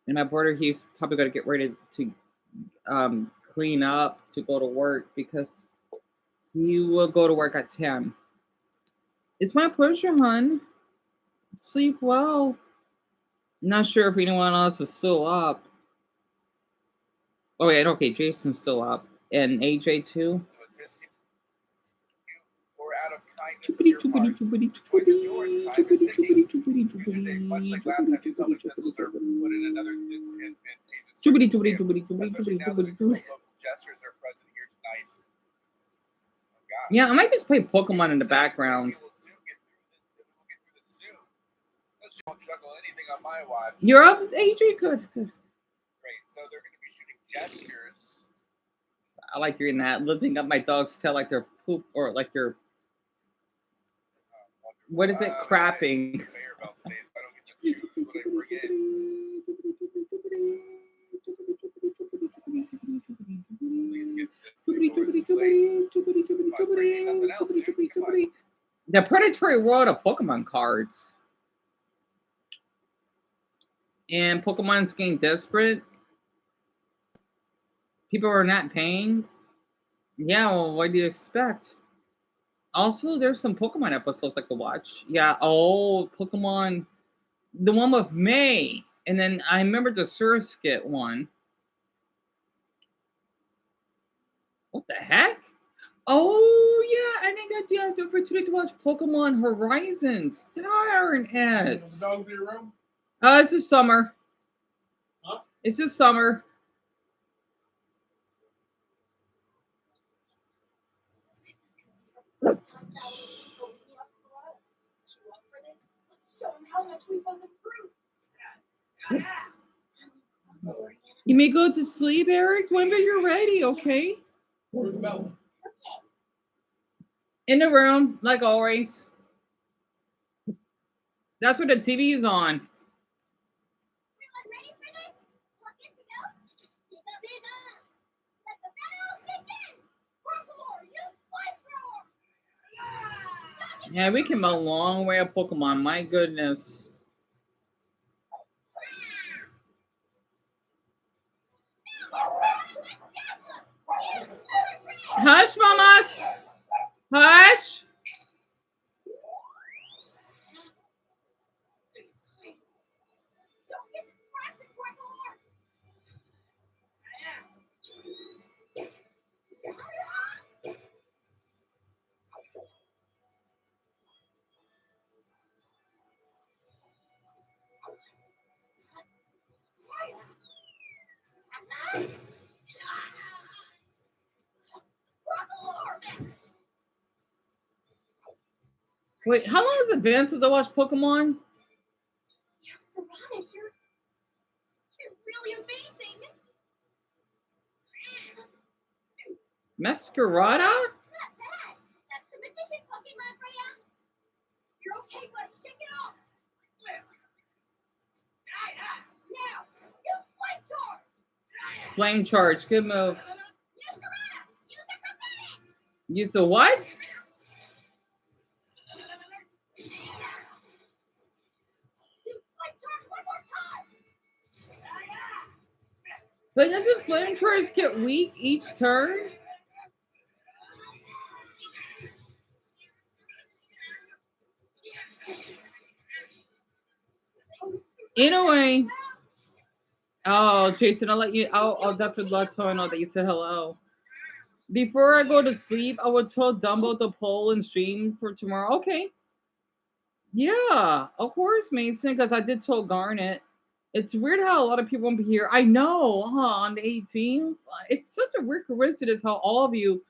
And my brother, he's probably gonna get ready to clean up to go to work because he will go to work at 10. It's my pleasure, hon. Sleep well. Not sure if anyone else is still up. Oh yeah, okay, Jason's still up. And AJ too. To assist you, or out of kindness of your heart. The choice is yours. Time is ticking. Use your day. Much like last time, these public pistols are put in another disadvantageous circumstance, especially now that a group of local gestures are present here tonight. Oh, gosh. Yeah, I might just play Pokemon in the background. We will soon get through this soon. Let's don't juggle anything on my watch. You're up, AJ? Good. Great. So they're going to be shooting gestures. I like doing that. Lifting up my dog's tail like they're poop or like they're what is it? Crapping. Conveyor belt stays. If I don't get to choose what I bring in. Please get something else, dude. Come on. The Predatory World of Pokemon cards. And Pokemon's getting desperate. People are not paying. Yeah, well, what do you expect? Also, there's some Pokemon episodes I could watch. Yeah, oh, Pokemon. The one with May. And then I remember the Surskit one. What the heck? Oh, yeah, I think I did have the opportunity to watch Pokemon Horizons. Darn it. The dogs in your room? It's this summer. Huh? It's this summer. You may go to sleep, Eric, whenever you're ready, okay? Where's the bell? In the room, like always. That's what the TV is on. Yeah, we came a long way of Pokemon, my goodness. Hush, mamas! Hush! Wait, how long has it been since I watched Pokemon? You're really amazing. Masquerada? Not bad. That's the magician Pokemon, Freya. You're okay, but shake it off. Now, use Flame Charge. Flame Charge, good move. Use Karada. Use the Chromatic. Use the what? But doesn't Flame Charge get weak each turn? Anyway. Oh, Jason, I'll definitely let Tony know that you said hello. Before I go to sleep, I would tell Dumbo to poll and stream for tomorrow. Okay. Yeah, of course, Mason, because I did tell Garnet. It's weird how a lot of people won't be here. I know, on the 18th. It's such a weird coincidence how all of you.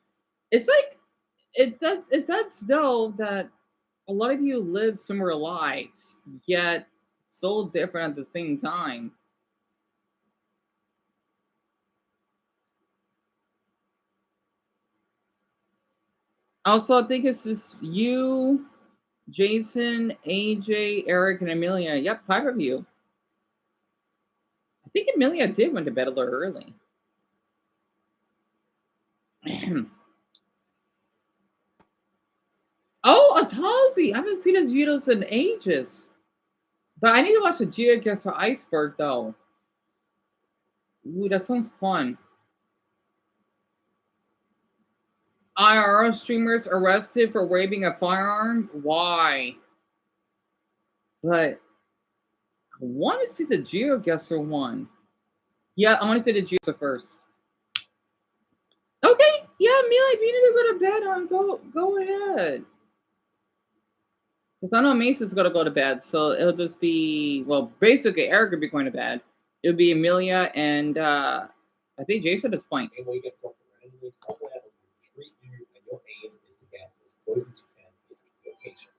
It's like it's that still that a lot of you live similar lives, yet so different at the same time. Also, I think it's just you, Jason, AJ, Eric, and Amelia. Yep, 5 of you. I think Amelia did went to bed a little early. Oh, Atalzi! I haven't seen his videos in ages. But I need to watch the Geoguessr Iceberg though. Ooh, that sounds fun. IRL streamers arrested for waving a firearm? Why? But I want to see the Geoguessr one. Yeah, I want to see the Geoguessr first. Okay, yeah, Mila, if you need to go to bed, go ahead. Because I know Mason's gonna go to bed, so it'll just be, well, basically Eric would be going to bed. It'll be Amelia and I think Jason is playing. And when you get dropped randomly somewhere and treat you, and your aim is to guess as close as you can to the location.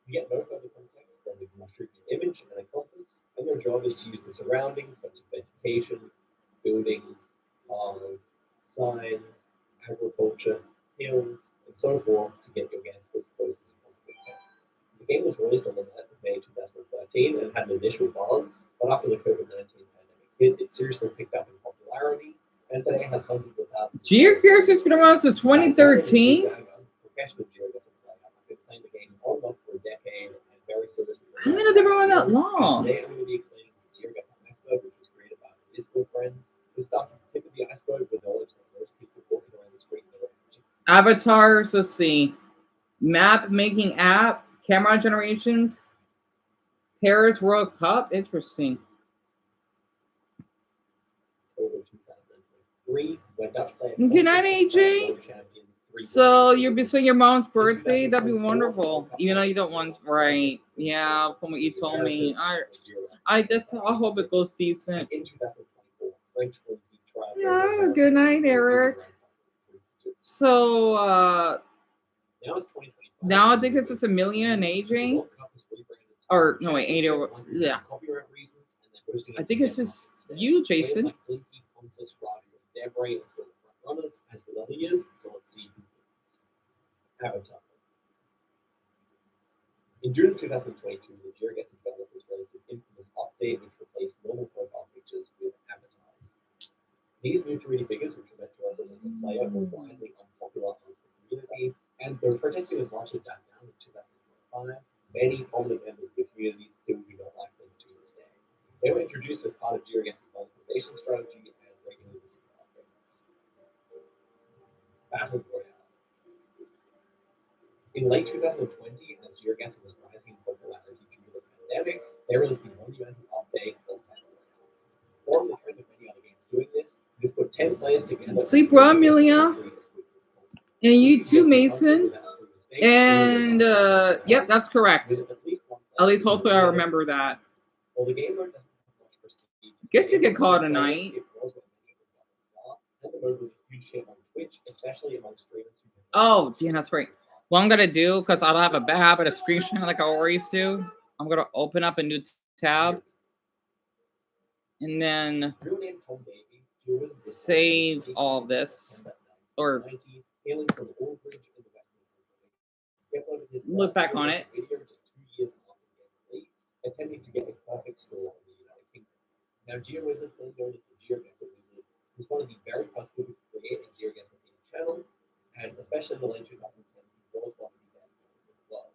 You get no further context than you must treat an image and a compass, and your job is to use the surroundings such as vegetation, buildings, cars, signs, agriculture, hills, and so forth to get your guess as close as you possibly can. The game was released on the 9th of May 2013 and had an initial buzz, but after the COVID-19 pandemic hit, it seriously picked up in popularity, and today has hundreds of thousands. Geoguessr's been around since 2013? Professional Geoguessr player. I've been playing the game on and off for a decade and very seriously. I didn't know they were on that long. Today I'm going to be explaining the Geoguessr Iceberg, which was created by Discord friends. This starts at the tip of the iceberg with knowledge that most people walking around the screen know. Avatars, let's see. Map making app, camera generations, Paris World Cup, interesting. Good night, AJ. So you'll be saying your mom's birthday? That'd be wonderful. You know you don't want, right? Yeah, from what you told me. I hope it goes decent. Yeah, good night, Eric. So now I think it's just Amelia and AJ. Or no wait, AJ. Yeah. I think it's just you, Jason. Avatar. In June 2022, the Geoguessr developers released an infamous update which replaced normal profile pictures with avatars. These new 3D figures, which were meant to represent the player, were widely unpopular amongst the community, and though protesting was largely died down in 2025, many prominent members of the community still do not like them to this day. They were introduced as part of Geoguessr's monetization strategy and regularly receive updates. Battle Royale. In late 2020, as Geoguessr was rising in popularity due to the pandemic, they released the monumental update called Battle Royale. Following the trend of many other games doing this put 10 players together. Sleep well, Amelia. And you too, Mason. And yep, that's correct. At least hopefully I remember that. Well, the game mode doesn't have much prestige. Guess you could call it a night. And the mode was a huge hit on Twitch, especially among streamers. Oh, yeah, that's right. What I'm gonna do, because I don't have a bad habit of screenshotting like I always do, I'm gonna open up a new tab and then save all this, or look back on it. Attempting to get a perfect score in the United Kingdom. Now, GeoWizard, then known as the Geoguessr Wizard, was one of the very first people to create a Geoguessr channel, and especially in the late 2010s, he was one of the best players in the world.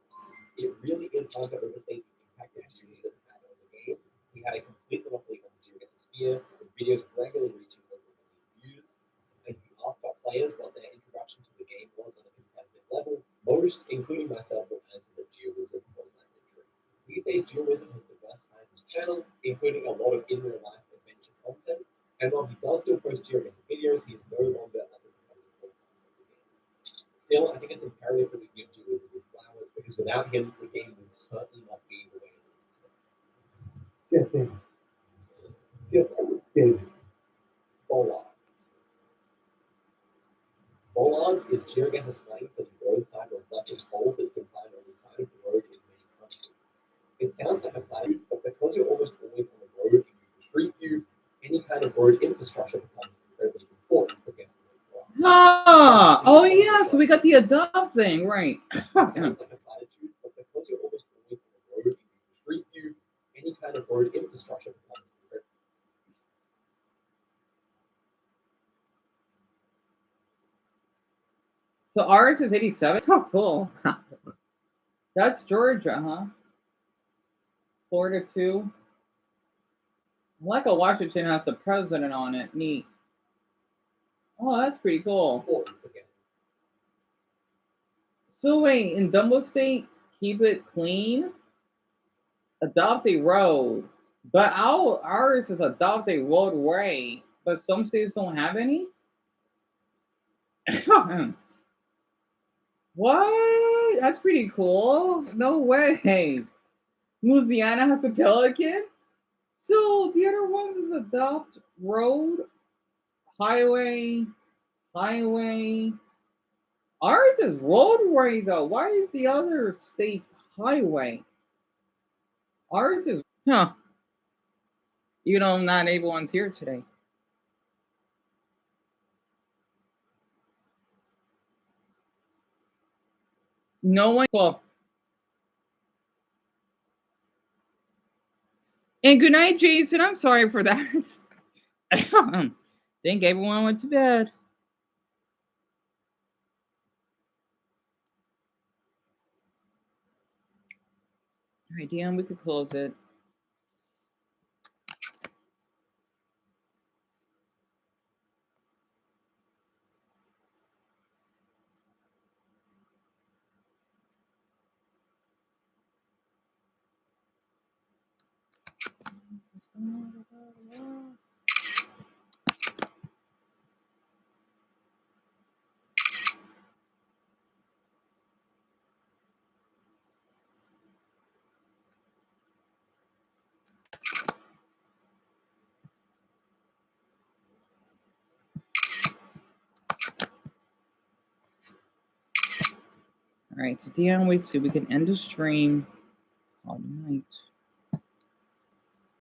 It really is hard to overstate the impact that GeoWizard had on the game. He had a complete monopoly on the Geoguessr sphere, with videos regularly reaching over a million views, and he asked top players what their introduction to the game was on a competitive level. Most, including myself, will answer that GeoWizard was that entry. These days, GeoWizard has diversified his channel, including a lot of in-real-life adventure content, and while he does still post Geoguessr videos, he is no longer at the competitive forefront of the game. Still, I think it's imperative that we give GeoWizard his flowers, because without him, the game would certainly not be the way it is today. Bollards. Bollards is Geoguessr slang for the roadside reflective poles that you can find on the side of the road in many countries. It sounds like a platitude, but because you're almost always on the road and you can street view, any kind of road infrastructure becomes incredibly important for guessing. Ah, oh yeah, so we got the adopt thing, right? Sounds like a platitude, but because you're almost always on the road and you can street view, any kind of road infrastructure becomes incredibly. So ours is 87. Oh, cool. That's Georgia, huh? Florida too. Like a Washington has the president on it. Neat. Oh, that's pretty cool. So wait, in Dumbo State, keep it clean. Adopt a road, but ours is adopt a roadway. But some states don't have any. What? That's pretty cool. No way. Louisiana has a pelican. So the other ones is adopt road, highway, highway. Ours is roadway though. Why is the other states highway? Ours is You know, not everyone's here today. No one. Well, and good night, Jason. I'm sorry for that. Think everyone went to bed. All right, Deon, we could close it. All right, so Deon, wait, so we can end the stream. All night.